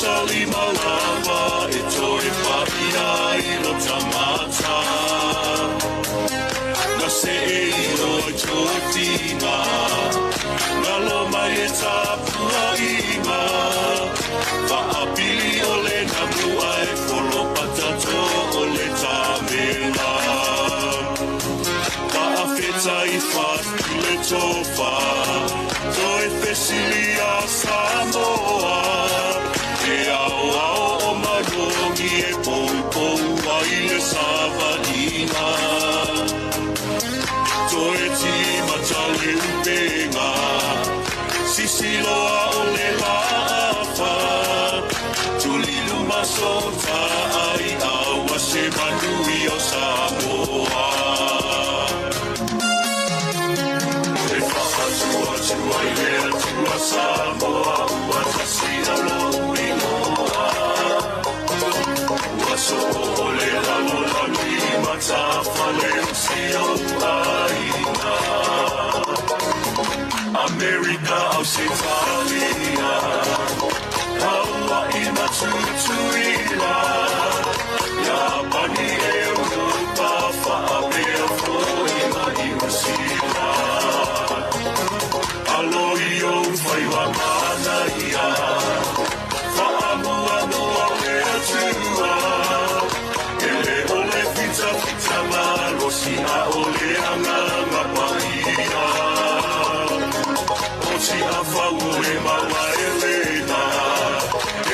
tali malawa e toi pahia I lo tamata na se e ilo I tōtinga na lo mai e tāpua inga whaapili o le na mua e wholo patato o le tāmela whaafeta I whatu le tofa toi whesili a Samoa e ao ao o marongi e pou ai le savadina toi tima le upenga sisiloa o le laafa tulilu masota ai awa se manui o Samoa e whakatua ai lea tua Samoa ua tasina lo uinoa ua so o le lalo I matafa le usio aina America Australia Hawaii Matutuila Japani Europa Whaapea Fōina I Usila Aloio Whaiwa Manaia Whaamua noa lea tua Ele ole fita malosi a ole anga paia Si a favor e maua Helena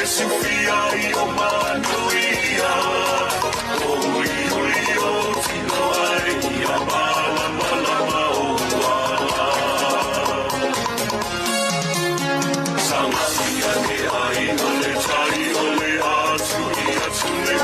e se fia I o manuia o io tino ai a mala maua Sangasia ne ai no le tai o le atu le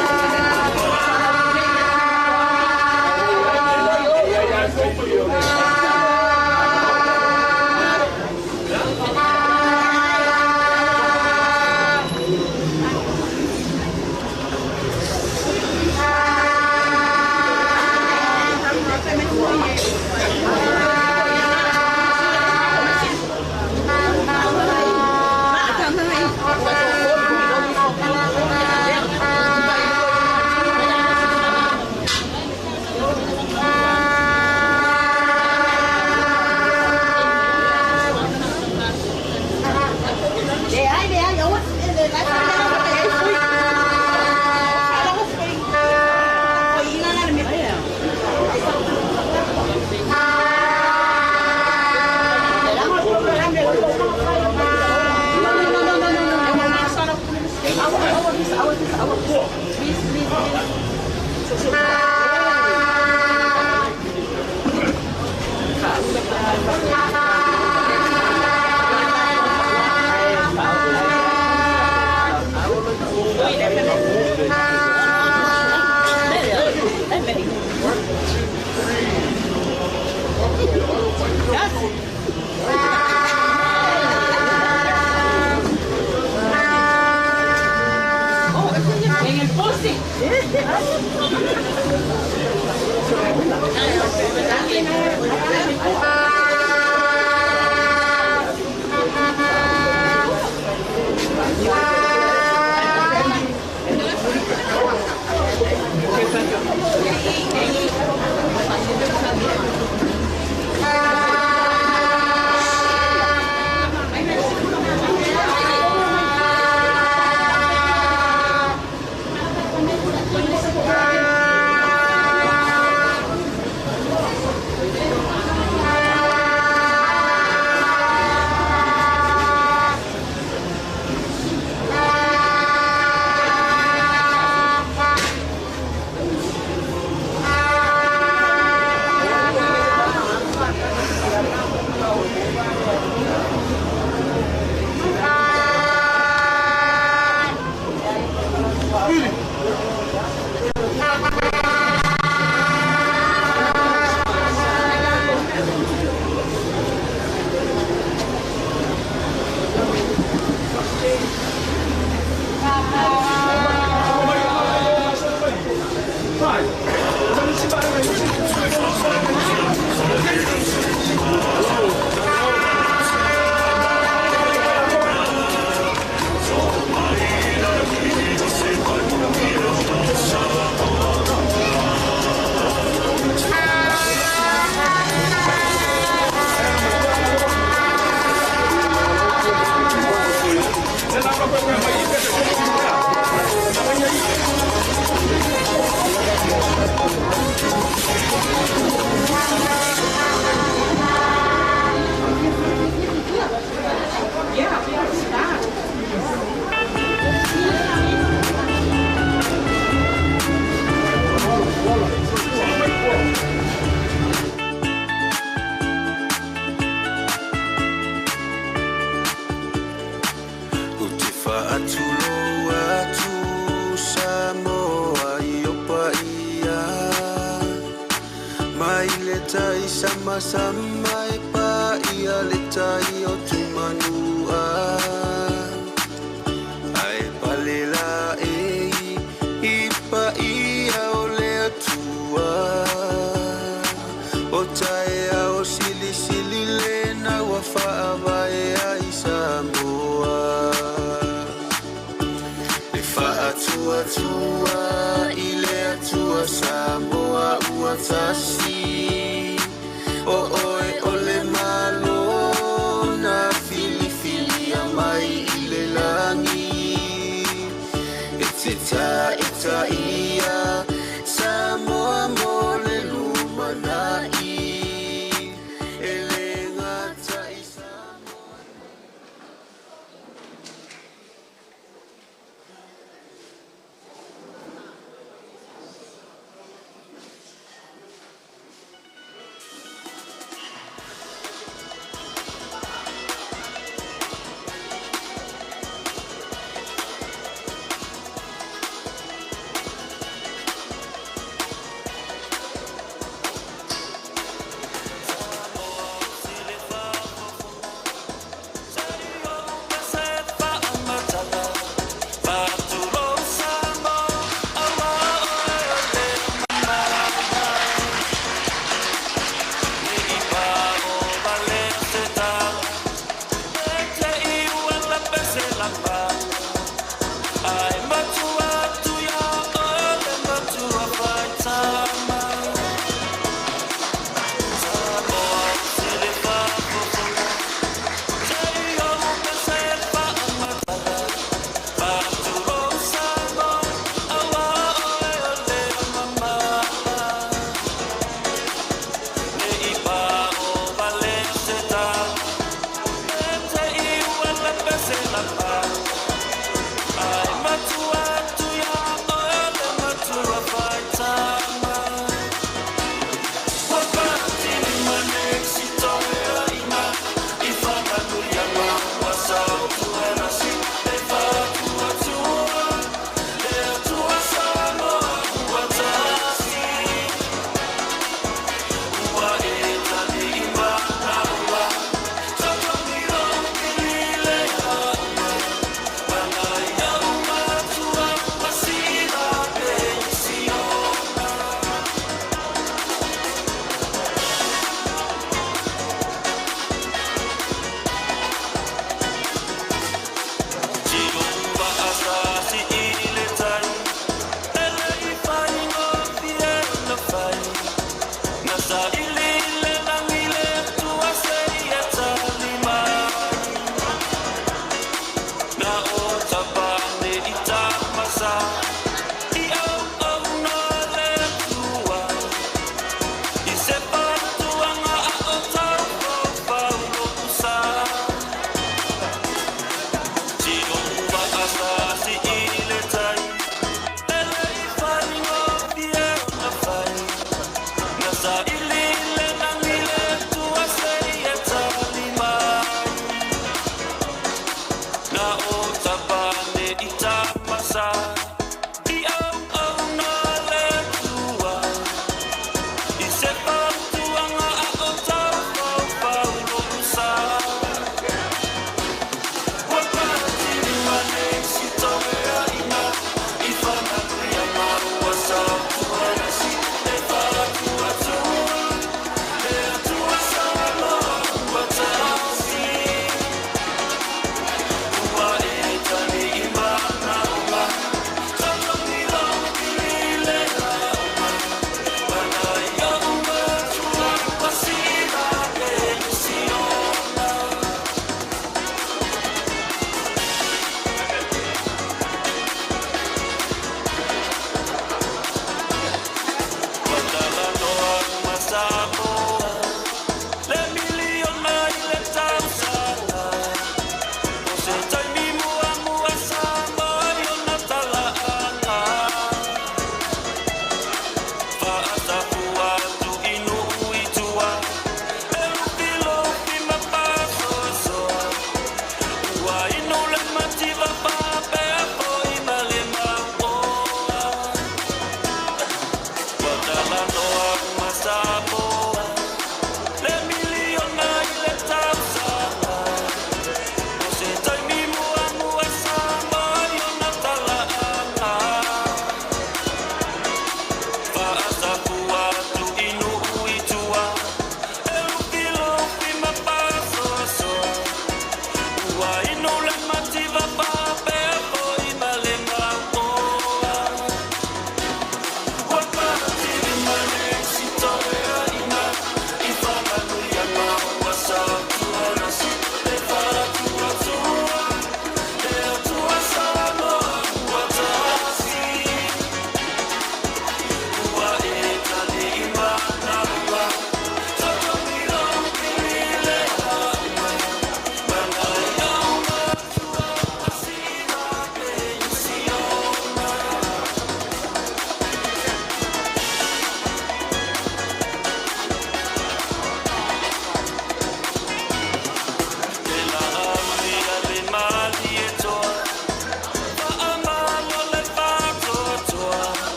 En el poste. sama e pa ia le tai o tumanua. Ai palela i pa ia o le atua. O tae au sili sili le na wa whaavae ai Samoa. Le whaatua tua i le atua Samoa ua tasi. O oe o le malo na fili fili a mai i le langi. E te ta ia Samoa mo le lumanai. E le ngata i Samoa.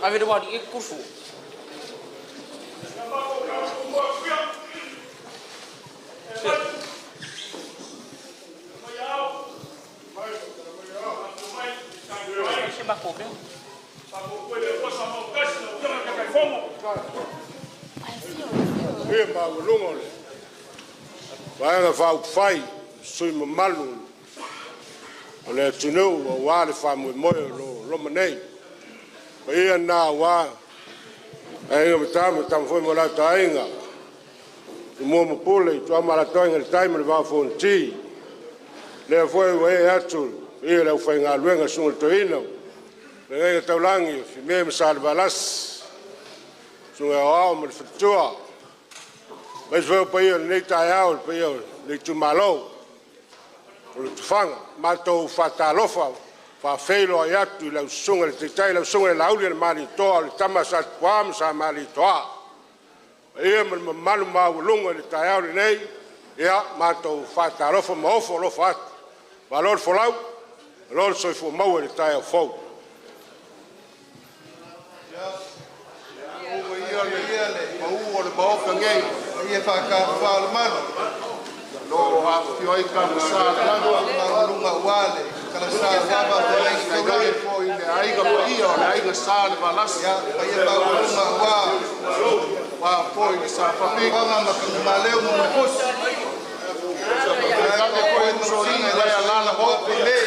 Avete guardato che curso? Vai nga fai sui malu le tunu wa le fa mo lo manei ia na wa ai nga tam foi mo la tainga mo pole tu ama la tainga le time le va fonti le foi we atu ia le fa nga luenga sul toino le nga taulangi fi me sa balas su a mo fitua mas foi pa ia nei taiao pa ia le Itumalo Lotofaga matou fatalofa faafeilo ai atu i lausuga le taitai lausuga le lauli le malitoa o le tama sa tuā ma sa malitoa ia ma le mamalu maualuga le taeao lenei ia matou fatalofa ma ofo alofa atu ma lo le folau lo le soifua maua le taeao fou mau o le maoka ngei ia whakawha le manu lo hafio ai ka masa la lunga wale kala sa waba te ai ka ai fo i le ai ka ia o le ai ka sa le balas ya ia ba lunga wa fo i sa fa pe ka ma ka maleu mo pos ka ko en soringa ia la la ho pe le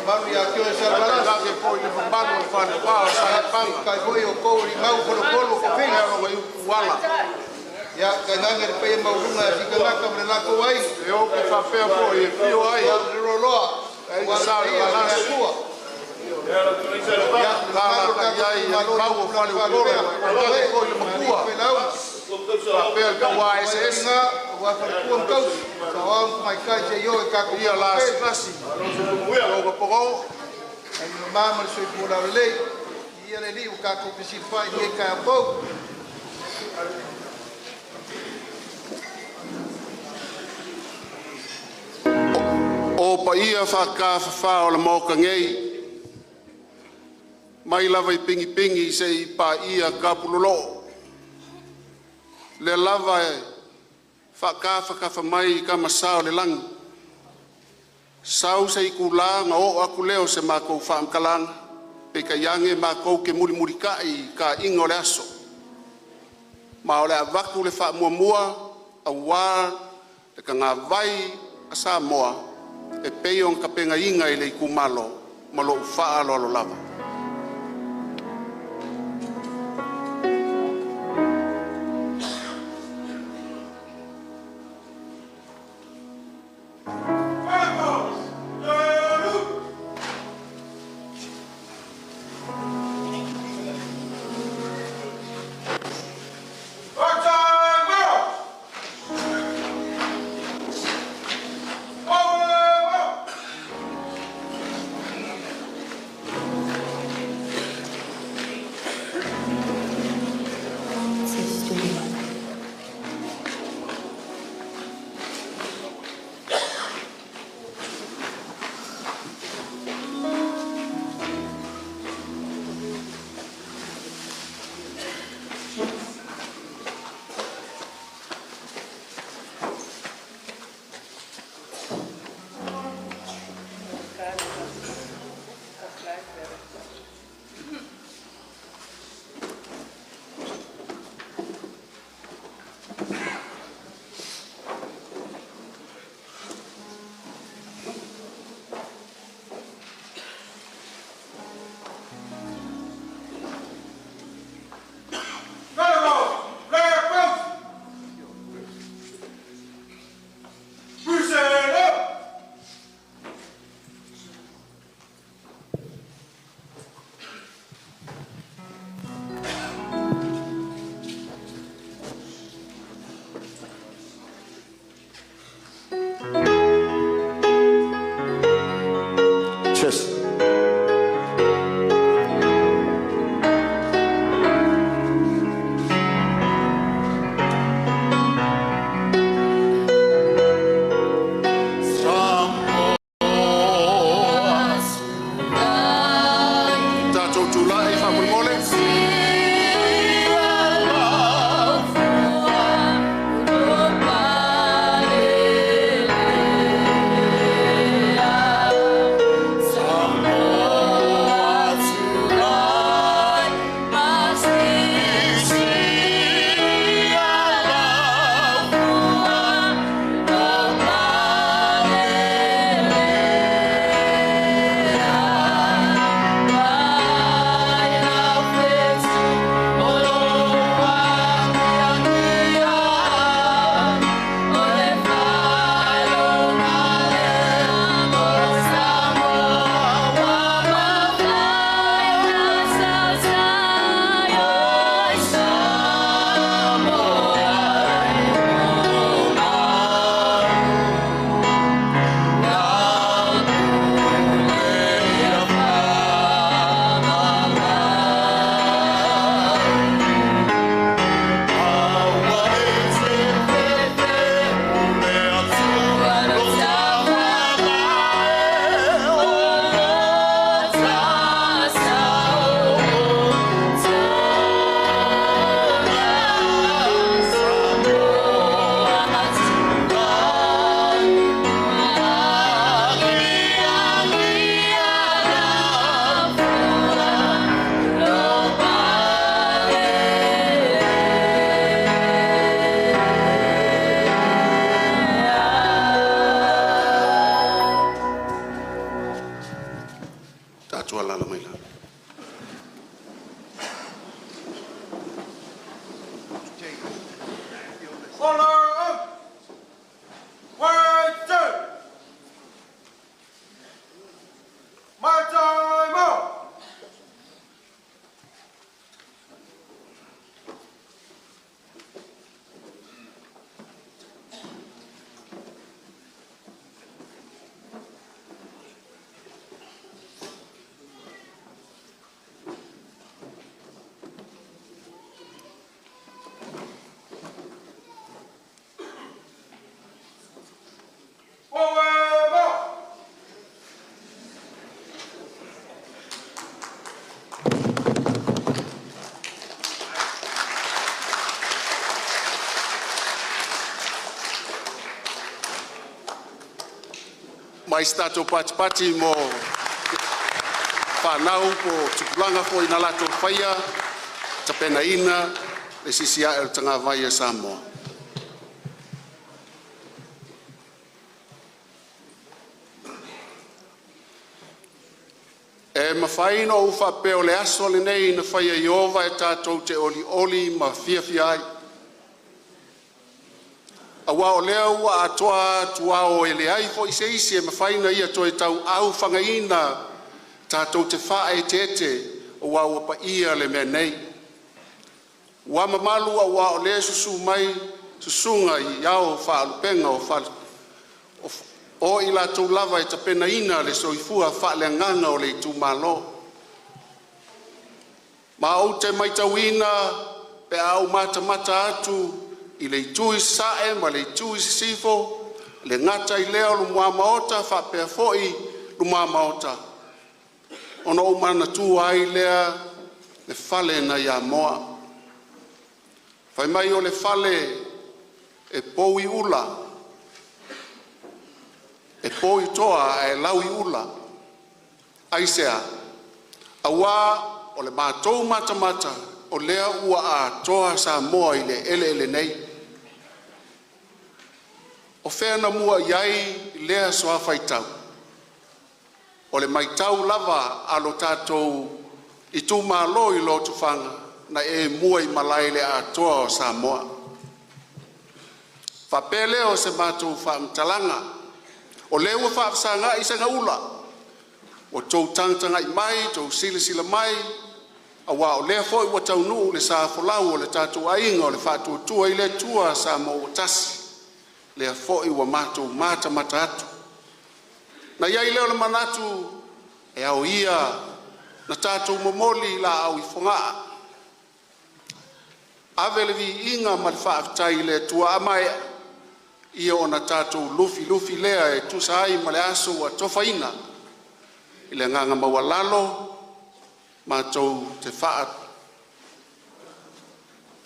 Maria que o ser balas que foi le bambo fa le pa sa le pan ka foi o ko i mau ko ko ko pena ro i wala ya ka nanga le pe mau lunga si ka la ka bre la ko ai e o que fa pe po i fio ai ro lo ai sa le balas ya la ka ai mau fa le ko ko i makua pe ka wa ss wa fa ku ko sa wa mai ka je yo ka ko ia la strasi o ko po ai mama se pu la le ia le ni o ka ko si fa ni ka po o pa ia fa o le moka ngei mai lava i pingi se i pa ia kapulolo le lava fa mai ka masao le lang sau se i kula nga o aku leo se mako fa amkalang pe ka yange mako ke muri ka ingo le aso ma ole avaku le fa mua awa te ka nga vai asa moa e peyon ka penga inga ile Itumalo malo fa lo lava mai stato pati mo whanau po tukulanga po ina lato whaia tapena ina le sisia el tanga vaia Samoa. E mawhaina o whapeo le aso le nei na whaia Iova e tātou te oli ma fia ai. A wao leo wa atoa tuao e le aifo ise e mawhaina ia toi tau au whangaina tātou te whae tete o wao pa ia le mea nei. Wa mamalu a wao le susunga i ao whaalupenga o i la tau lava e tapena ina le soifua whaale nganga o le Itumalo. Ma au te maitawina pe au mata atu i le tui sae ma le tui sifo le ngata i leo lumua maota whapea foi lumua maota. Ono umana tu ai lea le fale na ia moa. Whai mai o le fale e poui ula. E poi toa e laui ula. Aisea. Awa o le mātou mata o lea ua a toa sa moa i le ele nei. O whena mua iai lea soa whaitau. O le maitau lava alo tātou Itumalo i Lotofaga na e mua i malai le a toa o Samoa. Whapele o se mātou whaamtalanga. O lewa whaafsanga i sanga ula. O tau tangtanga i mai, tau sila mai. Awa o lea foi wa tau nuu le sa folau o le tātou ainga o le whātua tua i le tua Samoa o tasi. Lea foi wa mātou mata atu. Na iai leo le manatu e au ia na tātou momoli la au i whangaa. Ave le vi inga ma le whaaftai le tua amai ia o na tātou lufi lea e tusa ai ma le aso wa tofaina. I le nganga mawalalo mātou te wha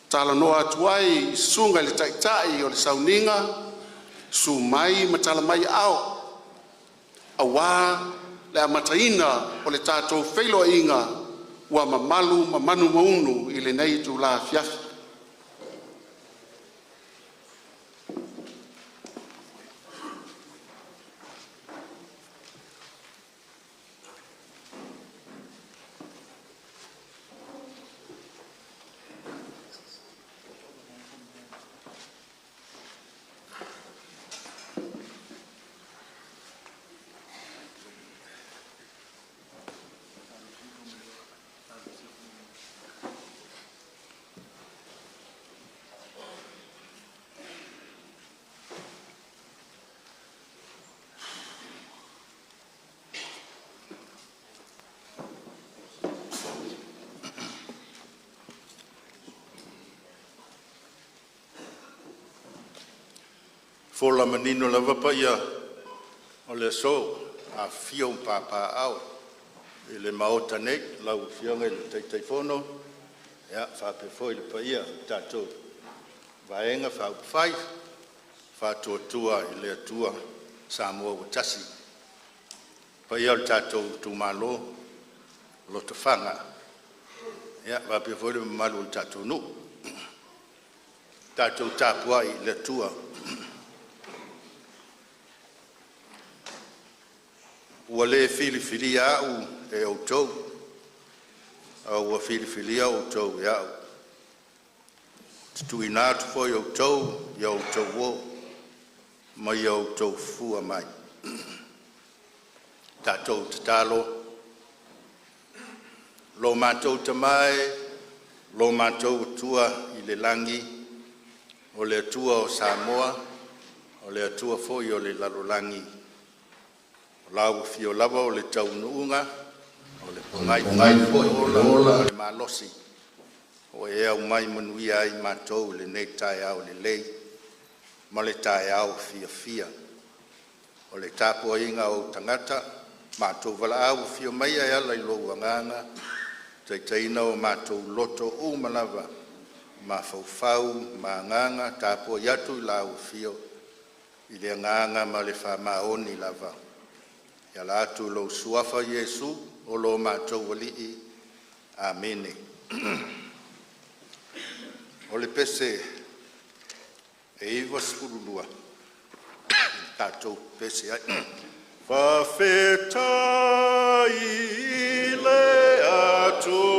tala noa atuai i sunga le taitai o le sauninga su mai ma tala mai ao. Awa le amataina o le tātou whailo inga ua mamalu manu maunu i le nei tu la fiafi. Fola manino lava pa ia o le so a fio papa au i le maota nei lau fionga i le taifono ia whape foi le pa ia tātou vaenga whaupai whatuatua i le atua Samoa o tasi pa ia le tātou Itumalo Lotofaga ia whape foi le malu le tātou nu tātou tāpua i le atua ua le filifilia au e outou ua filifilia outou e au tutuina atu foi outou ia outou o ma ia outou fua mai tatou tatalo lo matou tamae lo matou atua i le langi o le atua o Samoa o le atua foi o le lalolangi lau fio lava o le taunuunga o le ngai foi o le malosi o e au mai manuia ai mātou le nei tae au le lei ma le tae au fia o le tāpua inga o tangata mātou wala au fio mai ai ala i lo wanganga taitaina o mātou loto o malava ma faufau ma nganga tāpua iatu i lau fio i le nganga ma le whamaoni lava Ia la atu lo suafa Iesu o lo mātou walii. Amene. O le pese e iwa spurulua. Tātou pese ai. Whawhetai le atua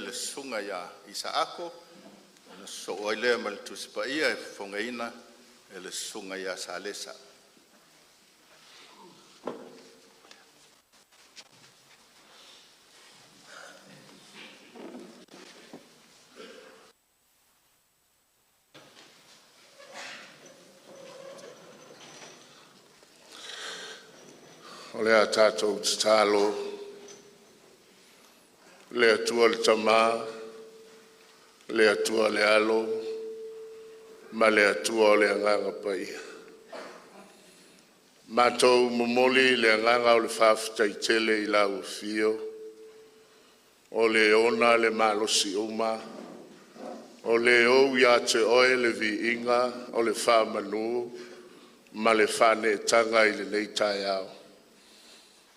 le Isaako, so oile mal tuspaia e fongaina ele sunga ya salesa. Ole a tātou tālo, le atua le tamā, le atua le alo, ma le atua o le anganga pai. Mātou momoli le anganga o le whawhitaitele I lau fio, o le ona le malosi uma, o le ou ia te oe le vi inga, o le whamanu, ma le whane tanga I le nei tai au.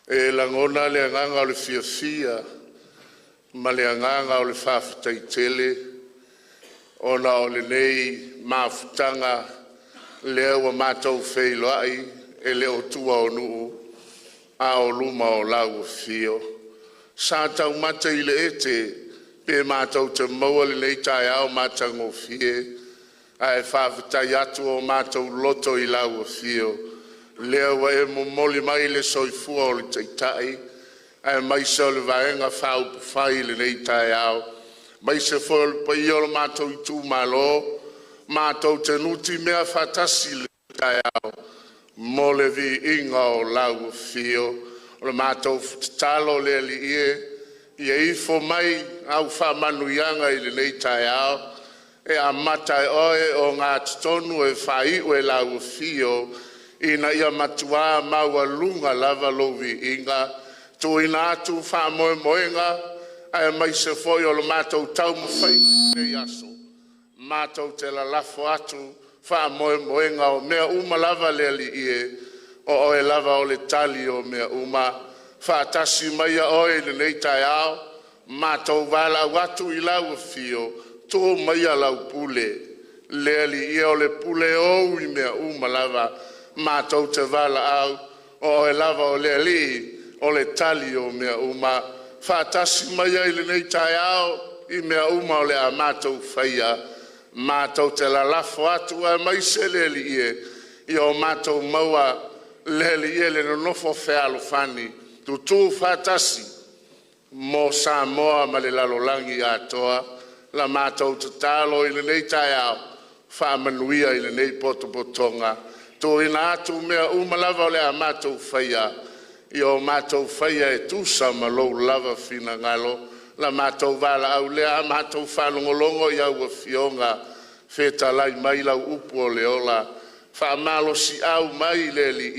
E langona le anganga o le fia, ma le anganga o le whawhitaitele, ona o le nei mafutanga lea ua mātou wheiloai e leo tua o nuu a o luma o lau fio. Sa tau mata i le ete pe mātou te maua le nei tai au mātango fie a e whawhitai atu o mātou loto i lau fio. Lea wa e momoli mai le soifua o le teitai a e maise o le vaenga whaupu whai le nei tai au. Maise fo le pai o le mātou Itumalo mātou te nuti mea whatasi le tai au. Mo le vi inga o lau fio. O le mātou talo le li i e ifo mai au whamanuianga i le nei tai au. E a matai oe o ngā tonu e whai ue lau fio. Ina ia matua maua lunga lava lovi inga. Tu ina atu wha moe moenga. Ai mai se foi o le mātou tau mawhai nei aso. Mātou te la lafo atu wha moe moenga o mea uma lava le li o oe lava o le tali o mea uma. Wha tasi mai a oe le nei tai au. Mātou wala watu i lau fio. Tō mai a lau pule. Le li o le pule o i mea uma lava. Mātou te wala au. O oe lava o le li o le tali o mea uma. Whātasi mai ai le nei tai au i mea uma o le a mātou whaia. Mātou te la lafo atu a mai se le li i o mātou maua le li le nonofo whealo whani. Tu tū whātasi mō Samoa ma le lalolangi atoa. La mātou te talo i le nei tai au. Whāmanuia i le nei potopotonga. Tō ina atu mea uma lava o le a mātou whaia. I o mātou whaia e tūsa ma lou lava whina ngalo. La mātou wala au lea, mātou whanongolongo i au a fionga. Wheta lai mai lau upu o leola. Whaamalo si au mai le li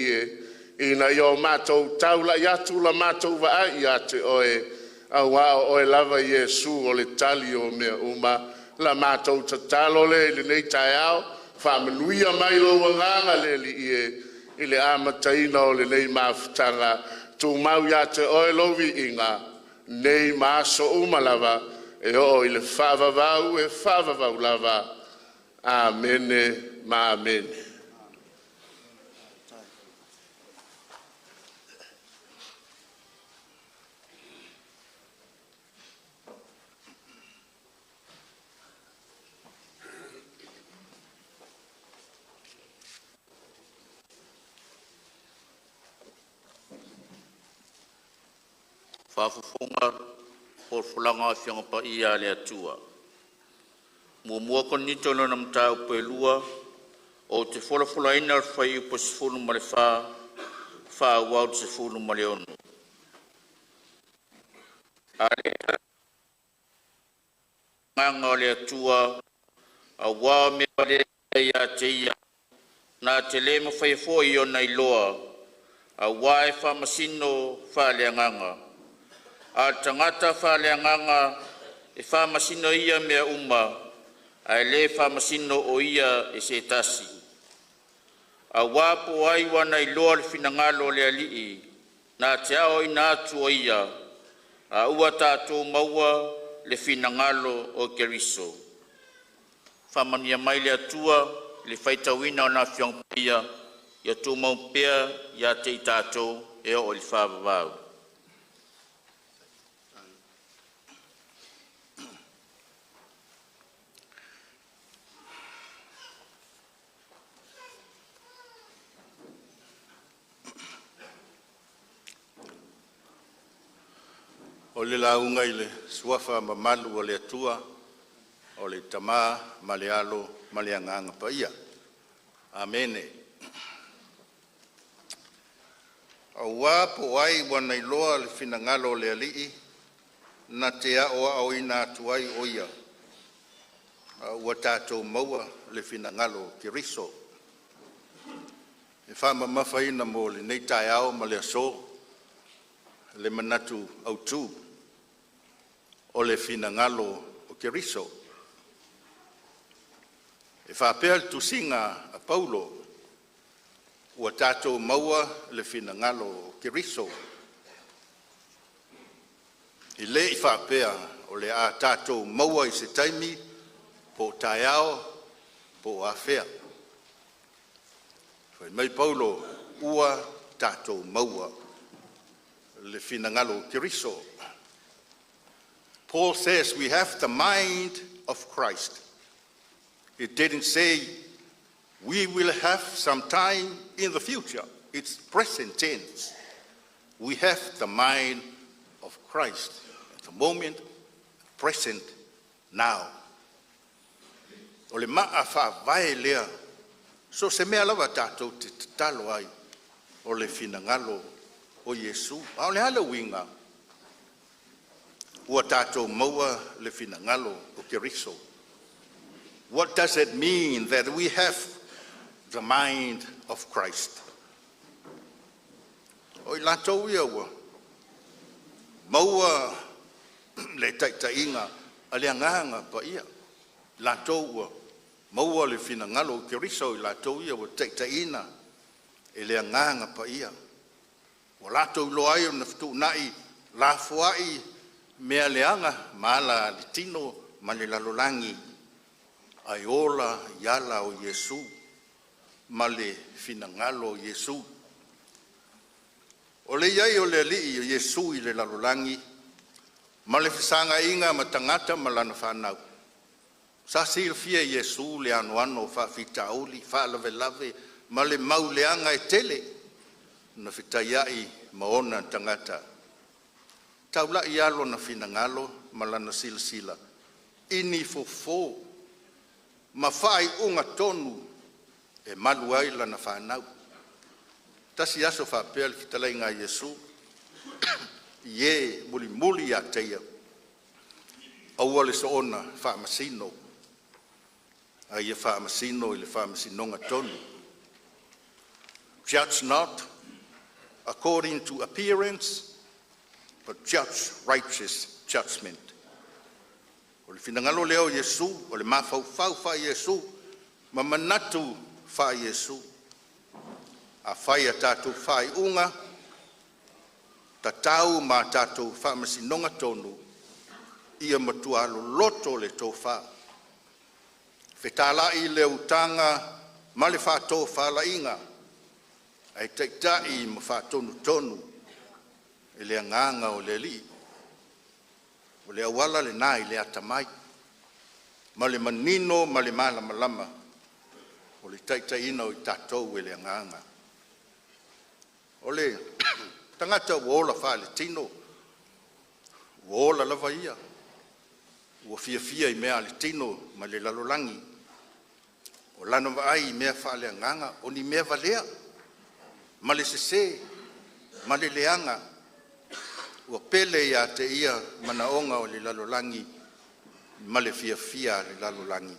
Ina i o mātou taula i atu la mātou wa ai ate oe. Au wao oe lava Iesu o le tali o mea uma. La mātou tatalo le nei tai au. Whaamanuia mai lo wanganga le li I le amataina o le nei mafutanga. Tu mau ia te oe lovi inga. Nei maaso umalava. E o I le whavavau e whavavau lava. Amene ma amene. Whafufunga por fulanga fianga pa ia le atua. Mua konito no nam tau pelua o te fula ina al whai upo se fulu ma le wha wau se fulu ma le onu. Ale nganga le atua a wā mea le ia te ia na te le ma whai fo i o nei loa a wā e wha masino wha le nganga. A tangata whaleanganga e whamasino ia mea uma, a le whamasino o ia e se tasi. A wapo ai wana I loa le whinangalo le alii, na te ao I nātu o ia, a ua tātou maua le whinangalo o Keriso. Whamania mai le atua, le whaitawina o nā whiangpia, ia tō maupea ia te I tātou e o le whāwawau. O le launga I le suafa ma malu o le atua, o le tamā, ma le alo, ma le anganga pa ia. Amene. Au wā po ai wana I loa le whinangalo le alii, na te ao au ina atu ai o ia. Ua tātou maua le whinangalo Keriso. E whama mawhaina mo le nei tai ao ma le aso, le manatu au tū. O le whinangalo o Keriso. E whapea le tusinga a Paulo, ua tātou maua le whinangalo o Keriso. I le I whapea o le a tātou maua I se taimi, po taiao, po afea. Fai mai Paulo ua tātou maua le finangalo kiriso. Paul says we have the mind of Christ. It didn't say we will have some time in the future. It's present tense. We have the mind of Christ at the moment, present now. O le maa whaavae lea, so se mea lawa tātou te talo ai o le finangalo o Yesu. A o le hala winga, ua tātou maua le finangalo o Keriso. What does it mean that we have the mind of Christ? O i lātou ia ua, maua le taitainga a le anganga pa ia. Lātou ua, maua le finangalo o Keriso i lātou ia ua taitaina e le anganga pa ia. O lātou loa ia na fitu nai la fuai mea leanga maala le tino ma le lalolangi ai ola yala o Yesu ma le finangalo o Yesu. O le iai o le alii o Yesu i le lalolangi ma le fisanga inga ma tangata ma lana whanau. Sa silfia Yesu le anuano whawhitauli, whalavelave ma le mauleanga e tele na fitaiai maona tangata. Taula ialo na finangalo malana silsila. Ini fofo ma fai unga tonu e maluai lana whanau. Tasi aso whapea le fitalai ngā Yesu. Ie muli muli a teia. Aua le soona whamasino. A ia whamasino i le whamasinonga tonu. Judge not according to appearance, but judge righteous judgment. O le finangalo leo Yesu, o le mawhau wha Yesu, ma manatu wha Yesu. A whai a tātou whai unga, ta tau ma tātou whamasinonga tonu, ia matua alo loto le tō wha. Whetala i le utanga, ma le wha tō wha la inga, ai teitai ma wha tonu tonu, e le anganga o le li. O le awala le nai le atamai, ma le manino ma le malama lama, o le teitai ina o i tātou e le anganga. O le tangata uola wha le tino, uola lava ia, ua fia i mea le tino ma le lalolangi, o lana vai mea wha le anganga, o ni mea valea, ma le sese, ma le leanga, ua pele ia te ia manaonga o le lalolangi, ma le fia le lalolangi.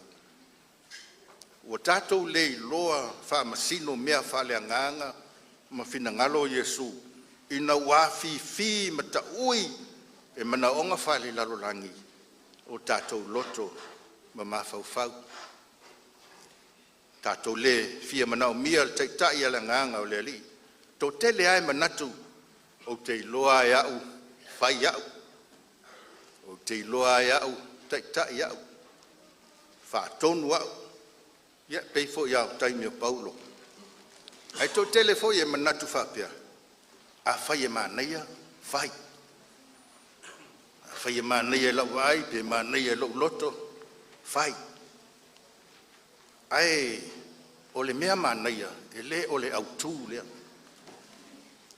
Ua tātou le loa wha masino mea wha le anganga, ma finangalo Yesu, ina wafi mata ui, e manaonga wha le lalolangi, o tātou loto, ma mawhau. Tātou le fia manao mia le teitai ala nganga o le ali. Tō tele ai manatu o te iloa e au, whai au. O te iloa e au, teitai au. Whaatonu au. Ia, peifo i au taimi o Paulo. Ai tō tele fo i e manatu whapea. A whai e māneia, whai. A whai e māneia lau ai, pe māneia lau loto, whai. Ai, o le mea māneia, e le o le autū lea.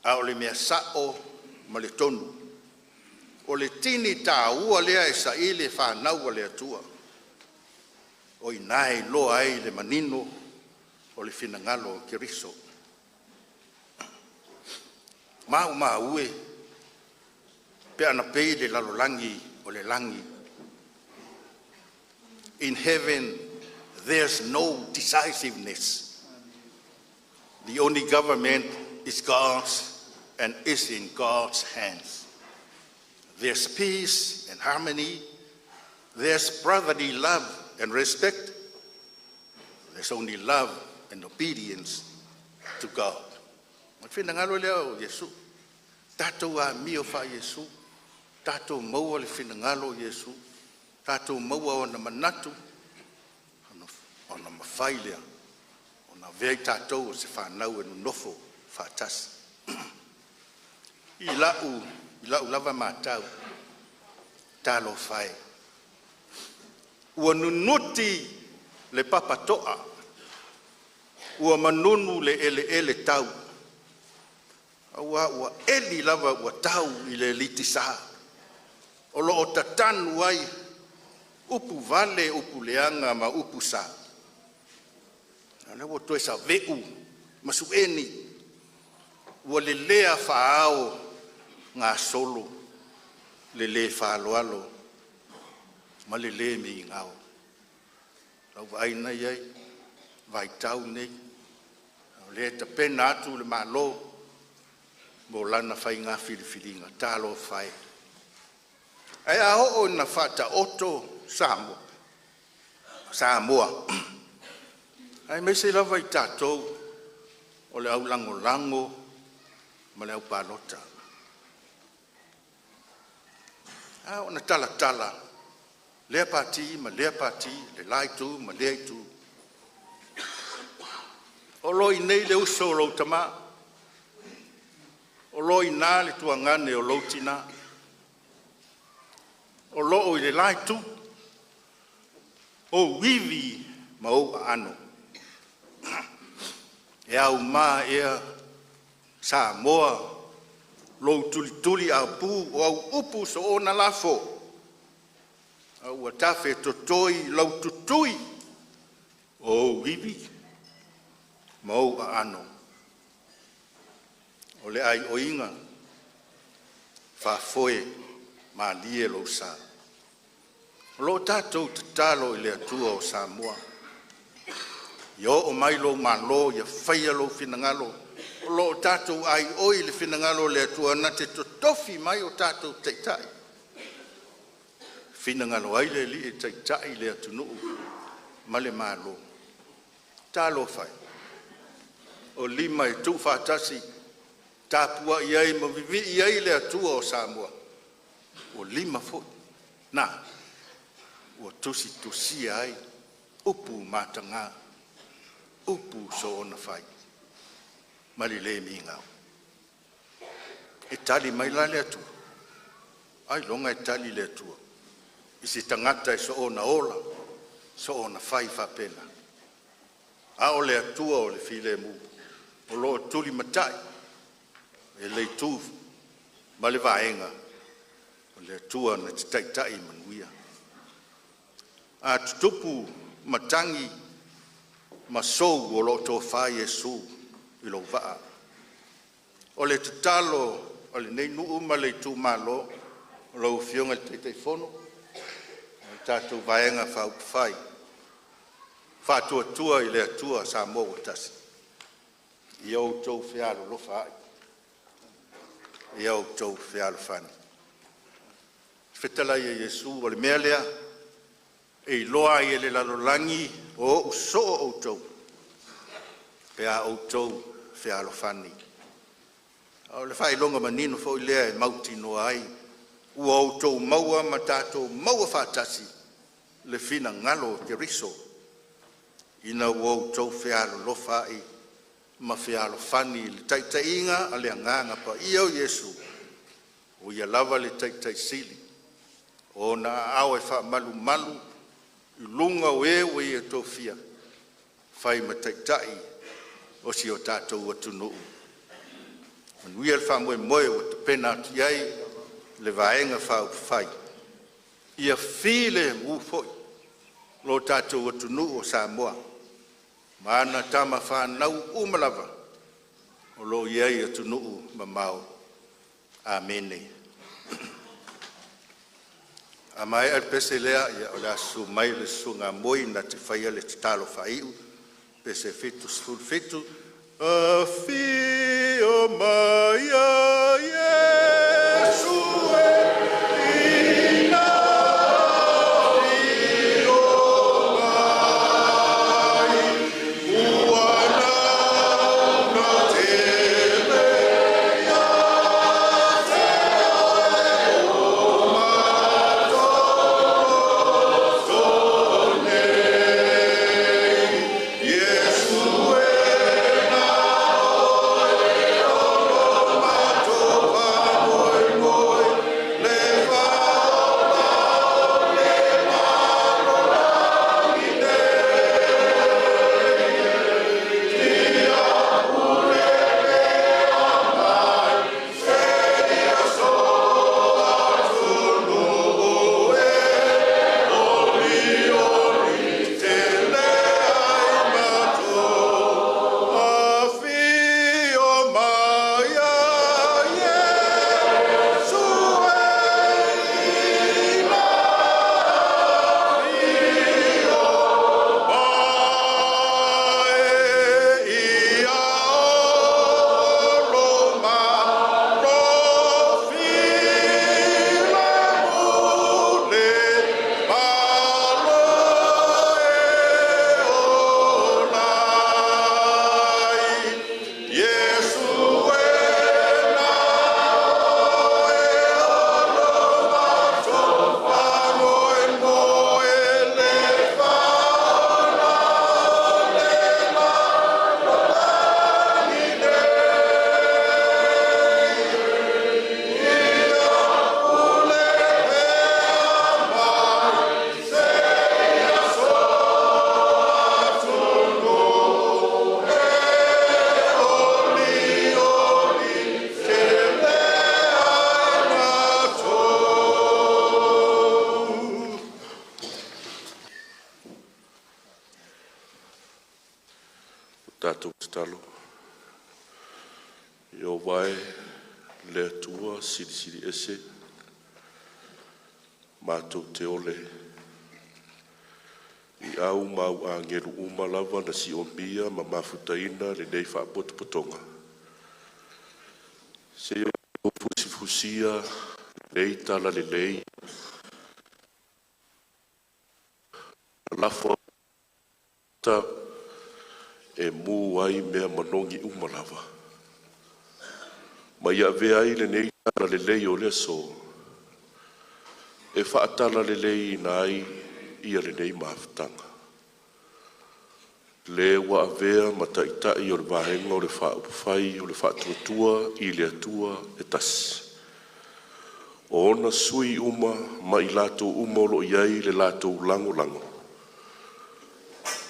A o le mea sao ma le tonu. O le tini tā ua lea e sa ile whanau le atua. O i nai loa ai le manino o le finangalo o Keriso. Mau ue, pe ana pei le lalolangi o le langi. In heaven, there's no decisiveness. The only government is God's and is in God's hands. There's peace and harmony. There's brotherly love and respect. There's only love and obedience to God. Finangalo leo Yesu. Tatou a mio fa Yesu. Tatou maua le finangalo Yesu. Tatou maua o na manatu. ona mawhai lea, ona vea I tātou o se whanau e nofo whātasi. I lau lava mātau, tālo whai. Ua nunuti le papatoa, ua manunu le ele tau. Ua eli lava ua tau I le liti saa. O lo o tatanu ai, upu vale, upu leanga, ma upu saa. Ana ua toe sa veu, masueni, ua le lea whaao ngā solo, le le whaaloalo, ma le le mi ngao. Lau aina iai, vai tau nei, le ta pena atu le malo, mo lana whai ngā whiriwhiringa, tālo whai. Ai a o na whata oto Samoa. Ai me se lava I tātou, o le au lango, ma le au pālota. O na tala, lea pāti, ma lea pāti, le laitu, ma lea itu. O loi nei le uso o lau tama, o loi nā le tuangane o lau tina, o loo I le laitu, o wivi ma o ano. E au mā ea Samoa, lou tuli a pu o au upu so o na lafo. Au a tafe totoi lau tutui, o wivi ma o ano. O le ai oinga, whafoe ma lie lo sa. Lo tātou te talo I le atua o Samoa. Yo o mai lo malo, ia whaia lo whinangalo. O lo tātou ai oi le whinangalo le atua na te totofi mai o tātou teitai. Whinangalo ai le li e teitai le atunuu, ma le malo. Talo whai. O lima e tu whātasi, tāpua iai ma vivi iai le atua o Samoa. O lima fo. Nā, o tusi ai, upu matanga, upu so ona whai. Mali le mi ngau. E tali mai la le atua. Ai longa e tali le atua. I si tangata e so ona ola, so ona whai whapena. A o le atua o le file mu. O lo tuli matai. E le tu ma le vaenga o le tua na te taitai manuia. A tutupu matangi ma sou o Lotofai Yesu I lo vaa. O le tutalo o le nei nuu ma le Itumalo o lo fionga le teitei fono. O tātou vaenga whaupwhai. Whātua I le atua Samoa o tasi. I au tau whialo lofa ai. I au tau whialo whani. Whetalai e Yesu o le mea lea. E loa I le lalolangi o uso o tau. Pea o tau whialo whani. O le whai longa manino fo I lea e mauti no ai. Ua o tau maua ma tātou maua whātasi. Le whina ngalo te riso. Ina ua o tau whialo lofa ai. Ma whialo whani le taitainga a le anganga pa I au Yesu. O ia lava le taitai sili. O na au e wha malu. I lunga o e tofia. Whai ma taitai. O si o tātou atunuu. Manuia le wha moe o te pena atu iai. Le vaenga wha whai. Ia while mu foi. Lo tātou atunuu o Samoa. Mana tama whanau umalava. O lo iai atunuu mamau. Amene. A mai al pese lea ia o le asu mai le sunga moi na te whaia le te talo whaiu. Pese fitu sful fitu. A fi o mai a Yesu e ina. Tātou te talo. Yo vai le tua siri ese. Mātou te ole. I au mau a ngeru umalava na si ombia ma mafutaina le nei whaapotopotonga. Se o fusifusia nei tala le nei. Lafo ta e mu ai mea manongi umalava. Ma ia vea ai le nei tala le lei o le so. E whaatala le lei na ai ia le nei maafutanga. Le wa avea ma taitai o le vahenga o le whaupufai o le whaatuatua i le atua e tasi. O ona sui uma ma i lato umolo iai le lato lango lango.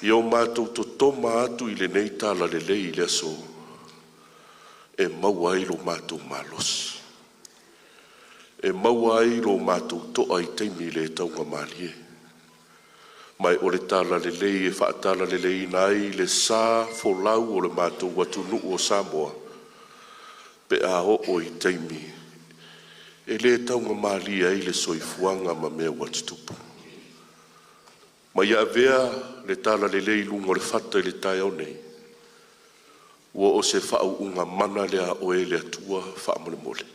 Io mātou to toma atu i le nei tala le lei le aso. E mauai lo mātou malos. E mauai lo mātou toa i teimi le taunga malie. Mai o le tala le lei e whaatala le lei nai le sā folau o le mātou watu nuu o Samoa. Pe a o i teimi. E le taunga malie ai le soifuanga ma mea watutupu. Ma ia vea le tala le lei lungo le fata i le tai au nei. Ua o se whau unga mana lea o e le atua wha mole mole.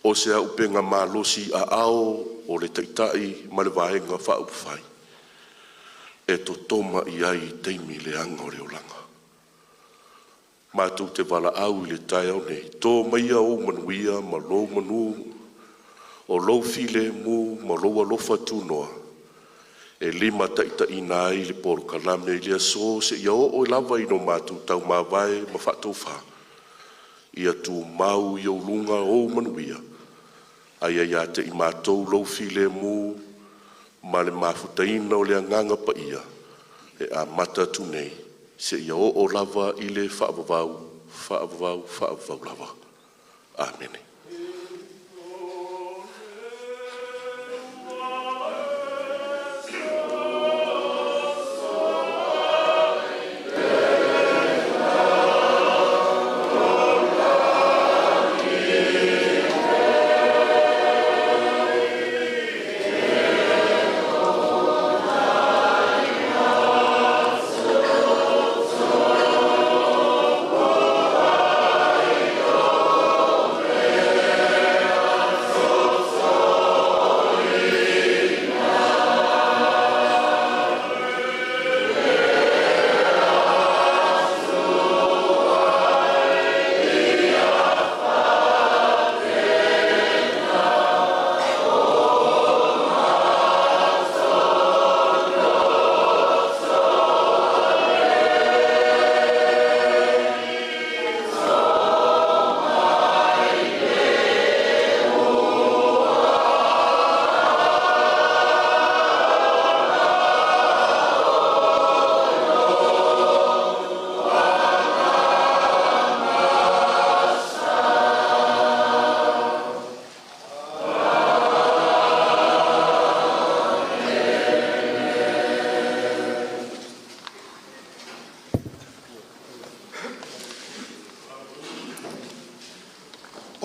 O se au penga malosi a ao o le taitai ma le vahenga whau whai. E to toma i ai teimi le anga o le olanga. Mātou te wala au i le tai au nei. Tō maia o manuia ma lo manu o lo file mu ma lo alofa tūnoa. E lima taita ina ai le poro kalame i lea so se ia o lava ino mātou tau mawai ma whatou wha. Ia tu mau i au lunga o manuia. Ai ia te i mātou lau file mu ma le mafutaina o le anganga pa ia. E a mata tu nei se ia o lava i le whaavavau lava. Amene.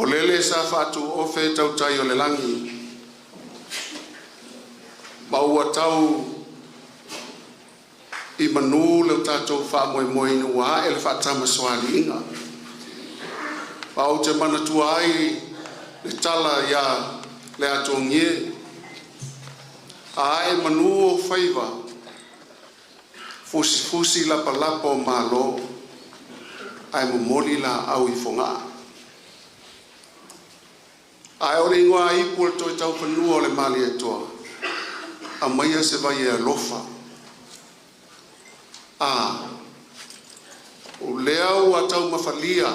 O lele sa fatu o fe tau tai o le langi. Ma ua tau i manu leo tātou wha moe moe inu wa e le whaatama soali inga. Pa o te mana tua ai le tala ia le ato ngie. A e manu o whaiva. Fusi lapa lapa o malo. Ai mo moli la au i fonga. Ai o le ingoa i pule toi tau whanua o le mali e toa. A maia se vai e alofa. O lea ua tau mawhalia.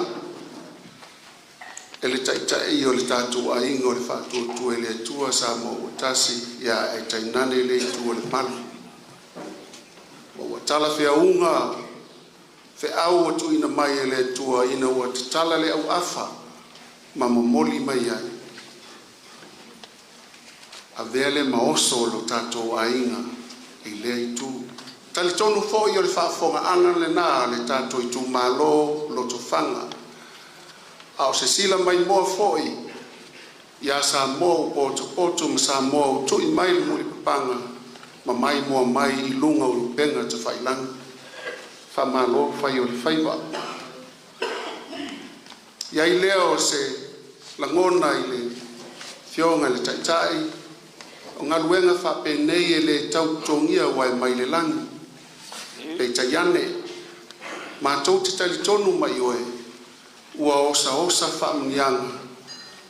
E le taitai o le tātou a ingo le whātua tua e le tua sa mo ua tasi ia e tainane le tua le mali. Mo ua tala whea unga. Fe au atu ina mai e le tua ina ua te tala le au afa. Ma momoli mai ai. A vele maoso lo tato ainga i le tu talitonu fo i o le whaafonga le nā le tātou Itumalo Lotofaga. A o se sila mai moa fo ia sa moa poto ma sa moa tu i mai le muli papanga ma mai moa mai i lunga o lupenga te whailanga. Whamalo whai o le whaiwa. Ia i leo se langona i le fionga le taitai o ngā luenga whapenei e le tautongia wai mai le langi. Pei taiane, mātou te talitonu mai oe, ua osa whaamnianga,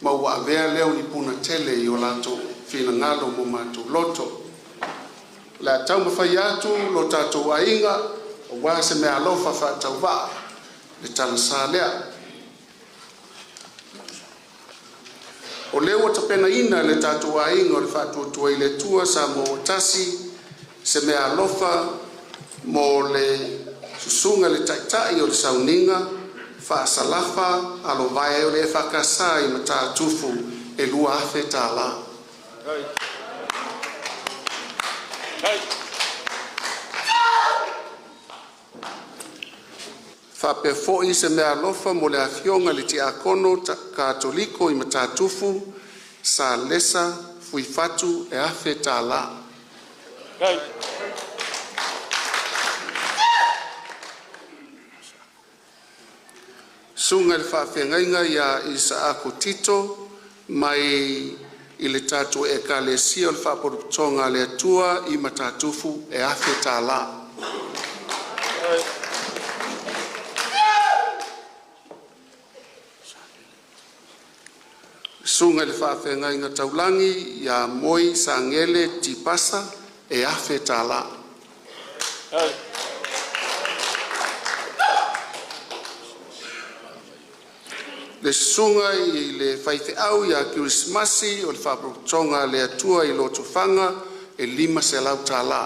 ma ua avea leo ni puna tele i o lato whina ngalo mo mātou loto. La tau mawhai atu lo tātou ainga, o wā se mea alofa whātau wā, le tala sā lea. O leo o tapena ina le tātou ainga o le whātua tua i le tua sa mo tasi, se mea alofa mo le susunga le taitai o le sauninga, whaasalafa alo vai o le whakasā i ma tātufu e lua awhe tā la. Whape fo'i se mea alofa mo le awhionga le ti akono katoliko i ma tātufu sa lesa fui fatu e awhe tā la. Sunga le whawhengainga ia i sa ako tito mai i le tātou e ka le sia o le whaporutonga le atua i ma tātufu e awhe tā la. Sunga le whawhengainga taulangi ia moi sa ngele tipasa e awhe tā la. Le sunga i le whaife au ia Kirismasi o le whaprotonga le atua i Lotofaga e 5 se lau tā la.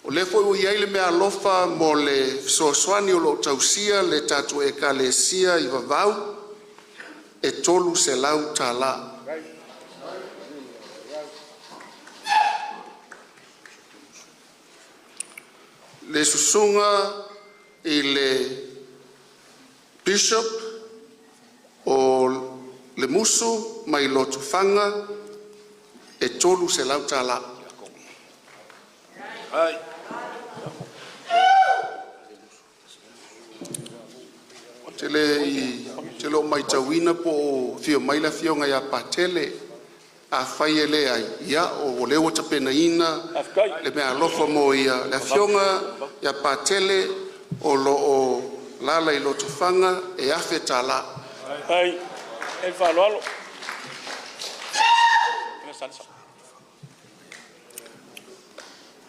O le fo ui eile mea alofa mo le soaswani o lo tausia le tatu e ka le sia i vavau e 3 se lau tā la. Le susunga i le bishop o le musu mai Lotofaga e 3 se lau tā la. Te lo mai tauina po fio mai la fionga ia patele a fai ele ai ia o leo tapena ina le mea alofa mo ia la fionga ia patele o lo o lala i Lotofaga e awhe tā la. Ai, e whaloalo.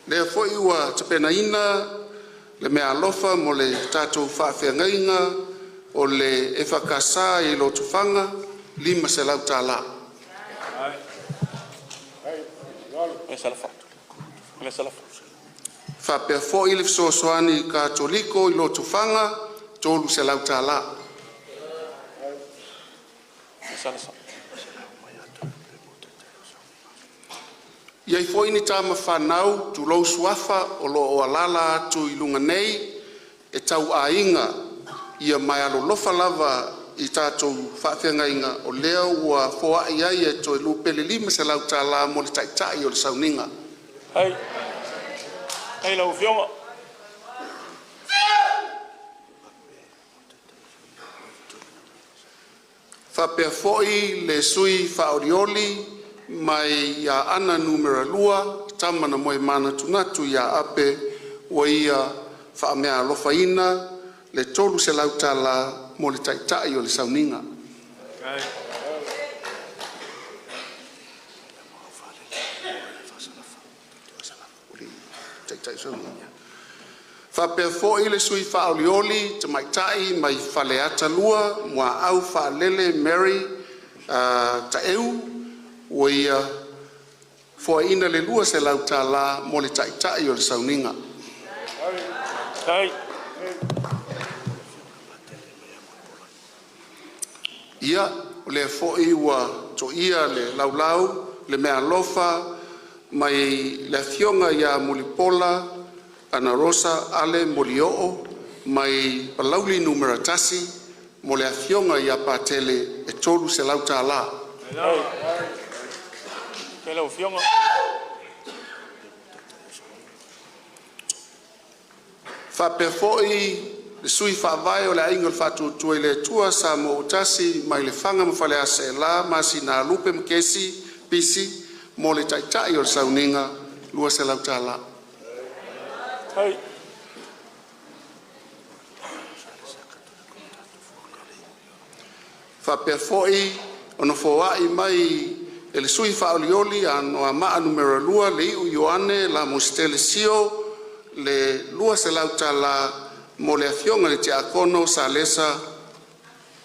Le foi ua tapena ina le mea alofa mo le tātou whawhengainga o le e whakasā i Lotofaga 5 se lau tā la. Whapea fo i le fisoasoani katoliko i Lotofaga 3 se lau tā la. Iai fo ini tāma whanau tu lau suafa o lo o alala atu i lunga nei e tau ainga ia mai alo lofa lava i tātou whawhengainga o leo ua foa iai e toi lupele 5 se lau tā la mo le taitai o le sauninga. Ai lau fionga. Whapea foi le sui whaorioli mai ia ana numera lua, tamana moe mana tunatu ia ape o ia whaamea alofaina le 3 se lau tā la mo le taitai o le sauninga. Whapea foi le sui whaolioli te maitai mai whale ata lua mua au whalele Mary ta eu o ia fo ina le lua se lau tā la mo le taitai o le sauninga. Ia, o le fo'i ua to ia le laulau, le mea lofa, mai le fionga ia mulipola, ana rosa ale molioo, mai palauli numeratasi, mo le fionga ia patele e tolu se lau tāla. Ke lau fionga. Whape fo'i le sui whaavai o le ainga le whatutua i le tua sa mo utasi mai le whanga mawhale ase la masi nā lupe mkesi pisi mo le taitai o le sauninga lua se lau tāla. Hai. Whape fo'i ono fo'ai mai e le sui whaolioli ano a maa numero lua le iu Ioane la mustele sio le lua se lau tāla mo le afionga le te akono sa lesa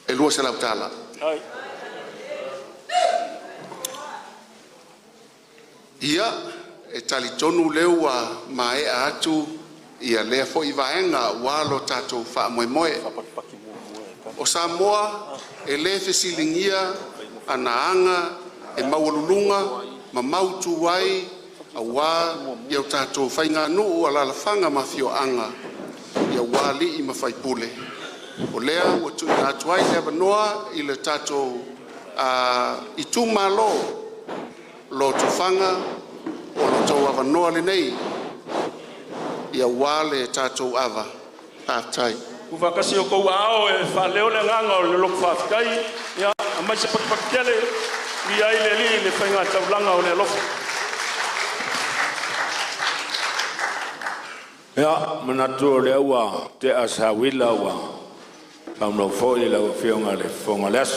e lua se lau tāla. Hai. Ia e tali tonu leu a mae atu ia lea fo i vaenga walo tatou wha moe moe. O Samoa e le fesilingia ana anga e mawalulunga ma mautu wai a wā iau tatou whainga nuu a lalafanga ma fio anga ia wali i mawhaipule. O lea ua tui atu ai le wanoa i le tatou Itumalo Lotofaga o Lotou avanoa lenei ia wale tatou ava tatai. Ufakasi o kou ao e whaleo le nganga o le Lotofaga ia a mai se pakipakele i ai le li le whainga taulanga o le lofa. Ia, manatu le ua te asawila ua pamlo foi la fionga le fonga les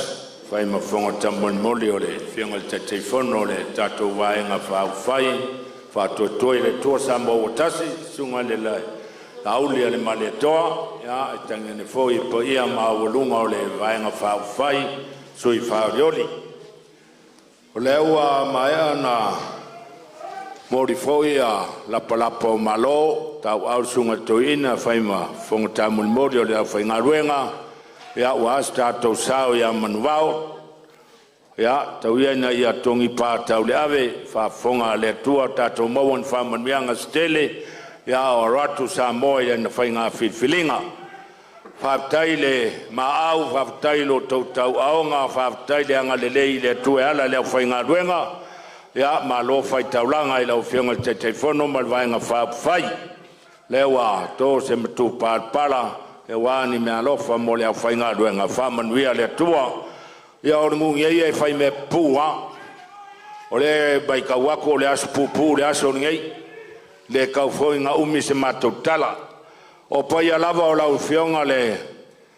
fai ma fonga tamon moli o le fionga le telefono le tato vaenga fai fa to le to sambo tasi sunga le la auli le male toa ia tangene foi po ia ma volunga o le vaenga fai sui fa rioli o le ua mai na mori foi a la palapo malo tau au sunga toina fai ma fonga tamon moli o le fai ngaruenga ia wa sta to sao ia manuao ia tau ia na ia tongi pa tau le ave fa fonga le tua tato mawon fa manmianga stele ia o ratu sa moia na fai nga filinga fa taile ma au fa tailo to tau aonga fa taile anga le le tua ala le fai nga ruenga ia ma lo fai taulanga i lo fionga te telefono mal vai nga fa fai lewa to se mtu pala e wani me alofa mo le fai nga ruenga fa manuia le tua ia o ngu ngai e fai me pua o le bai ka wako le aspupu le aso ngai le ka foi nga umi se matotala o pai lava o la fionga le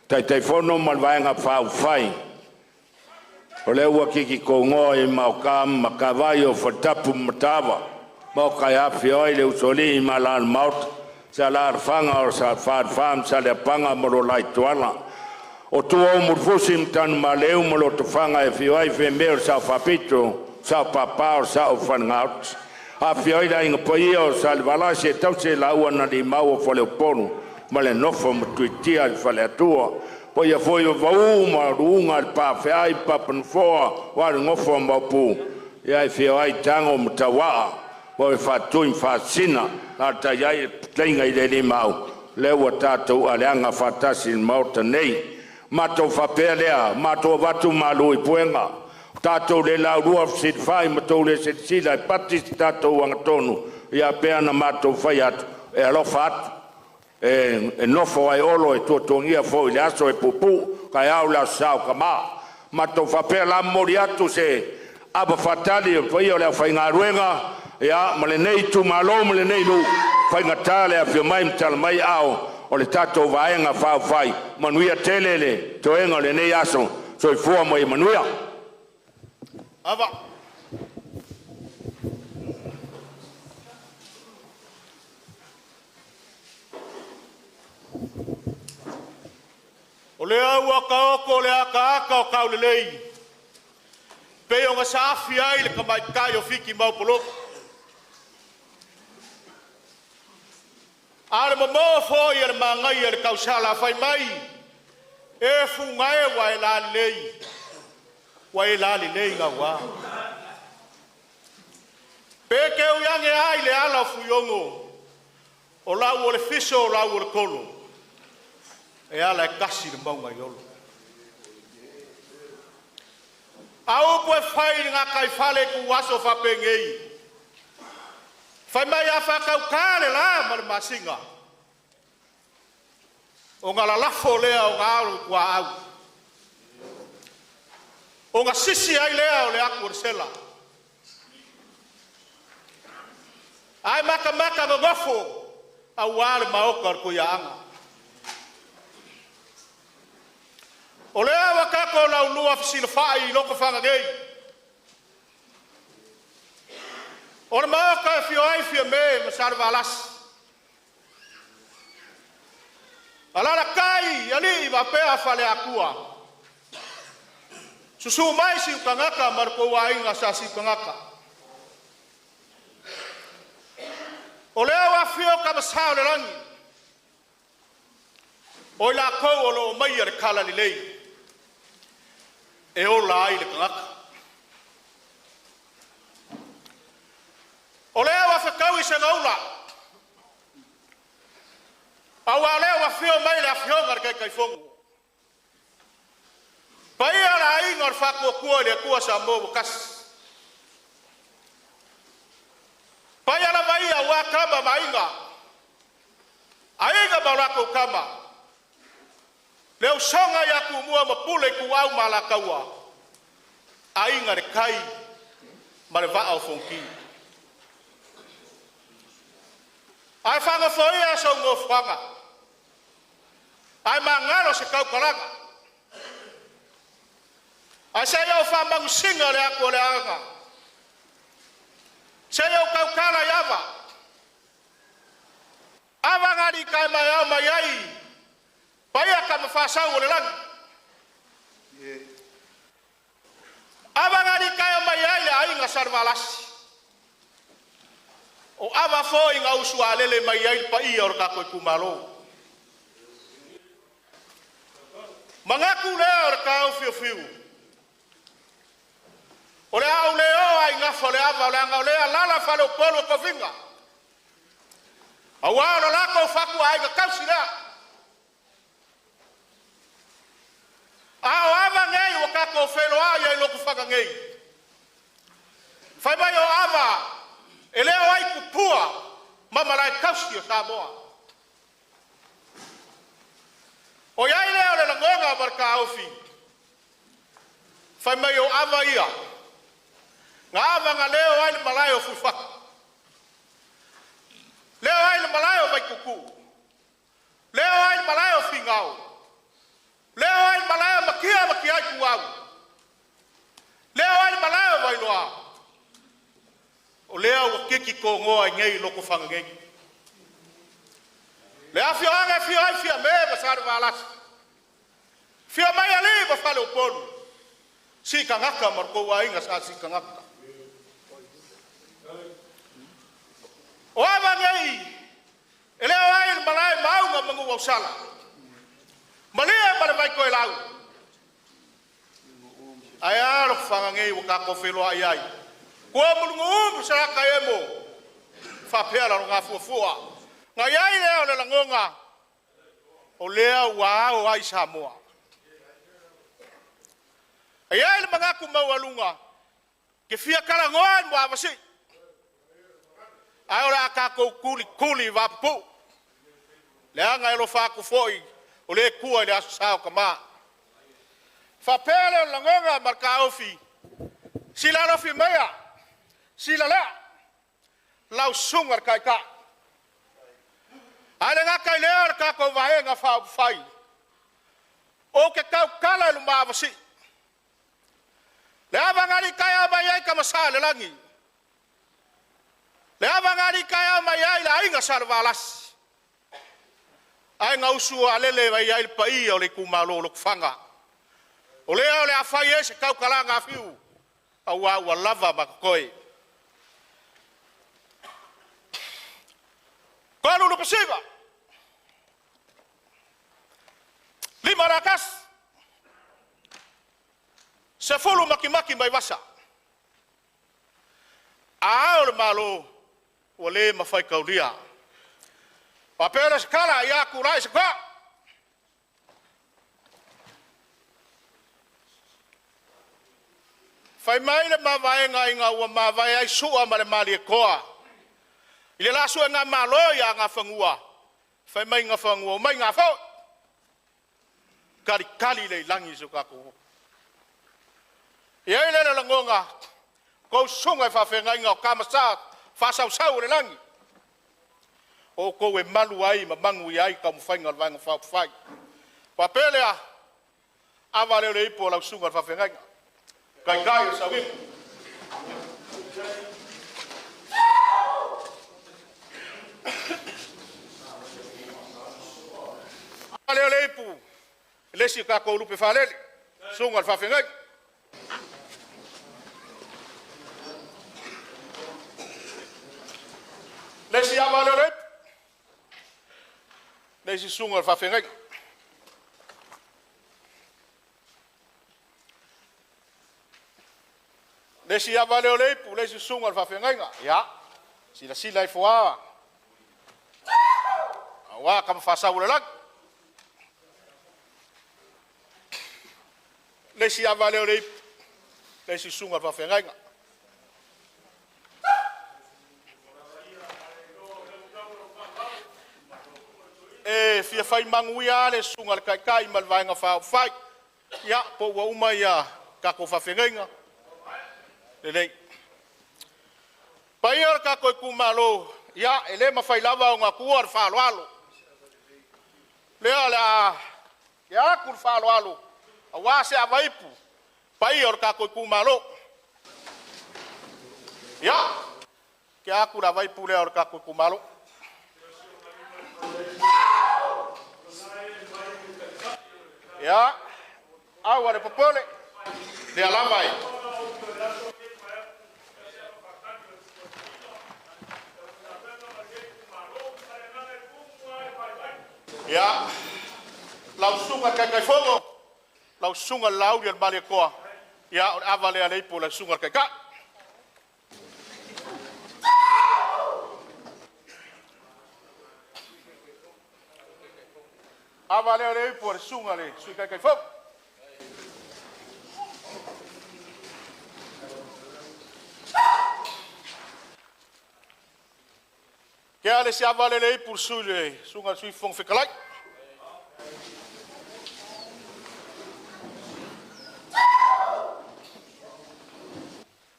telefono mal vai nga fa fai o le ua kiki ko ngoi maukam makavaio fatapu matava mauka ya fioi le usoli malan maut salar fanga o sa fam sale panga mo lai tuala o tuo murfusim tan maleu mo Lotofaga e fioi fe mer sa fapito sa papa o sa fangaut a fioi da inga pai o salvala se tau se la ua na di mau fo le ponu male nofo mtuitia fale tua po ia foi o vau ma runga pa fai pa penfoa wa ngofo mapu ia fio ai tango mtawa po fa tuin fa sina la ta ia tlinga ile ni mau le wa tatu aleanga fatasin mauta nei mato fa pelea mato vatu malu i puenga tatu le la rua sit fai mato le sit sila patis tatu wang tonu ia peana mato faiat e alofat e nofo ai olo e tuatongia fo i aso e pupu kai au la sao kama ma to fa pe la moriatu se aba fatali fo io le fa ngaruenga ya male nei tu malo male nei lu fa ngatale a mai mtal mai au o le tato vaenga fa fai manuia telele to enga le nei aso so i fo mai manuia ava o le au aka le aka o kaulelei pe o safi ai le kamai kai o fiki mau polo ale mo fo ia le mangai le kausala fai mai e fungai wa la lei wai lali nei nga wa peke u yange ai le ala fuyongo o la o le fiso o la o le kolo e ala kasi le maunga yolo au po fai nga kai fale ku waso fa pengei fai mai afa kau kale la mal masinga o ngala lafo lea o ngalo kwa au o nga sisi ai lea o le aku sela ai maka ngofo au wale maoka ko yaanga o lea wakako la ulua fisila fai loko fanga gei o le maoka fio ai fio me masar valas alara kai ali va pea fale akua susu mai si kangaka marko wai nga sasi kangaka o lea wa fio ka masao le rangi o la ko o lo mai ar kala ni lei e o la ai le kangaka o lea wa fakau i se ngaula awa lea wa fio mai le afio ngar kai fongo pai ala ai ngar fako kua le kua sa mo kas pai ala mai awa kama mainga ainga barako kama leo songa ya ku mua mapule ku au malakaua ainga re kai mare va au fonki ai fanga foi a so ngo fanga ai mangalo se kau kalanga ai se yo fa mang singa le ako le anga se yo kau kala yava ava ngari kai mai au mai ai pai aka ma sa o le lang ava ngari kai mai ai ai nga sarvalas o ava foi nga usualele mai ai pai or ka ko Itumalo mangaku le or ka fiu fiu o le au le o ai nga fole ava le nga le la fa le polo ko vinga awa lo la ko fa ku ai ka kausira ava ngai o ka ko felo ai lo ku fa ngai fa mai o ava ele ai kupua mama lai kausio sa moa o ia ile ole la ngonga barka ofi fa mai o ava ia ngava nga leo ai malai o fufa leo ai malai o vai kuku leo ai malai o fingao leo ai malai o makia kuau leo ai malai o vai loa o lea o kiki ko ngoa ngei loko fanga ngei lea fio anga fio ai fio me basar valas fio mai ali ba fale o polu si kangaka marko wa inga sa si kangaka o ava ngei ele ai malai mau nga mangu wa sala malia male vai ko elau aya lo fanga ngei o ka ko felo ai ai kua mulungu sa ka emo fa pela nga fufua nga yai le le langonga o lea wa o ai samoa ai le manga ku mawalunga ke fia kala ngoan mo avasi ai ora ka ko kuli va pu le anga lo fa ku foi o le kua le sa kama fa pela langonga marka ofi sila lo fi mea sila la lau sungar kai ka ale nga kai lear ka ko vae nga fa fai o ke kau kala lu ma vasi le avangari kai mai ka masale langi le avangari kai mai la inga sarvalas ai nga usu alele vai ai pai o le Itumalo lo fanga o le afai ese kau kala nga fiu awa lava makoi Kalau lu persiba, 500, Se fulu maki mai wasa. A o le malo o le mawhai kaulia. Pa pēra se kala ia kurai se kwa. Whai mai le mawaenga inga ua mawai ai sua ma le mali e koa. I le lasu e ngā malo ia ngā whangua. Whai mai ngā whangua, mai ngā whau. Kari le langi su kako. Ia i le langonga. Kou sunga i whawhenga inga o kamasa. Whasau le langi. O kou e malu ai ma mangu i ai ka mwhainga le vanga whai. Pa pelea. Awa leo le ipo lau sunga le whawhenga inga. Kai o sawing. Awa leo le ipo. Lesi ka kou lupe whalele. Sunga le whawhenga inga. Lesi awa leo le ipo. Lesi sunga le whawhenga inga. Lesi awa leo le ipo, lesi sunga le whawhenga inga. Ia, sila i fua. Awa kama whasau le lagi. Lesi awa leo le ipo, lesi sunga le whawhenga inga. E fia whai manguia le sunga le kai ma le vaenga whai. Ia, po ua uma ia kako whawhenga inga. Lelei. Pai ar ka koe kumalo, ia ele mawhai lava o ngā kua ar whaloalo. Lea lea, ke aku whaloalo, a wase a waipu, pai ar ka koe kumalo. Ia, ke aku la waipu lea ar ka koe kumalo. Ia, au are popole, lea lavai. Ya, lau sunga kai fogo, lau sunga lau dia bale koa. Ya, avale ale ipo lau sunga kai ka. Avale ale ipo lau sunga le, sui kai fogo. Ke ale se avale le ipo sui le, sunga sui fong fekalai.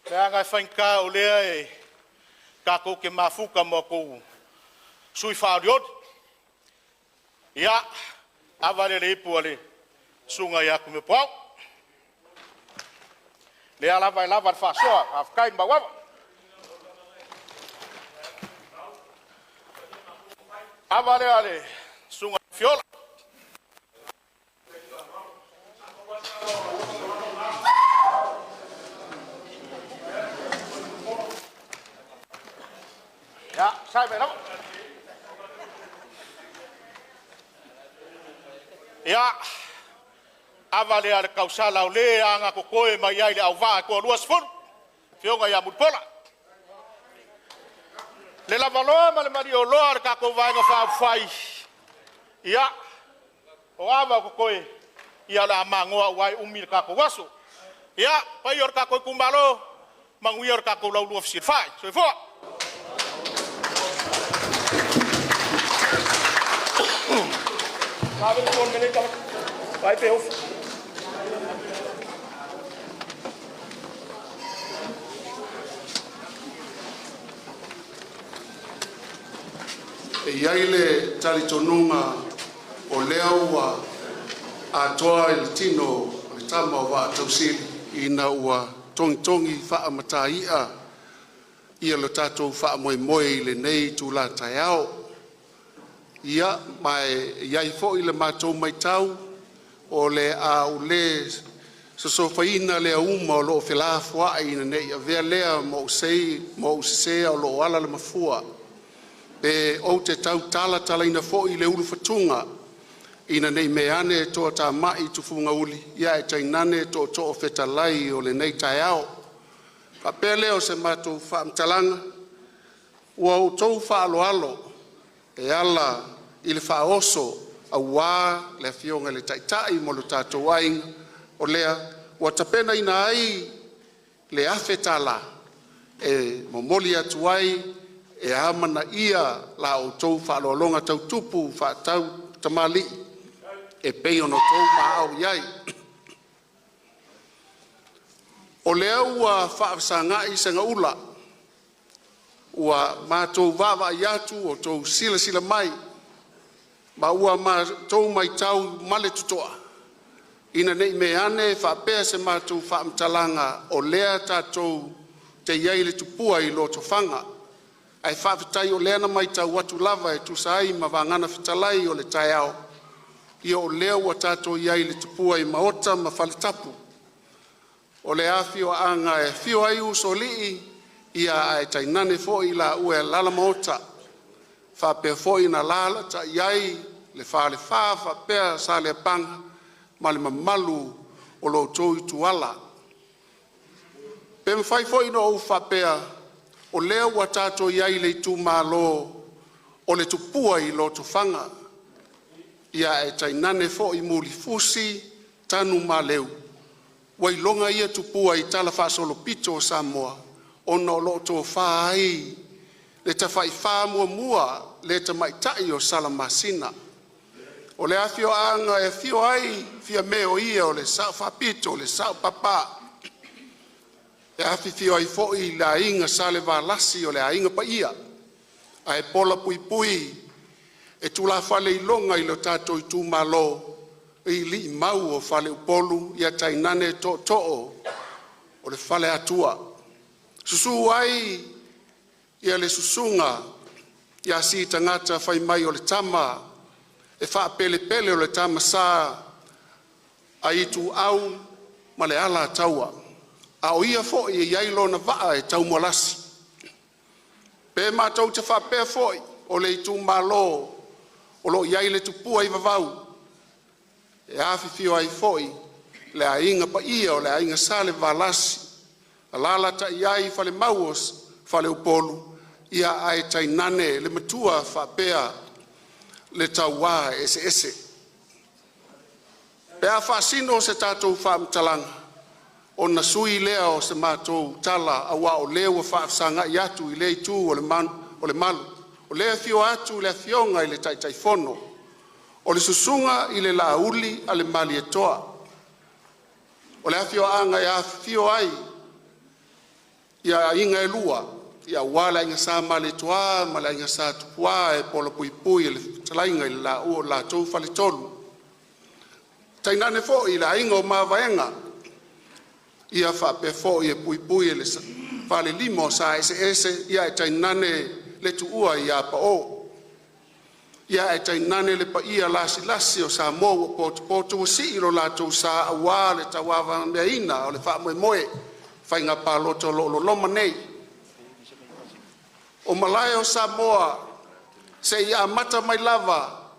Lea ngai whainka o lea e kako ke mafuka mo kou sui whaariot. Ia, avale le ipo ale sunga ia kume pau. Lea lava e lava whasoa, hafkai mbawawa. Avale ale sunga fiola. Ya, sai về đó. Ya, avale al kausala ole anga ko koe mai ai le auva ko luas fun. Fionga ya mutpola. Le lavalo ma le mario loar ka ko vai nga fai. Ya. O ava ko koe ia la mangoa wai umir ka ko waso. Ya, pa yor ka ko kumbalo manguior ka ko lau luas fai. So fo. Sabe con me ka vai pe of. E iai le talitonunga o leo ua atoa i le tino le tama o wa tausili ina ua tongi whaamataia ia lo tatou whaamoemoe i le nei tu la taiao. Ia mai iai fo i le mātou mai tau o le a u le sosofaina le uma o loo whelafua ina nei a vea lea mo usesea o loo ala le mafua. Pe o te tau tala ina fo i le ulu fatunga ina nei meane to ta mai tu funga uli ia e tainane to fetalai o le nei taiao pa pele o se matu fa mtalanga ua o tou fa alo e ala il fa oso a wa le fionga le taitai mo lo tatou ai o lea ua tapena ina ai le afetala e momoli atu ai e amana ia la o tou fa alolonga tau tupu fa tau tamali e pei ono tou maau iai. O lea ua whaasangai sanga ula, ua mātou wawa iatu o tou sila mai, ma ua mātou mai tau male tutoa. Ina nei me ane whapea se mātou whaamtalanga o lea tātou te iai le tupua i Lotofaga. Ai whaafitai o lea na mai tau watu lava e tusai ma wangana fitalai o le taiao. Ia o lea ua tātou iai le tupua i maota ma whaletapu. O le awhio anga e whio ai usoli ia e tainane fo i la ue lala maota. Whapea fo i na lala ta iai le whale whapea sa le panga ma le mamalu o lo tō i tuala. Pe mwhai fo i no au whapea o lea ua tātou iai le Itumalo o le tupua i Lotofaga. Ia e tainane fo i muli fusi tanu ma leu. Wailonga ia tupua i tala whaasolo pito o Samoa. Ona o loto whaai. Le ta whai wha mua le ta maitai o Salamasina. O le awhio anga e whio ai fia meo ia o le sao whapito o le sao papa. E awhi whio ai fo i la inga sale lasi o le a inga pa ia. A e pola pui pui. E tula whale i longa i lo tātou Itumalo. I li mau o whale upolu ia tainane to'o o le whale atua. Susu ai ia le susunga ia si tangata whai mai o le tama e wha pele o le tama sa a itu au ma le ala taua. A o ia fo i iailo na waa e tau molasi. Pe mātou te wha pe foi o le Itumalo o lo iai le tupua i vavau. E awhi whio ai foi, le a inga pa ia o le a inga sale valasi. A lala ta iai fale mauos, fale upolu, ia ai tainane le matua whapea le taua ese. Pe a whaasino se tātou whaamtalanga, o na sui lea o se mātou tala awa o lea ua whaafsanga i atu i le itu o le malu. O lea whio atu le fionga i le taitaifono. O le susunga i le lauli a le mali e toa. O le awhio anga i a whio ai i a inga e lua. I a wala inga sa mali toa, mala inga sa tupua e polo pui pui e le talainga i la ua la tau fale tolu. Tainane fo i la inga o mawaienga. I a whape fo i e pui pui e le fale limo sa ese i a tainane le tuua i a pa o. Ia e tainane le pa ia lasi o sa mo poto o si ilo lato sa awa le tawawa meina o le wha moe whainga pa loto loma nei. O malai o Samoa se ia mata mai lava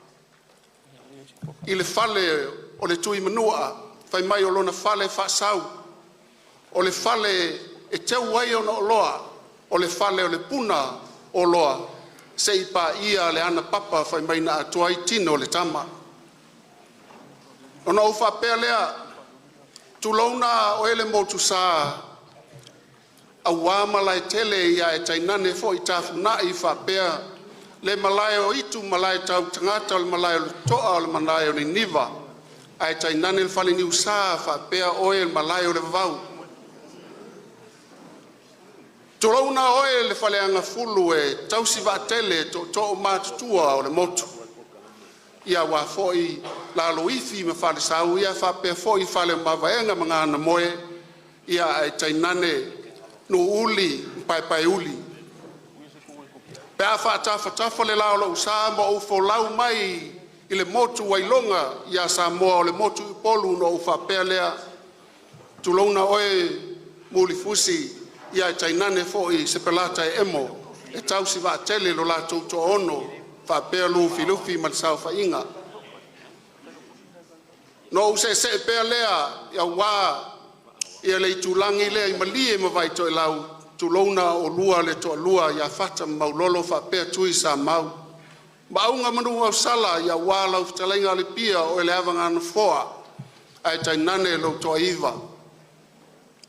i le fale o le tui manua whai mai o lona fale whaasau o le fale e teu wai o na loa o le fale o le puna o loa. Se ipa ia le ana papa whai mai na atua i tino le tama. Ona uwha pēr lea, tulauna o ele motu sa a wāmala e tele ia e tainane fo i tāwhu na i wha pēr le malai o itu malai tau tangata o le malai o le toa o le malai o le niva a e tainane le whale ni usa wha pēr o e le malai o le vau. Tulauna oe le whaleanga fulu e tausi tele to o mātutua o le motu. Ia wā fōi la loifi ma whale sau, ia whape fōi whale mawaienga mga ana moe, ia e tainane no uli, pai uli. Pea whaatafa le lao lau sa ma o lau mai i le motu wailonga, ia sa moa o le motu i polu no o whapea lea. Tulauna oe muli fusi, ia tainane fo i se pelata e emo e tausi va tele lo la to ono fa pe lufi ma sa fa inga No se pe lea ia wā ia le tulangi le i malie ma vai to lau tulona o lua le to lua ia fata maulolo fa pe tui sa mau maunga manu au sala ia wā lau fitalenga le pia o le avanga na foa ai tai nane lo to iva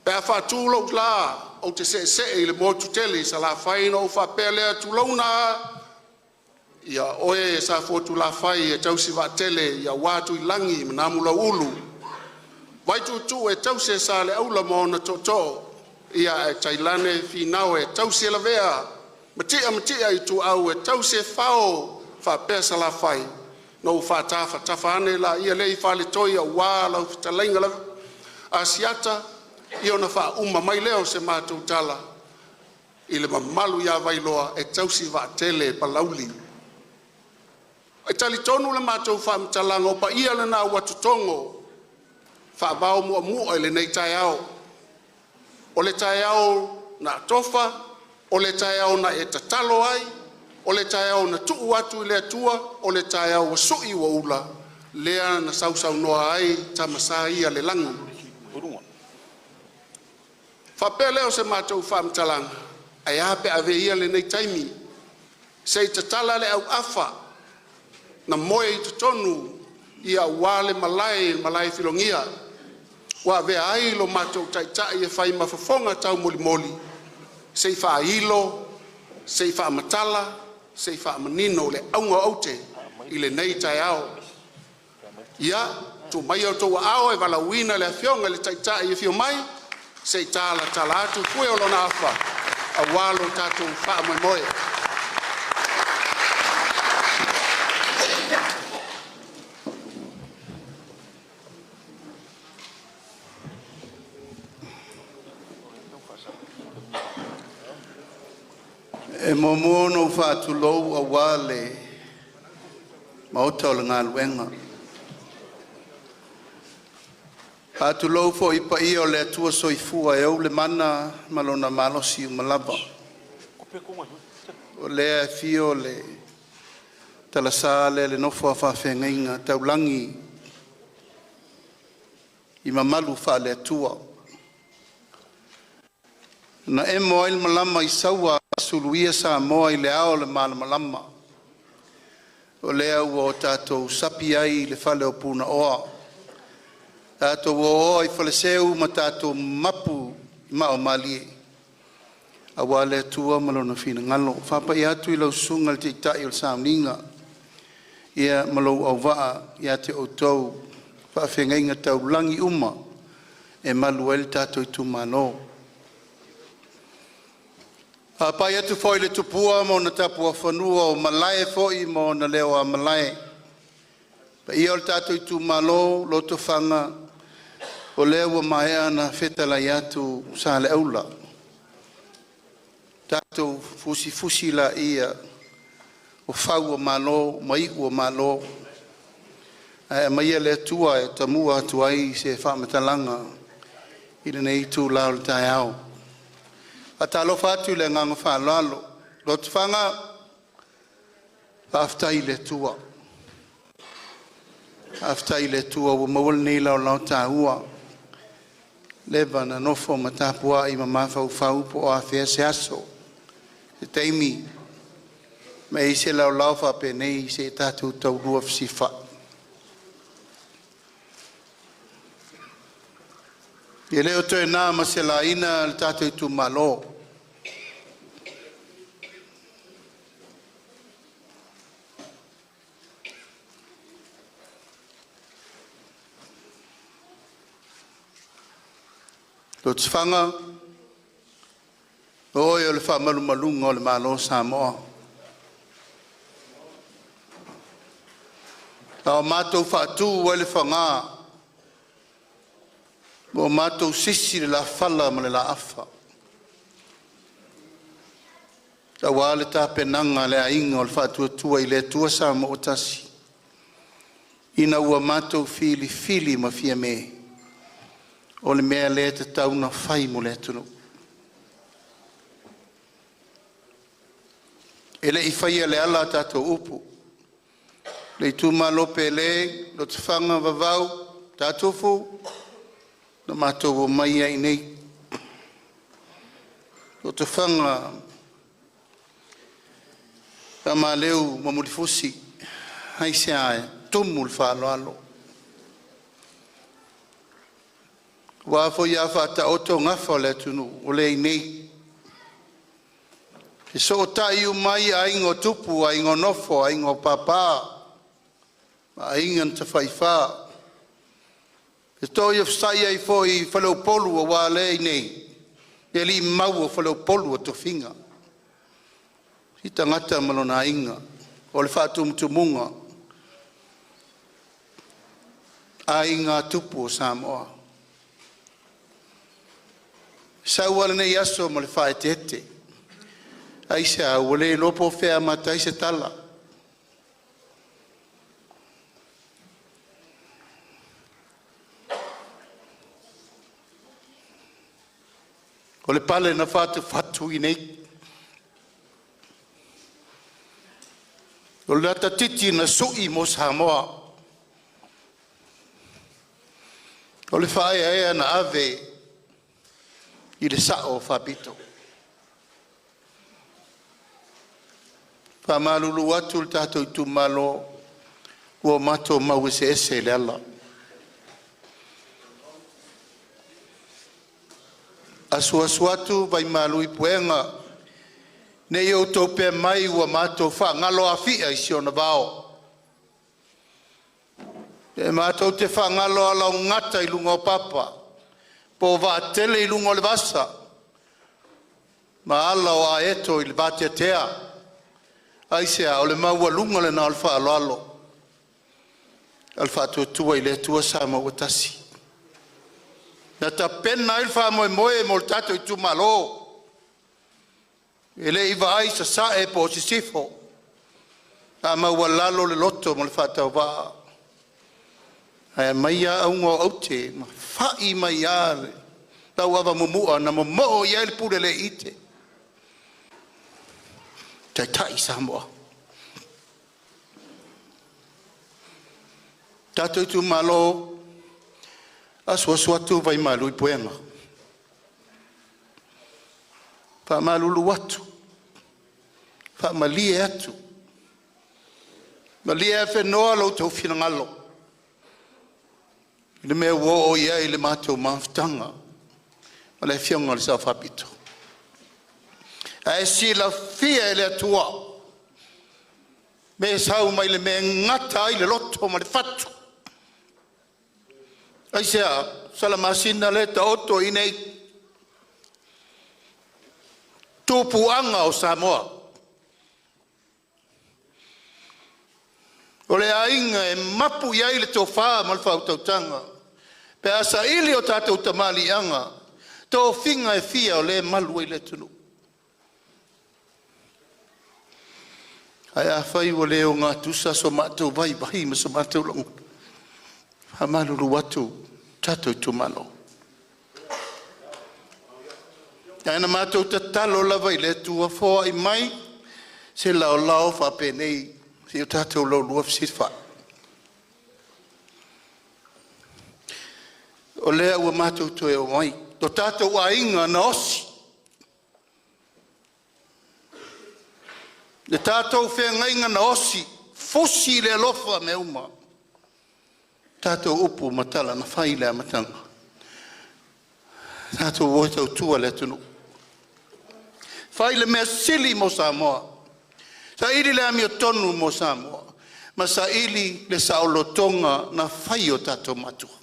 pe fa tu lo la o te se i le mo tuteli sa la fai no fa pe le tulona ia oe sa fotu la fai e tausi va tele ia watu ilangi manamula ulu vai tu e tausi sa le aula mo na toto ia e tailane finau e tausi la vea matia i tu au e tausi fao fa pesa la fai no fa tafa ane la ia lei fa le toia wa la fitalenga la asiata ia na fa uma mai leo se matu tala ile mamalu ia vai loa e tausi va tele palauli e tali tonu le matou fa mtalanga pa ia le na watutongo fa bao mu ele nei tai ao o le tai ao na tofa o le tai ao na etatalo ai o le tai ao na tu watu le tua o le tai ao sui wa ula lea na sau noa ai tamasa ia le langu fa pele o se matou fa mtalanga ai ape ave ia le nei taimi se tatala le au afa na moe i tonu ia wale malai filongia wa ve ai lo matou taitai e fai mafafonga tau moli sei fa ilo sei fa matala sei fa manino le aunga aute i le nei tai ao ia tu mai o to ao e vala wina le fionga le taitai e fio mai sei tala atu fue o lona afa a walo tatu fa moe e momo no fatu lo a wale mauta o ngal wenga fatu lo fo i pa io le tua soifua e o le mana malona malosi malava o le fio le talasale le nofo fa fenga taulangi i mamalu fa le tua na e moil malama i sawa suluia sa moa i le ao le malama o lea ua o tātou sapi ai le fale o puna oa tātou o i fale seu ma tātou mapu i mao malie a wā le tua malona fina ngalo whapa i atu i lau sunga le te itai o le sauninga ia malau au waa ia te o tau whaafengainga tau langi uma e malu el tātou i Itumalo pai atu foi le tupua mo na tapua whanua o malae foi mo na leo a malae. Pa ia o tātou i Itumalo, Lotofaga, o leo a mai ana whetalai atu sa le aula. Tātou fusi la ia o whau o malo, mai o malo. Mai a le tua e tamua atu ai se whamatalanga i le nei tu lao le tai au. Atalo fatu le nganga fa lalo Lotofaga afta ile tua o mawal nei lao taua leva na nofo matapua i mama fau po a fe se aso te taimi me se lao fa pe nei se tatu tau rua fsifa e leo toe nā maselaina le tātou i Itumalo. Lotofaga oe o le whaamalumalunga o le malo Samoa. Tau mātou whaatū o le whangā mo matou sisi le la fala ma le la afa. Tawa le tapenanga le ainga o le whaatuatua i le tua sa mo o tasi. Ina ua matou fili ma fia me. O le mea le te tauna whai mo le tunu. E le i whaia le ala tatou upu. Le Itumalo pe le, Lotofaga vavau, tātofu, na mātou o mai ai nei. Lotofaga, ka māleu mamurifusi, hai se ae, tumu le whaaloalo. Wāfo ia whātaoto ngafa le tunu, o le nei. E so tai u mai a ingo tupu, a ingo nofo, a ingo papa, a ingan te whaiwha. E toi whsai ai fo i whalau polu a wā le nei. E li mau o whalau polu o tofinga. Si tangata malona inga, o le whātumtumunga. A inga tupu o Samoa. Saua nei aso mo le whaetete. Aisa o le lopo whea mata i se tala. O le pale na whatu i nei. O le ata titi na sui mo Samoa. O le whaea ea na ave i le sao whapito. Whamalulu atu le tātou Itumalo ua mato mau se ese le ala. Asu atu vai malu i puenga ne i tau pe mai ua mato wha ngalo a fia i siona vao. E mato te wha ngalo a lau ngata i lunga o papa po va tele i lunga o le vasa ma ala o a eto i le vate tea. Aisea o le maua lunga le na alfa alo. Alfa tua i le tua sama o tasi. Na ta pena ilfa moe mo tato Itumalo. E le iwa ai sa e po si sifo. A maua lalo le loto mo le whatau waa. Ae maia aungo aute, ma fai mai ale. Tau awa mumua na mo ia il pure le ite. Tai Samoa. Tātou Itumalo asu atu vai malu i puenga. Pa malulu atu. Pa malie atu. Malie e whenoa lau tau whingalo. I le mea wo o ia i le mātou mawhtanga. Ma le whionga le sa whapito. A e sila fia e le atua. Me sau mai le mea ngata i le loto ma le whatu. Aisea, salamasina le ta oto i nei tupuanga o Samoa. O le ainga e mapu iai le tōwha ma le whautautanga. Pe asa ili o tātou tamali anga, tō whinga e fia o le malu i le tunu. Ai a whai o leo ngā tusa so mātou vai ma so mātou longu. Hamalulu watu tātou Itumalo. Aina mātou tatalo lava i le tua fōa i mai, se lao whapenei, se o tātou lau lua fisitwha. O lea ua mātou toe o mai, to tātou a inga na osi. Le tātou whenga inga na osi, fosi le alofa me uma. Tātou upu matala na whai lea matanga. Tātou o tau tua le tunu. Whai le mea sili mo Samoa. Sa ili le ami o tonu mo Samoa. Ma sa ili le saolotonga na whai o tātou matua.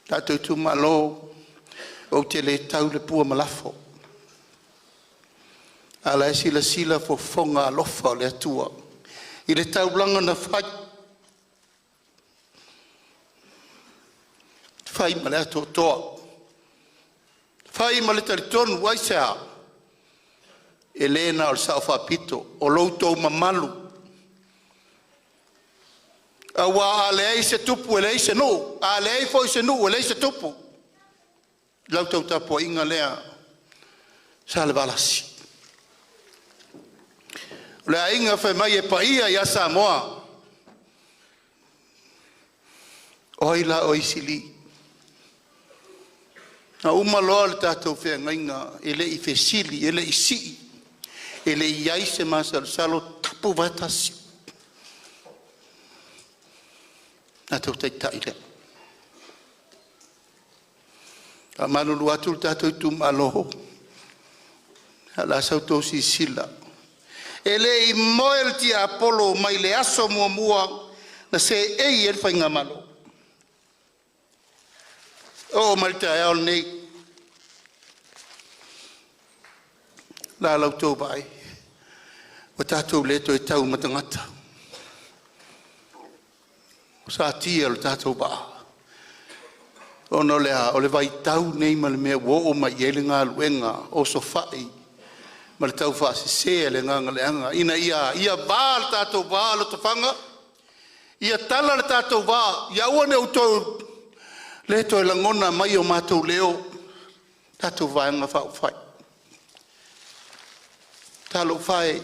Tātou Itumalo o te le tau le pua malafo. Ala e sila fo fonga alofa o le atua. I le tau langa na whai. Whai ma le ato toa. Whai ma le taritonu waisea. E lena o le sao whapito. O loutou mamalu. A wā a le ei se tupu e le ei se nu. A le ei fo i se nu e le ei se tupu. Loutou tapo inga lea. Sa le valasi. Le inga whai mai e paia i a Samoa. Oila oisili. Na umaloa le tātou whea ngainga, ele I whesili, ele I sii, ele I aise masalo salo tapu vatasi. Na tau taitai lea. A manulu atu tātou Itumalo. Ala sau tau si sila. Ele I moel ti Apollo mai le aso mua mua na se ei el whainga malo. O malta e al nei. La lau tau bai. O tātou leto e tau matangata. O sa tia lo tātou ba. O no lea, o le vai tau nei ma le mea wo o mai ele ngā luenga o so fai. Ma le tau wha se se le nganga le anga. Ina ia ba le tātou ba Lotofaga. Ia tala le tātou ba. Ia ua ne utou le to e langona mai o mātou leo, tātou vaenga whao whai. Tālo whai,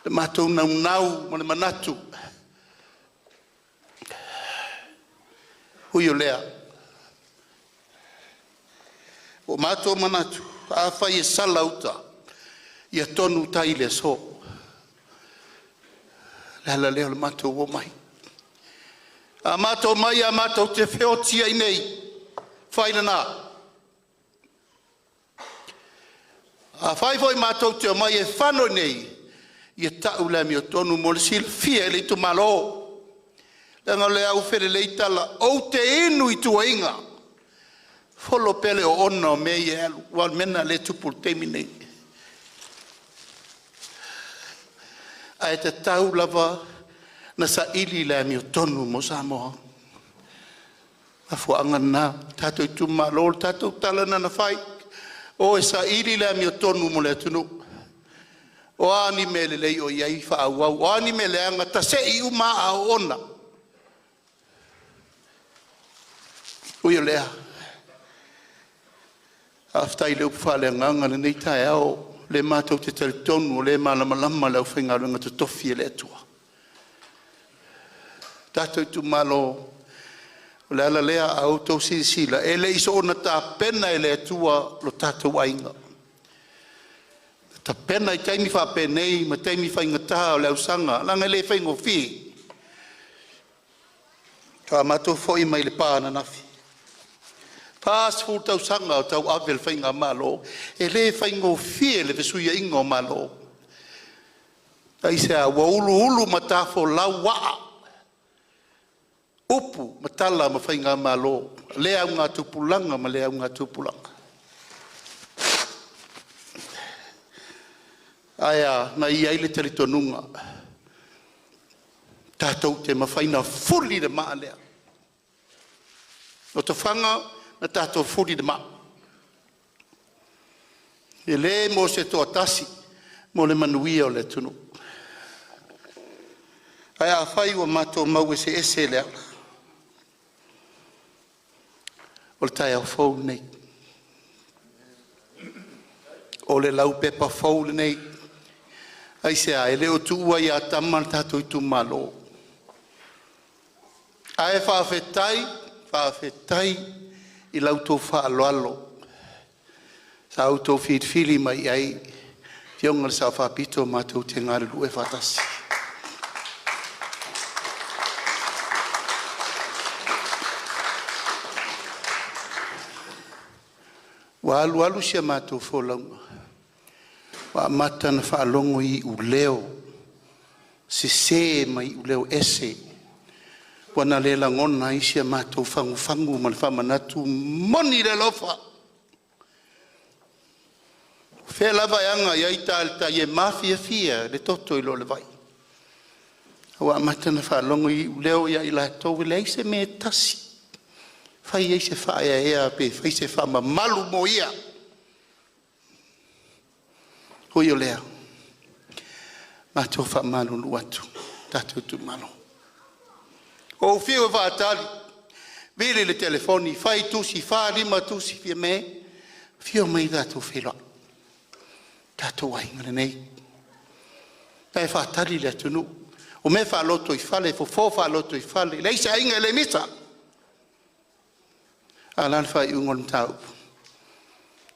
le mātou nau, ma le manatu. Hui o lea. O mātou manatu, a whai e salauta, ia tonu tai le so. Lala leo le mātou o mai. A mātou mai a mātou te whiotia I nei, whaina nā. A whaifoi mātou te mai e whanoi nei, I tau le mi o tonu mo le sila fia le Itumalo. Lenga le au where le itala, o te inu I tua inga. Folo pele o ona o mei e alu, wal mena le tupul temi nei. A e te tau lava, na sa ili le mi o tonu mo Samoa. A fuanga na, tātou Itumalo, tātou talana na whai. O e sa ili le mi o tonu mo le tunu. O ani me le lei o iai whaauau. O ani me le anga, ta se I uma a ona. Ui o lea. Aftai leo pwhale nganga na nei tae au. Le mātou te tali tonu o le malamalama lau whaingarunga te tofi e le atua. Tātou Itumalo, o le ala lea au tau sila, e le iso ona tā pena e le atua lo tātou ainga. Tā pena I taimi whapenei, ma taimi whaingata o le ausanga, langa le whaingo whi. Ka mātou fwoi mai le pāna nafi. Pās fu tau sanga o tau avel whainga malo, e le whaingo whi e le vesuia ingo malo. Taise a wa ulu matafo lau waa. Upu, matala, ma whainga malo. Lea unga tupulanga, ma lea unga tupulanga. Aia, na I aile tali tonunga. Tātou te mawhaina fuli de maa lea. Lotofaga, na tātou fuli de maa. E le mo se toa tasi, mo le manuia o le tunu. Aia, whai wa mātou mau e se ese lea. O le tai au fau nei. O le lau pepa fau nei. Ai se a ele o tua I a tamal tātou Itumalo. Ae whaafetai I lau tō whaaloalo. Sa au tō whitwhili mai ai. Fionga le sa whaapito mātou te ngāre lue whatasi. Wa alu sia mātou wholaunga. Wa mata na whaalongo I uleo. Se mai uleo ese. Wana le langona I sia mātou whangu ma le whamanatu moni le lofa. Whea lava anga I aita alta I e mafia fia le toto I lo le vai. Wa mata na whaalongo I uleo ia I la tau le aise me tasi. Fai ei se whaia ea pe, fai se wha malu mo ia. Hoi o lea. Mātou wha malu luatu. Tātou Itumalo. O whio whaatali. Vele le telefoni. Fai tusi, wha lima tusi fia me. Whio mai tātou whela. Tātou wainga nei. Nei whaatali le tunu. O me fa loto I fale, fo fa loto I fale. Le isa inga le misa. Alan fa I ungon tau.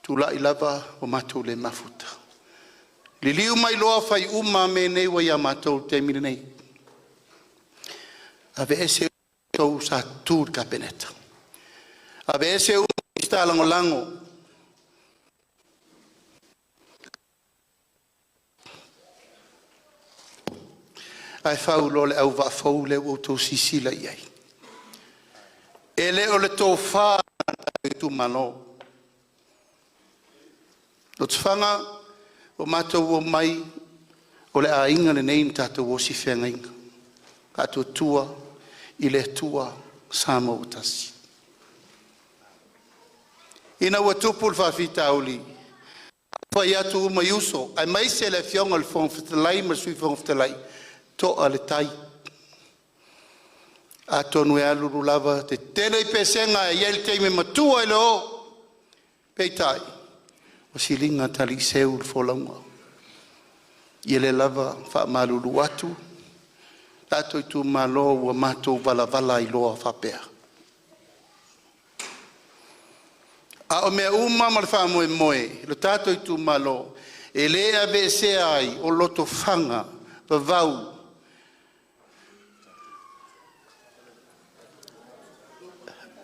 Tula I lava o matou le mafuta. Liliu mai loa fa I uma me nei wa ia matou te mire nei. Ave ese tau sa tur kapeneta. Ave ese sta lango. Ai fau lo le au va fau le o to sisila iai. Ele o le to fa Itumalo. Lotofaga o matou o mai o le ainga le nei tatou o si whenga inga. Kato tua I le tua sama o tasi. Ina ua tupu le whawhita auli. Whai atu uma iuso. Ai mai se le fionga le whongwhitalai ma sui whongwhitalai. Toa le tai. A tonu e aluru lava te tele I pesenga e yel teime matua I leo. Peitai. O silinga tali seu le wholaunga. Iele lava wha malulu atu. Tato Itumalo ua matou vala I loa whapea. A o mea uma ma le wha moe. Lo tato Itumalo. E lea ve se ai o Lotofaga. Vavau.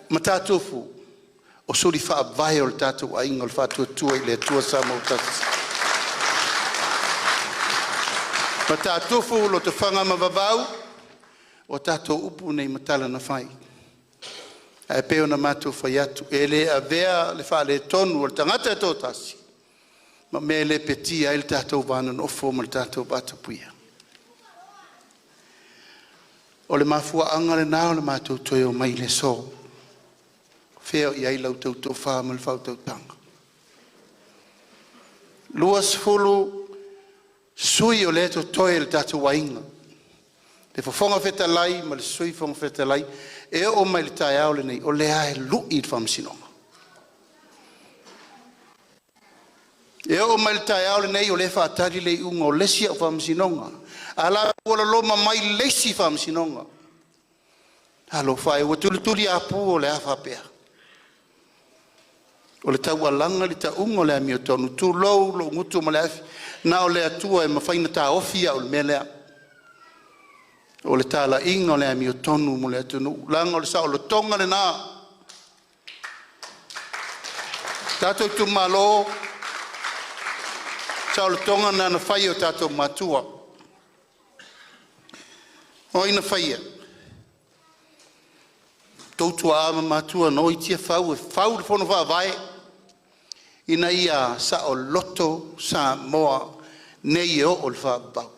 Ma tātufu, o suri wha vai o le tātou ainga o le wha tua I le tua sa mau tasi. Ma tātufu Lotofaga ma vavau, o tātou upu nei matala na whai. E peo na mātou whai atu, e le a vea le wha le tonu o le tangata e tō tasi. Ma me le petia e le tātou vāna no ofo ma le tātou bātapuia. O le mafua anga le nao le mātou toi o mai le so. Feo I ai lau tau tau wha ma le whau tau tanga. Luas fulu sui o le to toi le tātou wainga. Le whafonga whetalai ma le sui whafonga whetalai e o mai le tai au le nei o le ae lui I whamsinonga. E o mai le tai au le nei o le whaatari le unga o lesi au whamsinonga. Ala ua loma mai lesi whamsinonga. Halo whae ua tuli apu o le awhapea. O le tau alanga li ta ungo le amio tonu tu lou lo ngutu ma le afi na o le atua e mawhaina ta ofia o le melea o le tala inga o le amio tonu mo le atunu langa o le sa o le tonga le na tato Itumalo sa o le tonga na na whai o tato matua o ina whaia tautua ama matua no I tia whau e whau le whono wha vai ina ia sa o loto sa moa nei o le wha bau.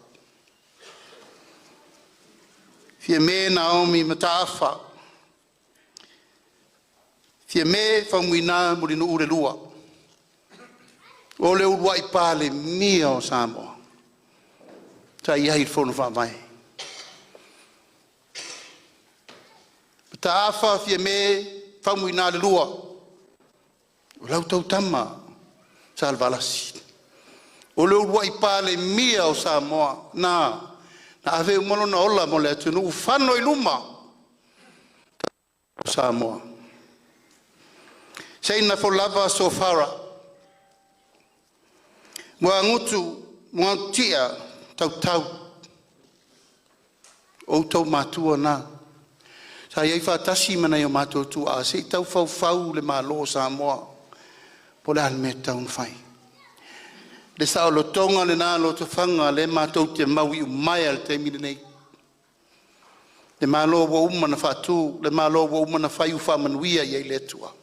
Fia me Naomi mataafa. Fia me whamuina murinu ure lua. O le urua I pāle mia o sa moa. Ta iai le whono wha vai. Mataafa fia me whamuina le lua. O lau tau tama sa alvalasi. O leo rua I pāle mia o Samoa. Na ave umalo na ola mo le atunu ufano I luma. O Samoa. Seina fo lava sofara. Mua ngutu, mua tia tau. O tau matua na. Sa iai whaatasi mana I o matua tu a se tau fau le malo Samoa. Po le alme taun whai. Le sao lo tonga le nā Lotofaga le mātou te maui umai al te mire nei. Le malo wa umana whātū, le malo wa umana whai uwha manuia iei le tua.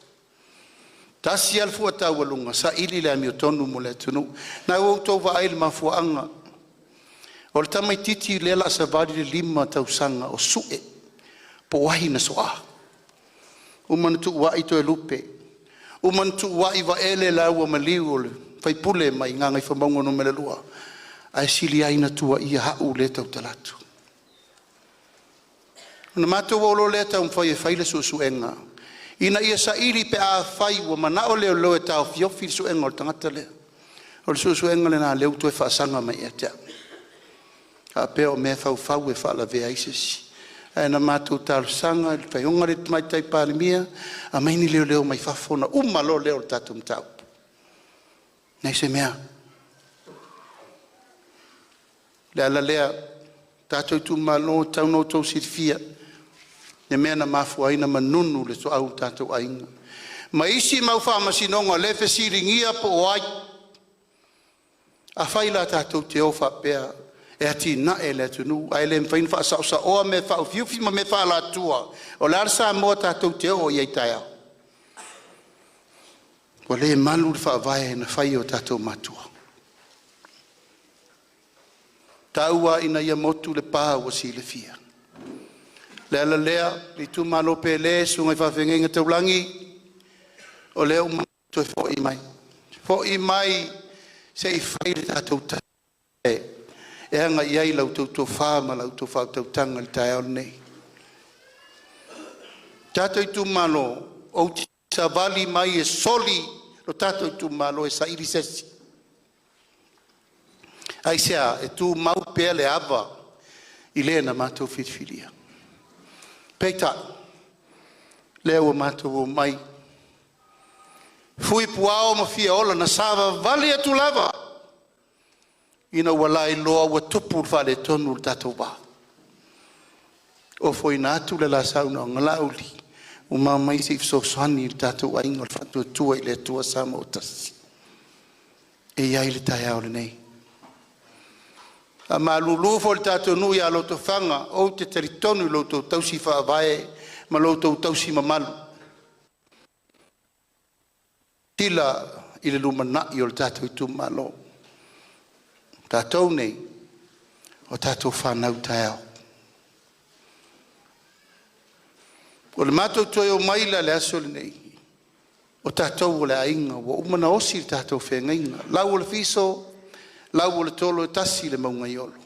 Tasi al fua tau alunga, sa ili le amio tonu mo le tunu. Nā ua tau wa aile ma fua anga. O le tamai titi le la sa vadi le 5 tau sanga o sue. Po wahi na soa. Umana tu wa ito e lupe. Umana tu wa iwa ele la ua maliu o le. Fai pule mai nganga I whamaunga no mele lua. Ai sili aina tua ia hau le tau talatu. Na mātou waulo le tau mwhai e whaile suenga. Ina ia sa iri pe a whai wa mana o leo leo e tau fiofi suenga o tangata lea. O le suenga le nā leo tu e whaasanga mai e tea. A peo me fau e whala vea isesi. E na mātou tālu sanga, i whai onga re mai tai pālimia, a maini leo mai whafona, umalo leo tātou mtau. Nei se mea. Lea lea, tātou Itumalo, tau no tau sirifia, ne mea na mafua ina manunu le so au tātou ainga. Ma isi mau whamasinonga, le whesiringia po o ai. A whaila tātou te ofa pea, e ati na e le tunu, a ele mwhain wha sa oa me wha ufiufi ma me wha la tua, o lar sa moa tātou te o iei tai au. Wa le malu le wha vai na whai o tātou matua. Taua ina ia motu le pā o si le fia. Lea le Itumalo pe le sungai whawhengenga taulangi, o leo matu e fo i mai. Fo i mai se i whai le tātou tai. E anga iai lau tau whāma lau tau whautautanga le tai au nei. Tātou Itumalo, o sa vali mai e soli, lo tātou Itumalo e sa irisesi. Ai sea, e tu mau pea le ava, i lea na mātou whitwhiria. Peita, leo o mātou o mai. Fui puao ma fia ola na sava vali atu lava. Ina walai loa wa tupu whale tonu le tātou wā. O foi na atu le la sauna o ngalauli. O mai se ifsosani le tātou ainga le whatua tua i le tua sama o tasi. E iai le tai au le nei. A malulufo le tātou nui a Lotofaga, o te teritonu i loutou tausi whaavae, ma loutou tausi mamalu. Tila i le lumanai o le tātou Itumalo. Tātou nei, o tātou whanau tai au. O le mātou toi o maila le aso le nei, o tātou o le ainga, o umana osi le tātou whengainga. Lau o le fiso, lau o le tolo e tasi le maunga iolo.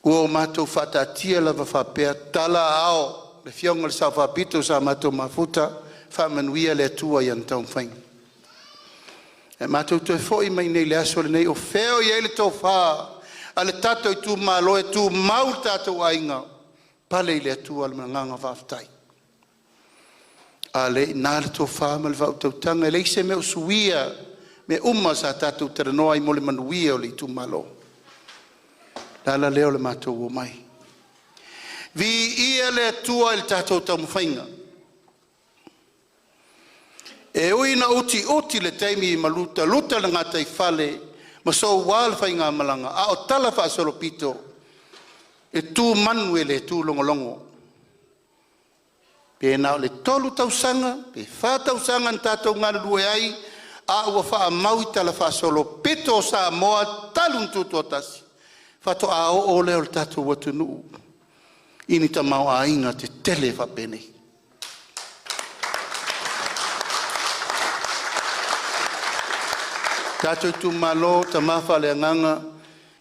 Ua o mātou whatatia lava whapea, tala ao, le fionga le sa whapito sa mātou mafuta, whamanuia le atua i antau whainga. E mātou toi fōi mai nei le aso le nei, o wheo i eile tō whā, a le tātou Itumalo e tū mau tātou ainga, pale i le atua le nganga whaftai. A le nāre tō whā ma le whautautanga, e leise me o suia, me uma sa tātou teranoa i mole manuia o le Itumalo. Lala leo le mātou o mai. Vi ia le atua i le tātou taumwhainga. E uina uti le teimi i maluta, luta le ngata i whale, ma so wāle whainga malanga, a o tala wha solo pito, e tū manu e le tū longolongo. Pe nao le tolu tausanga, pe wha tausanga n tātou ngana rue ai, a ua wha maui tala wha solo pito sa moa talun tutu o tasi. Whato a o leo le tātou watu nuu. Ini ta mau a inga te tele wha penei. Tātou Itumalo, ta mawha le anganga,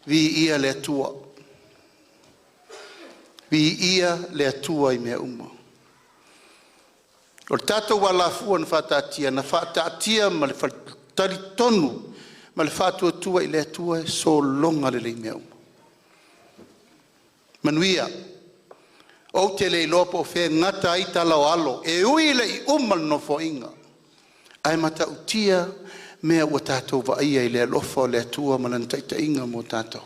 vi ia le atua. Vi ia le atua i mea uma. O le tātou walafua na whatatia, na whatatia ma le whatari tonu, ma le whatua tua i le atua e so longa le mea uma. Manuia, o te le lopo o whea ngata i tala o alo, e ui le i umal no fo inga. Ai mata utia, mea ua tātou wa ia i le alofa o le atua ma lan taita inga mo tātou.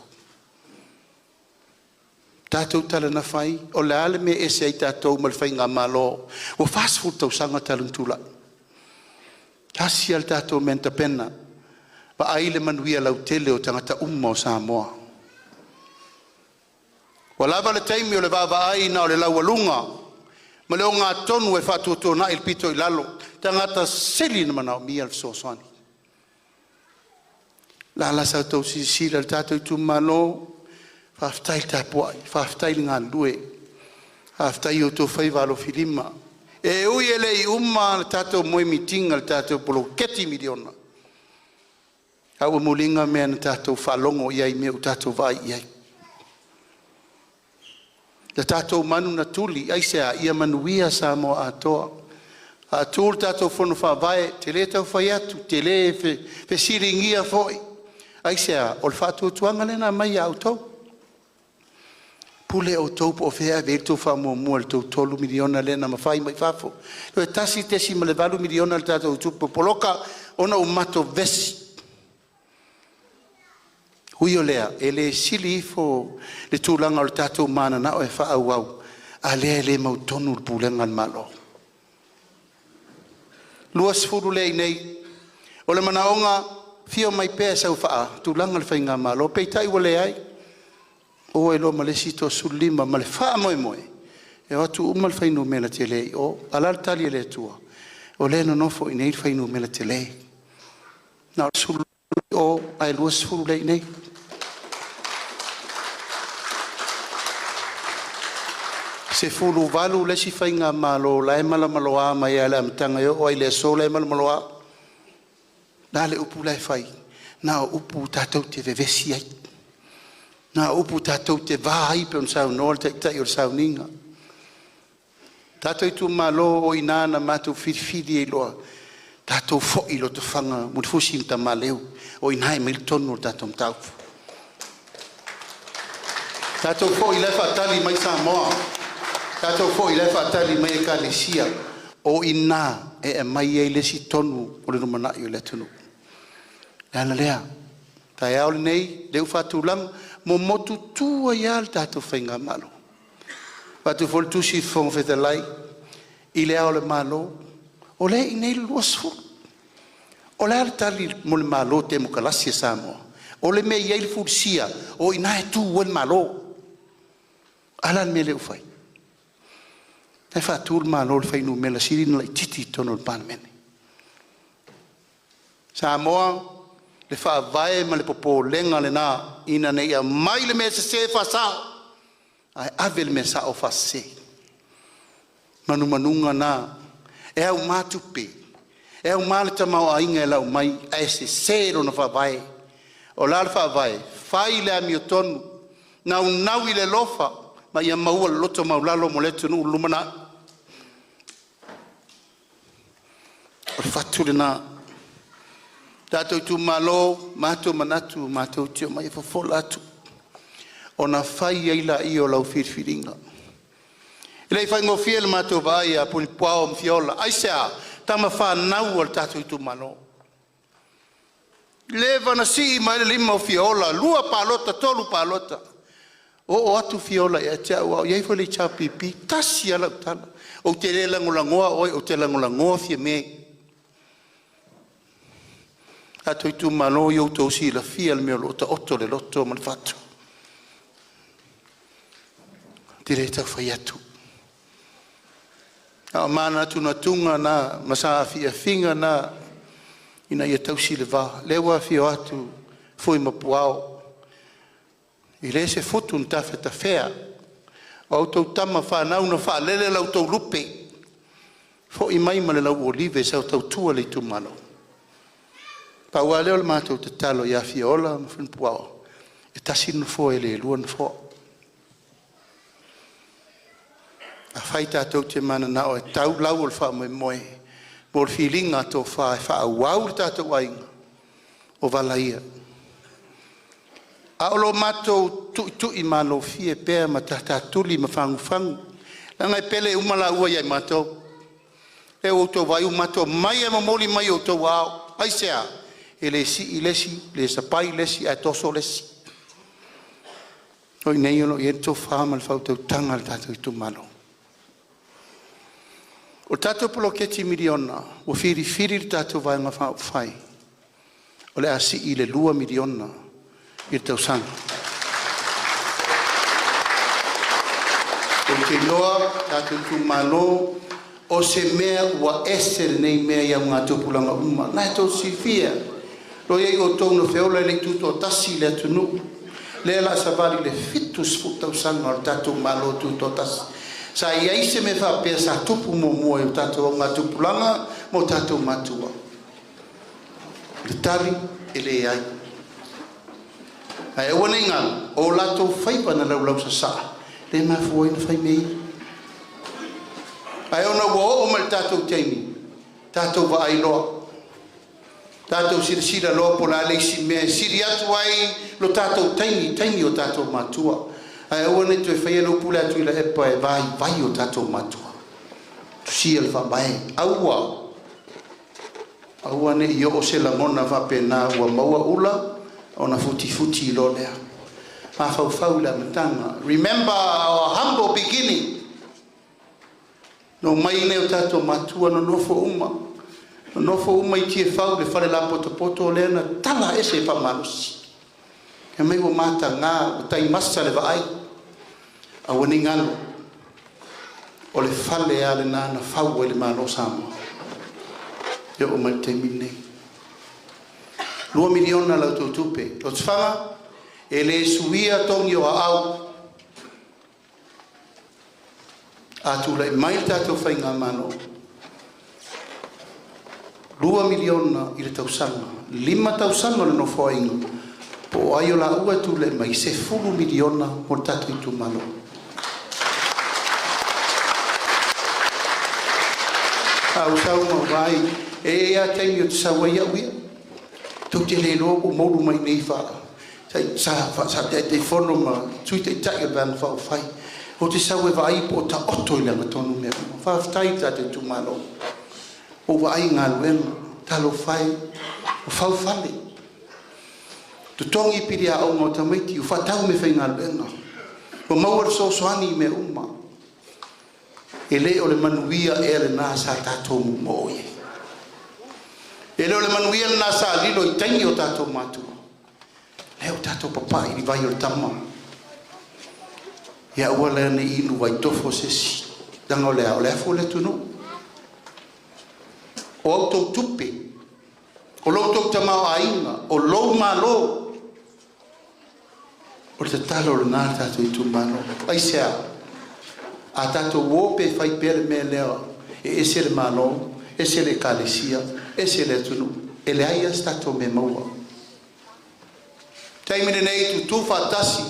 Tātou tala na whai, o le ale me ese ai tātou ma le whai ngā malo, o fast food tau sanga talun tula. Hasi al tātou menta pena, pa aile manuia lau tele o tangata umma o Samoa. Wa lava le taimi o le vava aina o le lau alunga, ma leo ngā tonu e whātua na il pito i lalo, tangata sili na manao mi al soswani. La la sa tau sisira le tātou Itumalo, whaftai tapuai, whaftai ngā lue, whaftai o tō whaiwalo filima. E ui ele i umma le tātou moe mitinga le tātou polo keti miliona. Hau mulinga mea na tātou whalongo iai mea o tātou vai iai. Le tātou manu na tuli, aisea ia manuia sa mo atoa. A tūr tātou whono whawai, te le tau whai atu, te le fe siringia foi. Aisea, o le whātua tuanga lena mai au tau. pule o taupo o fea ve to fa mo mo to 12 miliona le na mafai mai fafo to tasi tesi ma le 2 miliona le tato tupo poloka ona o mato vesi huio lea ele sili fo le tulanga o tato mana na o e fa au ale le mau tonu pulenga malo luas furu le nei o le manaonga fio mai pe sa fa tulanga le fainga malo pe tai wole ai o e lo malesi to sulima male fa moe e watu umal fainu mela tele o alal tali le tua o le no fo nei fainu mela tele na sul o ai luas furu le nei se fulu valu le si fainga malo la e mala maloa mai ala mtanga yo o ile so le mala maloa dale upu lai fai na upu tatou te vevesi ai na upu tatou te vai pe on sau no te te o sau ninga tatou tu malo o inana matu fidi e lo tatou fo i lo te fanga mu fusim ta maleu o inai milton no tatou tau tatou fo i le fatali mai sa mo tatou fo i le fatali mai ka le sia o ina e mai e le si tonu o le mana i le tonu ana lea tai au nei le fatulang mo motu tua yal tatou fainga malo patu fol tu si fon fetalai ile au le malo o le nei luasfu o le tali mo le malo te mo kalasi samo o le me yel fursia o ina tu wen malo ala me le ufai e fa tur malo le fainu me la sirin la titi tono pan mene Samoa le fa vai ma le popo lenga le na ina nei a mai le me se fa sa ai avel me sa o fa se manu manunga na e au matupe e au mal tamau ainga la mai ai se no fa vai o la fa vai fai le amiotonu na unau le lofa ma ia mau loto maulalo moletu no lumana o fatu na tatou tu malo matou manatu matou tio mai fofolatu ona fai ai la io la firfiringa ele fai ngo fiel matou vai a pul pao mfiola ai sa tama fa nau al tatou tu malo leva na si mai le lima fiola lua palota tolu palota o atu fiola e tia o ye foi le chapipi tasi ala tala o te lela ngolangoa o te lela ngolangoa fie me ato tu malo yo to si la fia me lo to otto le lotto mal fatto direta faiatu a mana tu na tunga na masa fia finga na ina ia tau si le va lewa fio atu foi mapuao ile se fotu un tafeta fea auto tama fa na una fa lele la auto lupe fo i mai male la olive sa auto tu le tu malo pa wale o matou te talo ia fiola ma fin puao e tasino fo ele luan fo a fai tatou te mana na o e tau lau o le wha moe moe mo le filinga to wha e wha wau tatou ainga o wala ia a olo matou tu i malo fie pēr ma tatatuli ma whangu langa e pele umala ua iai matou e o to vai matou mai e mamoli mai o to wao ai sea ele si ilesi le sapai lesi a toso lesi oi nei ono yento fama fa to tanga tato tu malo o tato poloketi miliona o firi tato vai ma fa fai o le asi ile 2 miliona il tau sang o te loa tato tu malo o se mea ua esel nei mea ia ngā tupulanga uma nai to si fia lo ye o tono feola le tuto tasi le tunu le la savali le fitus futa usanga o tatu malo tuto tasi sa ia se me fa pesa tupu mo o tatu nga tupulanga mo tatu matua le tali ele ai wona inga o lato fai pana lau sa le ma foi fai mei ai ona wo o mal tatu taimi tatu va ai lo tatou sila lo pola le si me siri atu ai lo tatou taimi o tatou matua Ai o ne tu fai no pula tu la e pai vai o tato matua. Tu si el va mai. Aua ne i o se la mona va pena ua maua ula ona futi lo lea. Ma fau la matanga. Remember our humble beginning. No mai ne o tato matua no nofo uma. No nofo uma i tie fau le fale la poto le na tala ese pa manusi. Ke mai o mata ngā o tai masa le vai. Aua ni ngalo. O le fale ale na fau e le malo sama. Yo o mai te mine. 2 miliona la tutupe. O tfanga e le suia tongi o au. Atu le mai tato fai ngā mano. 2 miliona i le tausanga. 5 tausanga le no fo inga. Po ai o la ua tu le mai se 10 miliona o tato Itumalo. Au sau ma vai. E a taimi o te sawa ia uia. Tau te le logo moru mai nei wha. Sa te whono ma tui te tai o vana whao whai. O te sawa wa ai po ta oto i langa tonu mea. Whaafitai ta te Itumalo. O wa ai ngā luenga. Talo whai. O whao whale. Tu tongi piri a au ngā tamaiti. O whatau me whai ngā luenga. O mauar so soani me uma. E le o le manuia e le nā sa tātou mo oie. E leo le manuia na sa lilo i taingi o tatou matua. Leo tatou papa i vai o tama. Ia ua lea ne inu vai tofo sesi. Danga o lea fo le tunu. O autou tupe. O loutou tamao ainga. O lou malo. O te talo le nā tatou Itumalo. Ai sea. A tatou wope fai pere me lea. E ese le malo. Ese le kalesia. Ese le tunu. Ele aia stato me maua. Taimine nei tu fatasi.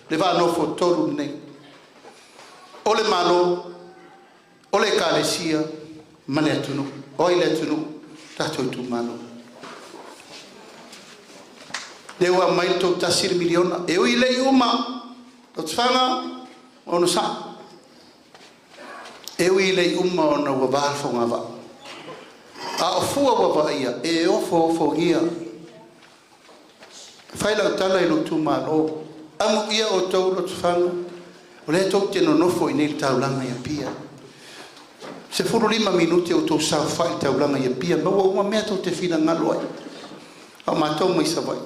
Le va no fotoru nei. O le malo. O le kalesia. Mane tunu. O le tunu. Tato Itumalo. Dewa mai to tasir miliona. E o ile uma. O tfanga. O no sa. E o ile uma o na wabalfo ngava. A fua wa ia e ofo ia faila tala i Itumalo amu ia o tau lo tfanga o le tau te nonofo i nei taulanga ia pia se 5 minuti o tau sa fai taulanga ia pia ma ua mea tau te fina ngalo ai a matau mai sa vai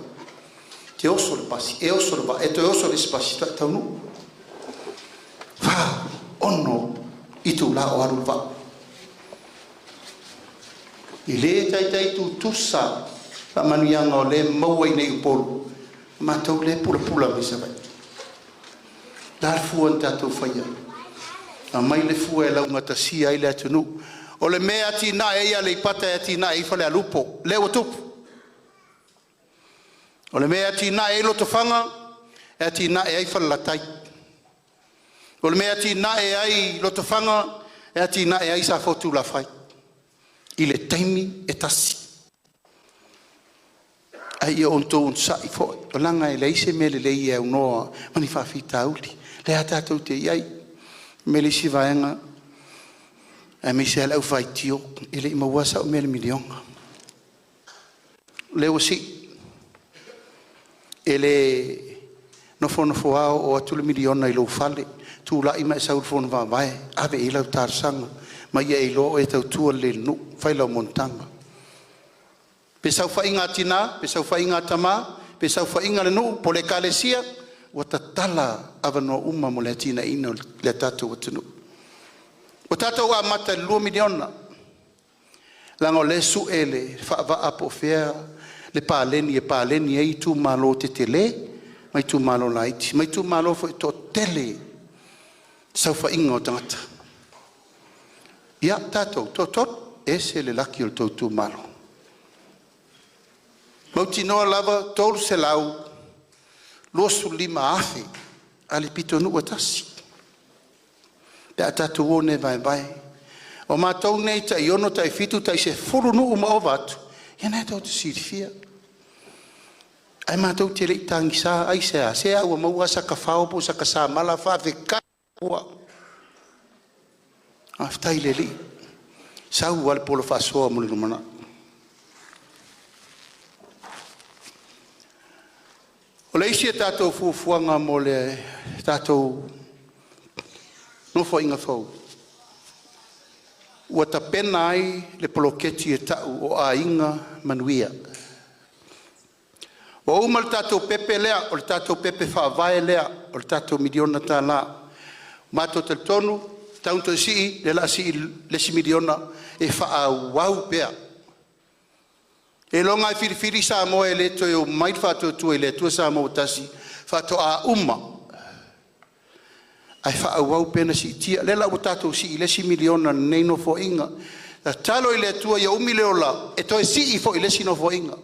te oso le pasi e oso le ba e te oso le spasi tau nu fa ono i tu la o aru va I le tai tu tusa la manuianga o le maua i nei upolu. Ma tau le pula me sa vai. Dar fua tatou whaia. A mai le fua e lau ngatasia i le atunu. O le mea tina e ia le ipata e tina e fale a lupo. Leo tupu. O le mea tina e Lotofaga e tina e ai fale la tai. O le mea tina e ai Lotofaga e tina e ai sa fotu la fai. I le taimi e tasi. Ai o onto un sai fo. O langa e leise me le lei e unoa. Mani whawhita uli. Le atatou te iai. Me le si vaenga. E me se alau vai tio. E le ima wasa o me le milionga. Leo si. E le nofo ao o atu le miliona i lo fale. Tu la ima e saul fonu va vai. Ave i lau tarsanga. Ma ia i lo e tau tua le nu, whai lau montanga. Pe sau whainga tina, pe sau whainga tama, pe sau whainga le nu, po le kalesia, wa tatala avanoa uma mo le tina ina le tatou atunu. O tatou a mata 2 miliona. Lango le su ele, whaava apo fea, le pāleni e Itumalo te tele, mai Itumalo laiti, mai Itumalo fo to tele, sau whainga o tangata. Ia tatou totot ese le laki o tau Itumalo. Mauti noa lava tolu se lau 25 afe ali pito nua tasi. Pe a tatou o ne vai. O mātou nei tai ono tai fitu tai se furu nuu ma o vatu. Ia nei tau te sirifia. ai mātou te rei tangi sā, ai sea ua maua sa ka whao po sa ka sā mala whawe ka ua. A whtai le li. Sau wale polo whasoa muli rumana. O le isi e tātou fuafuanga mo le tātou nofo inga fau. Ua ta pena ai le poloketi e tau o a inga manuia. O uma le tātou pepe lea, o le tātou pepe whaavae lea, o le tātou miliona tā la. Mātou te tonu, taunto si le la si lesi miliona e wha wau pea. E longa i whiriwhiri sa moa e le toi o mai whātou tu e le tua sa moa tasi, whātou a uma. Ai wha wau pena si tia, le la o tātou si lesi miliona neino fo inga. Ta talo i le tua ia umi leola, e toi si i fo i lesi no fo inga.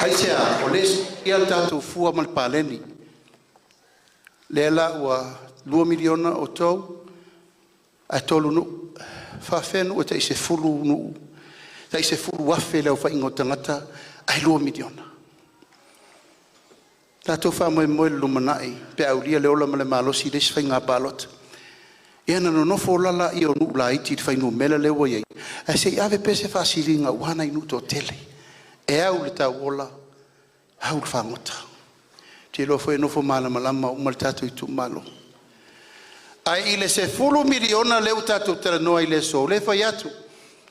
Ai sea, o les ia tātou fua mal pāleni. Le la ua 2 miliona o tau, a tolu nu, whawhenu o te ise fulu nu, te ise fulu wafe leo wha ingo tangata, ai 2 miliona. Tātou wha moe moe lumanai, pe au lia leola male malosi les wha inga pālota. Ia na nofo lala i o nu la iti wha ingo mele lewa iei. A se ave pese wha siringa wana inu to tele. E au le tau ola, au le whangota. Te lofo e nofo malama lama umal tātou Itumalo. Ai i le se 10 miliona leu tātou tera noa i le so, le whai atu.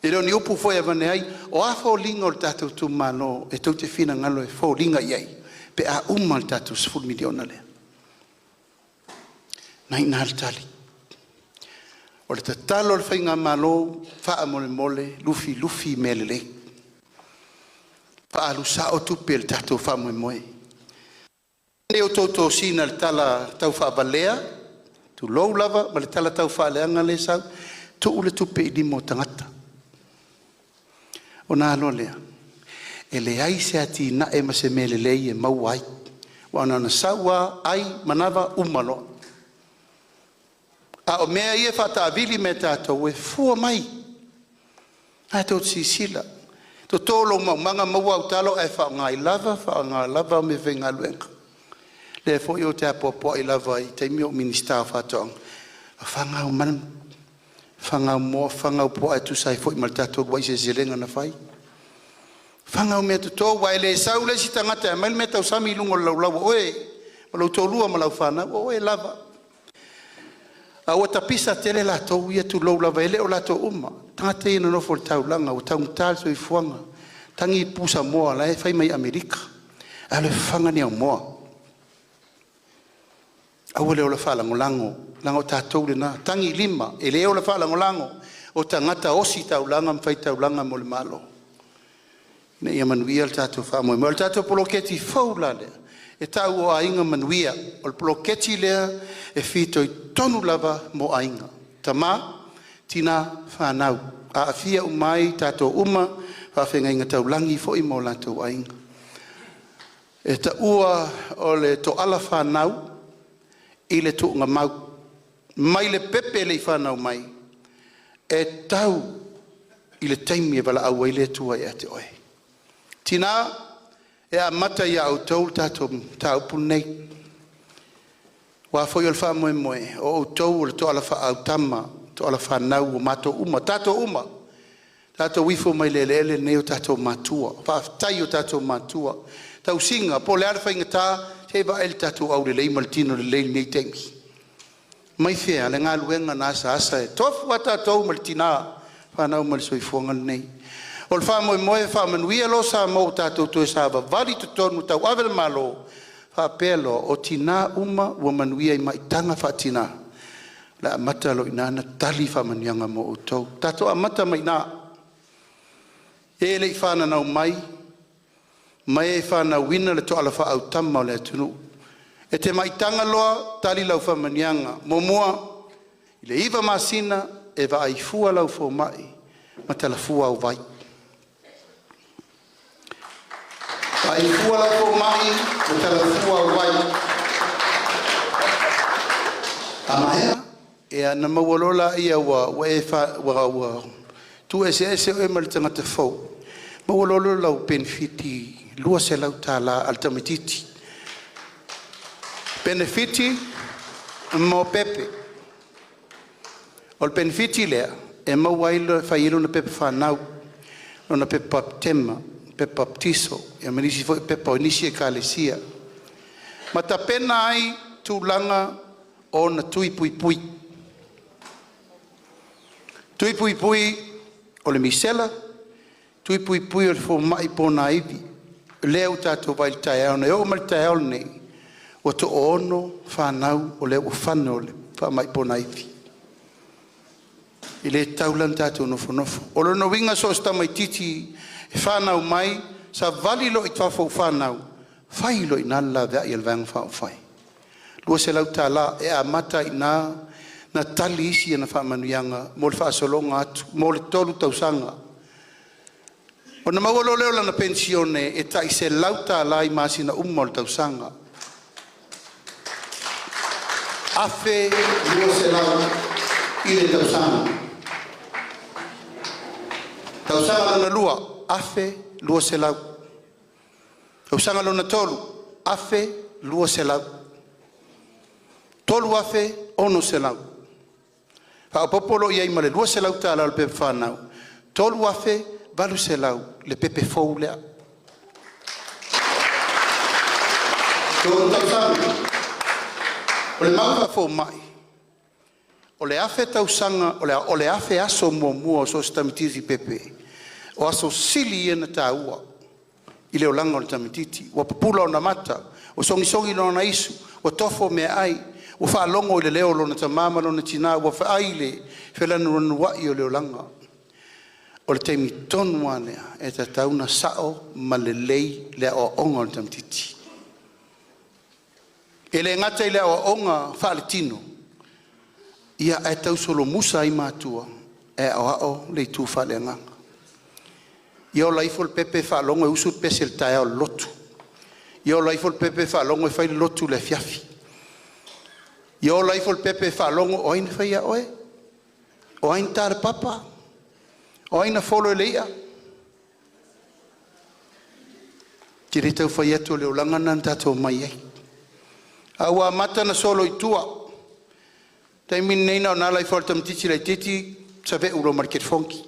E reo ni upu foi avane ai, o a fo linga o le tātou Itumalo, e tau te whina ngalo e fo linga iei. Pe a umal tātou 10 miliona le. Nai nā le tali. O le tatalo le whainga malo, wha mole mole, lufi mele le. Wha alu sa o tupe le tātou wha moe moe. Ne o toto sina le tala tau wha balea, tu lou lava, ma le tala tau wha leanga le sau, tu ule tupe i limo tangata. O nā alo lea. E le ai se ati na e ma se mele lei e mau ai. Wa ana saua ai manava umalo. A o mea ia whata avili me tātou e fua mai. A tau sisila. To tolo manga mau au talo e wha ngai lava me venga luenga. Le fo yo te apopo i lava i te mio minister whatong. A whangau man, whangau mo, whangau po e tu sai fo i maltatou wai se zelenga na whai. Whangau mea tu tō wai le sau le si tangata e mail me tau sami lungo lau oe, ma lau tōlua ma lau whana, oe lava. A ua tapisa tele la tau ia tu lau lava ele o la tau uma. Tangata ina nofo le tau langa, o tau ntal so i fuanga. Tangi pusa moa la e whai mai Amerika. A le whanga ni au moa. A ua leo la whalango lango tātou le nā. Tangi 5, e leo la whalango lango. O tangata osi tau langa, mwhai tau langa mo le malo. Ne ia manuia le tātou whamoe. Mo le tātou poloketi whau la lea. E tau o ainga manuia. O le poloketi lea e whito i tonu lava mo ainga. Tama, tina whanau. A awhia umai tātou uma, whawhenga inga tau langi fo i mo lātou ainga. E ta ua o le to ala whanau, i le tu ngā mau. Mai le pepe le i whanau mai. E tau i le taimi e wala au le tua e ate oe. Tina, e a mata ia au tau tātou taupu nei. Wa foi o le wha moe, o tau le to ala wha au tama, to ala whanau o mato uma. Tātou uma. Tātou wifo mai le neo tātou matua. Whaftai o tātou matua. Tau singa, po le arwha inga tā, te wa el tātou au le lei maltino le lei nei temi. Mai whea, le ngā luenga nasa asa e tofu a tātou maltina, whanau mal soifuanga nei. O le wha moe whamanuia lo sa mo tātou tue sa wawari tu tonu tau awele malo, wha pelo o tina uma ua manuia i maitanga wha tina. La amata lo inana tali whamanianga mo o tau. Tātou amata mai nā. E le i whana nau mai e whana wina le to ala wha au tama o le atunu. E te maitanga loa tali lau whamanianga. Momua, i le iwa masina e wa ai fua lau fo mai, ma tala fua au vai. Ai fua lau fo mai, ma tala fua au vai. A mahea, e ana mawalola ia wa e wha, tu ese o mal tanga te fo mo lo lau benefiti lua se lau tala altamititi benefiti mo pepe ol benefiti le e mo wailo failo na pepe fanau na pepe baptema pepe baptiso e menisi fo pepe inisi ekalesia mata pena ai tulanga o na tui pui pui o le misela tui pui pui o le fo mai pona ivi leo tato vai tai ona o mal tai ona o to ono fanau o le ufano o le fa mai pona ivi ile taulan tato no fonofo o lo no winga so sta mai titi fanau mai sa vali lo itwa fo fanau fai lo inalla va il vang fa fai lo se lau tala e amata ina na tali isi na fa manuanga mo le fa solonga atu mo le tolu tausanga o na mawolo leo na pensione e tai se lau tala i masina ummo le tausanga afe lo se lau i le tausanga na lua afe lo se lau tausanga lo na tolu afe lo se lau tolu afe ono se lau fa popolo ia male lua se lau tala le pepe fanau tolu afe valu se lau le pepe foulea tolu tausanga o le mau fo mai o le afe tausanga o le afe aso mua so stamititi pepe o aso sili ena taua i le olanga o le tamititi o papula o na mata o songi no na isu o tofo me ai o fa longo le leo lona tamama lona tina o fa aile felanu wa i le olanga o le temi tonu ane e ta tauna sao malelei le o onga o tamtiti ele ngata ile o onga fa le tino ia e tau solo musa i matua e o le tu fa le nganga io laifol pepe fa longo usu pesel tae o lotu io laifol pepe fa longo fa lotu le fiafi io laifol pepe fa longo o in faia oe o in tar papa o in folo leia tirita faia to le ulanga nan tato mai awa mata na solo itua tai min nei na laifol tam titi le titi sabe ulo market fonki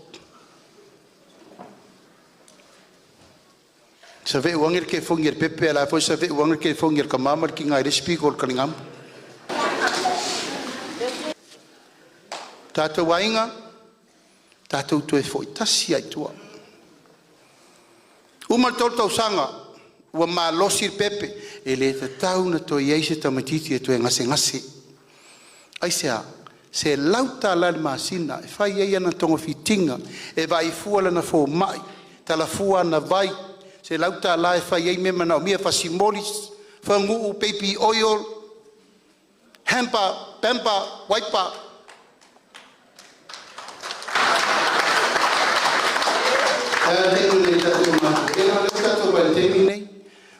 sabe uangir ke fongi pepe la fo sabe uangir ke fongi ka mamar ki ngai recipe kol kalingam tato wainga tato tu e foi tasi ai tua uma tolto sanga wa ma losir pepe ele tau na to yeise tamatiti e to ngase ai se lauta la masina e fai ia na tongo fitinga e vai fuala na fo mai tala fua na vai se lauta la e fai ia mema na mia fa simolis fa ngu baby oil hampa pampa wiper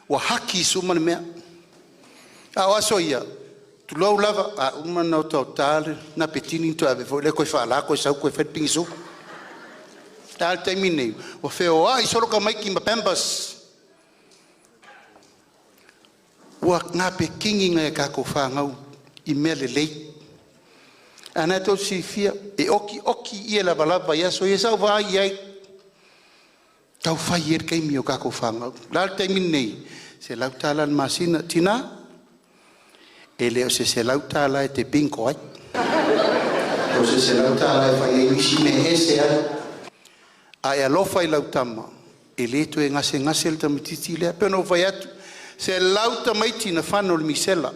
wa haki suman mea awaso ia tu lo lava a uma no total na petini to ave foi le coi fala coi sau coi fet pinso tal terminei o feo ai solo ka mai ki pembas wa na pe kingi nga ka ko fa ngau i mele lei ana to si fia e oki ia la balava ia so ia sa vai ai tau fai er kai mio ka ko fa ngau dal terminei se la tala masina tina ele o se lauta la te pinko ai o se lauta la fai misi me ese ai alo fai lautama ele to e ngase el tamititi le pero vai atu se lauta maiti na fano le misela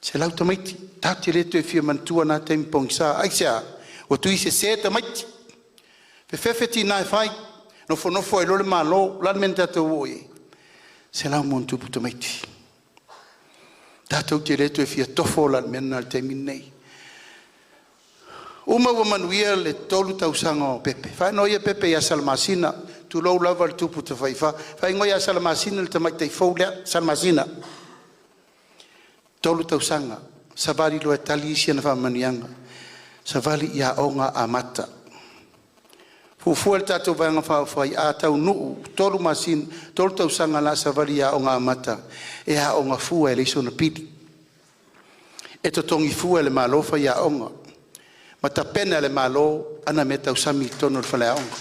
se lauta maiti tati le to e fia mantua na tempong sa ai sa o tu se ta maiti fe fefeti na fai no fo e lo le malo la menta to voi se la montu puto maiti tatou te reto e fia tofo la mena al terminei. Uma wa manuia le tolu tausanga o pepe. Fai noia pepe ia salmasina, tu lou lava le tupu te faifa. Fai ngoia salmasina le tamai te foulea salmasina. Tolu tausanga, sabari lo e tali isi na fa manianga. sa vali ia onga amata. Fufuel tato vanga whawhai a tau nuu, tolu masin, tolu tau sanga la sa vali ia onga amata, e a onga fua e leiso na pili. E to tongi fua le malo fa ia onga, ma ta pena le malo ana me tau sami tono le whale onga.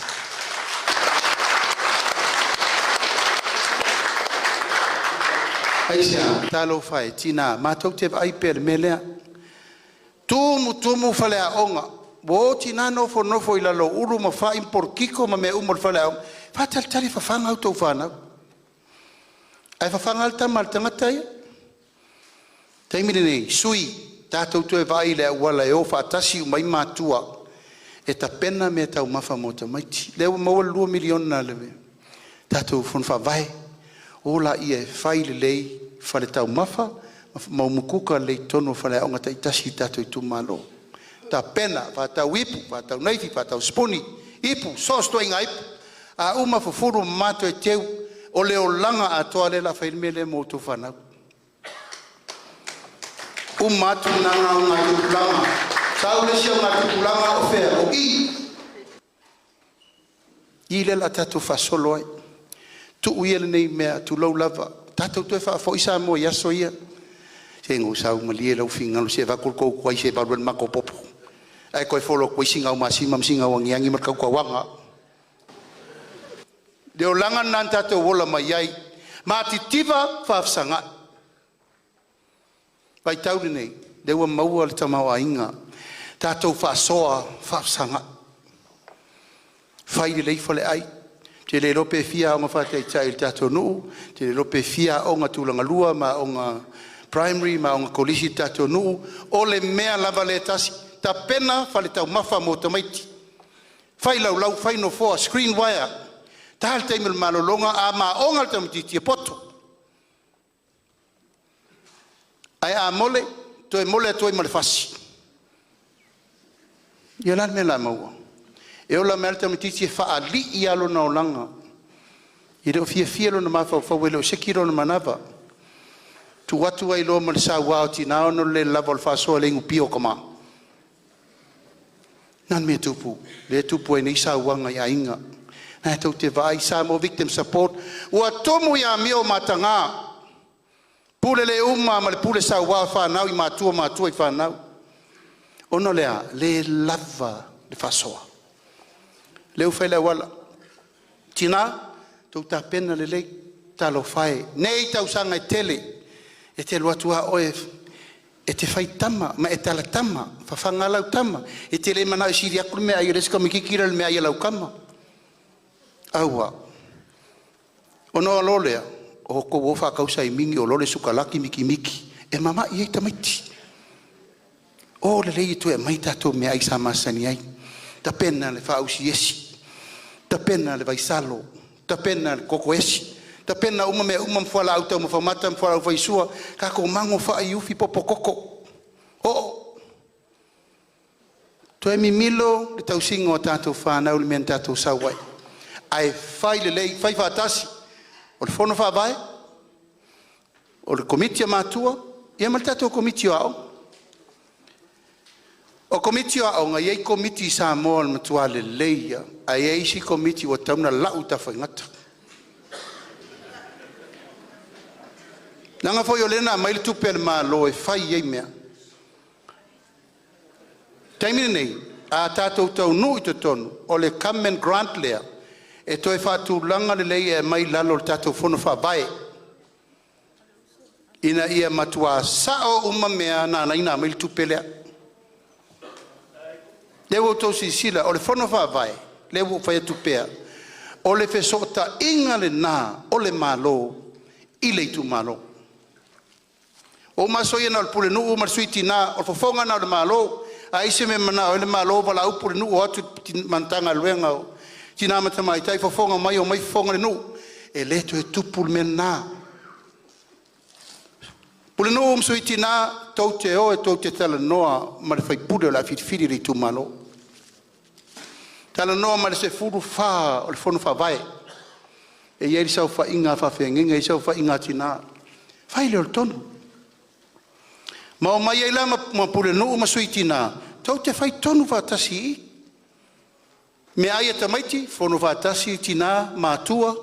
Aisia, talo whai, tina, mātou te vai pe le melea, tumu whale onga, bo tina nofo ila lo uru ma fa impor kiko ma me umor falau fa tali fa fanga auto fana ai fa fanga alta mal tangata ia taimini nei sui tatou tu vai le wala e o fa tasi mai matua e ta pena me tau mafa mota mai le mo 2 milion na le tatou fon fa vai ola ia fai le lei fa le tau mafa ma mukuka le tono fa le onga tai tasi tatou Itumalo ta pena fa tau ipu fa tau naifi fa tau sponi ipu sos to inga ipu a uma fufuru mato e teu o le olanga a toale la fa ilmele mo tu fana umatu nanga unga tukulanga sau le sia unga tukulanga o fea o i le la tatu fa solo ai tu uiele nei mea tu lau lava tatu tu e fa fo isa mo yaso ia se ngu sau malie lau fingalu se va kulko kwai se balwen mako popo ai koe folo koe singa o masima msinga wangiangi markau kwa wanga. Deo langa nanta te wola mai ai. Mati tiba whaafsanga. Vai tauri nei. Deo maua le tamau a inga. Tātou whaasoa whaafsanga. Whai lei fale ai. Te le rope fia o ngā whātai tai il tātou nuu. Te le rope fia o ngā tūlanga lua ma o ngā primary ma o ngā kolisi tātou nuu. O le mea lava le tasi. Ta pena fale tau mafa mo tamaiti. Fai lau fai no foa screen wire. Ta hal taimil malolonga a ma ongal tamatiti e poto. Ai a mole, toi mole toi male fasi. Ia lan me la maua. E o la me al tamatiti e faa li i alo na olanga. I reo fia lo na mafa o fawele o sekiro na manava. Tu watu ai lo male sa wao tinao no le lava o fasoa le ingu pio kama. Nan me tupu, le tupu e nisa wanga ia inga. Na tau te vai sa mo victim support. Ua tomu ia mio matanga. Pule le uma ma le pule sa wa whanau i matua i whanau. Ono lea, le lava le fasoa. Leu whaile wala. Tina, tau ta pena le lei talo whae. Nei tau sanga e tele. E te luatua oe e te whai tama, ma e tala tama, whawhanga lau tama, e te le mana i siri akuru mea i reska mi kikira le mea i lau kama. Aua. O noa lolea, o hoko wofa kausa i mingi o lole sukalaki miki, e mama i eita maiti. O le lei tu e mai tato mea i sa masani ai. Ta pena le whausi esi, ta pena le vaisalo, ta pena le koko esi, ta pena uma me uma mfala auta uma famata mfala vaisua ka ko mango fa iufi popo koko o to emi milo le tausingo tato fa na ul men tato sawai ai fai le lei fai fatasi o le fono fa vai o le komitia matua ia mal tato komitia o komitia o nga ye komiti sa mo al matua le leia ai ai si komiti o tauna la uta fa ngata. Nanga foi olena mai tu per malo e fai ei mea. Taimini nei, a tātou tau nui te tonu, o le common grant lea, e toi whātu langa le lei e mai lalo le tātou whono whabae. Ina ia matua sao uma mea nana ina mai tu pelea. Lewo tau si sila, o le whono whabae, lewo whai tu pea, o le whesota inga le nā, o le malo, i le Itumalo. O masoia na pule nu o marsuiti na o fofonga na le malo a ise me mana o le malo vala u pule nu o atu mantanga luenga o tina mata mai tai fofonga mai o mai fofonga le nu e leto e tupu men na pule nu o marsuiti na tau te o e tau te tala noa ma le fai pude o la fitfiri le Itumalo tala noa ma le se furu fa o le fono fa vai e ieri sau fa inga fa fengenga e sau fa inga tina fai le o tonu. Ma o mai eila ma pule nuu ma suitina, tau te whai tonu whātasi I. Me aia tamaiti, whono whātasi, tina, mātua,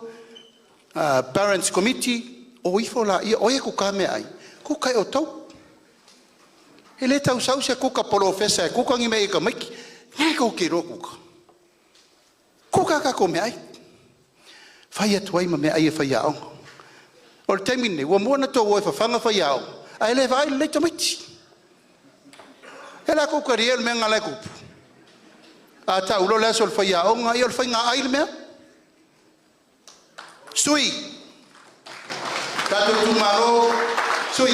Parents Committee, o ifo la ia, oia kuka me ai. Kuka o tau. E le tau sau se kuka polofesa, e kuka ngi me ika maiki. Ngai kau ke ro kuka. Kuka ka ko me ai. Whai atuai ma me ai e whai aonga. O le taimine, ua mua na tō oi whawhanga whai aonga. Ai le vai le tamaiti. E la kuka riel me ngale kupu. A ta ulo le so le whai aonga, i o le whai ngā ai le mea. Sui. Tato Itumalo, sui.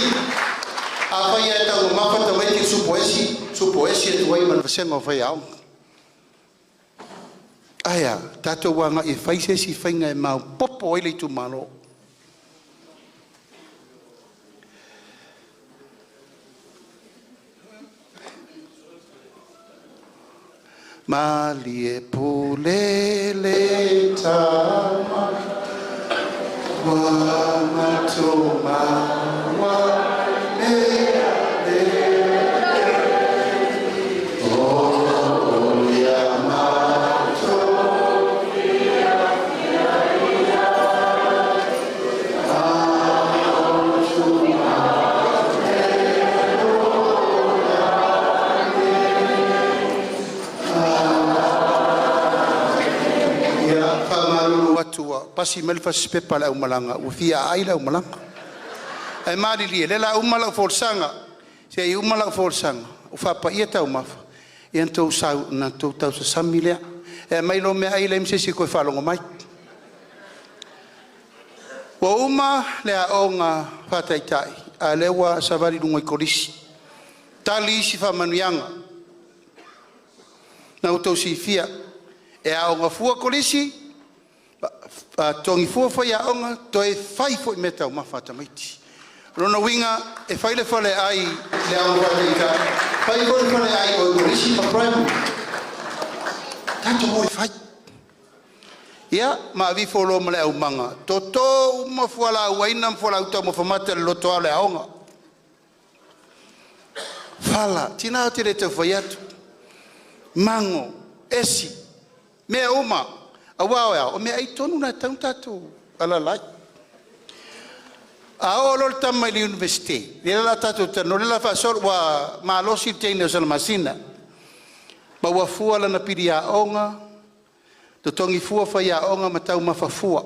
A whai e tau mawhata maiti supoesi e tuai man whasenga o whai aonga. Aia, tato wanga e whaisesi whainga e mau popo ele Itumalo. Mali e pulele tama wa matoma wa me o ya mato pasi melfa spepa la umalanga ufia ai la umalanga ai mali li le la umala forsanga se ai umala forsanga ufa pa ia tau mafa ento sau na tau sa samile e mai lo me ai le msesi ko falongo mai wa uma le aonga fataitai a lewa savari lungo ikolisi tali si fa manuanga na uto si fia e aonga fua kolisi tongi fua fai aonga to e fai fo meta o mafata maiti rona winga e fai le fale ai le aonga fataitai fai le fale ai o kolisi ma prime tanto mo e fai ia ma vi folo male au manga toto uma fuala waina fuala uta mo famata le loto ale aonga fala tina te le te faiatu mango esi me uma awa o me ai tonu na tau ala lai a o lol tamai le university le la tatu no le la fa sol wa ma lo si tene sal masina ma wa fuala na piria onga to tongi fua fa ya onga matau mafafua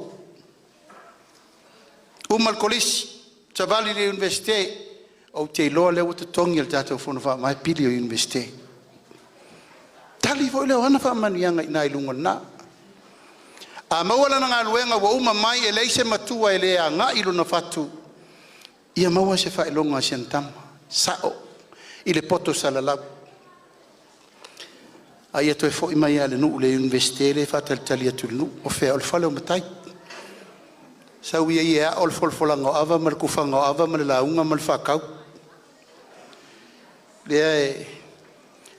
umal kolisi tavali le university o te lo le o to tongi el tatu fo fa mai pili o university tali fo le ona fa manianga ina ilungo na a mawala nga luenga wa uma mai e leise matua ele nga ilo na fatu ia mawa se fa ilonga sentam sao ile poto salala ai to fo mai ale no le investere fatal talia tulnu o fe al falo matai sau ia ol fol folanga ava mal kufanga ava mal la unga mal fakau le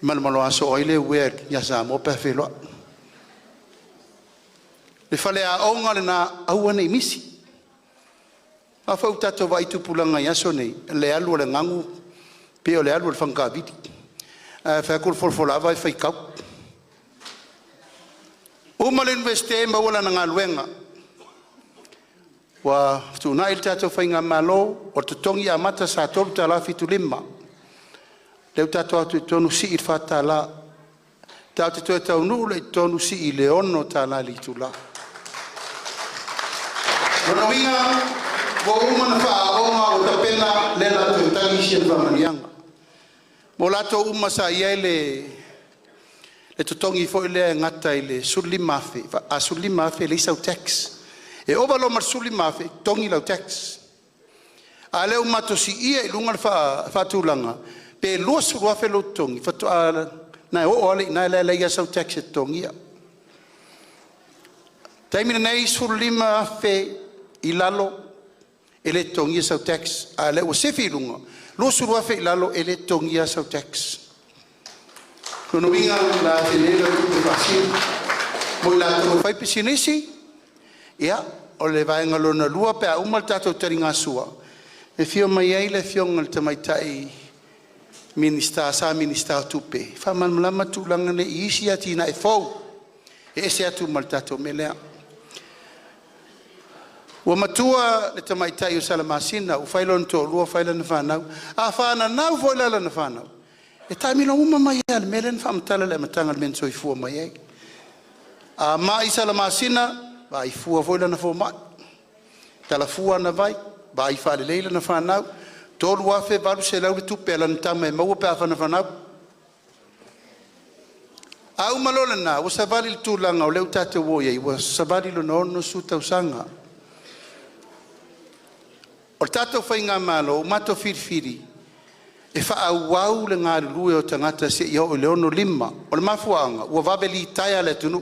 mal malo aso oile wer ya sa mo perfelo le fale a onga le na aua nei misi. A fau tato vai tupulanga yaso nei, le alu le ngangu, peo le alu le whankawiti. Whakul folfolava e whaikau. Uma le investe mawala na ngā luenga. Wa tuna il tato whainga malo, o tutongi a mata sa tolu ta la fitu lima. Leu tato atu tonu si il fata la. Tato te tau nu le tonu si i le ono ta la li tu la. Wana winga wa uma na faa onga o ta pena le la tu tangi sien wa manianga. Mo lato uma sa iele le tutongi fo ile ngata ile suli mafe a suli mafe le sau tax. E ovalo mar suli mafe tongi lau tax. A le uma to si ia lunga fa tulanga pe lo su wa fe lo tongi fa to na o ole na le ia sau tax tongi. Taimina nei suli mafe ilalo ele tongia sau tax ale o se filunga lo surua fe ilalo ele tongia sau tax kono winga la tenela tu fasil mo la to fai pisinisi ia o le vai ngalo na lua pe uma tato teringa sua e fio mai ai le fio ngal tamaitai Minista sa minista tupe. Whaman malama tūlanga ne isi ati na e fau. E ese atu maltato melea. Ua matua le tamaitai o Salamasina, u whailon tō lua whaila na whanau. A whana nau voilala na whanau. E taimila uma mai ale mele na whamatala le matanga le menso i fua mai ei. A mai Salamasina, va i fua voila na fua mai. Tala fua na vai, va i whale leila na whanau. Tōlu wafe valu se lau le tupe ala na tama e maua pe a whana whanau. Au malole na, wa savali le tūlanga o leu tate wo iei, wa savali lo na ono su tau sanga. O tato whainga malo, o mato firifiri, e wha au wau le ngā rue o tangata se i o le ono lima, o le mafuanga, ua vaveli taia le tunu.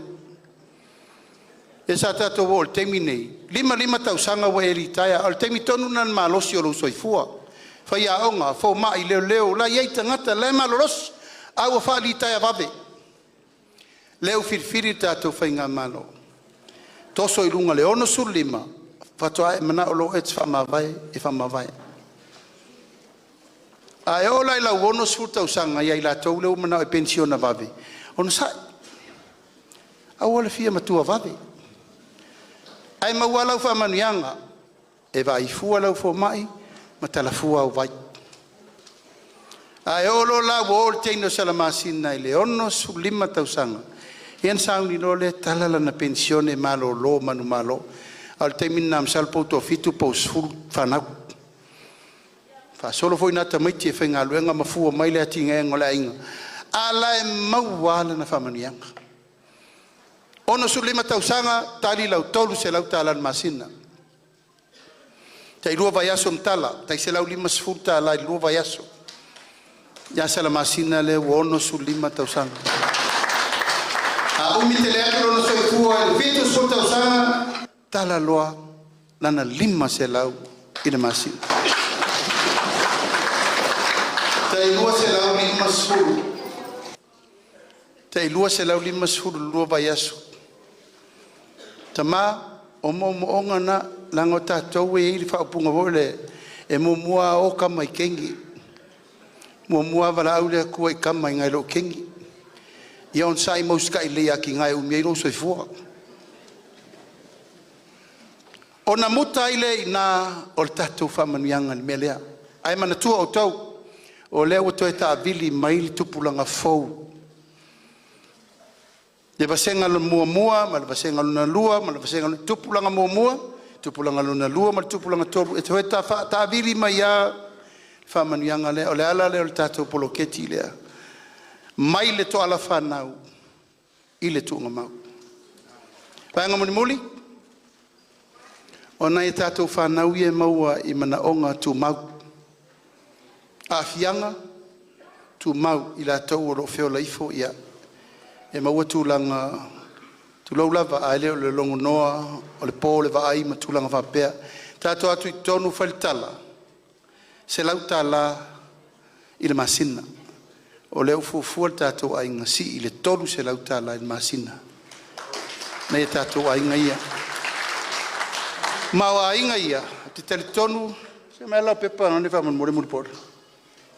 E sa tato wo, o le teimi nei, lima tau sanga wa e li taia, o le teimi tonu nan malosi o lo soifua. Whai a onga, fo mai leo, la iei tangata, le maloros, au a wha li taia vave. Leo firifiri tato whainga malo. Toso i runga le ono su lima, fatoa e mana o lo e whamawai e whamawai. A e ola i lau ono surta usanga ia i la tau leo mana o e pensiona vave. Ono sai. Au ole fia matua vave. Ai maua lau whamanuianga. E vai fua lau fo mai, ma tala fua au vai. A e olo lau o le teino Salamasina i le ono su lima tausanga. Ian sauni no le talala na pensione malo lo manu malo. Al temin nam salpo to fitu po sul fanau. Fa solo foi na tamaiti e fenga luenga mafua mai le atinga ngola inga. Ala e mauala na famanianga. Ono sulima tausanga tali lau tolu se lau talan masina. Tai lua vayaso mtala, tai se lau lima sfurta ala lua vayaso. Ya Salamasina le ono sulima tausanga. A umitele akro no soy fua el fitu sul tausanga. Tala loa lana lima se lau ina masina. Tai lua se lau lima sfuru. Tai lua se lau lima sfuru lua vayaso. Tama o onga na lango tātou e iri whaapunga vole e mua o kama i kengi. Mua wala au lea kua i kama i ngai lo kengi. Ia on sai mauska i lea ki ngai umia i roso i fua. O na muta ile i na o le tātou whamanuianga ni melea. Ai mana tua o tau o lea o toi ta avili maili tupulanga fau. Le vasenga lo mua, ma le vasenga lo na lua, ma le vasenga lo tupulanga mua, tupulanga lo na lua, ma le tupulanga toru. E toi ta avili mai ia whamanuianga lea. O le ala lea o le tātou poloketi lea. Mai le to ala whanau, i le tuunga mau. Paenga moni muli? O nei tātou whanau i e maua i mana onga tu mau. A fianga, tu mau i la tau o lo feo laifo ia. E maua tūlanga, tūlaula wa aile o le longo noa, o le pō le wa ai ma tūlanga whapea. Tātou atu i tonu whalitala, se lau tāla i le masina. O leo fufua tātou ai ngasi i le tolu se lau tāla i le masina. Nei tātou ai ngaia. Maua ai ngaia, te tali tonu, se mai lau pepa nane whaman more muri pora.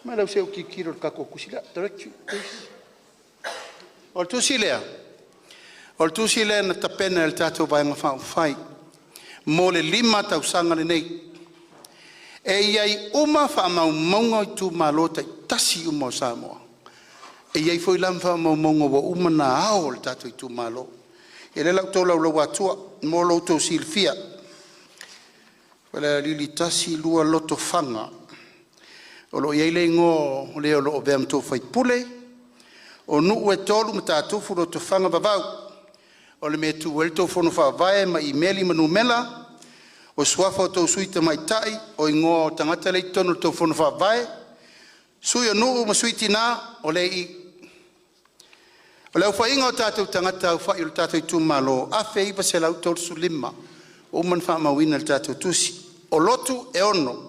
Mai lau se o kikiro kako kusila, direct you, please. O tu silea. O tu silea na tapena el tātou vai ngā whai. Mō le lima tau sangare nei. E iai uma whamau maunga i tū mālota i tasi uma o Samoa. E iai foi lam whamau maunga wa uma na ao le tātou i tū mālo. E le lau tō lau lau atua, mō lau tō silfia. Wala lili tasi lua Lotofaga. O lo iai le ngō leo lo o veam tō whai pule. O nuu e tolu ma tātou Lotofaga vavau. O le me tu el tō whono whawai ma i meli manu mela. O suafa o tō suita mai tai. O ingo tangata le tono tō whono whawai. Sui o nuu ma suiti nā o le i. O le au whainga o tātou tangata au whai o le tātou i tūmalo. Awhe iwa se lau tōru su lima. O man whamawina le tātou tusi. O lotu e ono.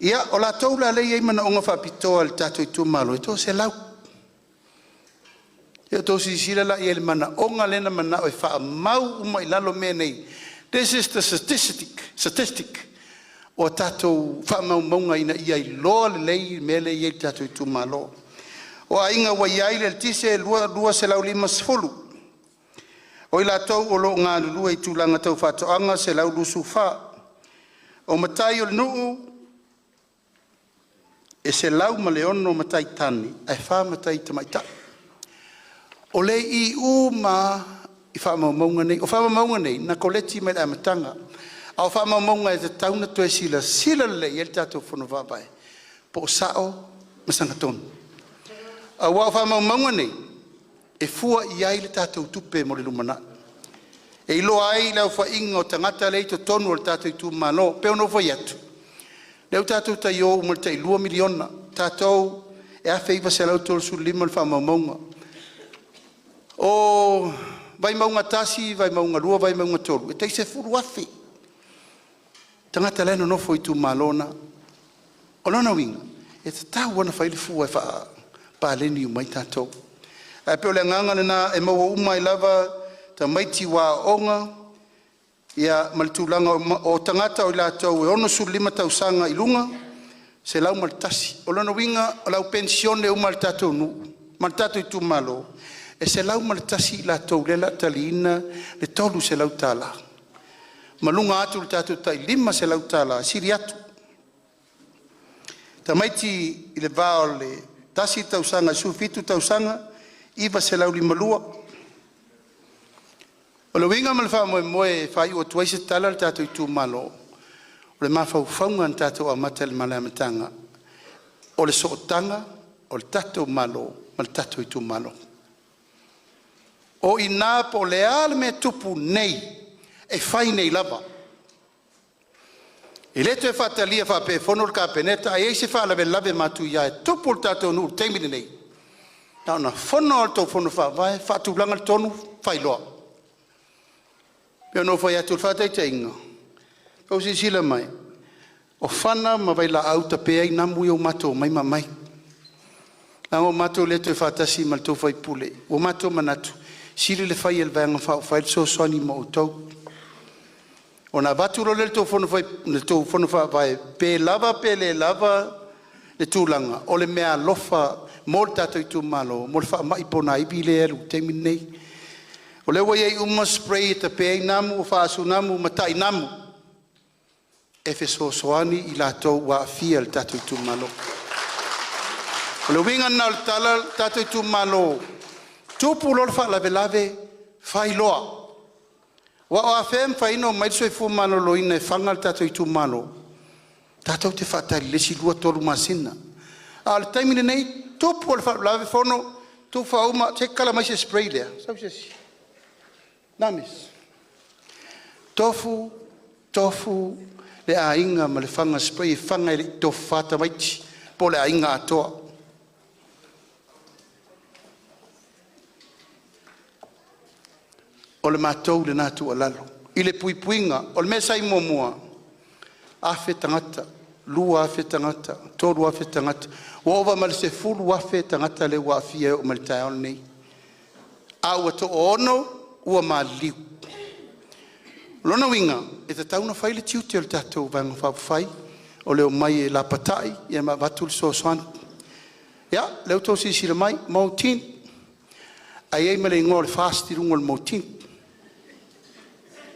Ia, o la tau la lei ei mana onga whapitoa le tātou i tūmalo. E tō se lau. Ia tō si sira la i ele mana onga lena mana o e wha mau uma i lalo mea nei. This is the statistic. o tātou whaamaunga ina ia I loa le lei mele I tātou Itumalo. O a inga wa iai le tise lua se lau 5. O I lātou o lo ngā lulua I tūlanga tau whātoanga se lau lusu whā. O matai o le nuu e se lau ma le ono matai tani, ai wha matai tamaita. O le I ma I whaamaunga nei, o whaamaunga nei, na koleti mai la matanga. Au whaamaunga e te tauna tue sila le I el tātou whono whapai. Po sao masanga tonu. Au whaamaunga nei, e fua I ai le tātou tupe mo le lumana. E ilo ai lau whainga o tangata lei to tonu o le tātou Itumalo, peo no whai atu. Leu tātou tai o umal tai 2 miliona, tātou e a whaiva se lau tolu su 5 le whaamaunga. O vai maunga tasi, vai maunga lua, vai maunga tolu. E tei se furu afi. Tangata leno no fo Itumalo na. O lona winga, e te tau wana whaile fua e wha pāleni umai tātou. E peo le nganga na e maua umai lava ta maiti wa onga, ia malitulanga o tangata o lātou e ono su 5 tausanga I lunga, se lau malitasi. O lona winga, o lau pensione umai tātou nu, mal tātou Itumalo. E se lau malitasi la tau lela talina le tolu se lau tala. Malunga atu le tatu tai 5 se lau tala, siri atu. Ta maiti I le vao le tasi tausanga, sufitu tausanga, iwa se lau 5 lua. O le winga ma le wha moe whai o tuaise tala le tatu Itumalo. O le mawhau whaunga an tatu a mata le malamatanga. O le sootanga, o le tatu malo, ma le tatu Itumalo. O ina po le ale me tupu nei, e whai nei lava. I leto e whatalia whape whono le kapeneta, a eise whalave lave matu ia e tupu le tātou nuu, teimini nei. Nau na whono al tau whono whawai, whatulanga le tonu, whailoa. Peo no whai atu le whatai te inga. Pau si sila mai. O whana ma vai la auta pea I namu I o mato mai mamai. Nau o mato leto e whatasi mal tau whai pule. O mato manatu. Siri le whai el vanga whai so soani mo o tau. O na vaturo le tau whono whai pe lava pe le lava le tūlanga. O le mea lofa mo le tātou Itumalo. Mo le wha mai pona ibi le eru teimi nei. O le wai uma spray te pe namu o whaasu namu matai namu. E fe so soani I lātou wa fia le tātou Itumalo. O le winga na le tala tātou Itumalo. Tupu lor fa lave lave fai loa. Wa o afem fai no mai so fu mano lo ina fanga tato Itumalo. Tato te fatali le si lua tolu masina. Al taimine nei tupu lor fa lave fono tu fa uma te kala mai se spray there. Sa se si. Namis. Tofu le ainga ma le fanga spray fanga le tofata mai po le ainga atoa. O le mātou le nātu alalo. I le puipuinga, o le mesa I mua. Afe tangata, lua afe tangata, toru afe tangata. Waova ma le se fulu afe tangata le wafia o malitai on nei. Aua to ono, ua ma liu. Lona winga, e te tauna whai le tiute o le tātou vanga whawhai, o leo mai e la patai, e ma vatu le soaswan. Ia, leo tō sisira mai, mautin. Ai ei mele ingo le fasti rungo le mautin.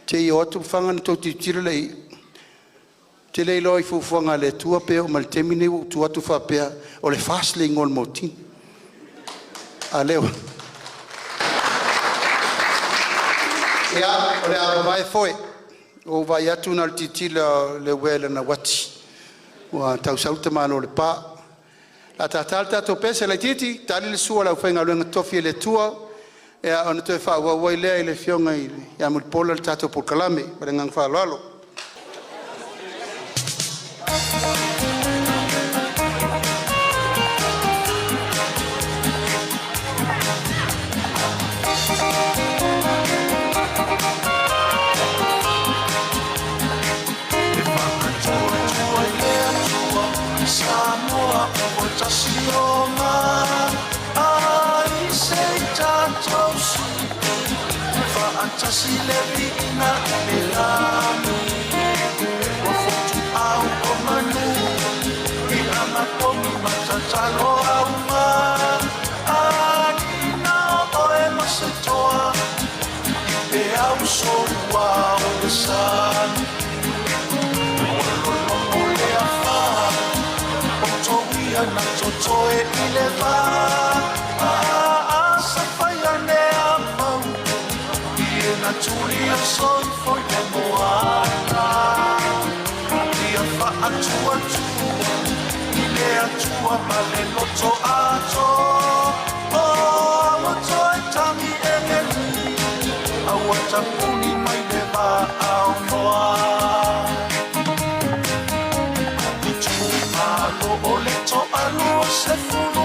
Te I o atu whangan tō titira lei. Te lei loi fufuanga le tua pea o mal temine u tu atu whapea o le fast le ngol motin. A leo. Ia, o le awa vai foe. O vai atu na le titila le wele na wati. Ua tau sauta malo le pā. La tatalta tō pesa le titi, tali le sua lau whainga luenga tofi le tua. E ona te fa wa lea le fionga I ya mul pola le tato por kalame pa ngang fa lalo Samoa o tasioma ai sei tanto Tasi le vina me lami va sa faiane a mau ia na turi a soi foi le moana ia fa atua i le atua ma le loto ato o awato e tangi e le li awata puni mai le va au noa Itumalo o le to alu se funu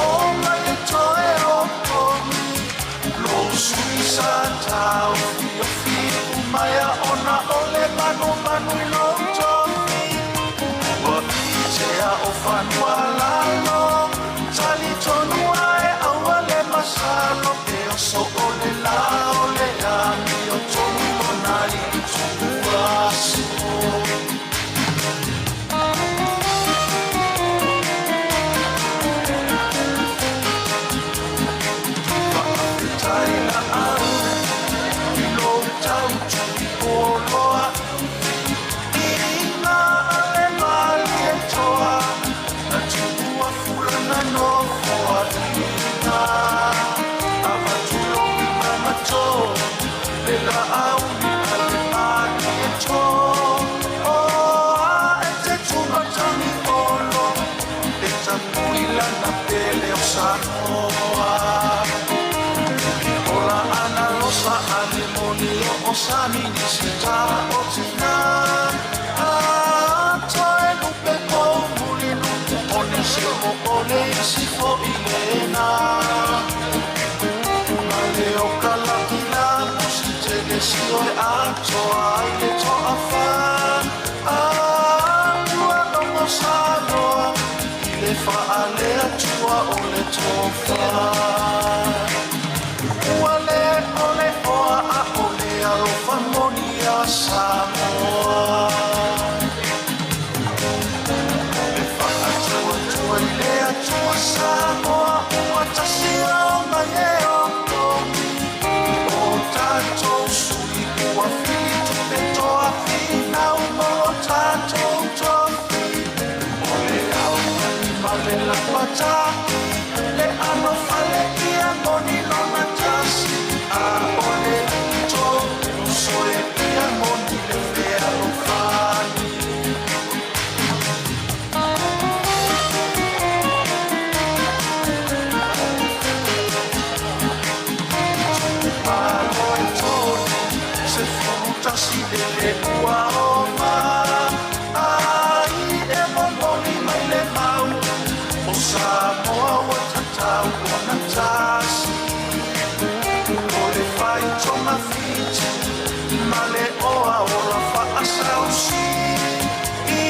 o mai le to e o tomi lo sui sa tau fio fio mai a ona o le manu i lo tomi o te a o fanua lalo tali tonu ai aua le masalo e o so o le la o le ami o tomi o nai tuaso Sani ni sita o tina to e lupe ko mulinu one se mo ole si fo ilena ale o kala ina si te le si o ato ai le to afa tua no mo sano ile fa ale tua o le tofa ole ole oa a ole alo famonia Samoa le fa atua le atua Samoa ua tasi o mai e o tomi o tatou sui ua fili tupe toa fina uma o tatou tofi o le au mani ma le lapataki le ano fale ia moni lona tasi a ole to soe ia moni le fea lo fani Itumalo e tonu se fruta si le ua oma ai e momoni mai le mau o Samoa o tatau o na tasi o le fai toma fiti ma le oa o la fa asausi i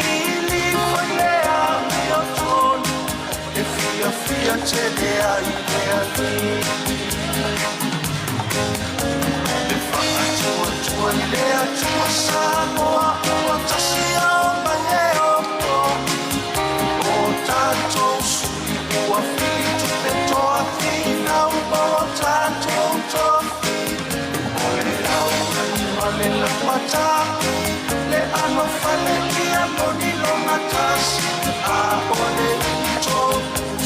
li fai le ami o tonu e fia fia te le ai le ali le fa atua i le atua Samoa ua tasi au mai e o tomi o tatou sui ua fili tupe toa fina uma o tatou tofi o le au ma le lapataki le ano fale ia moni lona tasi a o le ito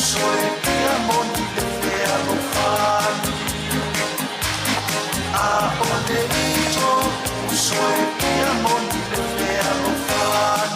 soe ia moni le fea lo fani a o le ito soe ia moni le fea lo fani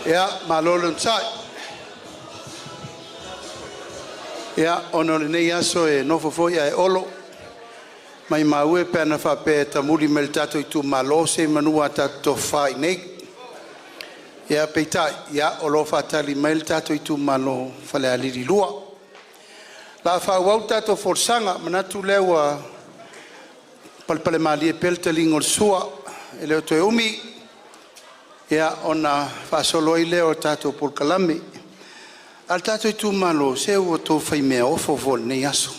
Ya, malolon sai. Ya, ono nei aso e no fofo ya e olo. Mai maue pe na fa pe ta muri mel tato Itumalo se manua tato fa nei. Ya peita ya olo fa tali mel tato Itumalo fa le ali lua. La fa wau tato forsanga manatu lewa palpale mali pel telingol sua e le to umi. Ya ona fa solo ile o tato por kalami Al tato Itumalo se o to fai mea ofo vol nei aso.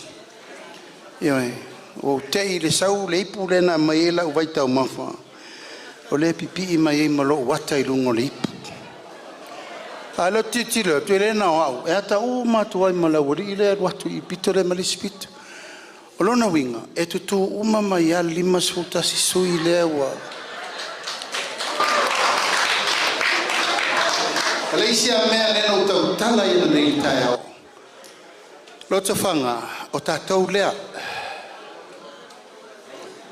Ia o te I le sau le ipu le na mai la vai tau mafa. O le pipi I mai malo wata I lungo le ipu. Alo titilo tu le na au e ata o matu ai malawari le watu I pito le malispito. O lona winga e tutu uma mai al lima suta si sui le wa. Leisia mea le no tau tala I nei tai au. Lotofaga o tatou lea.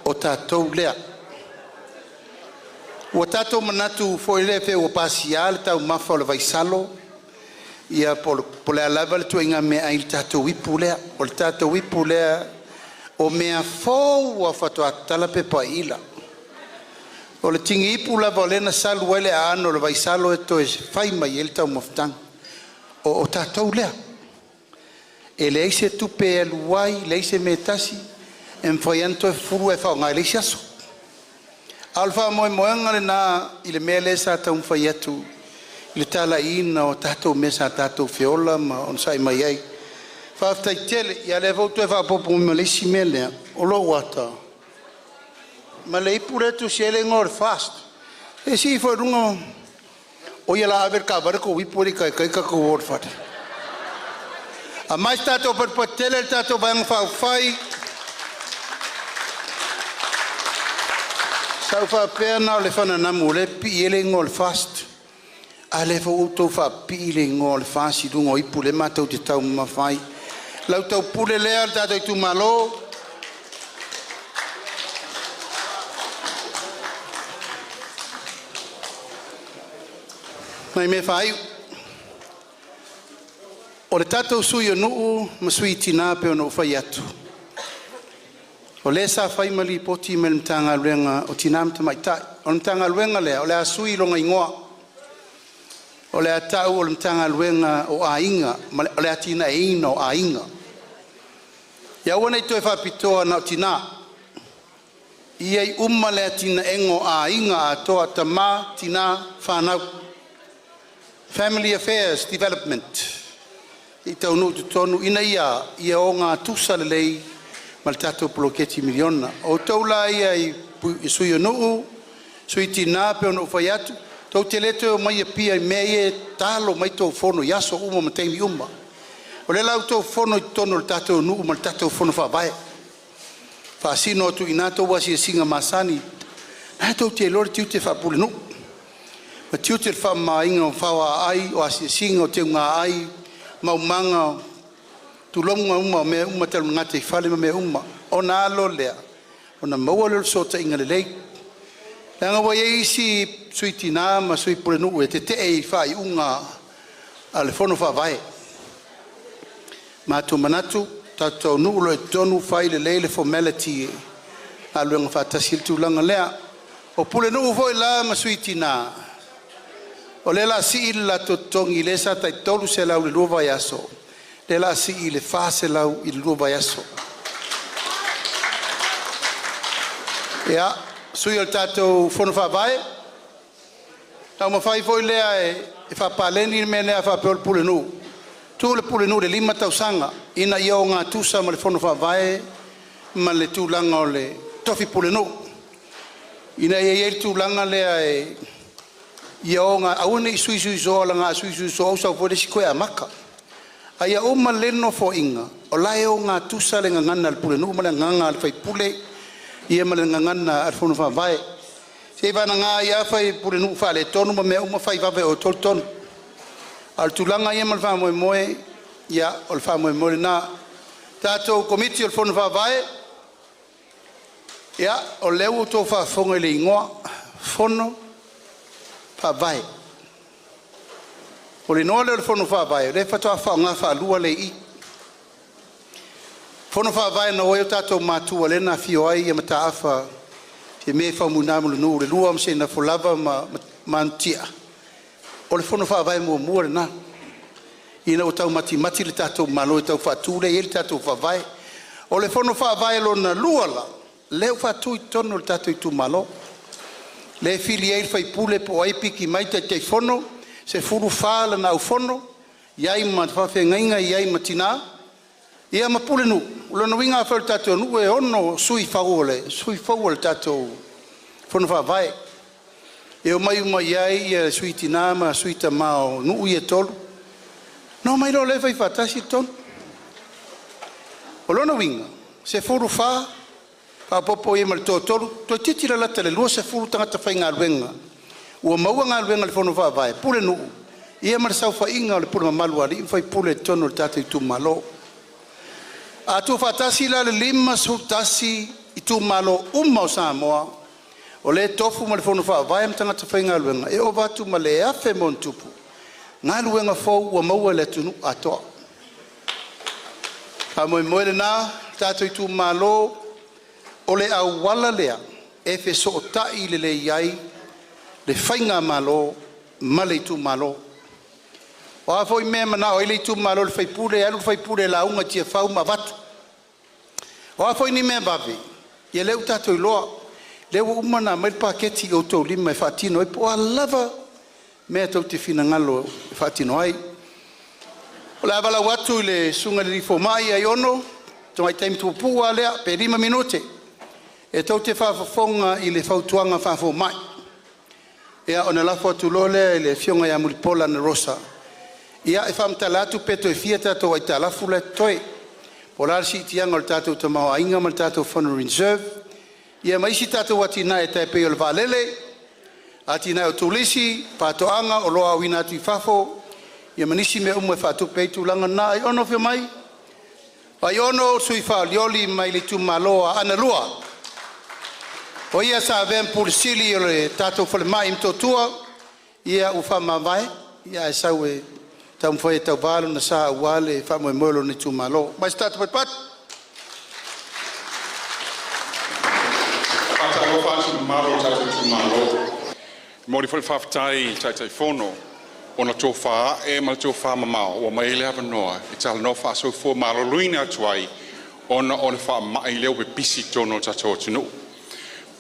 O tatou lea. O tatou manatu foi le fe o pasial tau mafa o le vaisalo. Ia po le alava le tuinga mea I tatou ipu lea. O le tatou ipu lea o mea fou a fatoa tala pe paila. O le tingi ipu lava o lena salu ele a ano le vaisalo e to e fai mai ele tau maftang. O tatou lea. E le eise tupe e luai, le eise me tasi, e mwhaianto e furu e whao ngai le isi aso. Alfa moe moenga le nā, I le mea le sa tau mwhai atu, I le tala ina o tatou me sa tatou whiola, ma on sai mai ai. Whaftai tele, I ale vautu e whapopo me le isi me lea, o lo wata. Ma le ipu le tu siele ngor fast. E si fo runga, o ia la aver ka varko wipu ri kai kai ka ko wor fat. A mais tato per potele tato bang fa fai. Sau fa perna le fana na mule pi ele ngol fast. Ale fo auto fa pi le ngol fast dungo ipu le mato te tau ma fai. Lau tau pule le tato Itumalo. Mai me fai. O le tatou sui o nuu, ma sui tina pe o nuu fai atu. O le sa fai mali poti me le mtanga luenga o tina mta maitai. O le mtanga luenga lea, o le asui longa ingoa. O le atau o le mtanga luenga o ainga, o le atina e ina o ainga. Ia wana I toi whapitoa na o tina. Iai umma le atina engo ainga a toa tama tina whanau. Family Affairs Development. I tau nu tonu ina ia o ngā tusa le lei ma le tatou poloketi miliona. O tau la ia I sui o nuu, sui tina pe o nuu whai atu. Tau te leto o mai pia I mea e talo mai tau fono yaso uma ma teimi uma. O le lau tau fono I tonu le tatou nuu ma le tatou fono whawae. Whaasino tu ina tau wasi e singa masani. Nā tau te lore tiu te whapule nuu. Ma tiu te whamainga o whawa ai o asi e singa o te unga ai. Maumanga tulonga uma me uma talu ngate fale me uma ona lo lea ona maua lo sota inga le lei nga wa isi suitina ma sui pure nu e te e fai unga ale fono fa vai ma tu manatu tato nu lo tonu fai le lele formality alu nga fa tasil tu langa lea o pule nu foi la ma suitina o le la si la totongi le sa tai tolu se la le luva yaso le la si le fa se la il luva yaso ya sui il tato fono fa vai ta ma fai foi le e fa paleni me le fa pel pule nu tu le pule nu le lima tau sanga ina io nga tusa ma le fono fa vai ma le tu langa o le tofi pule nu ina ye tu langa le ia nga auna I sui so la nga sui so so fo de sikoe amaka aia o maleno fo inga o lai o nga tusa le ngana al pule no mala nganga al fai pule ia mala ngana al fo no fa vai se va nga ia fai pule no fa le tonu me uma fai va o tol ton al tulanga ia mal fa moe ia o fa moe na tato committee al fo no fa vai ia o leu to fa fonga le ingoa fono fa vai o le no le fono fa vai le fa to fa nga fa lua le I fono fa vai no yo tato matu le na fio ai ma ta fa te me fa muna mo no le lua se na folava ma mantia o le fono fa vai mo mo na ina o tau mati le tato malo tau fa tu le il tato fa vai o le fono fa vai lo na lua la le fa tu tono le tato Itumalo le filiei fai pule po ai piki mai te fono se furu fala na fono iai ma whawhengainga iai ma tina, ia ma pule nu, ulana winga whau tātou nu e ono sui whau le tātou whanu whawai. E o mai uma iai ia sui tina ma sui ta mao nu ia tolu. No mai lo le whai whatasi tonu. O lona winga, se furu wha, popo e mal tōtolu, to titira lata le lua se furu tangata whai ngā luenga. Ua maua ngā luenga le whanu whawai, pule nu. Ia mara sau wha inga o le pule mamalua li, whai pule tonu le tātou Itumalo. A tu whatasi la le lima su tasi Itumalo o Samoa, o le tofu ma le whanu whawai am tangata whai ngā luenga, e o watu ma le afe mon tupu. Ngā luenga fau ua maua le tunu atoa. A moe le nā, tātou Itumalo, o le au wala lea, e fe so o tai le iai, le whainga malo, ma le Itumalo. O a foi mea mana o le Itumalo le whaipure, alu whaipure la unga tia whau ma watu. O a foi ni mea bawe, ia leu tātou iloa, leu umana mai paketi o tau lima e whaatino, e po a lava mea tau te whina ngalo e whaatino ai. O le avala watu le sunga le rifo mai ai ono, tonga i taimi tupua lea, pe 5 minute. E tau te whaafonga i le whautuanga whaafo mai. Ea ona lafo atu lole le fionga ia mulipola na rosa. Ia e whamtala atu peto e fia tātou ai talafu le toi. Po larsi itianga o le tātou tamau ainga ma le tātou whanu reserve. Ia maisi tātou atina e tai peo le valele. Atina o tulisi, pātoanga o loa wina atu i whafo. Ia manisi me umu e whātu peitu langa nā ai ono whio mai. Ai ono sui whaolioli mai le Itumalo ana lua. O ia sa vem pulisili o le tātou whale mai im totua. Ia u whamawai. Ia e sau e tau mwhai e tau wālo na sa wale e whamoe moelo ni Itumalo. Mai se tātou pat. Pata o whātu maro tātou Itumalo. Mori whale whawtai tātou whono. Ona tō wha e ma tō wha mamao. O mai le hawa noa. E tala no wha so fō maro luina atuai. Ona o le wha mai leo pe pisi tono tātou tunu.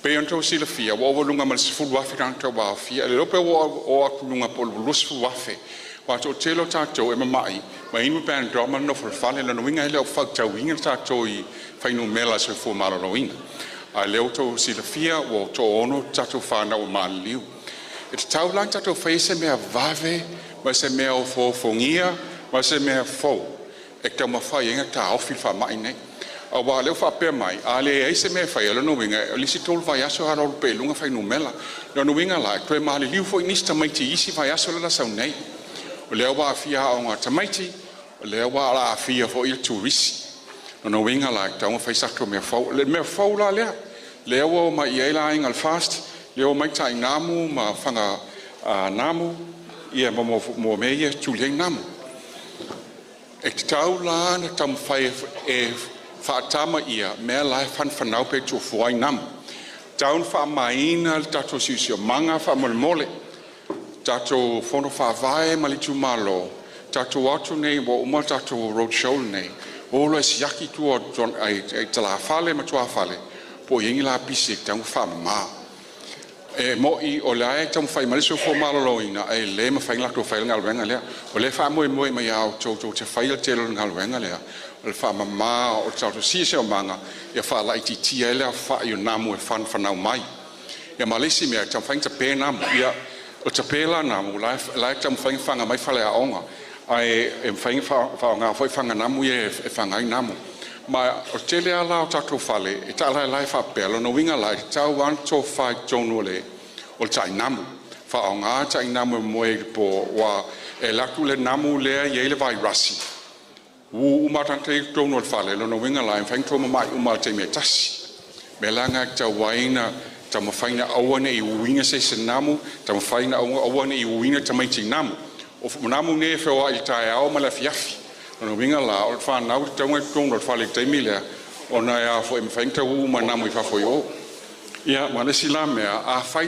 Pe on tau sila fia, wa lunga mal sifulu wafe kan tau wa fia, le lope o aku lunga po lusu wafe, wa tau telo tātou e mamai, ma inu pēn drama no whale la nuinga he leo whak tau inga tātou i whainu mela se fō mara no inga. A leo tau sila fia, wa tau ono tātou whana o maa liu. E te tau lang tātou whai se mea vave, ma se mea o fōngia, ma se mea fō. E tau mawhai inga tā ofil wha mai nei. A wa leo whapea mai, a le ei se mea whai ala no winga, o lisi tolu whai aso hara olu pe lunga whai numela. No winga la, koe maa le liu fo inisi tamaiti isi whai aso lala sau nei. O leo wa awhia o ngā tamaiti, o leo wa ala awhia fo il turisi. No winga la, taunga whai sakto mea whau. Le mea whau la lea, leo wa ma i eila inga al fast, leo mai ta i namu, ma whanga namu, ia mo meia tulieng namu. E te tau la na tamu whai e whaatama ia, mea lai whanau pe tō fuai namu. Taun whaamaina le tātou siusio manga whaamole. Tātou whono whaavae ma le Itumalo. Tātou atu nei, wa uma tātou Roadshow nei. Olo e siaki tua ai tala whale ma tua whale. Po yengi la pisi e taungu whaamama. E mo i o le ae tamu whai maliso fo malolo ina, e le ma whai ngako whai ngalwenga lea. O le whaamoe moe mai au tō te whai le telo ngalwenga lea. O le whaamama o tātou siase o manga, ia whaala i titia elea whai o namu e whanau mai. Ia malisi mea tamu whai ta pē namu, ia o ta pēla namu, lai tamu whai whanga mai whale a onga. Ai e whai ngā whai whanga namu e whangai namu. Ma o tele ala o tātou whale, e ta lai whapelo, no winga lai, tau wan tō whai tōnu le, o tai namu. Wha o ngā tai namu moe po, wa e laku le namu lea i eile vai rasi. Wu umatante i tōnu le whale, no winga lai, whaing tōma mai umate me tasi. Me langa tau waina, tau mawhaina awane i uinga se se namu, tau mawhaina awane i uinga tamaiti namu. O namu ne whewa i tae ao ma le fiafi. No winga la, o whanau taunga tōnu le whale teimi lea, o na ea fo e mwhaingta uma namu i whafoi o. Ia, mana si la mea, a whai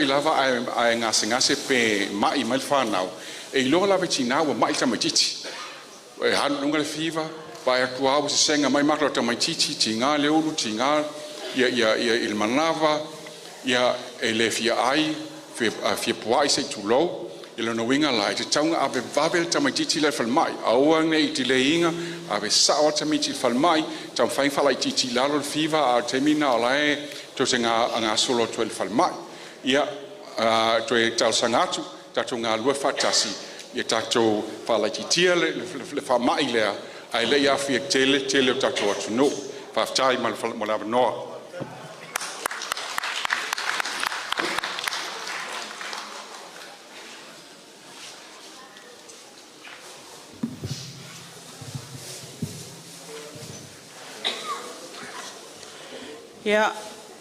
lava a ngase pe mai mai whanau, e iloa lava tinau a mai tamaititi. E hanu nunga le whiwa, vai atua au se senga mai makla tamaititi, ti ngā leulu, ti ngā, ia ilmanava, ia e le fia ai, fia puai se tulou, I lona winga la, te taunga abe vabel tamaititi le falmai, aua nei ti le inga, abe sao tamiti falmai, tam fain fala titi lalo fiva a temina o lae, to se ngā solo to el falmai. Ia, to e tal sangatu, tato ngā lua fatasi, ia tato fala titia le falmai lea, ai le ia fi tele o tato atu no, faftai mo lava noa. Ia,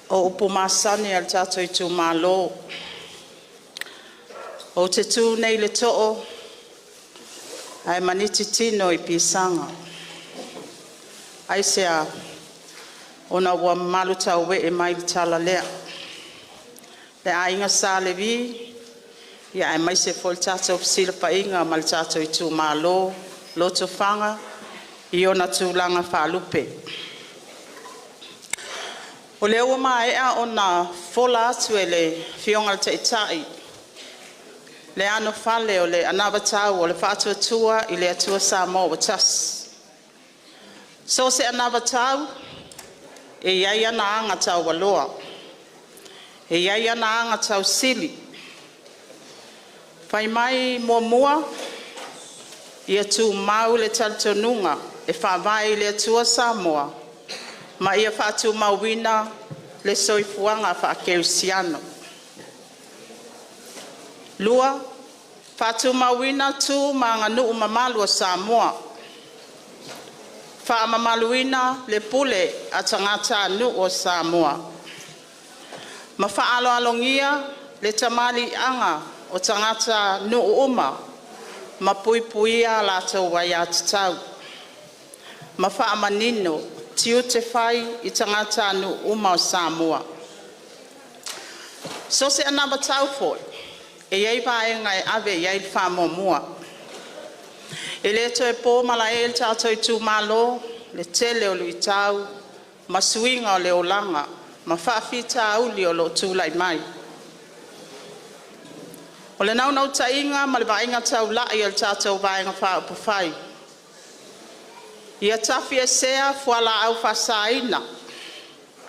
o upu masani al tato Itumalo. O te tū nei le to'o, ai maniti tino I pisanga. Ai sea, ona ua malu tau we mai le tala lea. Le ainga sa le vi, ia ai mai se fol tato psila pa inga mal tato Itumalo, Lotofaga, I ona tūlanga whalupe. O le ua maea o na fola atu e le fionga te itai. Le ano fale o le anawa tau o le whaatua tua I le atua Samoa wa tas. So se anawa tau, e iai ana anga tau waloa. E iai ana anga tau sili. Whai mai mua, I atu mau le taltonunga e whawai le atua Samoa. Ma ia whaatu mauina le soifuanga whaakeusiano. Lua, whaatu mauina tu ma ngā nuu mamalu o Samoa. Wha mamaluina le pule a tangata nuu o Samoa. Ma whaalo alongia le tamali anga o tangata nuu uma. Ma puipuia la tau wai atatau. Ma wha manino tiu te whai I tangata anu uma o Samoa. So se anaba tau foi, e iei paenga e ave iei whamo mua. E le to e pō mala e le tato Itumalo, le tele o lui tau, ma suinga o le olanga, ma whaafita auli o lo tūlai mai. O le nau tainga ma le vainga tau lai o le tato vainga whaupu whai. Ia tafi e sea fuala au fasaina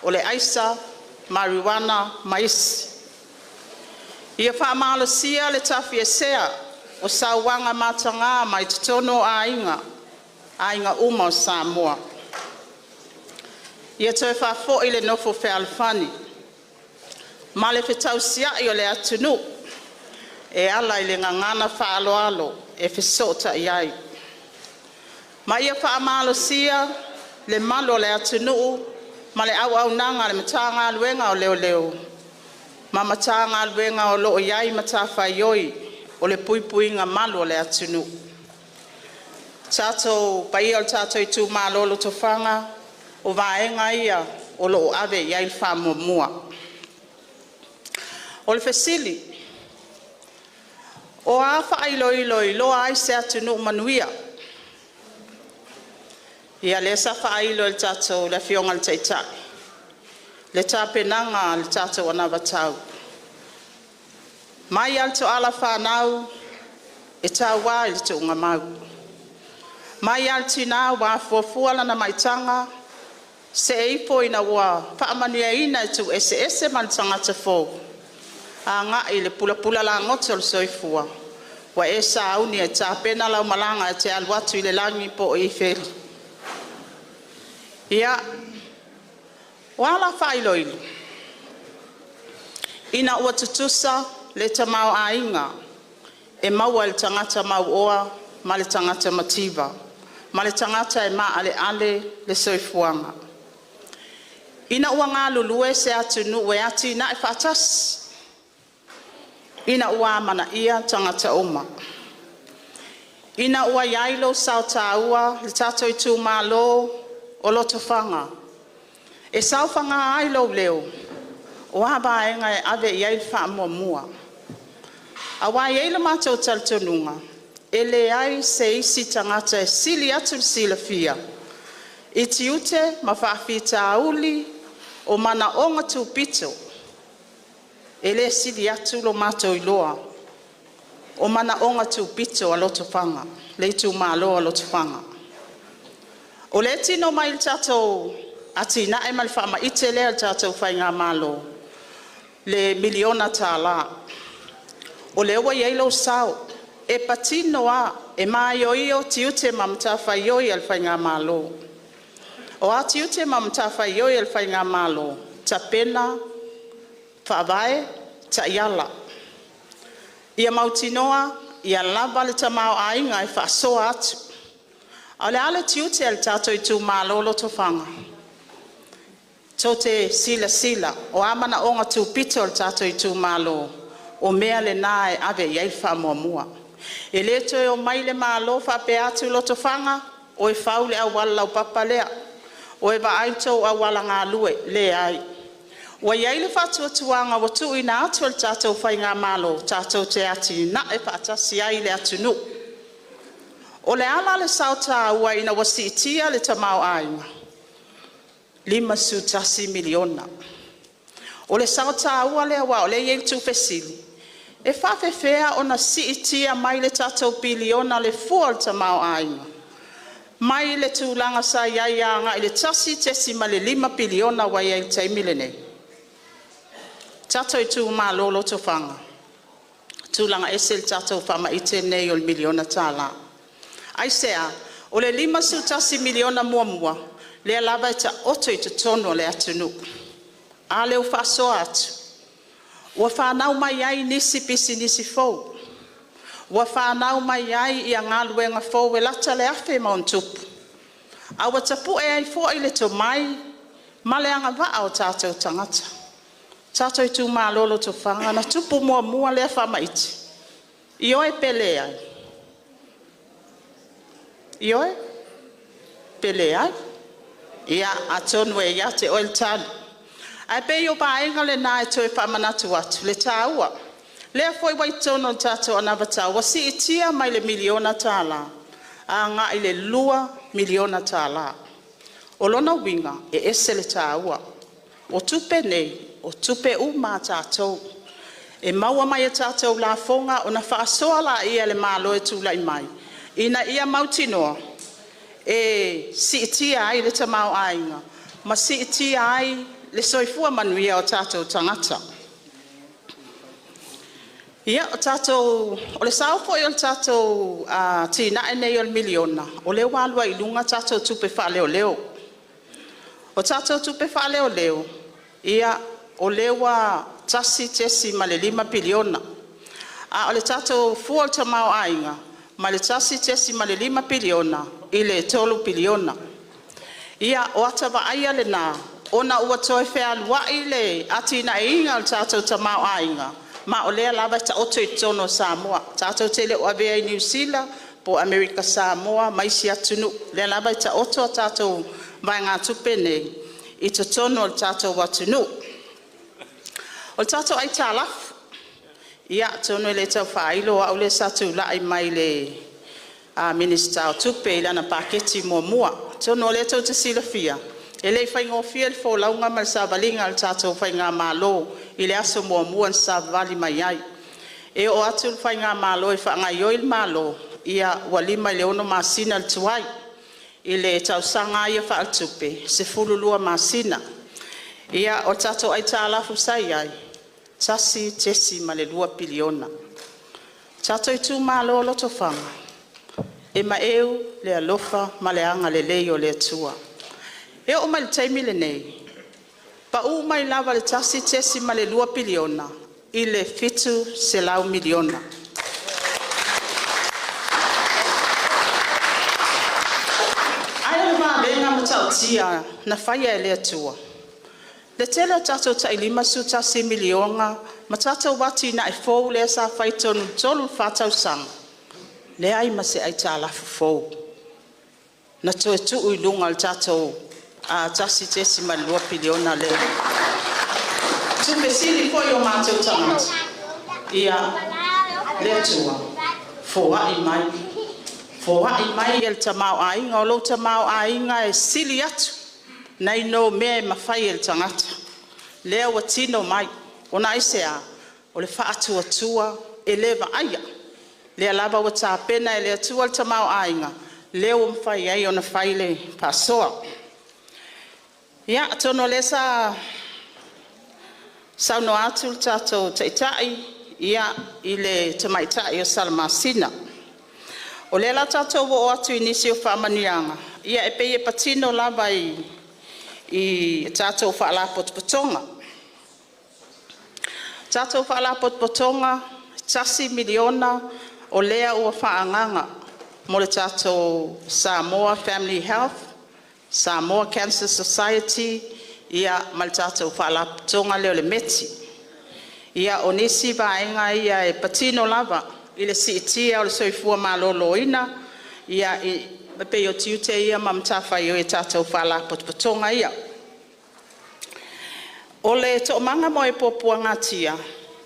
o le aisa marijuana mais. Ia whaamalo sia le tafi e sea o sauanga matanga mai tutono ainga uma o Samoa. Ia toi whafo I le nofo whealfani. Ma le whetau sia I o le atunu e ala I le ngangana whaaloalo e whesota iai. Ma ia whaamalo sia le malo le atunuu, ma le au nanga le matanga luenga o leo. Ma matanga luenga o loo iai matafa ioi o le puipuinga malo le atunuu. Tato, pai o tato Itumalo Lotofaga, o vaenga ia o loo ave iai le whamomua. O le fesili, o a whailoi loa ai se atunuu manuia. Ia le sa whailo le tato le fionga le teitai. Le tāpenanga le tato anawa tau. Mai alto ala whanau e tawa I le tuunga mau. Mai altina wa fuafuala na maitanga se eipo ina wa whaamania ina tu ese maltangata fō. A ngā I le pula la ngoto le soifua. Wa e sa auni e tāpena lau malanga e te alwatu I le langi po I wheri. Ia, wala whailoilu. Ina ua tutusa le tamau ainga, e maua le tangata mau oa, ma le tangata mativa, ma le tangata e maa ale le soifuanga. Ina ua ngā lulue se atu nu e ati na e whatas. Ina ua amana ia tangata oma. Ina ua yailo sao taua, le tato Itumalo, o Lotofaga. E sauwhanga ai lo leo. O haba enga e ave iai whaamua. A wai e le mātou taltonunga. E le ai se isi tangata e sili atu sila fia. I tiute ma whaafita auli o mana onga tūpito. E le sili atu lo mātou iloa. o mana onga tupito a Lotofaga, le Itumalo a Lotofaga. O le tino mai le tatou atina e mal fama ite le tatou whainga malo le miliona tala. O le wa yelo sao e patino a e mai o io tiute mamta whaioi al whainga malo. O a tiute mamta whaioi al whainga malo ta pena, whaavae, ta iala. Ia mautinoa, ia lava le tamau ainga e whaasoa atu. O le ale tiute al tatou Itumalo Lotofaga. Tau te sila, o amana onga tupito al tatou Itumalo, o mea le nae ave iai whamuamua. E le toi o mai le malo whape atu Lotofaga, o e whau le awala lau papalea, o e vaaitou awala ngā lue le ai. Wa iai le whatuatuanga wa tu ina atu al tatou whainga malo, tatou te ati na e whaatasi ai le atunu. O le ala le sauta ua ina wasiitia le tamau ainga. 5 miliona. O le sauta ua le awa o le iei tu fesili. E whawhewhea o na siitia mai le tatou biliona le fua le tamau ainga. Mai le tūlanga sa iai anga i le tasi tesima le 5 biliona wa iei taimile nei. Tatou Itumalo Lotofaga. Tūlanga ese le tatou whama ite nei o le miliona tala. Ai sea, o le 5 miliona mua le alava ta oto i te tono le atunu. A leo whasoa atu. Ua whanau mai ai nisi pisi nisi fau. Ua whanau mai ai i a ngaluenga fau e lata le afe mauntupu. A ua tapu e ai fua i le to mai, ma le anga waa o tatou tangata. Tatou Itumalo Lotofaga na tupu mua le whama iti. Ioe pele ai. Ioe pele ai. Ia atonu e ia te oil tali. Ai pe yo paenga le nae toi whamanatu atu. Le tāua. Lea foi waitono tatou anawata. Wasi itia mai le miliona tala. A ngā i le 2 miliona tala. O lona winga e ese le tāua. O tupe nei. O tupe uma tatou. E maua mai e tatou la fonga o na whaasoa la ia le malo e tula i mai. Ina ia mautinoa. E si itia ai le tamau ainga. Ma si itia ai le soifua manuia o tatou tangata. Ia o tatou, o le saofo i o tatou tina e nei o le miliona. O leo walua i lunga tatou tupe wha leo leo. O tatou tupe wha leo leo. Ia o lewa tasi tesi ma le 5 biliona. O le tatou fua o tamau ainga. Ma le tasi tesi ma le 5 biliona. I le 3 biliona. Ia o atava aia le nā. Ona ua toi whea lua i le atina inga o tatou tamau ainga. Ma o lea lava ta oto i tono Samoa. Tatou tele o avea i New Zealand, po Amerika Samoa, maisi atunu. Lea lava ta oto a tatou vai ngā tupe nei. I to tono o tatou watunu. O tatou ai tālafu. Ia tono i le tau whailo a ule satu lai mai le minister o tupe i lana paketi mua. Tono le tau te silafia. E le whaingofia le fōlaunga ma le savalinga le tatou whainga malo i le aso mua n savali mai ai. E o atu le whainga malo i whaangai o il malo ia walima i le ono masina le tuai. I le tau sanga ia wha tupe, se fululua masina. Ia o tatou ai tālafu sai ai. Tasi tesi ma le 2 biliona. Tatou Itumalo Lotofaga. E ma eu le alofa ma le anga le lei o le atua. E o mai le taimile nei. Pa u mai lava le tasi tesi ma le 2 biliona. I le fitu se lau miliona. Ai le maa venga matau tia na whaia e le atua. Le tele o tatou ta 5 miliona. Ma tatou wati na e fōu le sa whaitonu tolu whatau sang. Le ai ma se ai tālafu fōu. Na toe tuu i lunga le tatou tasi tesi ma 2 biliona le. Tupe sili fo yo mātou tangata. Ia le tua. Fōa i mai. Fōa i mai el tamau ainga. O lo tamau ainga e sili atu. Nei no mea e mawhai el tangata. Lea wa tino mai. O na isea. O le wha atua tua e lewa aia. le lava ua tapena e le atua le tamao ainga le ua mawhai ai ona whai le pasoa. Ia, tono le sa sauno atu le tātou taitai, ia i le tamaitai o Salamasina. O le la tātou o atu inisi o whaamanianga, ia e pei e patino lava i tātou whaala potpotonga. Tātou whaala potpotonga, tasi miliona o lea ua whaanganga mo le tātou Samoa Family Health, Samoa Cancer Society, ia ma le tātou whaala potpotonga leo le meti. Ia o nisi vaenga ia e patino lava i le siitia o le soifua maloloina, ia i pei o tiute ia ma mtawhai o e tātou whaala potpotonga ia. O le to'omanga mo e popua tia,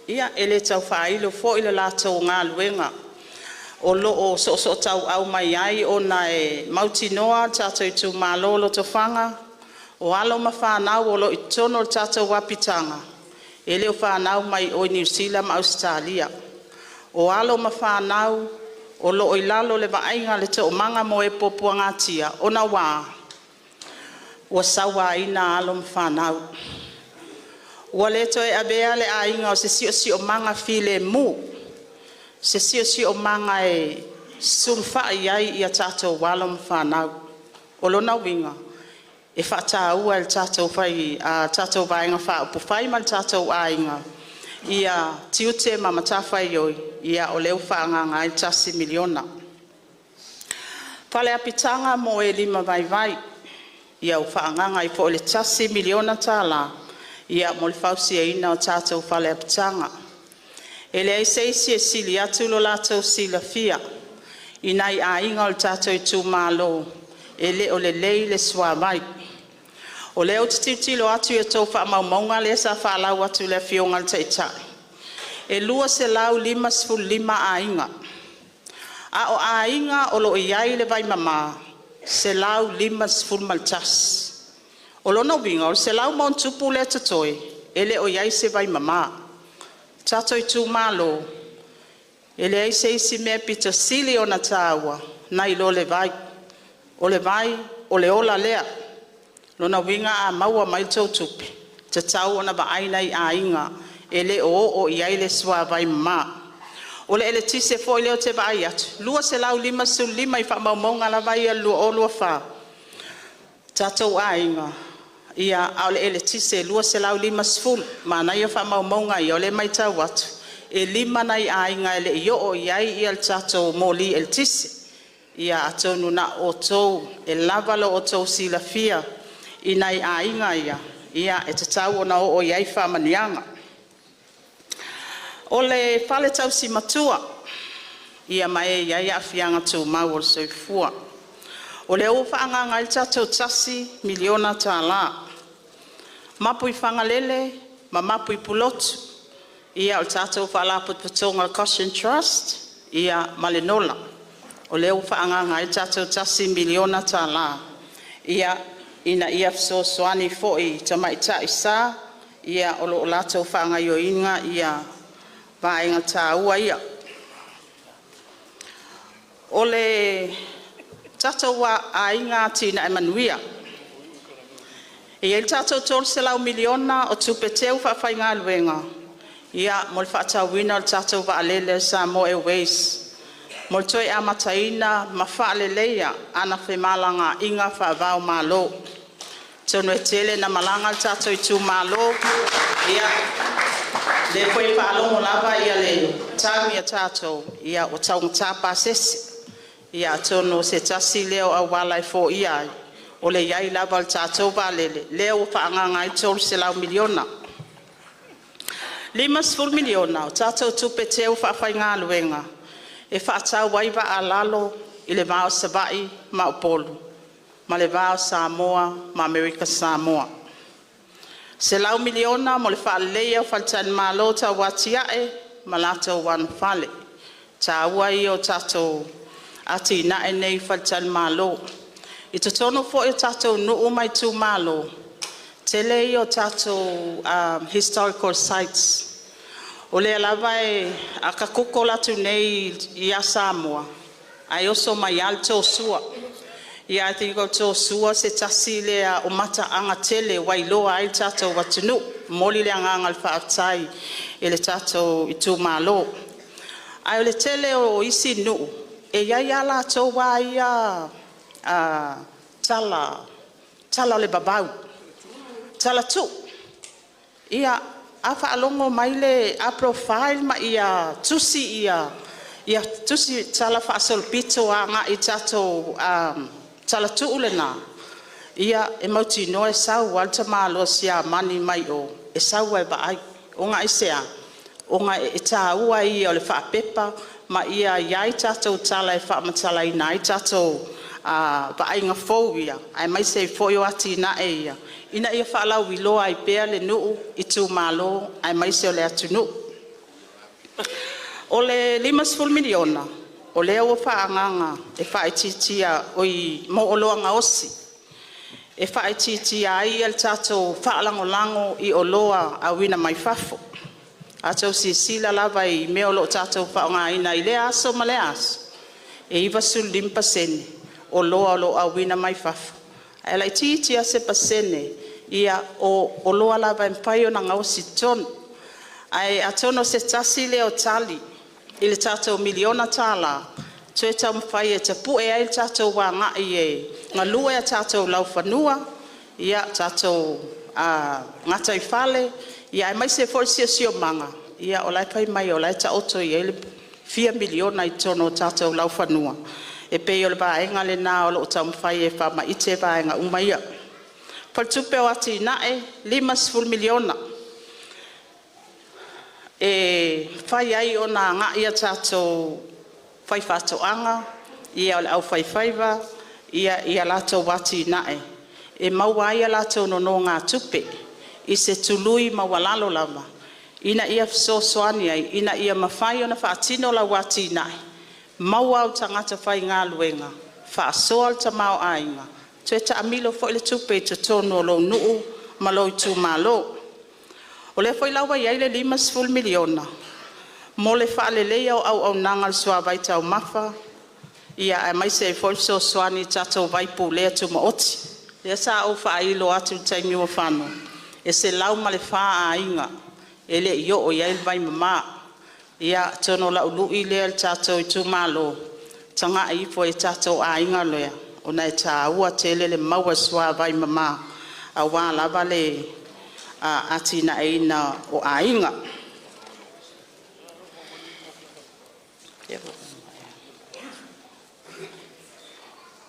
ia e le tau whailo fo i le lātou ngā luenga. O lo o so tau au mai ai o na e mautinoa tātou Itumalo Lotofaga, o alo ma whanau o lo i tono le tātou wapitanga. E leo whanau mai o New Zealand ma Australia. O alo ma whanau o lo o ilalo le vaenga le to'omanga mo e popua tia, o na wā. Ua sawa ina alo ma whanau. Ua leto e abea le ainga o se sio manga file mu. Se sio manga e sumfa iai i a tātou walo ma whanau. O lona winga. E whata ua le tātou whai, tātou vaenga whaupu whai ma le tātou ainga. Ia tiute ma matawhai oi, ia o leo whaanganga i tasi miliona. Pale apitanga mo e 5 vai. Ia o whaanganga i po le tasi miliona tāla. Ia mo le fausi e ina o tātou whale apitanga. E le aiseisi e sili atu lo lātou sila fia. Inai a inga o le tātou Itumalo. E le o le lei le swa mai. O le o titilo atu e tau wha maumaunga le sa wha lau atu le fionga le taitai. E lua se lau 5 a inga. A o a inga o lo iai le vai mama. Se lau 5 maltas. O lona winga o se lau maun tupu le tatoi, ele o iai se vai mama. Tato Itumalo, ele ai se isi mea pita sili o na tāua, na ilo le vai. O le vai, o le ola lea. Lona winga a maua mai tau tupi, ta tau ona ba aina i a inga, ele o iai le swa vai mama. O le ele tise fo ileo te vai atu, lua se lau 5 i wha maumonga la vai a lua o lua wha. Tato a inga. Ia au le ele tise lua se lau 5 mana ia wha maumonga i o le mai tau atu. E 5 nai a inga ele i o iai i al tato moli el tise. Ia atonu na o tou, e lavalo o tou sila fia. I nai a inga ia e te tau ona o iai wha manianga. O le whale tau si matua, ia mai iai a fianga tū mau o le soifua. O le o whaanganga il tātou tasi miliona tā la. Mapu i whangalele, ma mapu i pulotu. Ia o tātou whaala potpotonga Caution Trust, ia malenola. O le o whaanganga il tātou tasi miliona tā la. Ia ina ia fso soani fo i tamaita i sā, ia o lo lātou whaanga i o inga, ia vaenga tā ua ia. O le tātou wa a inga tina emanuia. E il tātou tōru se lau miliona o tupe teu whawhai ngā luenga. Ia mol whaatau wina o tātou wa alele sa mo e weis. Mol toi amataina ma whaaleleia ana whemalanga inga whaavau malo. Tonu e tele na malanga o tātou Itumalo. Ia le koe whaalongo lava ia le tāmi a tātou. Ia o taunga tāpa sesi. Ia tono se tasi leo a wala i fo iai. O le iai lava al tātou valele. Leo whaanganga i tōru se lau miliona. 5 miliona o tātou tupe teu whawhai ngā luenga. E whaatau waiva a lalo i le vāo Savai ma Upolu. Ma le vāo Samoa ma Amerika Samoa. Se lau miliona mo le whaaleleia o whaltan malo ta watiae ma lātou wan whale. Tā ua i o tātou ati na e nei whaltan malo. I te tono fo i tātou nuu mai Itumalo. Te lei o tātou historical sites. O le lava a ka koko latu nei ia Samoa. Ai oso mai alto sua. Ia te ko to sua se tasi le o mata anga tele wailoa ai tato watunu. Moli le anga al faatai ele tato Itumalo. Ai le tele o isi nu. E ia la to wa ia tala le babau. Tala tu. Ia afa alongo maile a profile ma ia tusi tusi tala fa sol pito anga i tato tala tu ulena ia e mauti no e sau alta malo sia mani mai o e sau e ba ai onga isea onga e ta ua i o le fa pepa ma ia ia i tato tala e fa matala i nai tato ba ai nga fo ia ai mai se fo yo ati na e ia ina ia fa la wilo ai pe le nu Itumalo ai mai se le atunu o le 5 miliona o le o fa nganga e fa ititia oi mo o loanga osi e fa ititia ai el tato fa lango i o loa a wina mai fafo ato si sila lava i me o lo tato fa nga ina ile aso male aso e iva sul 5% o loa lo a wina mai fafo ai la ititia se pasene ia o loa lava mpaio na ngau siton ai atono se tasi le o tali ile tato miliona tala tueta mfai e tapu e ai tato wa nga ie ngalua e tato lau fanua ia tato ngata ifale ia ai mai se forsia sio manga ia o lai pai mai o lai ta oto ia ile 4 miliona i tono tato lau fanua e pe o le ba enga le na o lo tamfai e fa ma ite ba enga umaia Paltupe wati nae 5 miliona. E fai ai o na nga ia tato fai fato anga, ia au fai faiva, ia lato wati nae. E maua ia lato no ngā tupe, i se tului mawalalo lama. Ina ia so soani ai, ina ia mawhai o na whaatino la wati nae. Maua au tangata fai ngā luenga, wha soal ta mau ainga. Te ta amilo fo ile tupe te tono lo nuu malo Itumalo. O le fo ilawa ia ile 5 miliona. Mo le fa le le au nangal swa vai tau mafa. Ia ai mai se fo so swani tato vai pu le tu maoti. Le sa o fa ilo atu taimi o fano. E se lau ma le fa ainga. Ele yo o ia vai mama. Ia tono la ulu ile tato Itumalo. Tanga ai fo e tato ainga loya. Ona e tā ua tele le maua swa vai mama a wā lava le atina eina o ainga.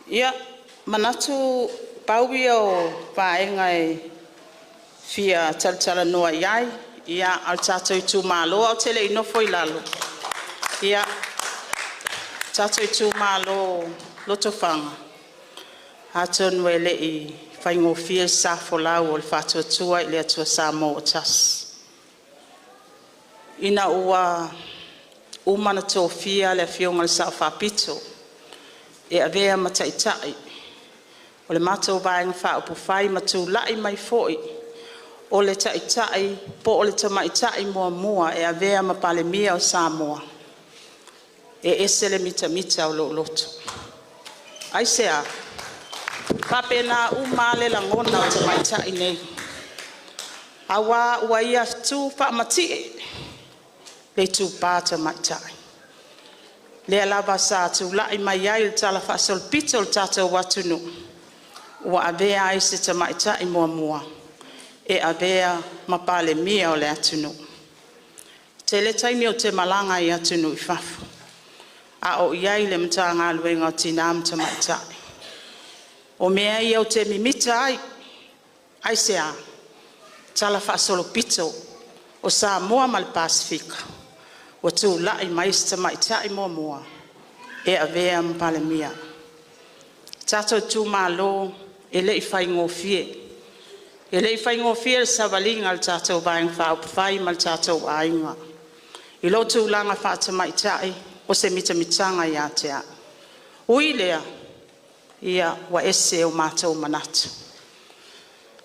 Ia, manatu pauwi o whaenga e fia talatala noa iai, ia al tato Itumalo au tele ino foi lalo. Ia, tato Itumalo Lotofaga. Aton wele i whaingofia sa folau o le whatuatua i le atua sa mo o tas. Ina ua umana tōwhia le fionga le sa whapito e avea mataitai. O le matou vaenga whaupu whai matu lai mai foi o le taitai po o le tamaitai mua e avea mapale mia o Samoa. E ese le mita o lo loto. Ai sea. Papena umale la ngona o tamaitai nei. Awa uaia tu whaamati le tu pāta maitai. Le alaba sa tu lai mai ai le tala whaasol pito le tātou watunu. Ua avea ai se tamaitai mua. E avea mapale mia o le atunu. Te le taimi o te malanga i atunu i whafu. A o iai le mta ngā luenga o tina tamaitai. O mea i au te mimita ai sea, tala whaasolo pito o Samoa ma le Pasifika. O tu lai maista maitai mua, e avea mpale mia. Tato Itumalo e le i whaingofie. E le i whaingofie le savalinga le tato vaeng whaupuwhai ma le tato ainga. I lo tu langa whaata maitai o se mitanga i atea. Ui lea, ia wa ese o mātou manatu.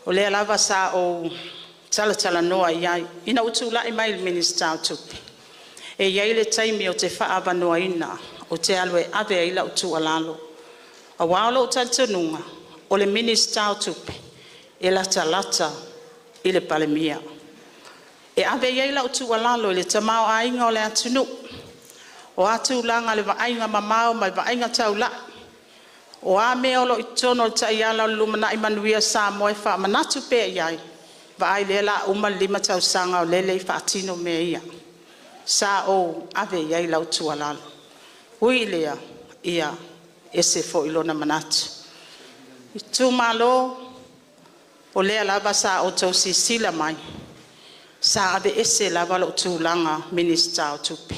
O lea lava sa o tala noa iai ina utula'i mai le minista tupi e iai le taimi o te whaavanoaina o te alo e ave ai la utualalo a walo talitonunga o le minista tupi e lata i le palemia e ave iai la utualalo i le tamao ainga o le atunu o atu langa le vaainga mamao mai vaainga taula o a me o lo itono le taiala o lumana i manuia sa moe wha manatu pe iai vai le la uma 5 tausanga o lele i whaatino me ia sa o ave iai lau tualalo hui lea ia ese fo ilona manatu Itumalo o lea lava sa o tau sisila mai sa ave ese lava lo tūlanga minista o tupi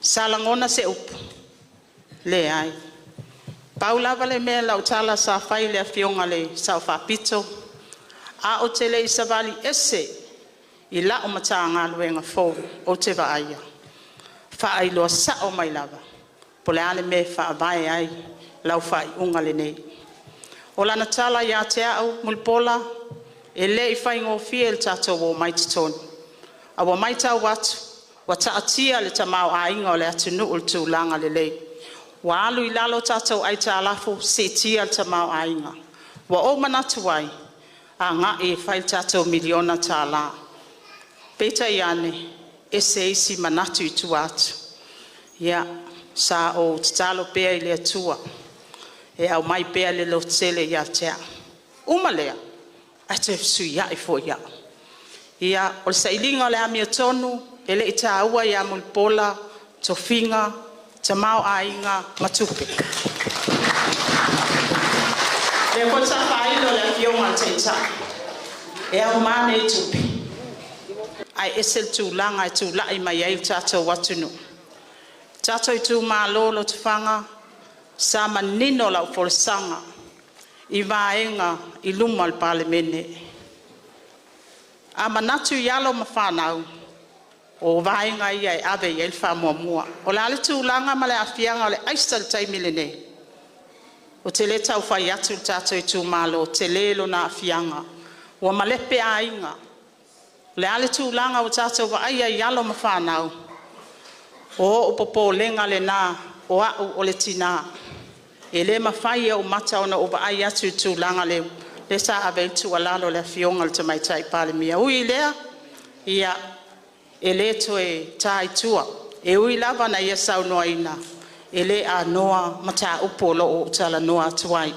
sa langona se upu le ai pau lava le mea lau tala sa whai le fionga le sa whapito a o te le isavali ese i la o mata ngā luenga fō o te vaaia whaai loa sa o mai lava po le ale me whaavae ai lau whai unga le nei o lana tala ia te au mulpola e le i whai ngō fie le tato o mai titoni a wa mai tau watu wa taatia le tamau a inga o le atunu o le tūlanga le lei wa alu i lalo tato ai ta alafu se tia le tamau a inga wa o manatu ai a ngā e whai tato miliona ta la peta iane e se isi manatu i tu atu ia sa o titalo pea i le atua e au mai pea le lo tsele ia tea umalea a te sui ia i fo ia o le sailinga o le amia tonu e le ita aua ia mulpola tofinga tamau ainga matupe le ko sa failo le fionga tenta e au mane tupi ai esel tūlanga e tūlai mai ai tato watunu tato i Itumalo Lotofaga sa manino lau folsanga i vaenga i luma le palemene a manatu ialo mawhanau o vaenga ia e ave i elfa mua o le ale tūlanga ma le afianga o le aisa le taimile nei o te le tau whai atu le tato i Itumalo te lelo na afianga ua malepe a inga le ale tūlanga o tato wa aia ialo mawhanau o popo lenga le na o au o le tina e le mawhai o mata ona o ai atu tūlanga le sa ave tualalo le fionga le tamaitai palemia ui lea ia e le toe tai tua e ui lava na ia saunoa ina e le a noa mata upolo o tala noa tuai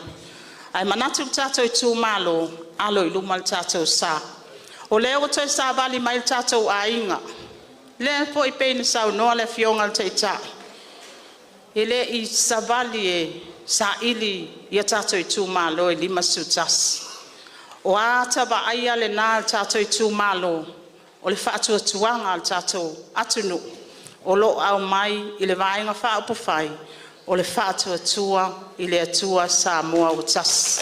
ai manatu tato i Itumalo alo i luma le tato sa o le o toi sa vali mai le tato a inga le po i peina saunoa le fionga le teitai e le i savali e sa ili ia tato i Itumalo e 5 sutasi o a tava aia le nā tato i Itumalo o le whaatuatuanga le tato atunu o lo au mai i le vaenga whaupawhai o le whaatuatua i le atua sa mua o tas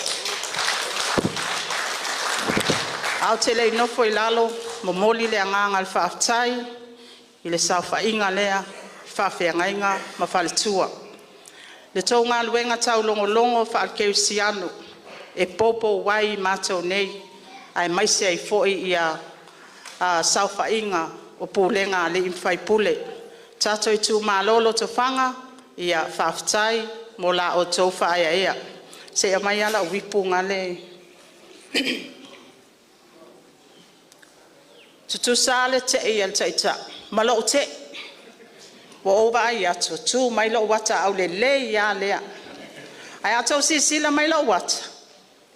au te lei nofo i lalo momoli le anganga le whaafutai i le sauwhainga lea whawhiangainga ma whaletua le tau ngā luenga tau longolongo whaalkeusiano e popo wai mātou nei ai maise ai foi ia sauwhainga o pūlenga le imwhai pule tato i Itumalo Lotofaga ia whaafutai mo la o tau whaia ea se a mai ala wipu ngale tutusale te ia le taita malo o te wo ova ai atu tu mai lo wata au le ia lea ai ato sila mai lo wata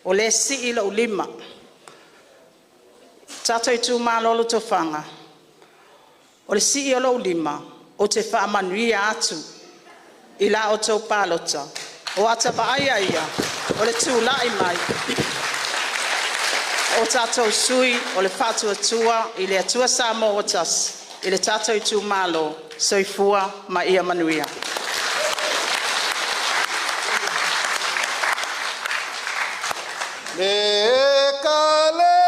o le si ilo 5 tato i Itumalo Lotofaga o le si ilo 5 o te whaamanuia atu i la o tau palota o ata paia ia o le tūlai mai o tato sui o le whaatuatua i le atua sa mo o tas i le tato i Itumalo soifua ma ia manuia le kale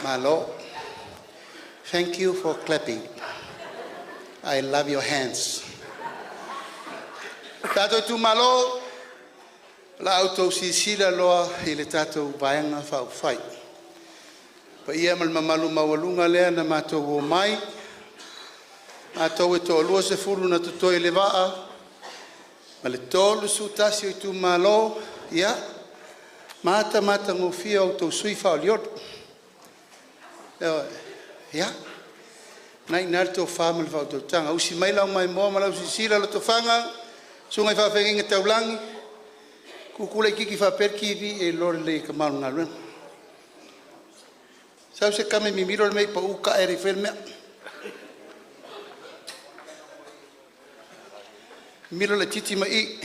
Malo. Thank you for clapping. I love your hands. Tato Itumalo, la auto sisila loa ile tato vaenga fau fai. Pa ia mal mamalu mawalunga lea na mato wo mai. Mato e to lua se furu na tuto ile vaa. Ma le tolu su tasi o Itumalo, ia. Mata ngofia auto sui fau liot. Ia. Nai narto famal fau to tanga. Usi mai lau mai moa malau sisila Lotofaga. Sungai fa fengi taulangi. Kukule kiki fa perki vi e lor le kamal ngalwen. Sau se kame mi miro me pa uka e riferme. Miro le titi mai.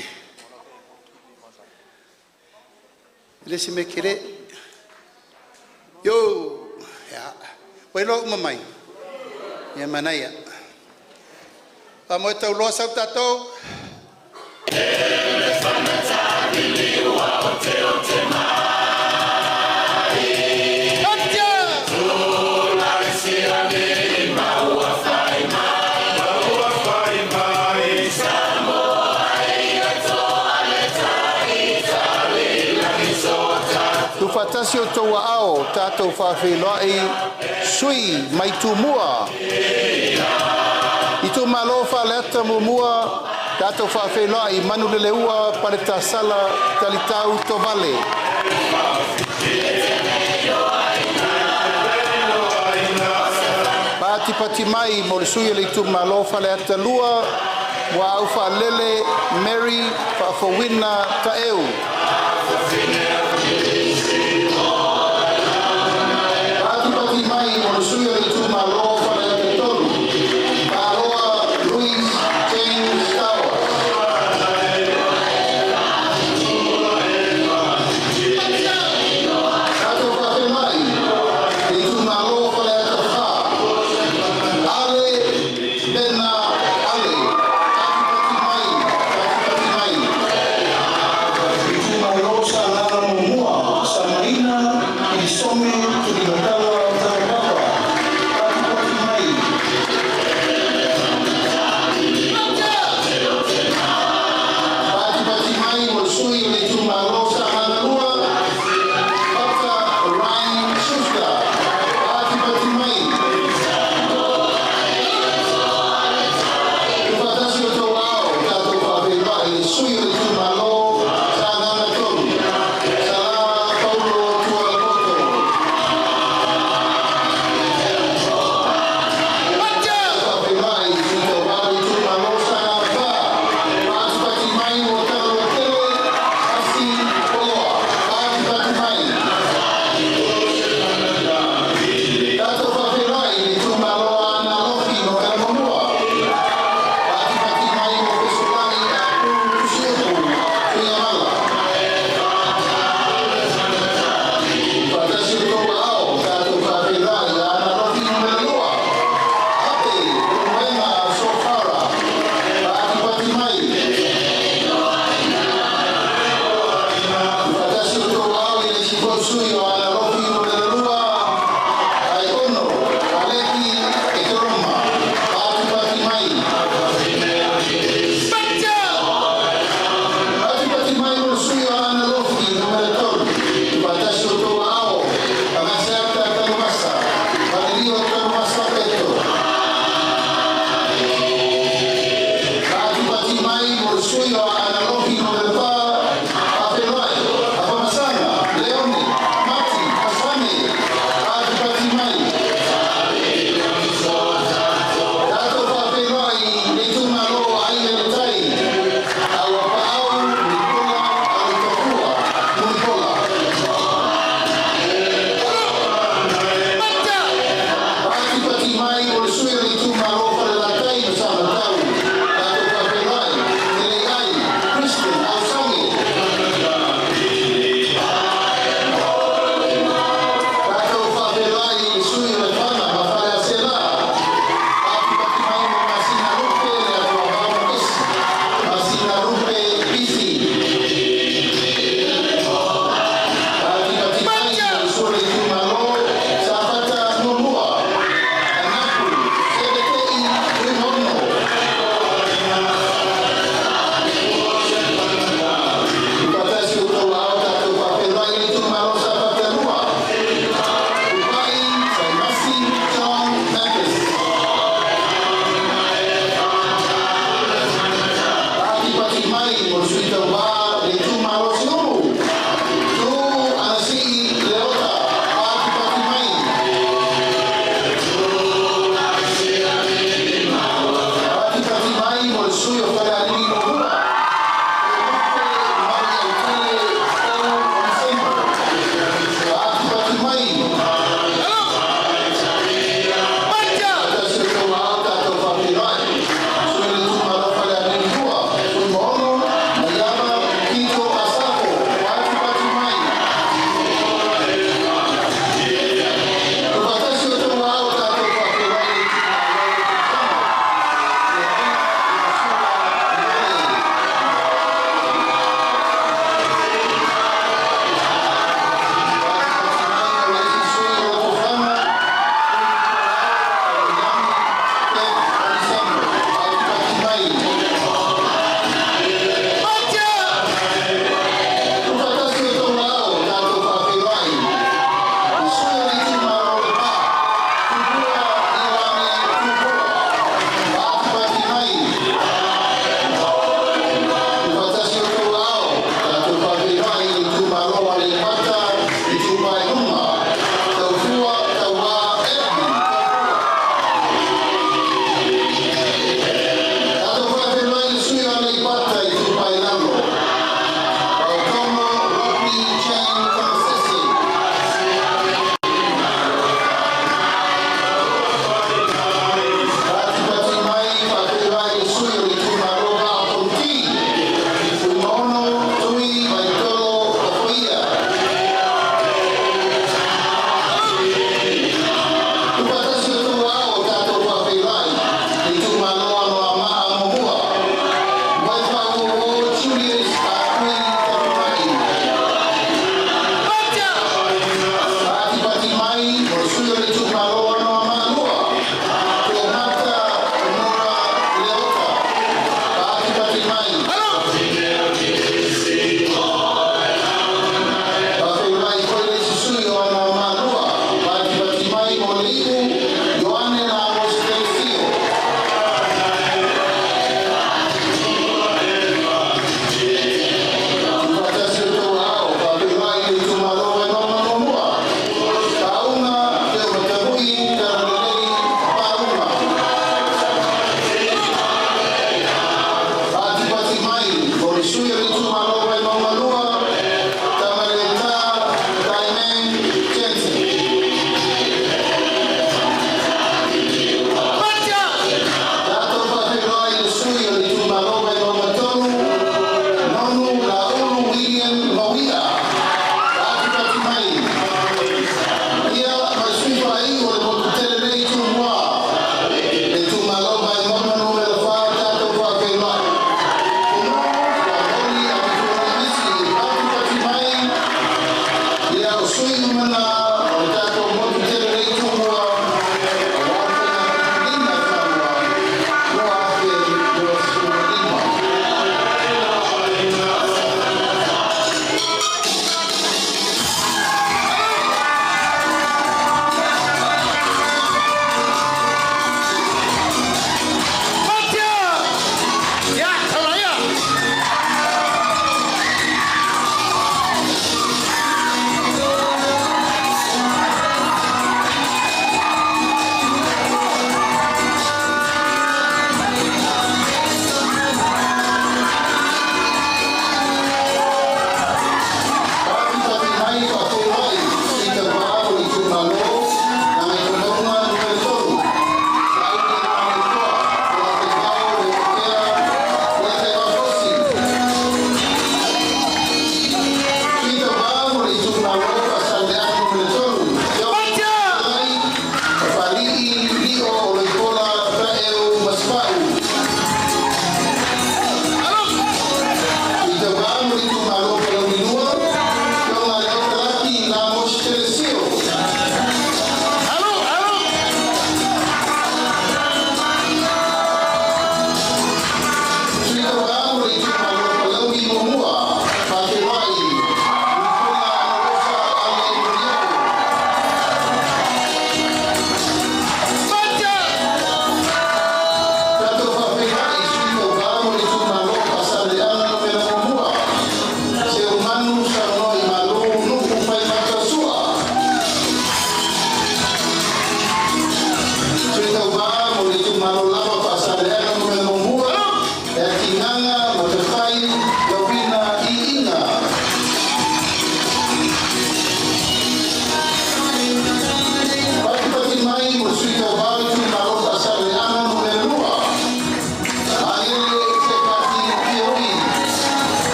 Le se me kere. Yo, ya. Welo mamai. Ya manaya. Amo tau lo sau tato. Fatasi o tau ao tātou whawhiloai sui mai tūmua. Itumalo whaleata mumua tātou whawhiloai manu leleua pareta sala talitau to vale. Pati mai mo le sui le Itumalo whaleata lua wa au whalele Mary whawhawina taeu.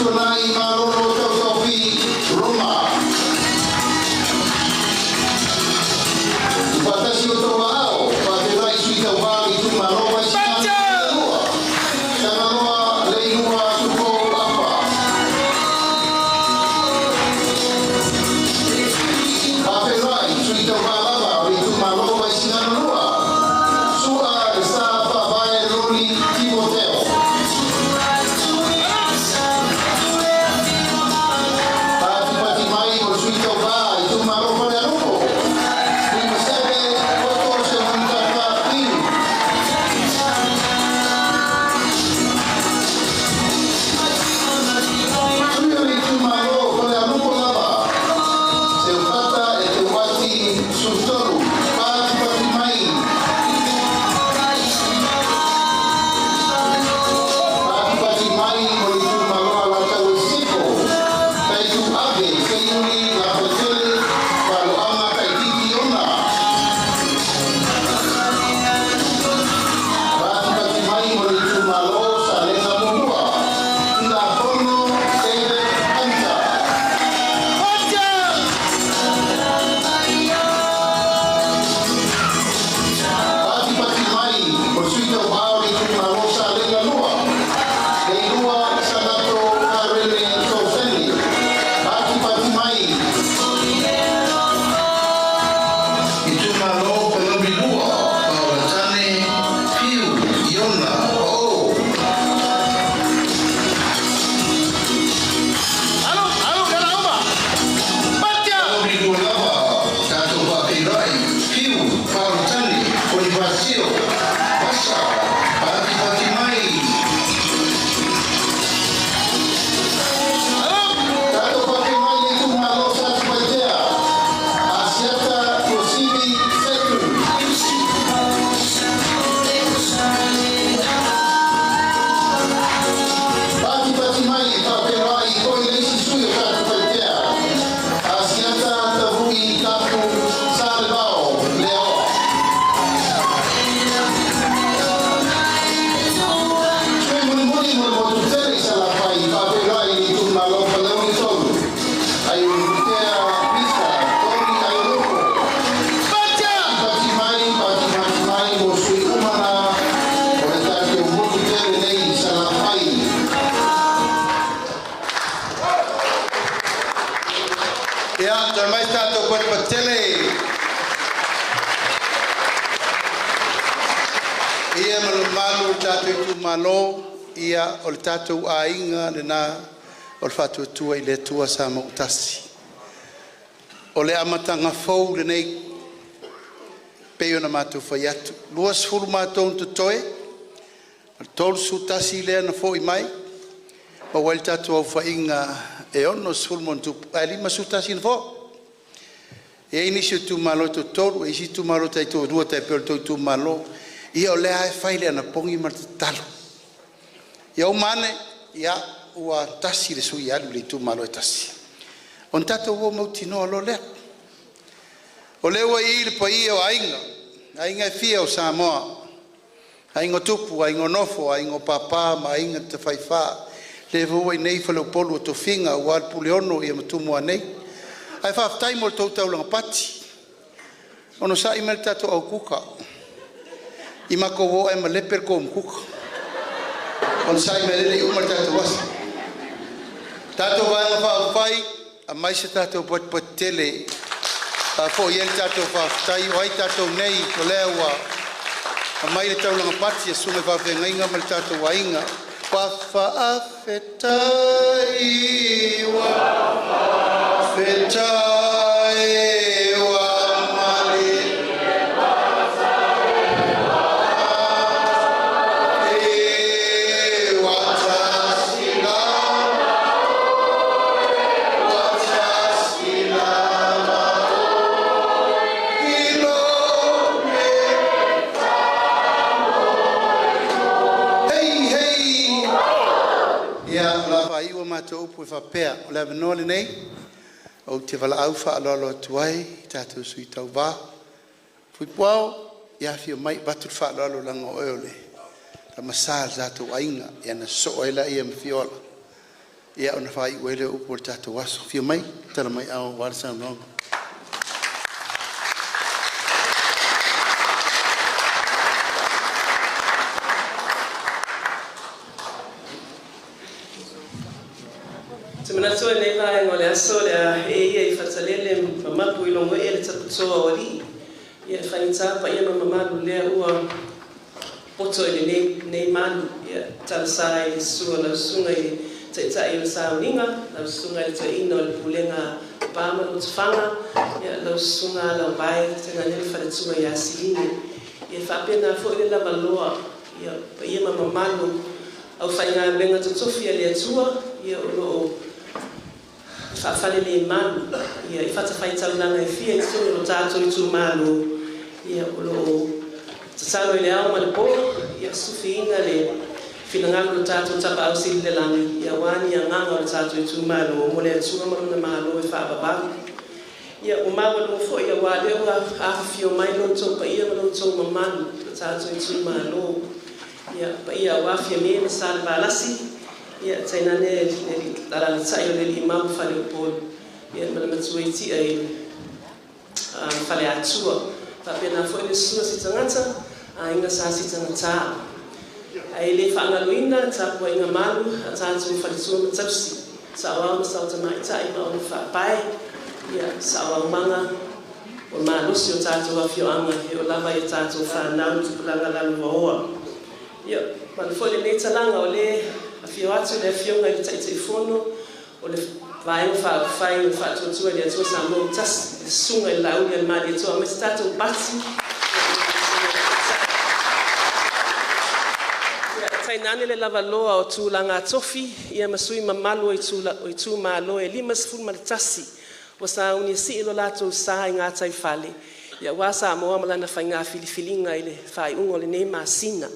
Sonai Maroro Tautopi Roma. Batasi o tō ao, whaterai sui tau wā Itumalo mai singa lua. Tana roa leilua tuko apa. Whaterai sui tau wā lava o Itumalo mai singa lua. Sua e sa whawae roli Timoteo. Pati mai o sui tau wā Itumalo pare arupo. Itumalo ia o le tātou ainga le nā o le whatuatua I le tua sa mautasi. O le amatanga fau le nei peo na mātou whai atu. Luas furu mātou te toe, tolu sutasi lea na fo I mai, ma wale tātou au whainga e ono sfuru mon tupu. A lima sutasi na fo. E inisi o Itumalo to tolu, e isi Itumalo tai tō rua tai peo to Itumalo, ia o lea e whaile ana pongi ma te talo. Ia o mane, ia ua tasi le sui alu le Itumalo e tasi. On tatou ua mautinoa lo lea. O lewa I le pa ia o ainga. Ainga e fia o Samoa. Ainga tupu, ainga nofo, ainga papa, ma ainga te whaiwha. Le vua I nei whalau polu o to whinga, ua alpule ono ia matumua nei. Ai whaftai mo le tautau langa pati. Ono sa imel tatou au kuka. I mako wo e ma leper ko mkuka. On sa imel le umar tatou wasa. Tatou vanga whaafai, a maise tatou pot tele. Fo iel tatou whaftai, o ai tatou nei, o lea ua. A mai le tau langa pati, a sunga whawhengainga ma le tatou wainga. Whafetai, to upu fa pea o le no le nei o te vala au fa lo tuai tatu sui tau va fui pau ia fi mai batu fa lo langa o le ta masal za tu ainga ia na so ela ia me fiola ia ona fai uele upo tato waso fio mai tala mai au warsa no Semana so le vai ngole aso le e fatalele mama puilongo ele tsapuso oli ia fainta pa ia mama le ua poto ele nei manu ia talsai suola sunga i tsa i sauninga la sunga i tsa ino le pulenga pa ma Lotofaga ia la sunga la vai tena le faletsunga ia silini ia fa pena fo ile la valoa ia pa ia mama au fainga benga tsofia le tua ia o fale le man ia I fata fai taulanga e fia so lo tato Itumalo ia lo tsalo le au mal po ia sufina le finanga lo tato tapa au sil le langi ia wani nganga lo tato Itumalo mo le tsuga mo na malo e fa baba ia o mawa lo fo ia wa le wa a fio mai lo to pa ia lo to maman lo tato Itumalo ia pa ia wa fia me sa balasi ia tsaina ne tara tsaio le imam fale pol ia mana matsuiti ai fale atua pa pena foi le sua si tangata ainga sa si tangata ai le fangaloina tsa po inga malu tsa tsu fale sua tsapsi sa wa sa tsa mai tsa ima on fa pai ia sa wa manga o malu si o tsa tsu wa fio anga e o lava ia tsa tsu fa na tu langa la loa ia man foi le tsalanga o le fio atu le fio ngai Itumalo o le vai fa fai fa tu le tu sa mo tas sunga la u le mali tu ma sta tu basi ya tainane le lava loa o tu langa tofi ia masui mamalo Itumalo e limas fu mal tasi o sa uni si lo la tu sa nga tai fale ya wasa mo amala na fainga filifilinga ile fai ungo le nei masina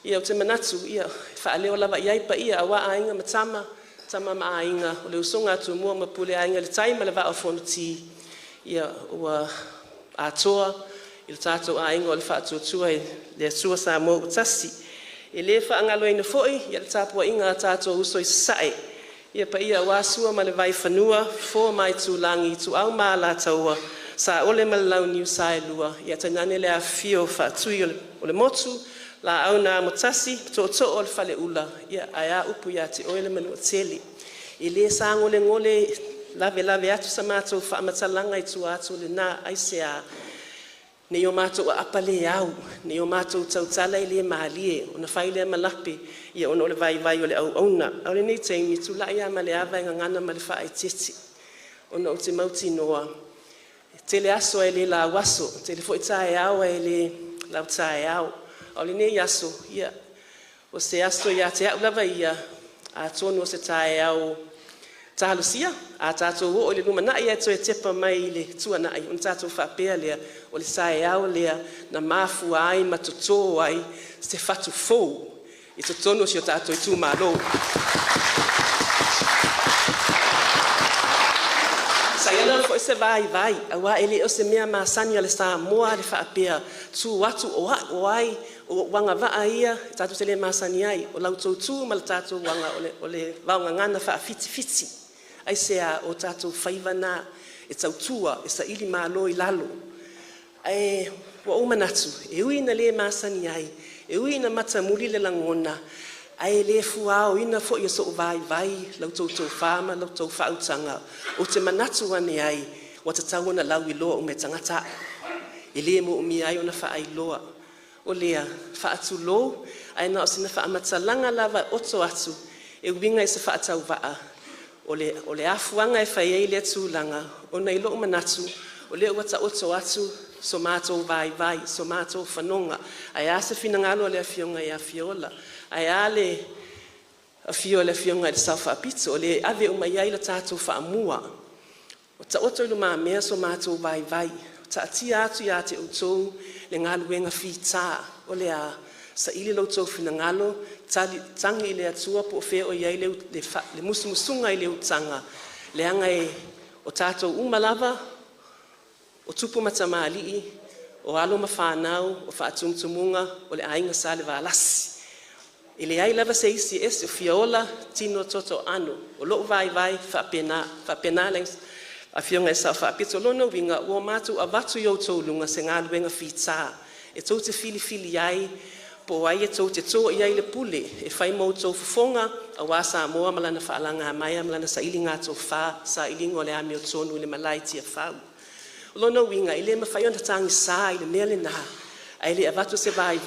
ia o te manatu ia fa leo lava ia pa ia wa ainga matama tama ma ainga o le usonga tu mo ma pule ainga le taima le va o fonti ia wa atoa il tato ainga o le fa tu le sua sa mo tasi e le fa ngalo ina foi ia le tapo inga tato uso I sai ia pa ia wa sua ma le vai fanua fo mai tu langi tu au ma la taua sa ole malau new sai lua ia tanane le afio fa tu o le motu la au na motasi to o le fale ula ia aya upu ia te oile manu tele I le sango le ngole lave atu sa mato fa matalanga I tu atu le na aisea ne o mato apale au ne o mato tautala I le malie ona faile malape ia ona le vai o le au ona au le nei taimi tu la ia male ava ngana male fa I titi ona o te mauti noa tele aso ele la waso tele fo itae au ele la itae au o le nei aso ia o se aso ia te au lava ia a tonu o se tae au talusia a tato o le luma na ia to e tepa mai le tuana ai on tato fa pea le o le sae au le na mafu ai matoto ai se fatu fo I to tonu si o tato Itumalo Sayana fo se vai awa ele o se mea masani le sa moa le fa pea tu watu o ai o wanga va ia tatu tele masani ai o lau tu mal tatu wanga ole wanga ngana fa fiti ai se o tatu faiva na e tautua e sa ili malo I lalo ai wa o manatu e uina le masani ai e uina mata muli le langona ai le fuao ina fo ia so vai lau to fama lau to fautanga o te manatu ane ai wa te tangona lau I loa o me tangata e le mo mi ai ona fa ai loa o lea fa atu lo ai na o sina fa amatalanga lava oto atu e winga I se fa atau vaa o le afuanga e fai ai le tūlanga o nei lo manatu o le wata oto atu so mato vai so mato fanonga ai ase finangalo le afionga ia fiola ai ale afiola fionga le safa pizza o le ave o mai ai la tatu fa mua o ta oto lo ma me so mato vai ta tia atu ia te utou le ngaluenga fita o le a sa ili lo to finangalo tangi le atua po fe o ia le musumusunga I le utanga le anga o tato umalava o tupu matamali o alo mafanau o faatumtumunga o le ainga sale valasi I le ai lava se isi esi o fiola tino toto anu. O loo vai whapena lengs a fionga e sa whapito lono winga ua matu a watu yo tōlunga se ngā luenga whita. E tau te fili ai, po ai e tau te tō i ai le pule, e whai mau tau fufonga, a wā sa moa malana whaalanga mai, malana sa ili ngā tau whā, sa ili ngole a meo tonu i le malai tia whau. Lono winga, i le ma whai ona tangi sa i le mea le nā, ai le a watu se vai,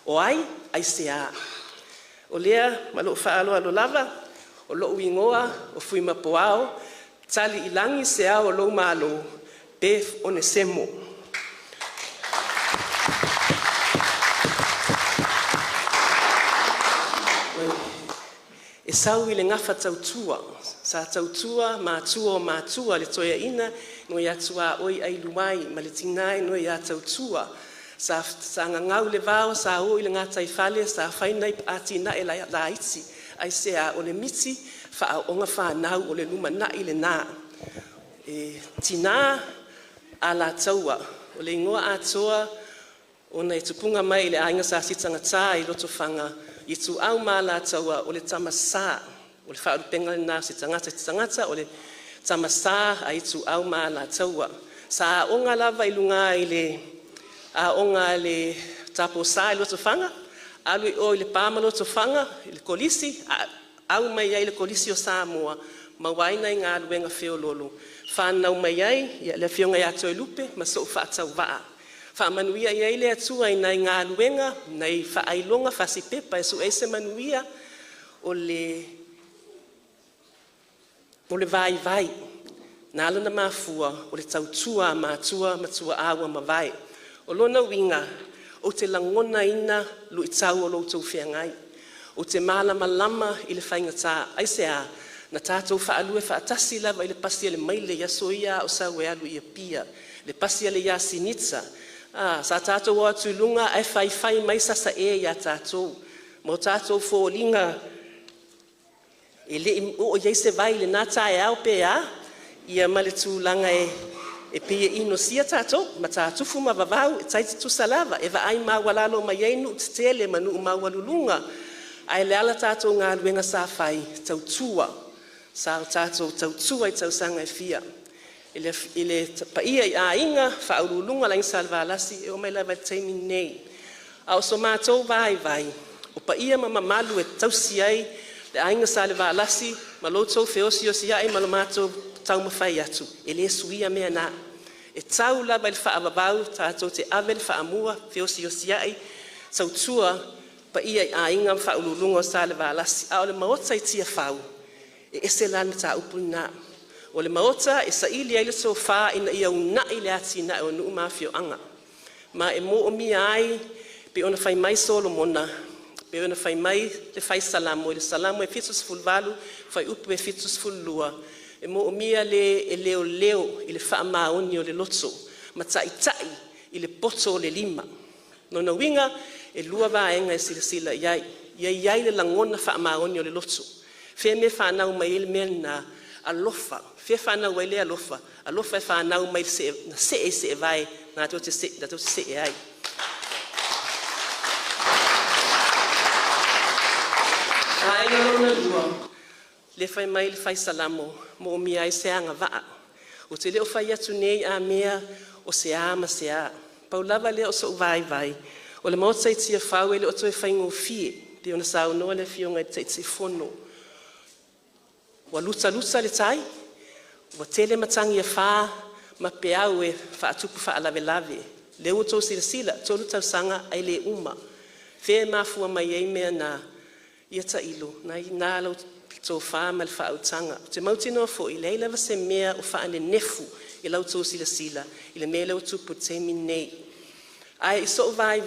o ai se a. O lea, ma loo whaalo alo lava, o loo wingoa, o fui mapoao, tali i langi se a o loo malo, pe o ne semo. E sau i le ngafa tautua, sa tautua, mātua le toia ina, no ia tua oi ai luai, ma le tinai no ia tautua, sa ngangau le vao, sa o i le ngata i fale, sa whainai ati na e la iti, ai se a o le miti, wha o nga whanau o le luma na i le nā. Tina a la taua, o le ingoa atoa, o nei tupunga mai le ainga sa sitanga tā i Lotofaga, i tu au mā la taua o le tamasa, o le whaarupenga nā si tangata, o le tamasa a i tu au mā la taua. Sa onga lava i lunga i le, a onga le tapo sa i Lotofaga, alui o i le pāma Lotofaga, i le kolisi, au mai ai le kolisi o Samoa, mawaina i ngā luenga whiololo. Whanau mai ai, le whionga i ato i lupe, ma so whaatau waa. Whaamanuia i eile atua i nei ngā luenga, nei whaailonga whasi pepa, e su eise manuia o le vai. Nālo na mafua, o le tautua, matua awa mawai. O lona winga, o te langona ina, lu i tau o loutou whiangai. O te malama i le whaingatā, aise a, na tātou whaalue whaatasi lava i le pasi le maile ia soia o sa alu ia pia, le pasi le ia sinitsa. Sa tātou o atu lunga ai whai mai sasa e ia tātou. Mo tātou fōlinga e le o iei se vai le nata e au pe a, ia male tūlanga e pia ino sia tātou, ma tātou fuma vavau, e taiti tu salava, e va ai mawalalo mai einu te tele manu mawalulunga, ai le ala tātou ngā luenga sa whai tautua, sa tātou tautua i tausanga e fia. I le paia i a inga, whaurulunga lang salva alasi, e o mai lava teimi nei. A o so mātou vai, o paia mamalu e tausi ai, le a inga salva alasi, ma lotou feosi o si ai, ma lo mātou tau mawhai atu, e le suia mea nā. E tau lava il whaavavau, tātou te ave le whaamua, feosi o si ai, tautua, paia i a inga whaurulunga o salva alasi, a o le maota i tia whau, e ese lana tā upu nā. O le maota e sa ili ai le sofa ina ia una i le ati na o nuu mafio anga. Ma e mo o mi ai pe ona fai mai Solomona, pe ona fai mai le fai salamo, le salamo e fitus fulvalu, fai upu e fitus fullua. E mo o mia le leo i le wha maoni o le loto, ma tai i le poto o le lima. No na winga e lua vaenga e sila iai le langona wha maoni o le loto. Fe me whanau mai ele mea na alofa, fe whanau ai le alofa e whanau mai se e vai, nā tō te se e ai. Ai lona lua, le whai mai le whai salamo, mo o mi ai se anga waa. O te leo whai atu nei a mea o se a ma se a. Paulava leo so vai, o le maota i tia whau e le oto e whai ngō fie, pe ona sa unoa le fionga i te fono. Wa luta le tai, wa tele matangi e wha, ma pe au e wha atupu wha alave. Leo tō sila, tō luta sanga ai le uma. Fe mafua mai ei mea na ia ta ilo, na i nā lau tō wha ma le wha autanga. Te mautino fo i leila se mea o wha ane nefu i lau tō sila, i le mea lau tupu te minei. Ai so vai,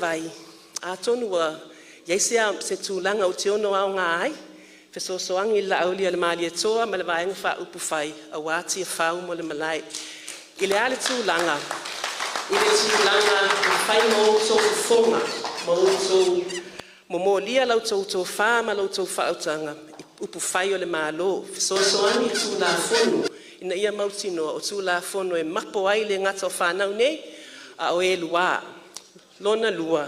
a tonua, iei se tūlanga o te ono au ngā ai, Fesosoangi la aulia le mali e toa ma le vaenga wha upu whai a wāti e whau mo le malai. I le ale tūlanga, i whai mo tō whonga, mo lia lau tō wha ma lau tō whautanga, upu whai o le malo. Fesosoangi tū la whono, ina ia mautinoa o tū la whono e mapo ai le ngata o whanau nei, a o e lua. Lona lua,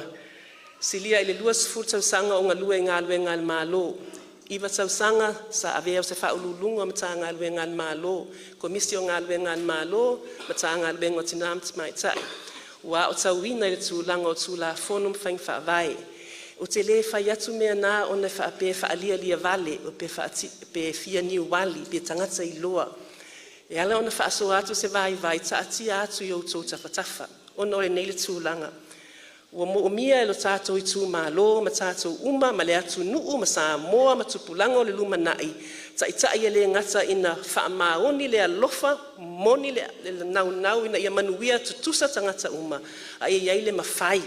Silia i le lua sifuru tausanga o ngalua i ngā luenga le mālo. Iwa tausanga sa avea o se whaululunga ma tā ngā luenga le mālo. Komisi o ngā luenga le mālo ma tā ngā luenga o tinam te maitai. Wa o tauina i le tūlanga o tūla whonum whaing whaavai. O te le whai atu mea nā o na whaape whaalia lia vale o pe fia niu wali pe tangata i loa. E ala o na whaaso atu se vai ta ati atu i o tō tawhatafa. O na o le nei le tūlanga. Ua mo mia e lo tātou i Itumalo, ma tātou uma, ma le atu nuu, ma Samoa, ma tupulanga o le luma nai. Ta itai e le ngata ina whaamaoni le alofa, moni le nau ina ia manuia tutusa tangata uma. A ia le mawhai,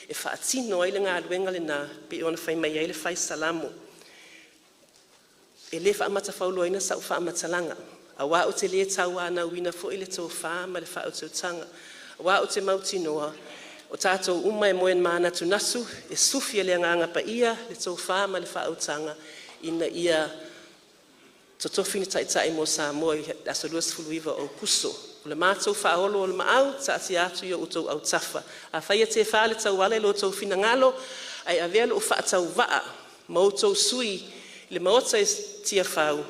e whaatino ai le ngā luenga le nā, pe ona whai mai ai le whai salamo. E le whaamata whaulo ina sa u whaamatalanga. A wā o te le tau ana uina fo i le tō wha, ma le wha o te utanga. A wā o te mautinoa, o tātou uma e moen mana tu nasu, e sufi e le nganga pa ia, le tō whāma le whaautanga, ina ia totofini taitai mo Samoa i aso lua sifuluiva o kuso. O le mātou whaolo o le maau, ta ati atu i o utou au tafa. A whaia te whaale tau wale lo tau fina ngalo, ai a velo o whaatau waa, ma utou sui, le maota e tia whau,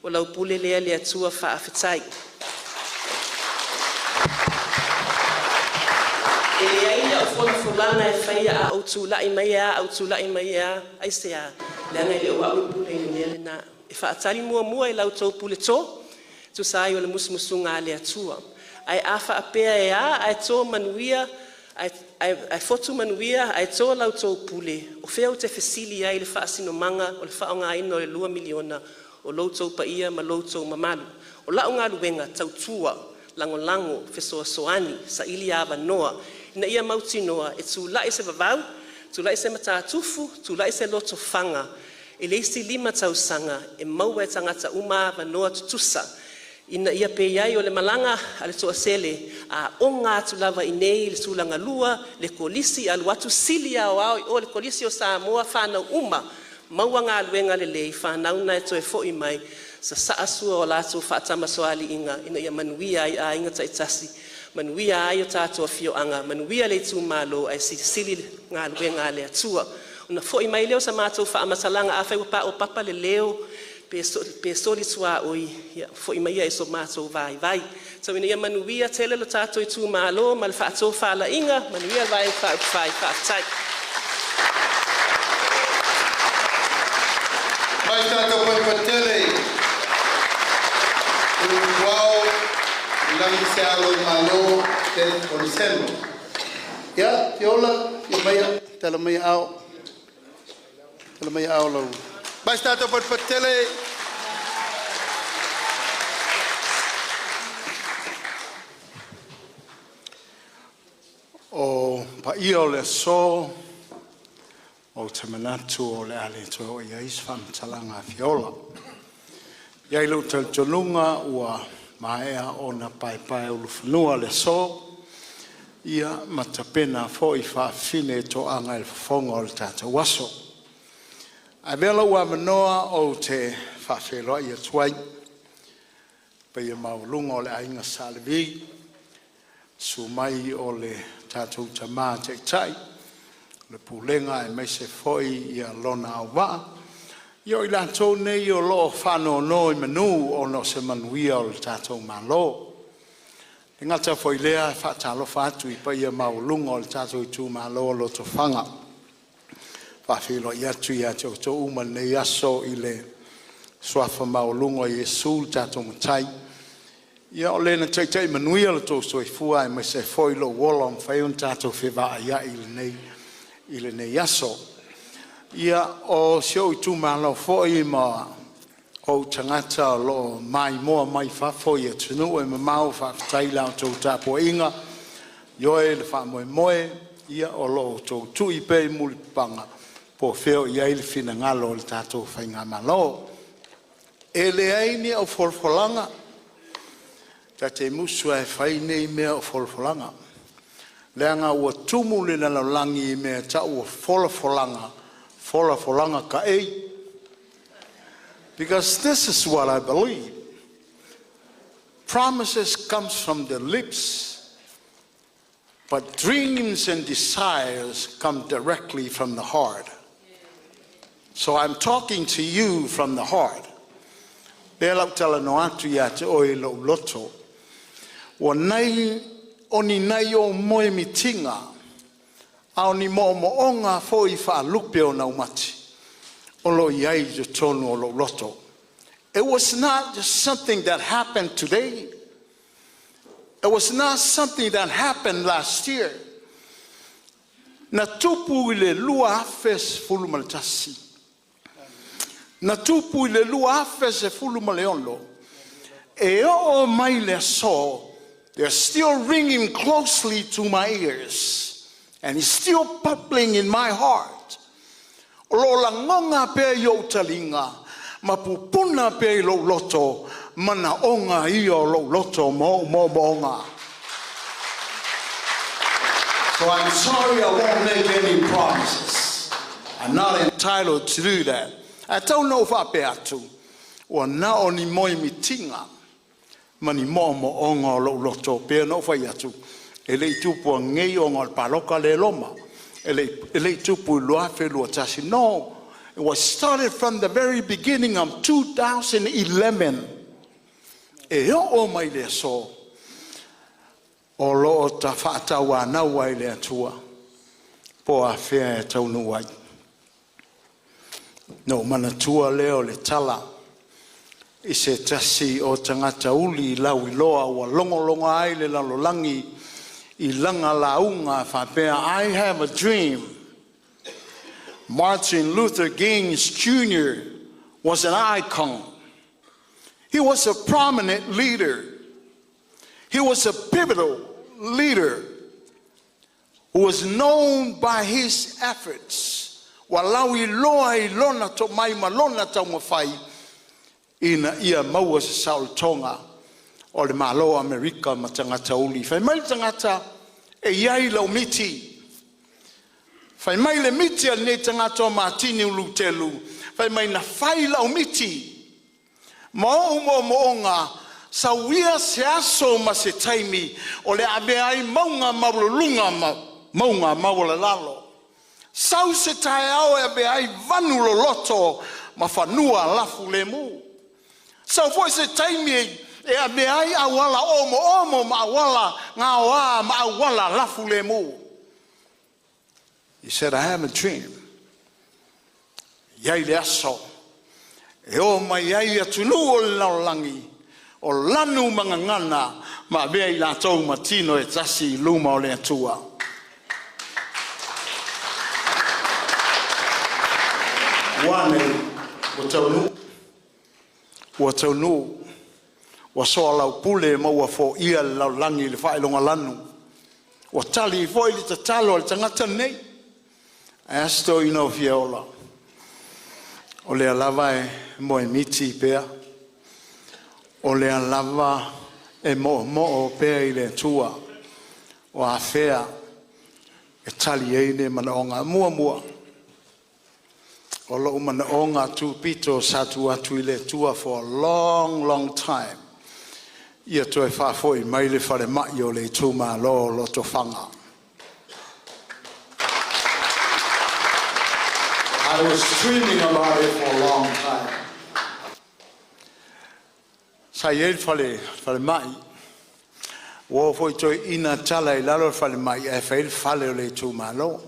o lau pule lea le atua whaafetai. E aia o fulana e whaia a au tūlai mai a, ai se a, le angai le o au pule i le na. E whaatari mua i lau tau pule tō, tu sai o le musmusunga le atua. Ai a whaapea e a tō manuia, ai fotu manuia, ai tō lau tau pule. O whea te whesili ai le whaasino manga, o le whaonga ino le 2 miliona, o lau tau pa ia ma lau tau mamalu. O lau ngā luenga tau tua, lango, whesoa soani, sa ili awa noa, ina ia mauti noa, e tūlai se vavau, tūlai se matatufu, tūlai se Lotofaga, e leisi 5 tausanga, e maua e tangata uma awa noa tutusa, ina ia pe iai o le malanga, a le toa sele, a o ngā tulawa i nei, le tūlanga lua, le kolisi, a luatu sili au o le kolisi o Samoa, whanau uma, maua ngā luenga le lei, whanau na e toe fo i mai, sa saasua o lātou whaatama soali inga, ina ia manuia ai a inga taitasi, manuia ai o tātou fio anga, manuia le Itumalo ai sili ngā luenga le atua. Una fo i mai leo sa mātou whaamatalanga a whai wapa o papa le leo, pe soli tua oi, fo i mai e so mātou vai. So ina ia manuia tele lo tātou Itumalo, ma le whaatou whaala inga, manuia vai whaatai. Mai tātou paipatele, Uruguau, Langi se alo i malo, te oniseno. Ia, te ola, i maia, tala maia au lau. Mai tātou paipatele, o pa ia o le so, o te manatu o le ale to o ia isfam talanga fiola. Ia ilo tal tonunga ua maea o na pai ulufunua le so, ia matapena fo i whaafine to anga il fonga o le tata waso. A vela ua manoa o te whaafeloa ia tuai, pa ia maulunga o le ainga salevi, su mai o le tata utama te tai, le pulenga e mai se foi ia lona au waa. Io i lantou nei o loo whano no i manu o no se manuia o le tātou malo. E ngata foi lea e whaatalo whatu i pa ia maulunga o le tātou Itumalo o Lotofaga. Whawhilo i atu i atu o uma nei aso i le swafa maulunga i Jesu le tātou matai. Ia o lena teitai manuia le tō soi fua e mai se foi lo wola o mwhaiun tātou whiwa ia i le nei aso. Ia o seo Itumalo foi ma o tangata o lo mai moa mai whafo ia tunu e mamau whaftai lau tō tāpua inga. Ioe le whamoe ia o lo tō tui pei mulipanga po wheo ia ili whina ngalo le tātou whainga malo. E le aini o wholwholanga. Ta te musua e whaine i mea o wholwholanga. Leanga ua tumu le na langi i mea ta ua wholwholanga. Folanga ka ei. Because this is what I believe. Promises comes from the lips But dreams and desires come directly from the heart. So I'm talking to you from the heart. Pela tala no atu ya te oi lo loto. Wa nei oni nei o moe mitinga. A oni mo onga fo I wha lupe o na umati. O lo iai te tonu o lo loto. It was not just something that happened today. It was not something that happened last year. Na tupu I le lua afes fulu maltasi. Na tupu I le lua afes e fulu maleolo. E o mai le so, they're still ringing closely to my ears. And it's still bubbling in my heart. Lo langonga pe yo talinga, mapupuna pe lo loto, mana onga io lo loto mo onga. So I'm sorry I won't make any promises. I'm not entitled to do that. I don't know if I pay atu. Wa na oni moi mitinga, mani mo onga lo loto pe no fa yatu. Ele tupu ngei onga paloka le loma. Ele tupu loa fe loa tasi. No, it was started from the very beginning of 2011. E o mai le so. O lo ta fata wa na wa le atua. Po a fea e taunu wai. No manatua leo le tala. I se tasi o tangata uli lau I loa wa longo ai le lalolangi. I langa launga whapea. I have a dream. Martin Luther King Jr. was an icon. He was a prominent leader. He was a pivotal leader who was known by his efforts. Walau I loa I lona to mai malona tau mawhai ina ia maua se Saul Tonga o le malo Amerika ma tangata uli. Whai mai tangata e iai lau miti. Whai mai le miti a ne tangata o Martini ulu telu. Whai mai na whai lau miti. Ma mo onga sa wia se aso ma se taimi o le abe ai maunga maululunga maunga maula lalo. Sau se tae au e abe ai vanu lo loto ma whanua lafu le mu. Sau foi se taimi e abe ai awala omo ma awala ngā oa ma awala lafu le mu. He said, I have a dream. Iai le aso. E o mai ai atunu o laulangi. O lanu mangangana ma bea I lātou matino e tasi luma o le atua. Wane, wa taunu, wa soa lau pule ma ua fo ia laulangi le whaelonga lanu. Wa tali I fo ili ta talo le tangata nei. I asked her, Fiola. O le alava e mo e miti pea. O le alava e mo pea I le tua. O a fea e tali eine manaonga mua. O lo manaonga tu pito satu atu I le tua for a long time. Ia to e whafo I mai le whare mai o le Itumalo Lotofaga. I was dreaming about it for a long time. Sai el fale mai. Wo foi toi ina tala I lalo fale mai e fail fale le Itumalo.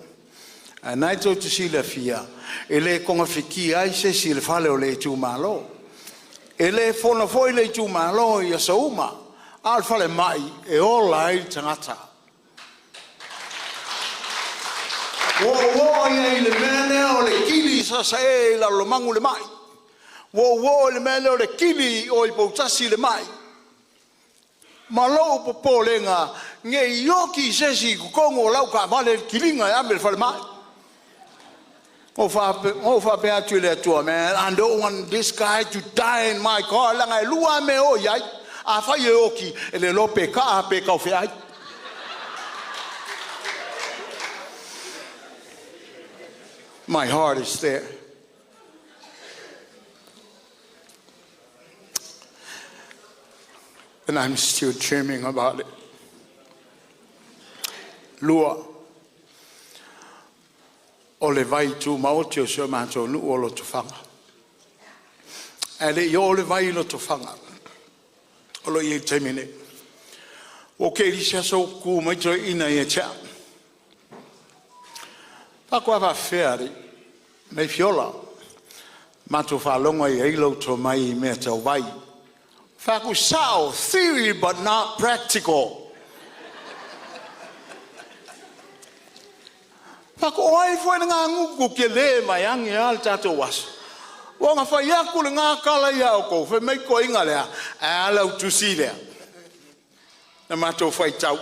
And I told to see la fia. Ele konga fiki ai se si le fale le Itumalo. Ele fona foi le Itumalo ia sauma. Al fale mai e ola I tangata. Wo ia I le mene o le kili sa e la lo mangu le mai. Wo le mene o le kili o I pautasi le mai. Malo popo lenga nge yoki sesi kukongo lau ka vale kilinga ya me fale mai. O fa pe atu le tua man. I don't want this guy to die in my car. Langa lua me o yai. A fa ye oki ele lo pe ka o fe ai. My heart is there. And I'm still dreaming about it. lua o le vai tu maoti o se mātou nu o Lotofaga. E le i o le vai Lotofaga. O lo i temine. O ke risia so ku mai to ina i tia. Pako ava feari, me fiola, mātou whalonga i eilo to mai mea tau vai. Whaku sao, theory but not practical. Whaku oai fwoi ngā nguku ke le mai angi al tato waso. Wanga whai aku le ngā kala i au kou, whai mei ko inga lea, a lau tusi lea. Na mātou whai tau.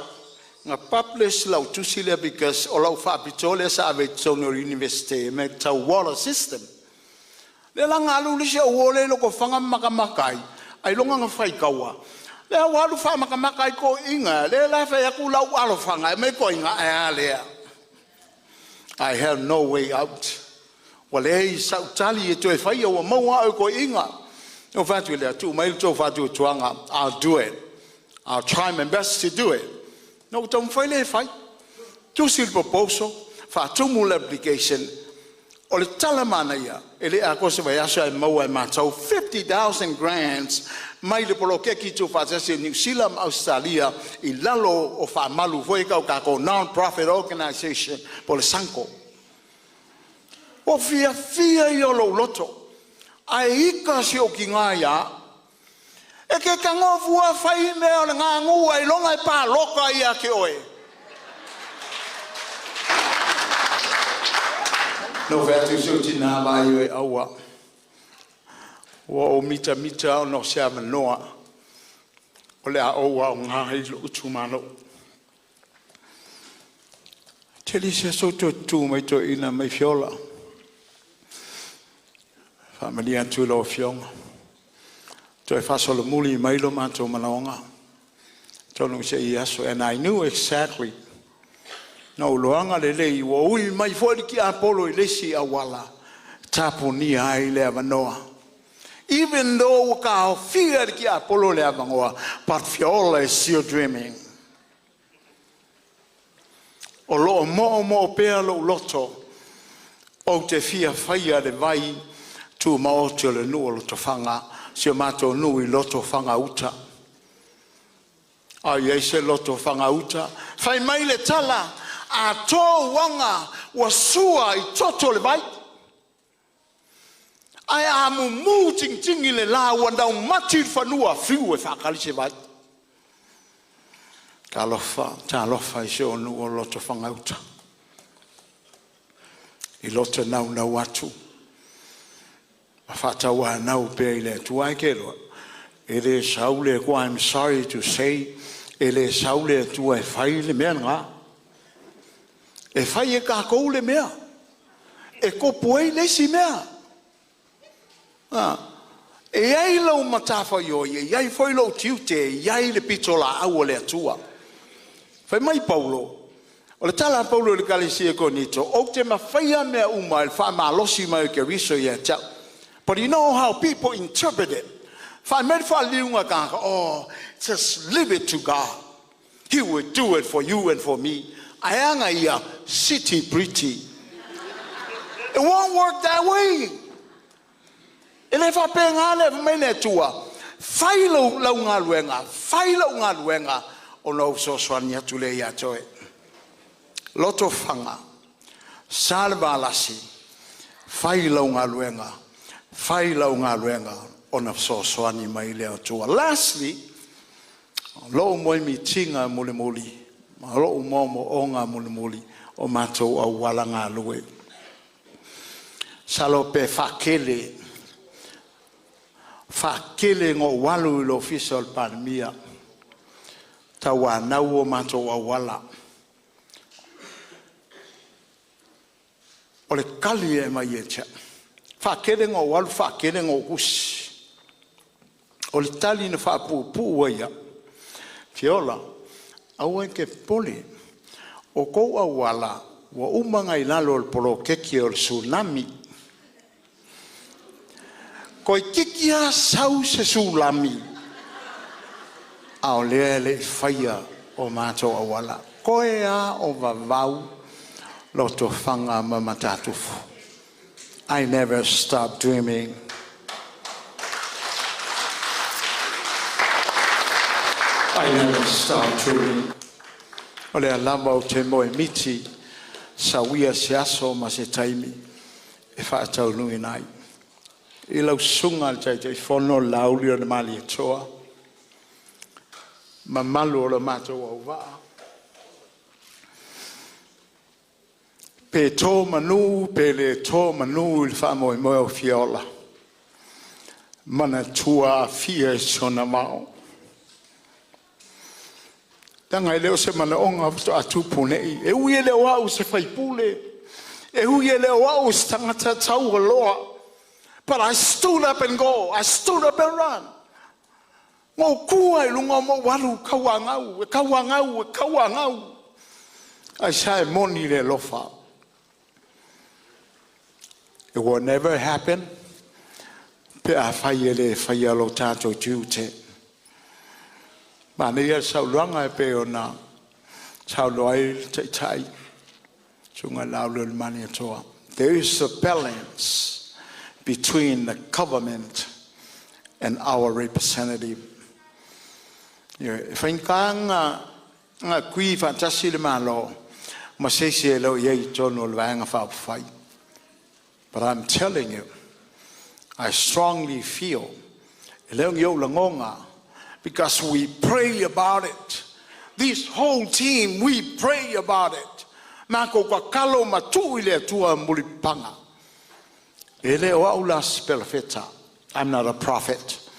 Nga publish lau tusi lea because o lau whapito lea sa ave tono university me tau water system. Le langa alu lisi o wole loko whanga makamakai, ai longa nga whai kaua. Le walu wha makamakai ko inga, le la whai aku lau alo whanga, me ko inga a lea. I have no way out. Wale hei sautali e toe whai au maua au ko inga. O whatu lea tu, mai to whatu tuanga, I'll do it. I'll try my best to do it. No, don't whai le whai. Tusil proposal, whatumu application, o le talamana ia, e le a kose vai aso e maua e mātau, 50,000 grants, mai le polo keki tu whatase New Zealand, Australia, i lalo o whamalu, foi kau kako non-profit organization, po le sanko. O fia i o lo loto, ai ika si o ki ngā ia, e ke kangofua whai mea o le ngā ngua i longa e pā loka ia ke oe. No vetu suti nā mai e aua. O mita o no se ama noa. O le a oua o ngā hilo Itumalo. Teli se soto tu mai to ina mai fiola. Whamalia tu lo fionga. To e whasolo muli mai lo mātou manaonga. Tonu se i aso. And I knew exactly. No loanga le lei wa ui mai foi ki Apollo i lesi a wala tapu ni ai le avanoa. Even though ka fear ki Apollo le avangoa, but fiola is still dreaming. O lo mo pea lo loto o te fia faia le vai tu maoto le nu o Lotofanga si o mato nu i Lotofanga uta. Ai e se Lotofanga uta fai mai le tala a tō wanga wa sua i toto le vai. Ai a mu ting le la wanda mati whanua whiu e whakali se vai. Ka lofa i se o nu o Lotofanga uta. I loto nau atu. A whataua nau pia i le tuai ke loa. E le saule ko I'm sorry to say. E le saule tua e whai le mea ngā. E whai e kākou le mea. E kopu ei lesi mea. E ai lau matafa yo, e ai whai lau tiute, e ai le pitola au le atua. Whai mai Paulo. O le tala Paulo le kalisi e konito. O te mawhaia mea uma e wha malosi mai ke riso i a tau. But you know how people interpret it. Whai mei wha liunga kāka, oh, just leave it to God. He will do it for you and for me. Ayanga ia city pretty. It won't work that way. Ele fa pengale mene tua. Failo la ngā luenga o no so swanya tule ia toe. Lotofanga. Salva lasi. Failo ngā luenga o no so swani mai lea tua. Lastly, lo moi mi tinga muli. Malo umomo o ngā mulimuli o mātou au wala ngā lue. Salo pe whakele ngō walu i lo official pandemia. Ta wā nau o mātou au wala. O le kali e mai e tia. Whakele ngō walu, whakele ngō kusi. O le tali na whapupu ia. Fiola. Aua ke pole o kou awala wa umanga i lalo el polo keki o tsunami. Ko i kikia sau se tsunami. Ao lea le whaia o mātou awala. koea o vavau Lotofaga ma matatufu. I never stop dreaming. I never stop dreaming. O le alama o te moe miti sa wia se aso ma se taimi e whaataunui nai. I lau sunga le tai whono lauri o le mali atoa. Ma malu o le mātou au waa. Pe tō manu, pe le tō manu i le whaamoe moe o fiola. Mana tua fia sona mao. Tanga leo se mana onga atu punei. E ui leo au se whaipule. E ui leo au se tangata tau loa. But I stood up and go. I stood up and run. Ngō kua i lunga mo waru kauangau. E kauangau, e kauangau. Ai sae moni le lofa. It will never happen. Pe a whai ele whai alo tātou tiute. Mane ia saulanga e pe o nā. Sauloai te tai. Sunga laulu le mani atoa. There is a balance between the government and our representative. Whainka ngā kui whantasi le malo. Ma seisi e lau iei tono le waenga whauwhai. But I'm telling you, I strongly feel, because we pray about it. This whole team, we pray about it. Mako kakalo matu ile tua mulipanga. Ele o aula spelfeta. I'm not a prophet.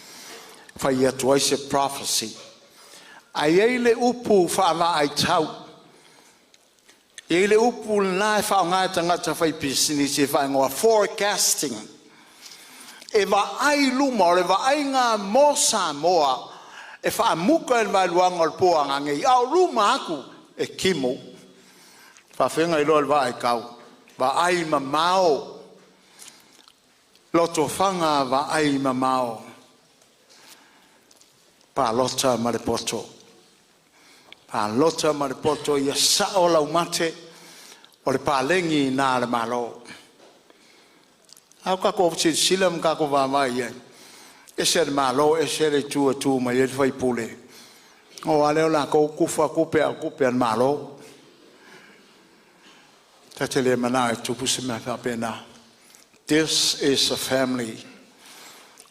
Faya twice prophecy. Aiele upu fa'ama ai tau. Ele upu na whaonga tangata whai pisini se whaingoa forecasting. E wa ai luma, e wa ai ngā mosa moa, e wha muka e mai luanga o poa ngangei, au luma aku, e kimo. Wha whenga i loa le wa e kau, wa ai mamao. Lotofaga wa ai mamao. Pa lota maripoto. Pa lota maripoto ia sao lau mate o le palengi nā le malo. Au kako silam kako wa mai ai. E se le malo e se le tua tu mai e fai pule. O aleo la ko kufa kupe a kupe an malo. Tatele mana e tupu se me fa pena. This is a family.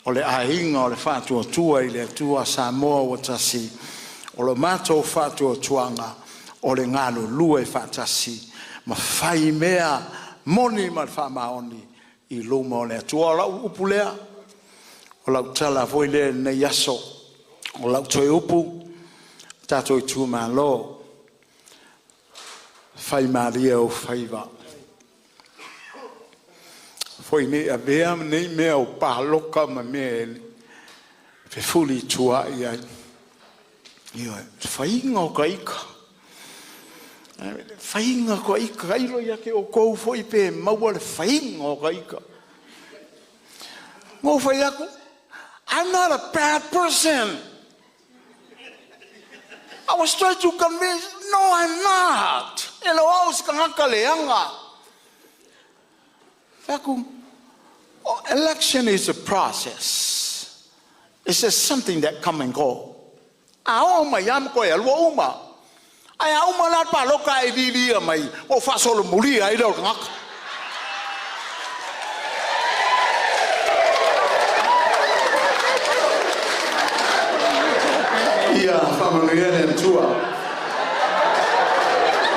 O le ainga o le whātua tua i le tua Samoa o tasi. O le mātou whātua tuanga o le ngālu lua i whātasi. Ma whai mea moni ma le whamaoni i luma o le tua. O lau upu lea. O lau tala voi le nei aso. O lau toi upu. Tātou i tū mā lo. Whai maria o whaiva. Foi ne a vea nei mea o paloka ma mea fe fuli tua ia ia fainga o kaika fainga ko ika ilo ia ke o kou foi pe maua le fainga o kaika ngo fai aku I'm not a bad person. I was trying to convince no I'm not elo aus kangaka leanga aku election is a process. It's just something that come and go. Aoma yam ko ya luoma. Ai aoma la pa loka e dili mai. O fa solo muri ai do ngak. Ia familia ne tua.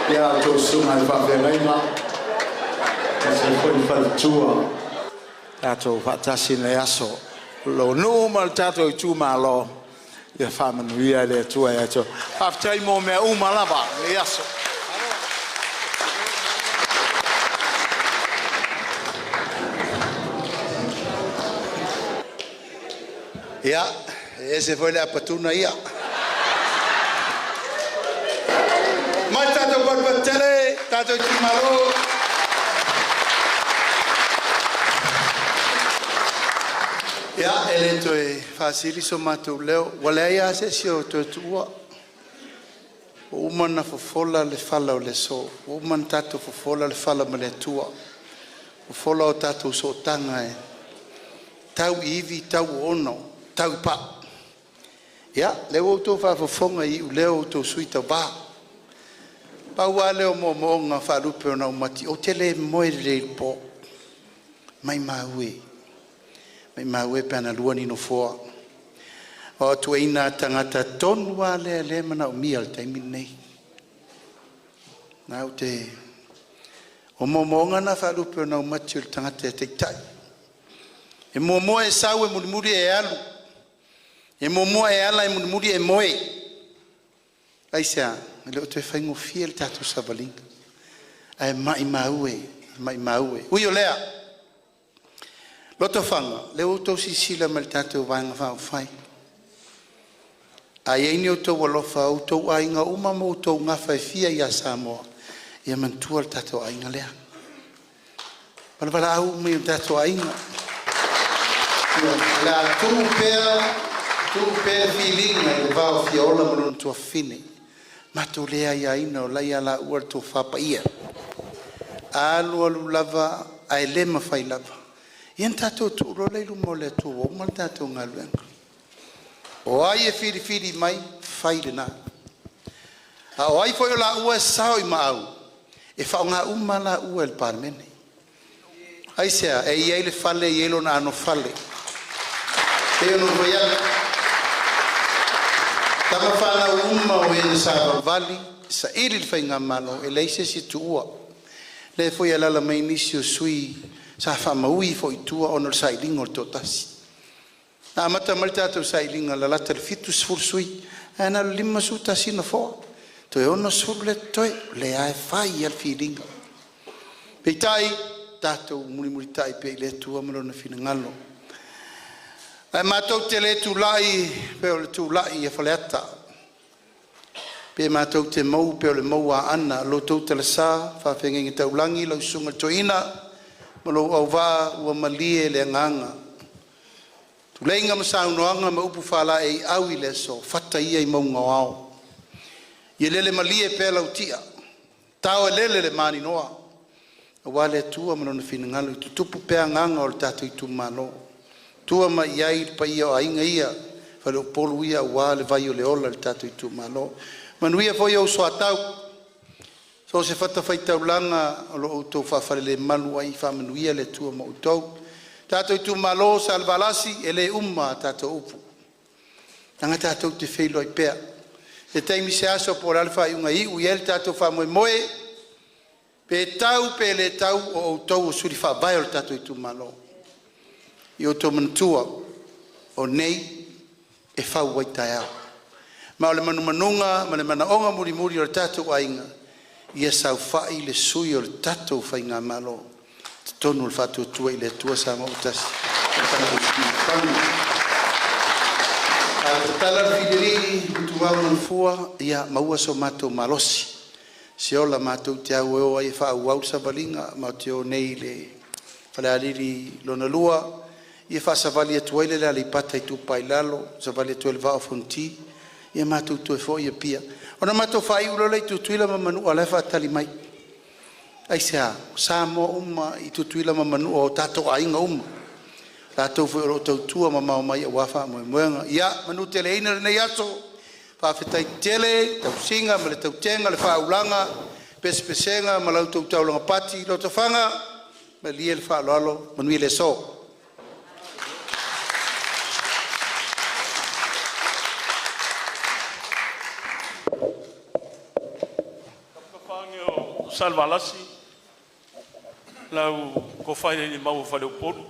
Ia to suma fa ve ma. Se foi fa tua. Tato fatasi le aso lo no mal tato I tu malo ia famanuia le tua ia to aftai mo me uma lava le aso ia ese foi le patuna ia mai tato barbatele tato tu malo. Ya elento e fasili so matou leo wala ia se sio to tua O mana fofola le fala o le so. O mana tatou fofola le fala ma le tua. Fofola o tatou so tanga e. Tau iwi, tau ono, tau pa. Ia, leo o tō whafonga I u leo o tō sui tau bā. Paua leo mo ngā wharupe o nau mati. O te le moe le po. Mai maue. Mai maue pēna luani no fōa. O tu eina tangata tonu a le mana o mia le taimi nei. Nau te. O mo ngā wharupe o nau mati o le tangata e teitai. E mo e sau e muri e alu. E mo e ala e muri e moe. Ai sea, leo te whaingo fia le tatu savalinga. Ai mai maue. Ui o lea. Lotofaga, leo tau sisila ma le tatu vanga whai. Ai eini o tau alofa o tau ainga uma mo tau ngafa e fia ia Samoa. Ia mantua le tatu ainga lea. Wala au me o tatu ainga. La tu pea filinga I vau fiola malon tua fine. Matu lea ia ina o lai ala ua tu whapa ia. Alu lava, ai lema whai lava. Ian tatou tu rolei lumo le tu o mal tatou ngaluenga. O ai e whiri mai, whai le nā. O ai foi o la ua sao I maau. E whao ngā uma la ua el parmene. Ai sea, e iei le fale, iei lo na ano fale. Te ono voiala. Tama whana uma o ene Sava Valley, sa iri le whainga malo, e leise si tuua. Le foi alala mai nisi o sui, sa whamaui fo I tua ono le sailinga o le totasi. Na amata malitato sailinga la lata le fitu sfur sui, ana le lima su tasina fo. Toe ono sfur le toe, le ae whai al filinga. Peitai, tato muri tai pe le tua malona fina ngalo. Ai mātou te le tūlai, peo le tūlai e whaleata. Pe mātou te mau, peo le mau a ana, lo tau te le sā, whawhengengi taulangi, lau sunga toina, malo au wā, ua malie le nganga. Tūleinga masaunoanga, ma upu whala e au I le so, whata ia I maunga wao. Ie lele malie pe lau tia, tau e lele le mani noa. A wale tua manona fina ngalu, I tutupu pea nganga o le tatu Itumalo. Tua ma iai pa ia o ainga ia, whale o polu ia ua le vai o le ola le tatu Itumalo. Manuia foi au soa tau, so se whata whai taulanga o lo outou whawhare le manu ai whamanuia le tua ma outou. Tatu Itumalo sa alvalasi e le umma tatu upu. Nanga tatu te wheilo I pea. E teimi se aso por alfa I unga iu, I el tatu whamoe moe, pe tau pe le tau o outou o suri whawai o le tatu Itumalo. I o tō mantua o nei e whau waitai au. Ma o le manunga, ma le manaonga muri o le tatou ainga, ia sau whai le sui o le tatou whai ngā malo. Te tonu le whātua tua I le tua sa mautasi. A tala whidiri, tu au nan fua, ia maua so mātou malosi. Se ola mātou te au eo ai whau au sa valinga, ma te o nei le whaleariri lona lua, Ia whasa vali atu aile le pata I tupai lalo, sa vali atu ele vao fonti, ia mātou tue fo ia pia. Ona mātou whai uro lei tutuila ma manu o lefa atali mai. Ai sea, sa mo uma I tutuila ma manu o tatou ainga uma. Tātou fo uro tau tua ma mao mai a wafa mo moenga. Ia, manu tele ina rene yaso, whawhetai tele, tau singa, ma le tau tenga, le whaulanga, pespesenga, ma lau tau taulanga pati, Lotofaga, ma lia le whaaloalo, manui le so. Salvalasi, lau ko whaere ni mau whare upolu.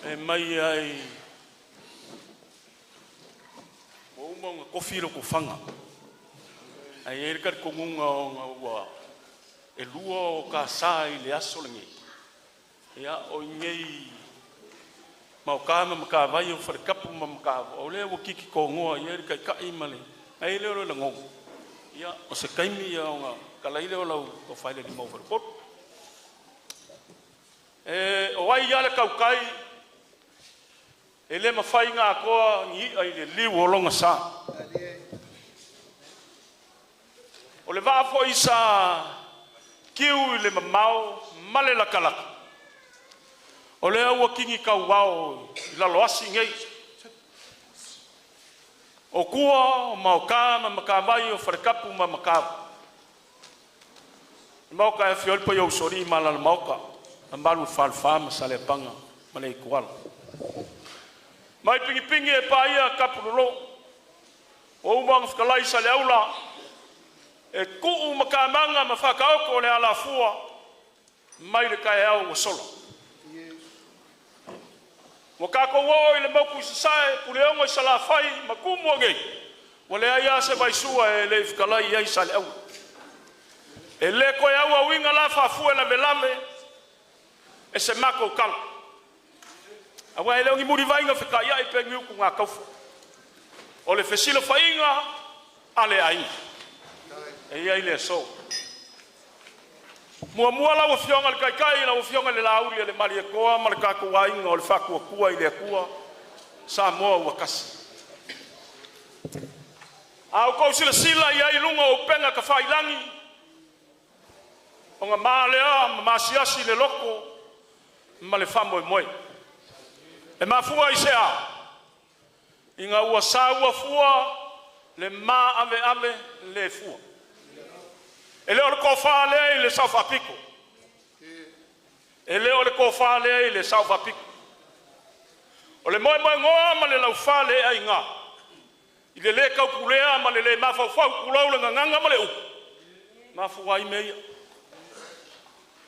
E mai ai, o umaunga kofiro ko whanga. Ai erikari ko ngunga o ngā ua, e lua o ka sā I le aso lengi. Ia o ngei, mau kāma maka vai o whare kapu ma maka, o lea o kiki ko ngoa, I erikari ka imale. Ai leo le ngongu. Ia, o se kaimi ia o ngā kalaile o lau ko whaile ni mau wharepot. O ai ia le kaukai, e le mawhai ngā koa ni ai le liu o longa sā. O le vaa fo isa kiu le mamao male la kalaka. O le ua kingi kau wao la loasi ngei. O kua o mauka ma makawai o wharekapu ma makawa. Mauka e fiolpa yo sori ma la mauka. A maru whalwha ma sale panga ma le ikuala. Mai pingi pingi e paia kapurolo. O umang whakalai sa le aula. E kuu makamanga ma whakaoko le ala fua. Mai le kai au o solo. Wa kako wo le moku sae puleongo sa la fai makumu ngei. Wa le ia se vai sua e le whakalai ai sa le aula. E le koe au a winga la whafua la velame. E se mako kala. Awa e leo ngi muri vainga whika ia e pengi uku ngā kaufu. O le whesila whainga ale ai. E ia ile so. Mua la wa fionga le kai la wa fionga le lauri le mali e koa ma le kako wainga o le whakua kua i le kua. Sa moa ua kasi. Au kou sila ia i lunga o penga ka whailangi. O ngā mālea ma masiasi le loko ma le whamoe moe. E mafua i se a. I ngā ua saua fua le mā ave le fua. E leo le kofa lea i le South Apiko. E leo le kofa lea i le South Apiko. O le moe ngoa ma le laufa lea i ngā. I le kau kulea ma le mafau kulau le nganga ma le uku. Mafua i meia.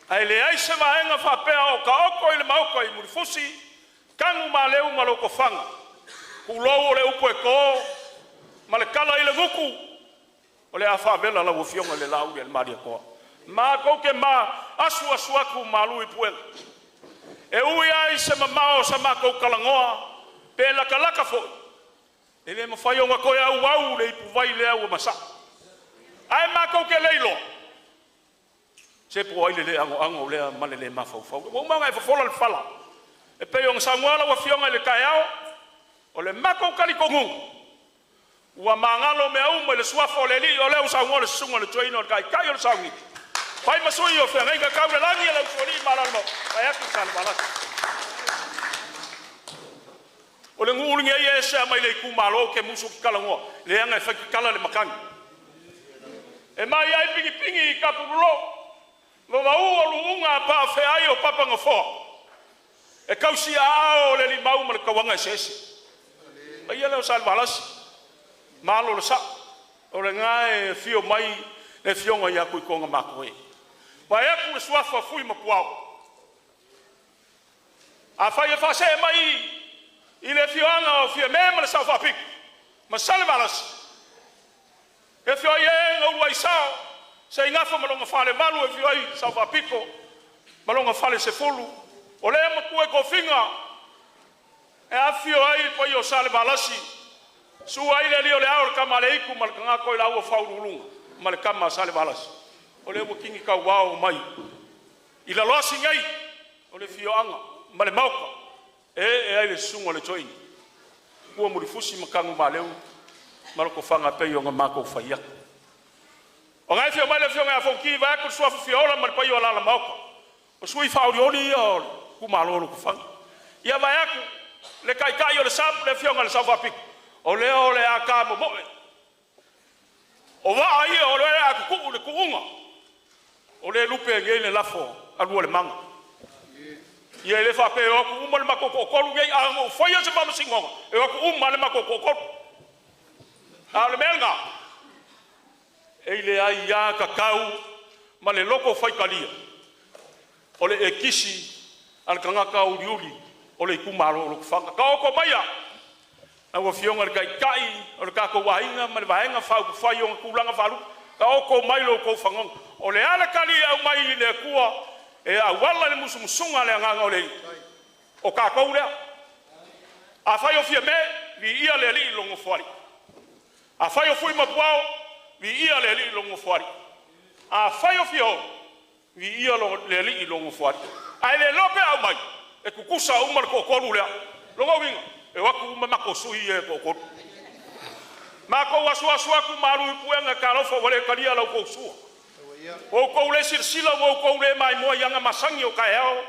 Ai le ai se vaenga whapea o ka oko i le mauka i murifusi. Kangu ma leu ma loko whanga. Kulou o le upo e ko. Ma le kala i le nguku. O le awha vela la wafionga le lau i le maria koa. Ma kouke ma asu aku ma lui puela. E ui ai se mamao sa ma kou kalangoa. Pe laka fo. E le mawhaionga koe au le ipu vai le au masa. Ai ma kouke leilo. Se po ai le ango le male le mafau. O manga e fafola le fala. E pe yung sanguala wafionga le kaiao. O le mako kalikongu. Ua mangalo me au le suafo le li o le usango le sungo le toino le kai o le sangi. Pai masui o fenga inga kau le langi le usoni malalo. Pai aki san malaki. O le ngulingi e se mai le ku malo ke musu kalangoa. Le anga e whakikala le makangi. E mai ai pingi i kapurulo. Wawau o luunga pa wheai o papa ngafoa. E kausi a o le li mau ma le kawanga e sese. Ai ele o salvalasi. Malo le sa. O le ngā e fio mai le fionga i aku i konga mako e. Wa e aku le suafa fui mapuao. A whai e whase mai i le fioanga o fio mema le South Apiko. Ma salvalasi. E fio e ngā urua i sao. Se ingafa malonga fale malu e fio ai South Apiko. Malonga fale se fulu. O le makue ko finga. E a fio ai pa i o sale valasi. Su ai le lio le aur kama le iku mal kanga ko la u faululunga mal kama sale balas o le kingi ka wao mai i la losi ngai o le fio anga mal mauka e ai le sungo le toini ku mo rifusi makangu maleu mal ko fanga pe yo ngama ko faia o ngai fio mal le fio ngai fonki va ko sua fio la mal pa yo la mauka o sui fauli o ku malo ko fanga ia va aku le kai o le sap le fio ngai South Apiko. O leo le aka mo moe. O wa ai o le aka kuku le kuunga. O le lupe ngei le lafo alua le manga. Ia le fa pe o ku uma le makoko kolu ngei a mo foia se mama singonga. E o ku uma le makoko kolu. A le menga. E le ai ya kakau ma le loko fai kalia. O le ekisi al kanga ka uriuli o le kumaro o fanga. Ka o ko maia. Awa fionga le kai o le kako wainga ma le vaenga fau fai o kulanga falu ka oko mailo ko fangong o le ala kali au mai le kua e awala le musumusunga le nganga o le o kako le a fai o fie me vi ia le li longo fori a fai o fui mapuao vi ia le li longo fori a fai o fio vi ia le li longo fori ai le lope au mai e kukusa umar ko kolu le longo winga e waku mama ko sui e ko Ma ko wasu aku maru puenga kalofo wale kalia lau ko su. O ko le sila o ko le mai mo yanga masangi o kaeo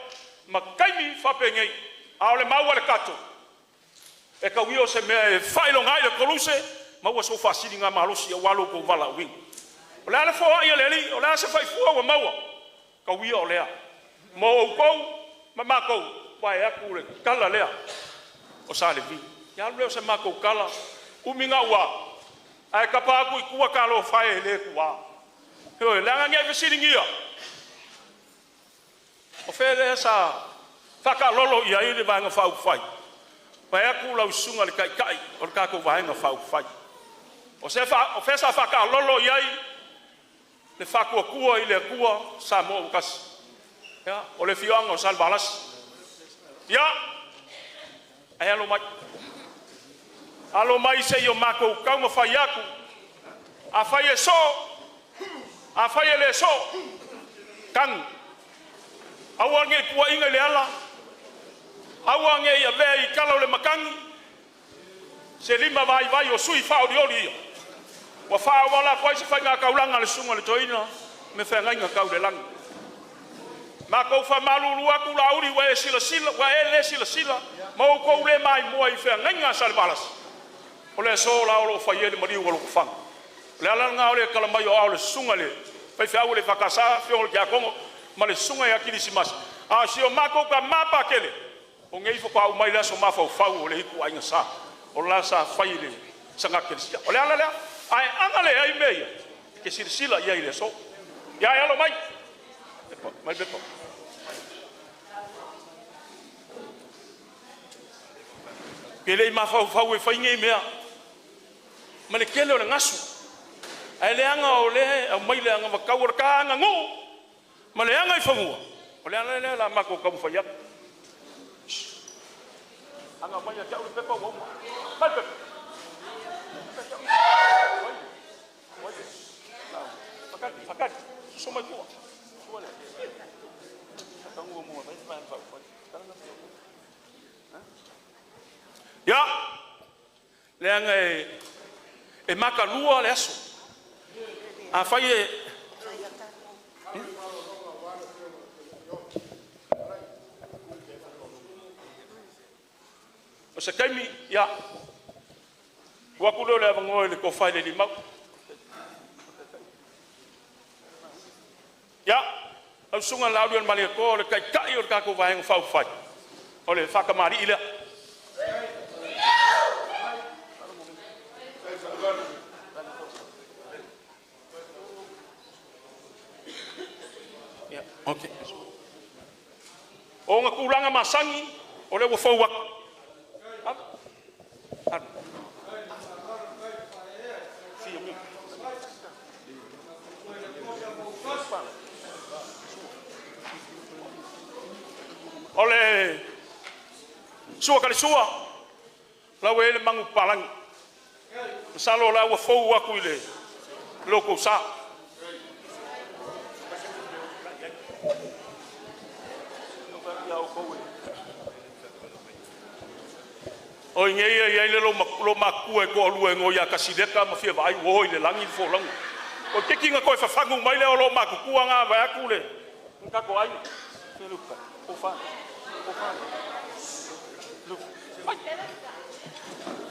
makaimi fapengei. Aole mau le kato. E ka wio se me failo ngai le koluse ma wasu fasili nga malusi o walo ko vala wing. O le fo ia le li o le se fai fu o mau. Ka wio le. Mo ko ma ko pai aku le kala le. O sale vi. Ya le se ma ko kala uminga wa. Ai kapa ku ikua kalo fai le kuwa. Hoi langa nge visiringia. O fere sa faka lolo ia ile vanga fau fai. Pai aku lau sunga le kai kai o ka ko vanga fau fai. O se fa o fesa faka lolo ia le faku kua ile kua sa mo kas. Ya o le fianga o sal balas. Ya ai alo mai alo mai se yo mako ka mo fai aku a fai so a fai le so kan awange kuwa inga le ala awange ya bei kala le makangi se lima vai o sui fa o ri wa fa wala ko se fa nga ka ulanga le sunga le toina me fa nga ka le lang mako fa malulu aku la uri wa sila wa ele sila mo ko le mai mo i fa nga sal balas ole so la o fa yele mari wo ko fang le ala nga ole kala mai o le sunga le fa fa ole fa kasa fe o ya kongo ma le sunga ya kilisimas a si o mako ka mapa kele o ngei fo pa o mai la so ma fa fa o le ku ainga sa o la sa fa ile sanga kilisia ole ala le ai angale ai meia ke sila ya ile so ya ya lo mai bepo kele ma fa e fa nge mea ma le kele o le ngasu ai le anga o le a mai le anga va kaur ka anga ngo ma le anga i famua o le anga le la ma ko ka fa ya anga mai ya o pepa wo ma pepa fakat so mai ko so le tangu mo vai vai fa ya le anga e makalua le aso a fai o se kaimi ya wa kulo le vango le ko fai le limau ya au sunga la ru mali ko le kai kai o ka ko vai fa fai o le fa kamari ile okay. O nga kulanga masangi o le wo fo wa. Ole sua kali sua la we le mangu palang. Salo la wo fo wa ku ile loko sa. O nge ye le lo maku e ko lu ngo ya kasideka ma fie vai wo ile langi fo lang o ke kinga ko fa fangu mai le lo maku ku nga va ku le nka ko ai se lu o fa lu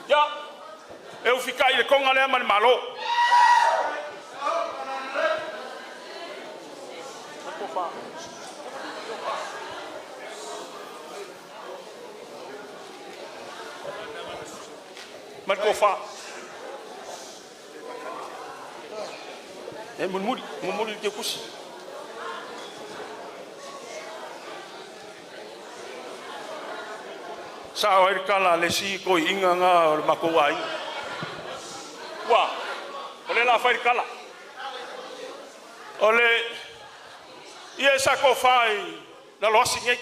ya eu fica ile ko ngale mal malo ko fa mas ko fa e mun muri ke kusi sa o kala le si ko inga nga ma ko ai wa ole la fa kala ole ie sa ko fai la lo singe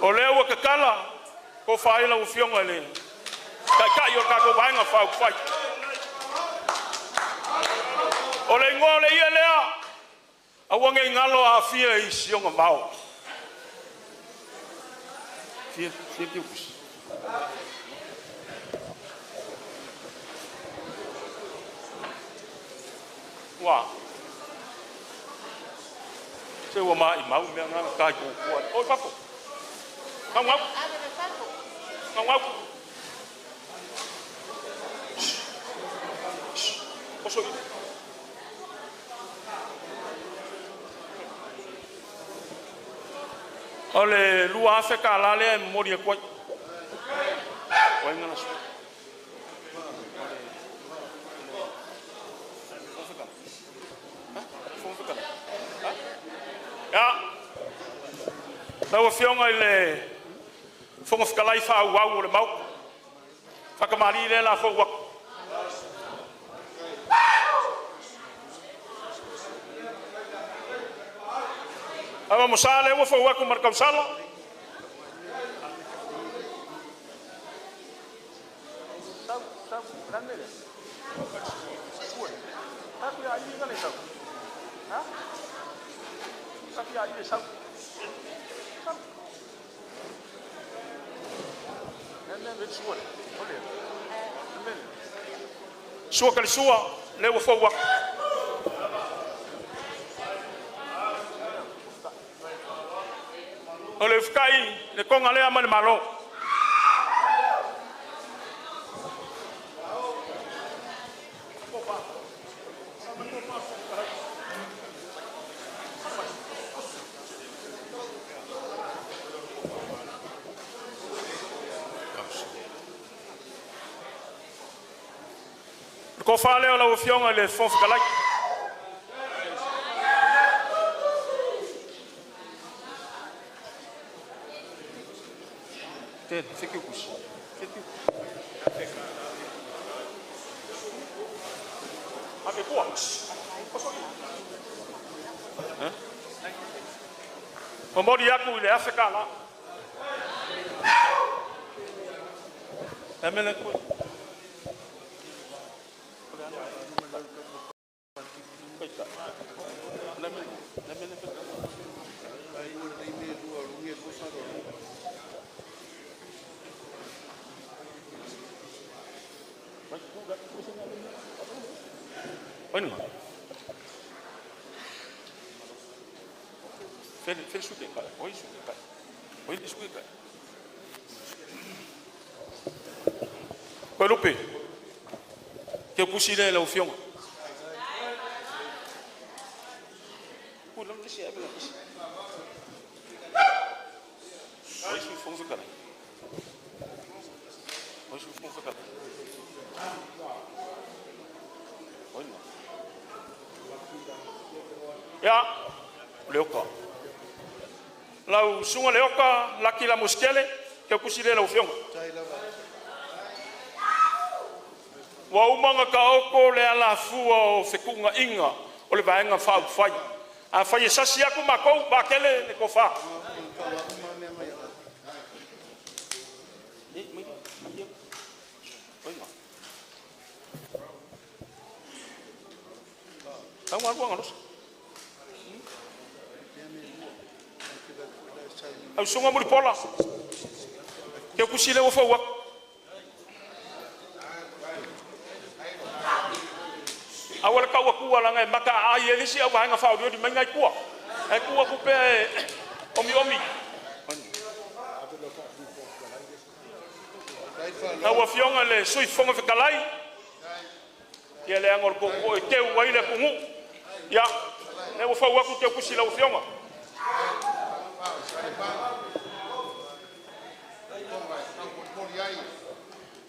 ole o ka kala ko fai la u fionga le kai o ka ko vanga fa fai ole ngole ia lea awange ngalo a fia i sionga mau fia ki us Wa. Se wa mai mau me nga kai ko ko. O papo. Ngau. Ngau. Oso. Ole lua Afrika la le mori ko. Wa ngana su. Ja. Nou fionga ile fonga fkalai fa wa le mau. Fakamari le la fo wa. Aba mosale wo fo wa ko marka sala. Sa grande. Aku ya ini kan itu. Ha? Tapi ya ini sab. Nene bet suor. Olha. Nene. Suor kali suor, lewo fo wa. Olha fikai, le konga le amane malo. Ko fale ola o fionga le fon fikalai. Te fique o custo. Ave boa. Hã? O mori yaku ile Afrika lá. É melhor coisa. Olha, fez isso cara. Olha isso cara. Olha isso cara. Olha o pé. Que eu puxei lá o fião. Pula no chão, pula no chão. Olha isso fomos cara. Olha isso fomos cara. Olha. Ya, leoka. Lau sunga leoka, laki la muskele, ke kusile la ufionga. Wa umanga ka oko le ala fua o fekunga inga, o le vaenga fau fai. A fai sasi aku makou, bakele ne kofa. Tahu aku ngalus. Au sunga muri pola. Ke kusile wo fa wa. Awal ka wa ku wala ngai maka ai ni si au nga fa di mengai ku. Ai ku ku pe omi. Na wa fionga le sui fonga fe kalai. Ke le angor ko te wa ile ku mu. Ya. Ne wo fa wa ku te kusile wo fionga.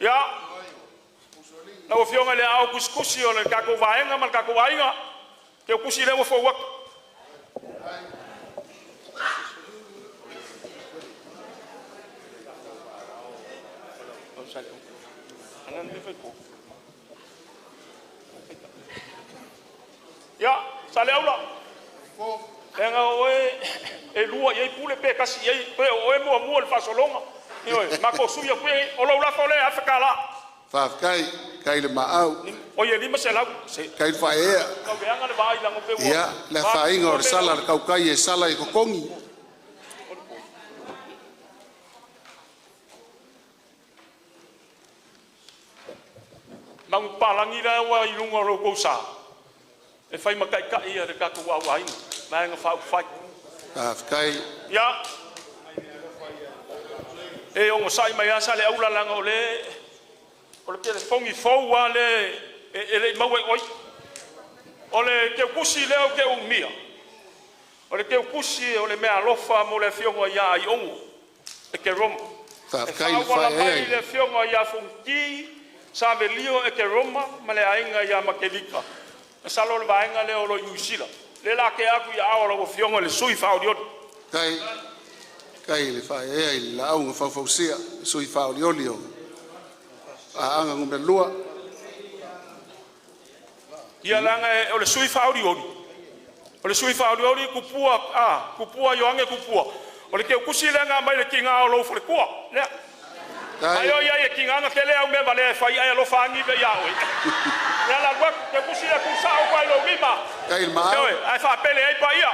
Ya, na o fionga le au kuskusi o le kako vaenga mal kako vaenga, ke kusi le mo fo wak. Ya, sale aula. Enga oe e lua ye pule pe kasi ye pe oe mo le fasolonga. Oi, ma ko suya ku o lo la fole Afrika la. Fa kai le maau. O ye lima se la. Kai fa e. Ka be anga le vai la mo pe. Ya, la fa inga o sala ka kai e sala e kokongi. Mang palangi la wa ilunga ro ko sa. E fai makai ka ia re kako wa wa inga. Mai nga fa fai. Kai. Ya. E o sai mai asa le aula langa ole. Ole ke fongi fo wa le ele mawe oi. Ole ke kusi le o ke umia. Ole ke kusi ole me alofa mo le fiongo ya I ongo. E ke rom. Kai le fai e. Le fiongo ya fonki sa velio e ke roma ma le ainga ya makelika. Salo le vaenga le o lo yusila. Le la ke aku ya ora o fiongo le sui fa odiot. Kai le fai e la au fa sia sui fa oliolio. Anga ngombe lua. Ia langa o le sui fa odioli. O le sui fa odioli kupua yo ange kupua. O le ke kusi lenga mai le kinga o lo fo le kua. Ne. Ayo ia e kinga nga kele au me vale fai ai lo fangi be ya oi. Ya la gua ke kusi la kusa o kwa lo mima. Kai ma. Ai fa pele ai pa ia.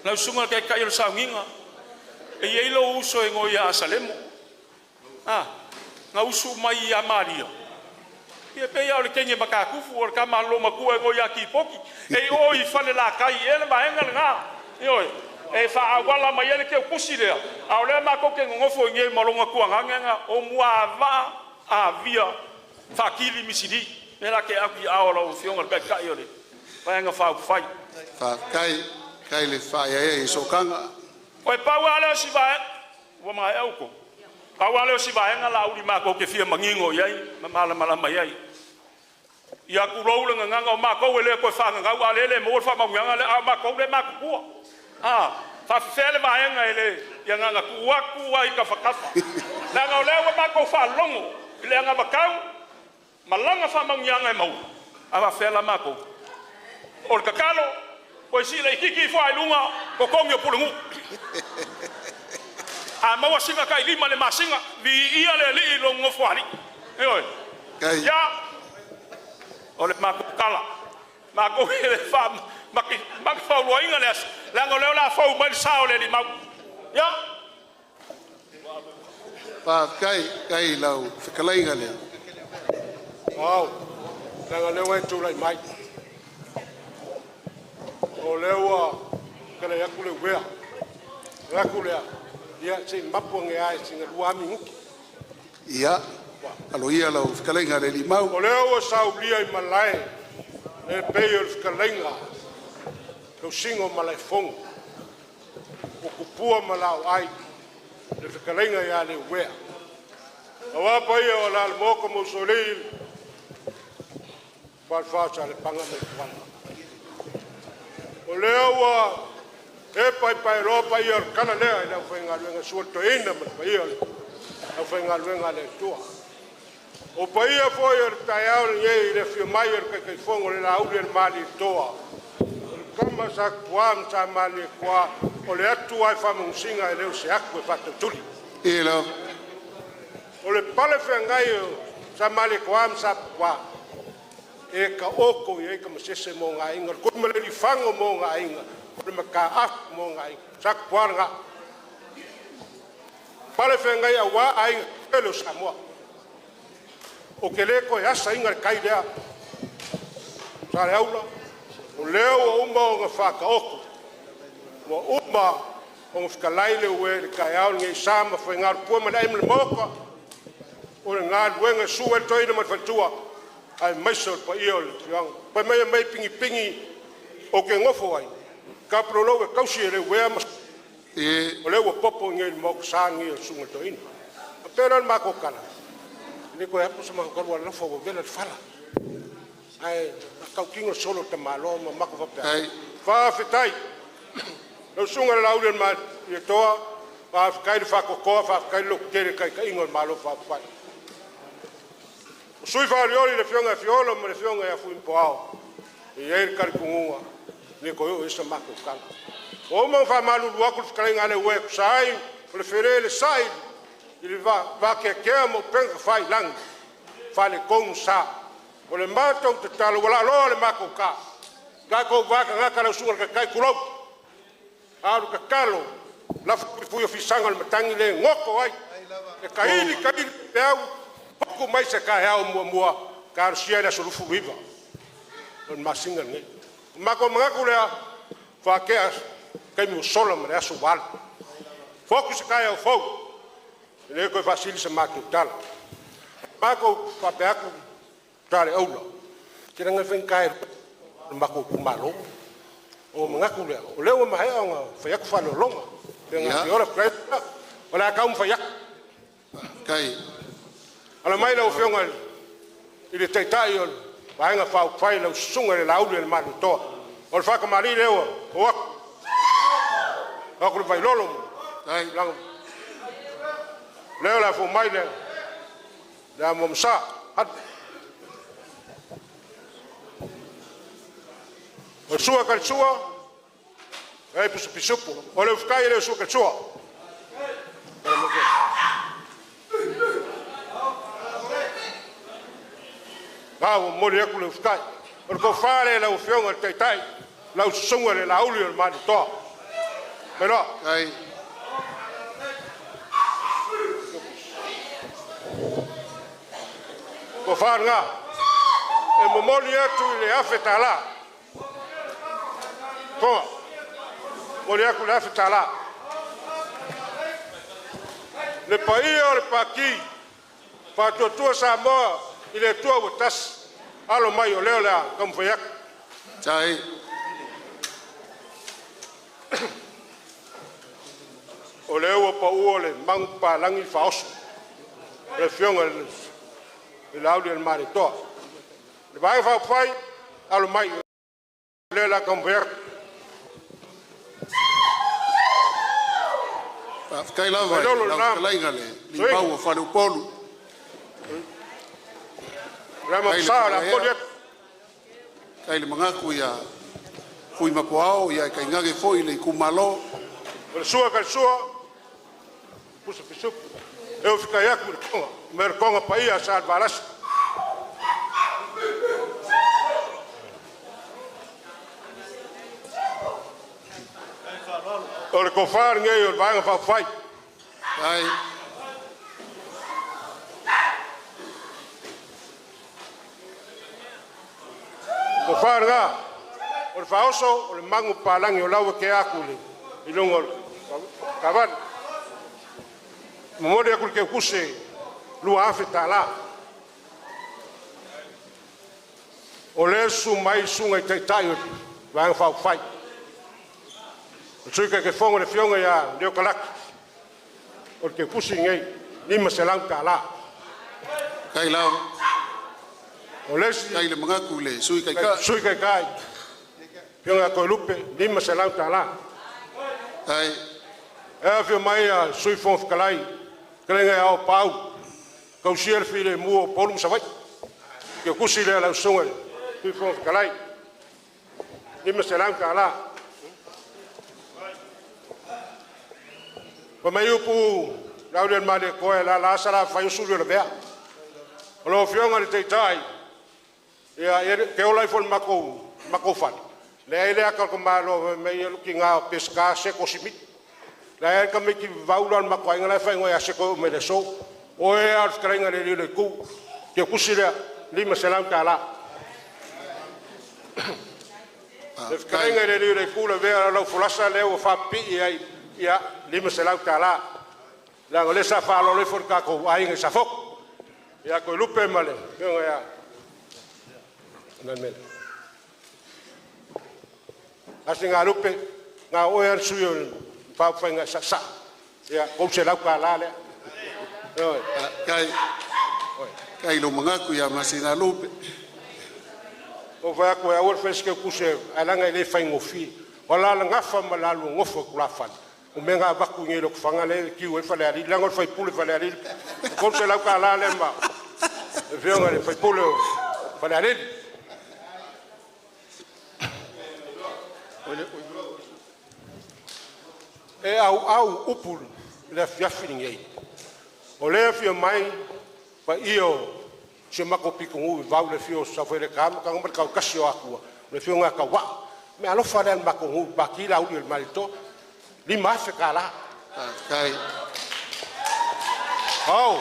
Na sunga ke kai lo sanginga. E ye lo uso e ngoi a Salemo. Nga usu mai a Maria. Ia pe ia o le kenge makakufu o le kama lo makua e ngoi a kipoki. E oi fale la kai ele maenga le ngā. Ioi. E fa awala mai ele ke kusi lea. A o le mako ke ngofo nge malonga kua ngangenga o mua va a via fa kili misidi. Nela ke aki aola o fionga le kai ole. Maenga fa fai. Fa kai le fai e so kanga. Oi pau ale si vai. Wa mai auko. Pau ale si vai nga la uri mako ke fia mangingo yai, mala mai yai. Ia ku roule nga nga mako ele ko fa nga wa le mo fa manga le mako le mako ku. Fa fele vai nga ele ia nga ku wa i ka fa ka. Na nga le wa mako fa longo. Ile nga makau. Malanga fa manga mau. Ava fela mako. Or kakalo pois si le kiki fai lunga ko kongi pulungu. Ma wasinga kai lima le masinga vi ia le li longo fari. Oi. Ya. Ole mako kala. Mako ele fam maki fa lo inga les. La ngo le la fa mal sao le mau. Ya. Pa kai lau fikalai le. Wow. La ngo le wa tu lai mai. O lewa kala ya kule wea la kule ya se mapo nge ai singa luami nguki ia alo ia la fikalenga le limau o lewa saulia I malai le peyo fikalenga lo singo malai fong o kupua malau ai le fikalenga ya le wea awa pa ia o la moko mo solil fa sa le panga me kwala o lewa e pai ropa ia kana lea ina whainga luenga suoto ina ma pai ia a whainga luenga le tua o pai ia fo ia tai au le le fio mai ia kai fongo le la uri le mali toa kama sa kuam sa mali kwa o le atu ai whamunsinga e leo se aku e whatu tuli ilo o le pale whengai sa mali kuam sa kwa e ka oko e ka masese mo nga inga ko me le fango mo nga inga ko me ka af mo nga inga sak puanga pale fenga ya wa ai pelo samoa o que le ko ya sa inga kai dia sa le aula o leo o mo nga fa ka oko mo uma o ska laile we ka ya ngi sama fenga pu me le mo o nga wenga suel toina ma fatua ai maisol pa iol yang pa mai pingi o ke ngofo ai ka prolo e kausi le we mas e o le wo popo ngel mo sangi o sunga to in pero ma ko kala ni ko apo sama ko wala fo vela fala ai ka kingo solo te malo ma ko fa fa fitai no sunga la ulen ma e toa fa kai fa ko fa kai lo tere kai ingo malo fa fa sui farioli le fionga fiolo me le fionga ya fu impoao e ia kar kunga ni ko yo esa mako kala o mo fa malu lu akul skalenga le we sai le fere le sai il va che mo pen fai lang fa le con sa o le mato te talo wala lo le mako ka ko va ka ka la sunga ka kai kulo Aru ka kalo. Lafu pui ofisanga le matangi le ngoko ai. E kaili te au. Poku mai se kai au mua. Ka arusia le solufu riva. On masinga ngai. Mako mangaku lea. Whakea. Kai mu sola ma le aso wala. Foku se kai au fau. Le koe fasili se matu tala. Mako whapeaku. Tare aula. Kira ngai whenkai. Mako kumalo. O mangaku lea. O leo mahea o ngā whaiaku whano longa. Ngā te ora presa. O lea kaum whaiaku. Kai. Ala mai lau whionga. I le teitai o vaenga whau whai lau sunga le lauli le matu toa. O le whakamari leo. O aku. Aku le vai lolo. Kai. Lango. Leo la fu mai le. Lea momsa. Hatu. O sua ka sua, ai pisupu. O le fkai le sua ka sua. O mori aku le fkai. O ko fare la ufionga teitai, la sunga le lauli le mani toa. Pero ai ko fare nga. E mo mori atu le afetala. Pô, olha com a fita lá. Le país ou le paqui, para tua Samoa, ele é tua botas, alo mai o leo lá, como foi aqui. Sai. O leo pa o le mang pa langi faos. Le fionga le laudi el marito. Le vai fa fai, alo mai o leo lá como foi aqui. Kai lava, lai ngale, ni pau whare upolu. Rama sara, podiak. Kai le mangaku ia, fui mapoao, ia kai ngage foi le Itumalo. O sua ka sua, pusa pisup. Eu fica iaku merkonga pa ia sa balas. O le kofar ngai o vanga fa fai. Ai. Kofar nga. O le faoso o le mangu palangi o lawa ke aku le. Ilongo kavan. Momode aku ke kuse lua afeta la. O le su mai sunga i teitai o vanga fa fai. Sui ke fonga le fionga ya leo kalak. O ke pusi ngai lima selang tala. Kai lau. O lesi kai le mangaku le sui kai kai. Sui kai kai. Fionga ko lupe lima selang tala. Ai. E fio mai a sui fon kalai. Kalenga au pau. Kau sier file mu polum savai. Ke kusi le la sunga. Sui fon kalai. Lima selang tala. Pa mai upu laulen male koe la sala fai usulu le bea. Lo fionga le teitai. Ia ke ola fon mako fan. Le ile akal ko malo me ki nga pesca se ko simit. La ka me ki vaulan mako inga fai ngoya se ko me le so. O e ar skrenga le ku. Ke kusira lima selam tala. Le skrenga le ku le bea lo fulasa le o fa pi ia lima selau tala la ngole sa fa lo le for ka ko ai nge sa fok ia ko lupe male ngo ya nan mel asinga lupe nga o er suyo fa fa nga sa ia ko se lau ka la le kai lo mangaku ia masina lupe o va ko ya o feske ku se ala nga le fa ngofi wala nga fa malalu ngofo kula fa o menga baku ngelo ko fanga le ki o fale ali lango fai pule fale ali ko se la ka la le ma veo ngale fai pule fale ali e au upul le fiafini ngai o le fio mai pa io se mako piku ngu va le fio sa fere kam ka ngomber ka kasio aku le fio nga ka wa me alo fale mako ngu ba ki la u le malito lima afe kala. Kai. Au.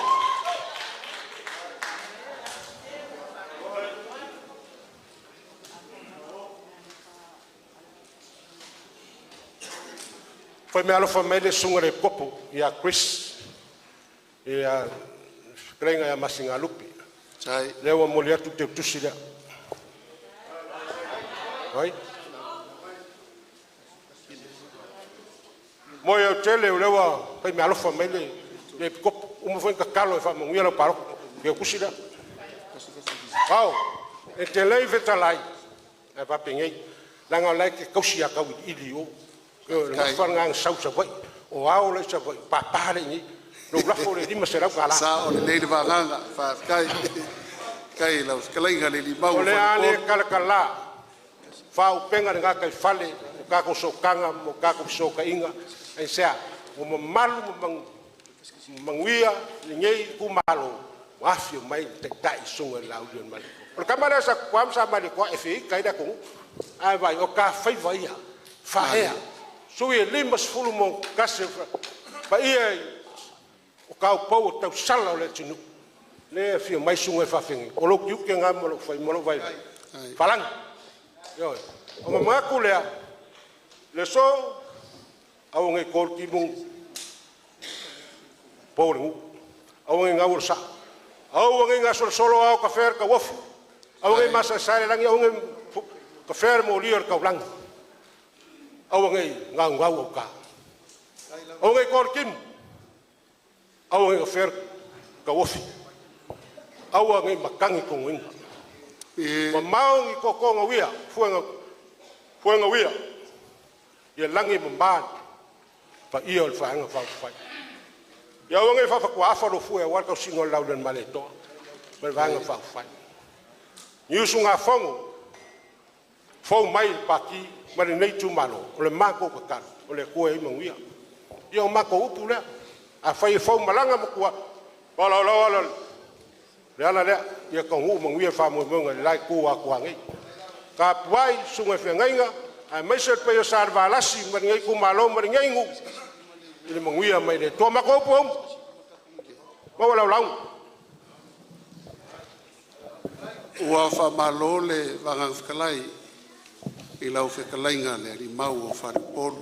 Foi me alofa mele sunga le popo ia Chris ia krenga ia masinga lupi. Sai. Lewa molia tu te tusi le. Oi. Moia tele lewa foi me alofa mele le popo uma foi kakalo e fa mongia lo paro ke kusi le. Au. E te lei vetalai. E va pengei. Langa lai ke kausi a kau ilio. Nga whangang sausa wai, o ao le sa wai, papare ni, no lafo le lima se rau kala. Sa o le leile wanganga, kai lau, kalainga le limau. O le ane kalakala, whao penga ni ngā kai whale, o kako sokanga, o kako soka inga, ai sea, o mamalu, manguia, ni ngei kumalo, wafio mai te tai sunga lau dion mali. O le kamara sa kuam sa mali kua efi, kai da kungu, ai vai, o ka whaivaia, whahea. So e limas fulu mo kase pa ia o kau pau tau sala le tinu le fio mai sunga fa fengi o lo kiu ke ngam lo fai mo lo vai falang yo o ma ku le so au ngai kol ki mung polu au ngai ngau sa au ngai ngasol solo au ka fer ka wof au ngai masa sare lang au ngai ka fer mo lior ka lang au ngai ngau ngau ka au ngai kor kim au ngai fer ka wofi au ngai makangi ko ngin ma mau ngi ko ko ngawia fuanga wia ye langi mban pa iol fa nga fa ya ngai fa ko afa lo fu e wa ka singo lau den maleto me vanga fa ni sunga fongo fo mai paki mari nei Itumalo o le mako ka kan o le koe i manguia ia o mako upu lea a fai fau malanga mo kua wala le ala lea ia ka ngu manguia fa mo monga le lai kua ngai ka puai sunga whengainga a meise pe o sar valasi mari ngai Kumalo mari ngai ngu i le manguia mai le toa mako upu om ma wala lau ua fa malo le vangang whakalai i lau whekalainga le ali mau o wharipolu.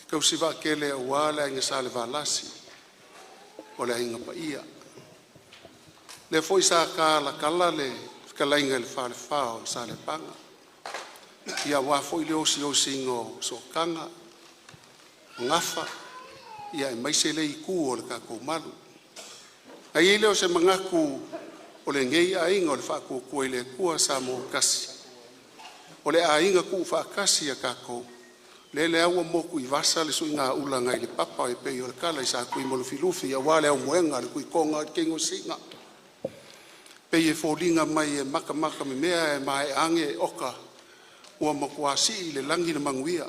Kau siwa kele o wale ainga sa le valasi, o le ainga pa ia. Le foi sa ka la kala le whekalainga le whare whao sa le panga. Ia wa foi le osi ingo so kanga, ngafa, ia e maise le iku o le kako malu. Ai leo se mangaku o le ngei ainga o le whako kua le kua sa mo kasi. O le ainga ku whaakasi a kako, le aua moku I vasa le sui ngā ula ngai le papa e pei o le kala I sa kui molo filufi a wale au moenga le kui konga le kengo singa. Pei e fōlinga mai e maka me mea e mai ange oka ua makuasi I le langi na manguia.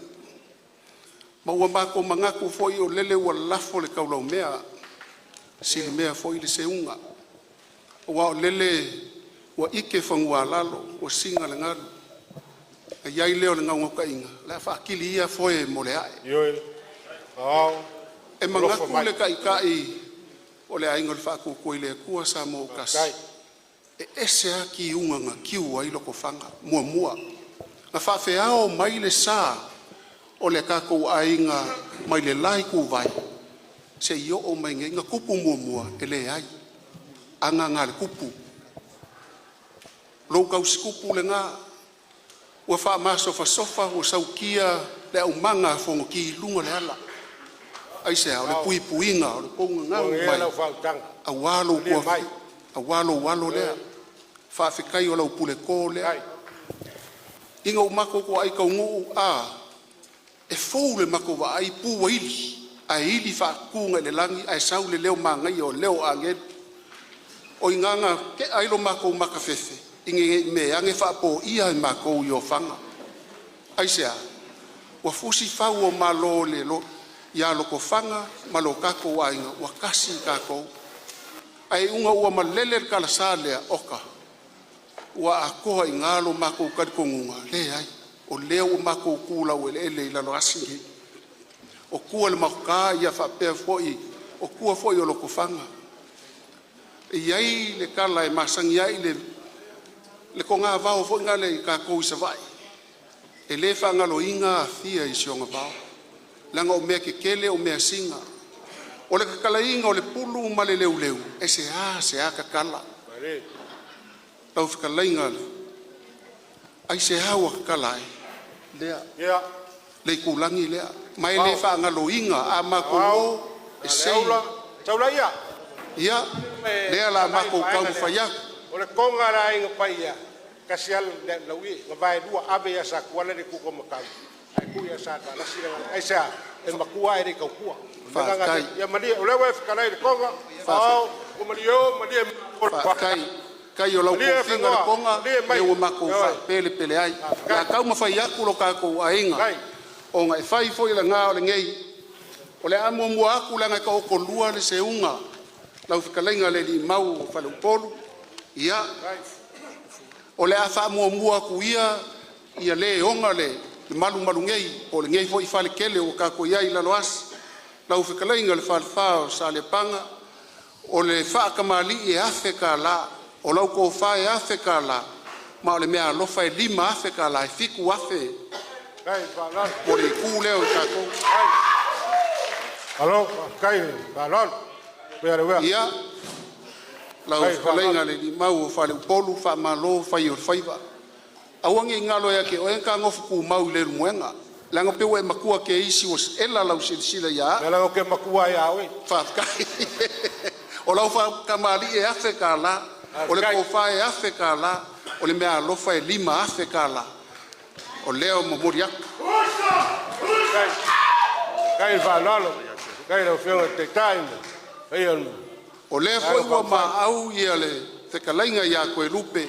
Ma ua mako mangaku foi o lele ua lafo le kaulau mea, sili mea foi le seunga. Ua o lele ua ike whangua lalo, ua singa le ngaru. Iai leo le ngau ngoka inga, la whaakili ia foe mo le ae. Ioi, au. E mangaku le kai o le ainga le whaakuku I le kua sa mo kasi. E ese a ki unganga kiu ai loko whanga, mua. Na whaafeao mai le sa o le kako ainga mai le lai ku vai. Se io o mai ngenga kupu mua e le ai. Anga ngā le kupu. Lou kausi kupu le ngā. Ua wha maso sofa o saukia le au manga fongo ki lunga le ala. Ai se au le puipuinga o le ponga ngau mai. A walo kua a walo lea. Wha whikai o lau pule ko lea. Inga o mako ko ai kau nguu a. E fou le mako wa ai pua ili. A ili wha kunga le langi ai sau le leo mangai o leo angen. O inganga ke ailo mako maka fefe. Inge me ange whaapo ia I mako I o whanga. Aisea, wa fusi whau o malo le lo, ia loko whanga, malo kako wa inga, wa kasi kako. Ai unga ua malele kala sa lea oka. Ua akoha I ngalo mako karikongunga, le ai, o leo mako kula o ele lalo asingi. o kua le mahuka ia whapea foi, o kua foi o Lotofaga. Iai le kala e masangi ai le ko ngā vau foi ngā le ka kou isa vai. E le whangalo inga a fia i sionga vau. Langa o mea ke kele o mea singa. O le kakala inga o le pulu ma le leu leu. E se a kakala. Tau whikala inga le. Ai se hawa kakala ai. Lea. Le kulangi lea. Mai le whangalo inga a mako o e sei. Taula ia. Ia. Lea la mako kau mwhaiak. O le konga ra inga paia. Kasi al laui nga vai dua ave ya sa kuala de kuko makau. Ai ku ya sa ta la sira ai sa e makua e ka kua. Fa ya mali o le wa fikana de konga. Au o mali kai o lau ko finga le konga e o mako fa pele ai. La kau mafai aku lo ka ko ainga. O nga e fai foi la nga o le ngei. O le amo mo aku la nga ka o ko lua le seunga. Lau fikala le li mau fa le polu. Ia o le afa mua ku ia le onga le malu ngei o le ngei foi fale kele o ka ko ia i la loas lau fikalainga le falfa sa le panga o le fa kamali e afe ka la o lau ko fa e afe ka la ma o le mea lofa e lima afe ka la e fiku afe o le ku leo ka ko alo kai balon ia lau falainga le ni mau fale polu fa malo fa yo faiva awangi ngalo ya ke o enka ngofu ku mau le muenga langa pe we makua ke isi was ela lau sila ya la ke makua ya we fa kai o lau fa kamali e afrika la o le ko fa e afrika la o le mea lo fa e lima afrika la o leo mo moriak kai va lalo kai lo fio te time o le foi wa ma au ia le te kalainga ia koe lupe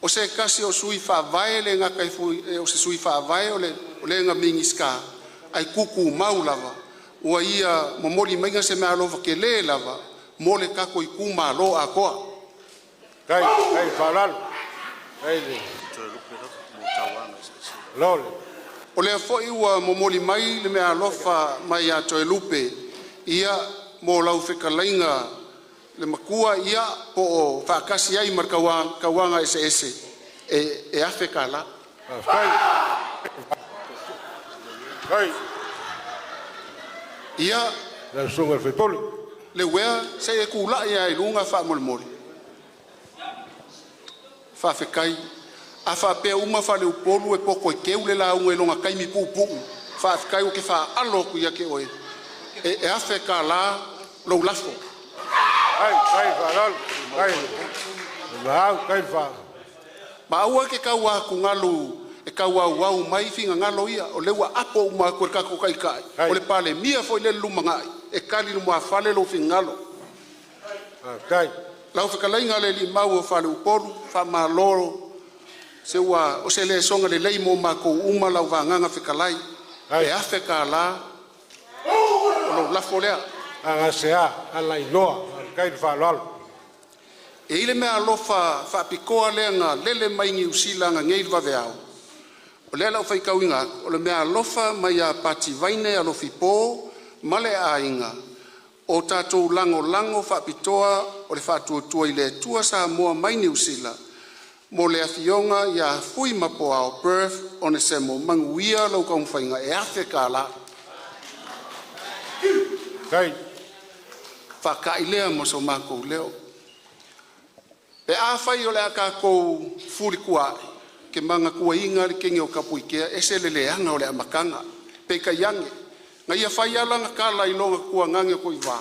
o se kasi o sui fa vai le nga kai fu o se sui fa vai o le nga mingiska ai kuku mau lava o ia momoli mainga se me alo ke le lava mo le ka ko iku ma lo a ko kai falal kai le lol o le foi wa momoli mai le me alo fa mai a to lupe ia mo lau fekalainga le makua ia po o whakasi ai markawanga ese e Afrika la. Kai. Ia. Le sunga fetoli. Le wea se e kula ia i lunga wha molimoli. Wha whikai. A wha pea uma wha le upolu e poko e keu le la unga e longa kaimi pupu. Wha whikai o ke wha alo ku ia ke oe. E Afrika la lo lafo. Kai faral. Kai fa. Ma ua ke kaua ku ngalu e kaua wau mai finga ngalo ia o lewa apo uma ko ka ko kai. O le pale mia foi le lumangai e kali no afale lo fingalo. Kai. Lau whakalainga le li mau o whale uporu, wha maloro, se ua o se le songa le leimo ma ko uma lau wanganga whikalai, e awhe ka la, o lo lafo lea. Anga sea, alai loa, kai whalalo. E ile mea alofa whapikoa lea ngā lele mai ngi usila ngā ngei lwa veao. O lea lau whaikau inga, o le mea alofa mai a pati vaine alofi pō, male a inga. O tātou lango whapitoa o le whātuatua i le tua sa moa mai ni usila. Mo le awhionga i a fui mapoa o Perth o ne se mo manguia lau kaumwhainga e awhe ka la. Kai. Whakailea mo so mākou leo. Pe āwhai o le a kākou furi kuai, ke manga kua inga le kenge o kapuikea, e se le leanga o le amakanga, pe ka yange. Nga ia whai alanga ka lai longa kua ngange ko i wā.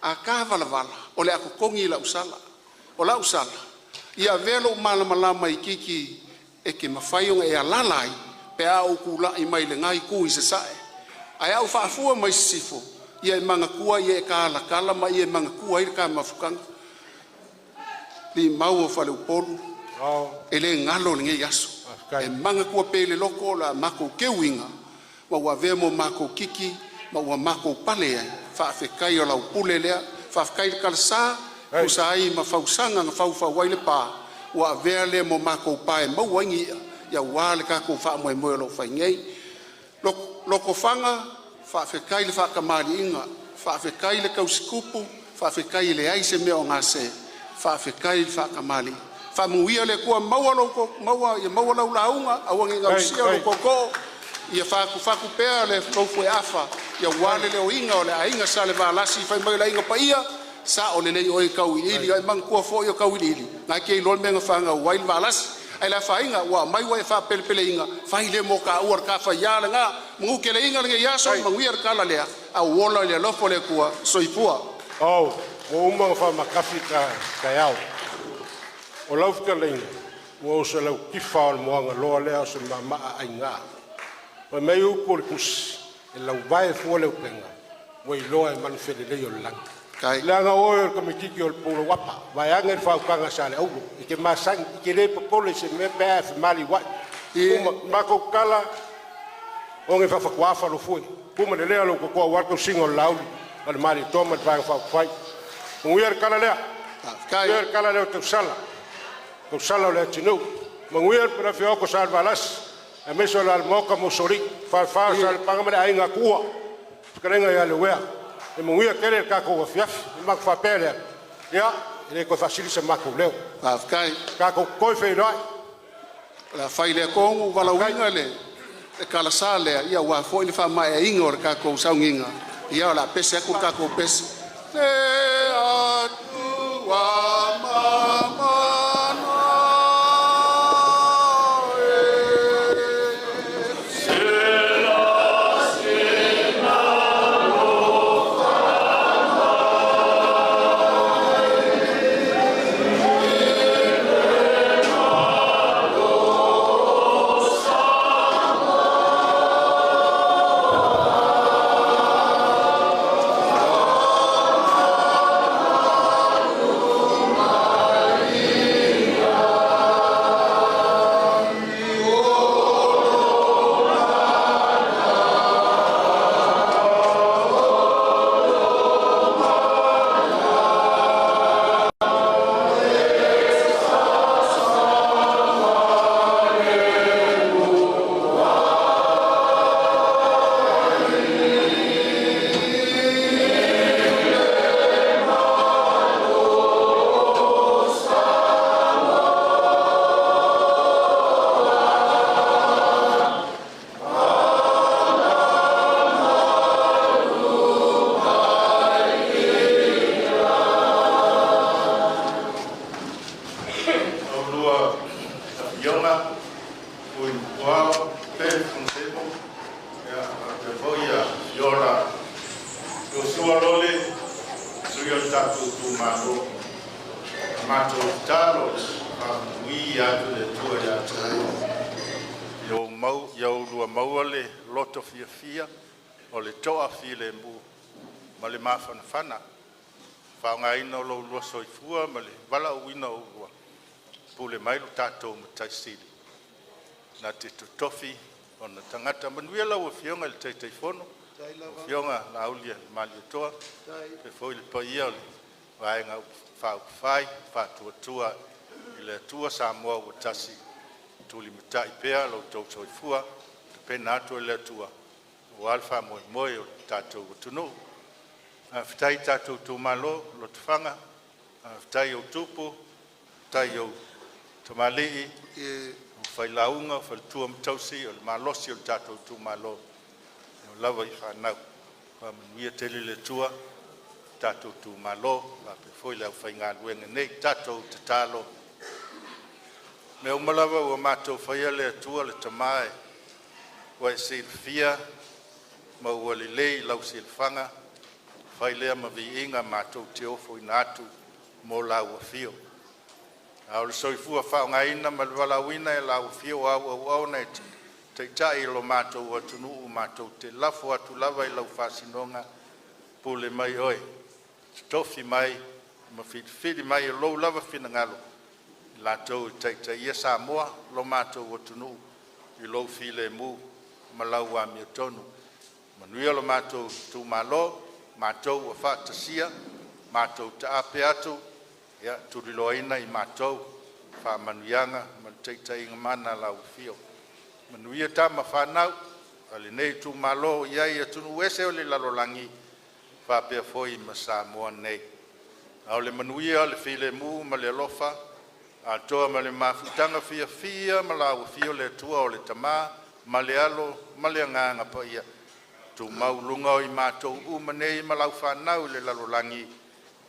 A ka vala, o le ako kongi la usala. O la usala. Ia velo malama i kiki e ke mawhaionga e alalai, pe a o kula i mai le ngai ku i se sae. Ai au whaafua mai sifo, ia e manga kua i e ka alakala, ma i e manga kua i ka mafukanga. Li mau o whale upolu, e le ngalo le ngei aso. E manga kua pele loko la mako keuinga, ma ua vea mo mako kiki, ma ua mako pale ai, whaafekai o lau pule lea, whaafekai kalsa, kusa ai ma whausanga nga whauwhau le pā, ua vea lea mo mako pae mauangi ia wale kako wha moe moe lo whaingei. Loko whanga, whaafekai le whaakamari inga, whaafekai le kausikupu, whaafekai le aise mea o ngase, whaafekai le whaakamari. Whaamuia le kua maua lau launga, awangi ngausia o koko, ia whaku pea le lofu e afa, ia wale le o inga o le ainga sa le waalasi, whai mai la inga pa ia, sa o le nei o e kau ili, ai mang kua fo i o kau ili. Nā kia i lol menga whanga wai le waalasi, ai la whainga, wa mai wai wha pelepele inga, whai le mo ka uar ka whai ia le ngā, mungu ke le inga le nge iaso, manguia le kala lea, a wola le lofo le kua soipua. Au, o umanga wha makafi ka iau. O laufika leina, o se lau kifa o le moanga loa lea o se mamaa ai ngā. O mei uko le kusi, e lau vai fua leo penga, o i loa e manifede leo le langa. Langa oe o kamitiki o le pula wapa, vai anga le whaukanga sa le aulo, i ke masangi, i ke le papole se me pēa fi mali wai. Mako kala, o nge whawhakuafa lo fui. Puma le lea lo kukua warko singo le lauli, o le mali toma te vanga whaukwai. Munguia le kala lea, munguia le kala leo tau sala. Tau sala o le atinu. Munguia le pina fioko sa le valas, e meso le almoka mosori, whao sa le pangamane ainga kua. Fikarenga ia le wea. E munguia kere kako wa fiafi, e mako whapelea. Ia, e koe whasilisa mako leo. Kako koe whairai. La whai lea kongu, wala winga le, e kala sa lea, ia wa fo ili wha mai e inga o le kako saunginga. Ia o la pese, aku kako pese. Le atu wa mamana. o le toa file mu ma le mafana whaongaina o lo lua soifua ma le wala uina o lua pule mai lo tātou ma taisiri na te tutofi o na tangata manuia lau o fionga le taitaifono o fionga na aulia mali o toa pe foi le paia o le vaenga whai whatuatua i le atua sa moa o tasi tuli mutai pea lo tau soifua pena atu le atua o alfa moi moi o tātou o tunu. Whitai tātou Itumalo, Lotofaga, whitai o tupu, whitai o tamalii, o whailaunga, o whaitua mtausi, o le malosi o tātou Itumalo, o lawa i whanau. Kua manuia tele le tua, tātou Itumalo, la pe foi le au whainga luenga nei, tātou tatalo. Me umalawa ua mātou whaia le atua le tamae, wa e se fia, ma ua le lei lau se whanga, whai lea ma vi inga mātou te ofo i nātu mō lau a fio. Au le soifua whaonga ina ma le wala wina e lau a fio au nei te tai lo mātou atu nuu mātou te lafo atu lava i lau whasinonga pule mai oi. Tofi mai, ma whiri mai e lou lava whina ngalo. Lātou te ia sa moa lo mātou atu nuu i lou file mu ma lau a mia tonu. Manuia lo mātou Itumalo, mātou a whātasia, mātou te ape atu, ia turiloaina i mātou, whāmanuianga, ma teitei inga mana lau fio. Manuia tā ma whanau, Ale nei Itumalo iai atunu ese o le lalolangi whapea foi ma Samoa nei. A o le manuia, le while mu, ma le alofa, a toa ma le mafutanga fia ma la ufio le tua o le tama, ma le alo, ma le anganga pa ia. Tu maulunga o i mātou uma nei ma lau whanau le lalolangi,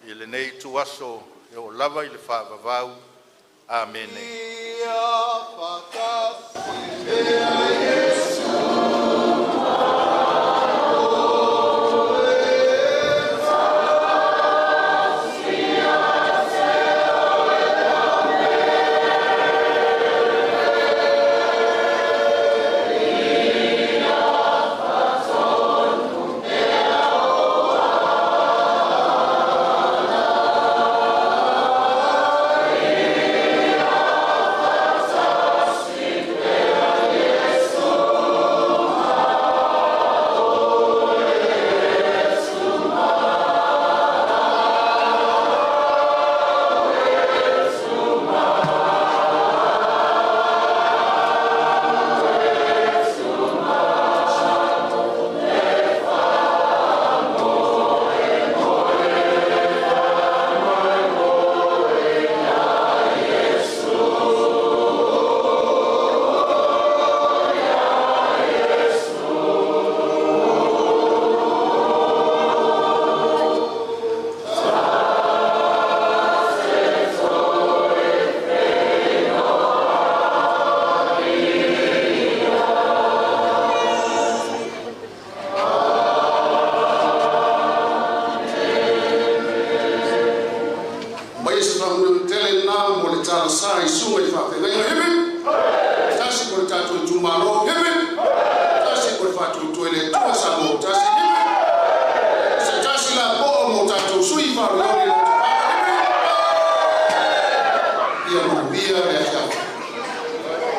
i le nei tu aso e o lava i le whaavavau. Amene. Sai sua e fa ngai hebe tasi ko tatu Itumalo hebe tasi ko fatu toile tua samo tasi hebe se tasi la bo mo tatu sui fa lo ni ia mo via le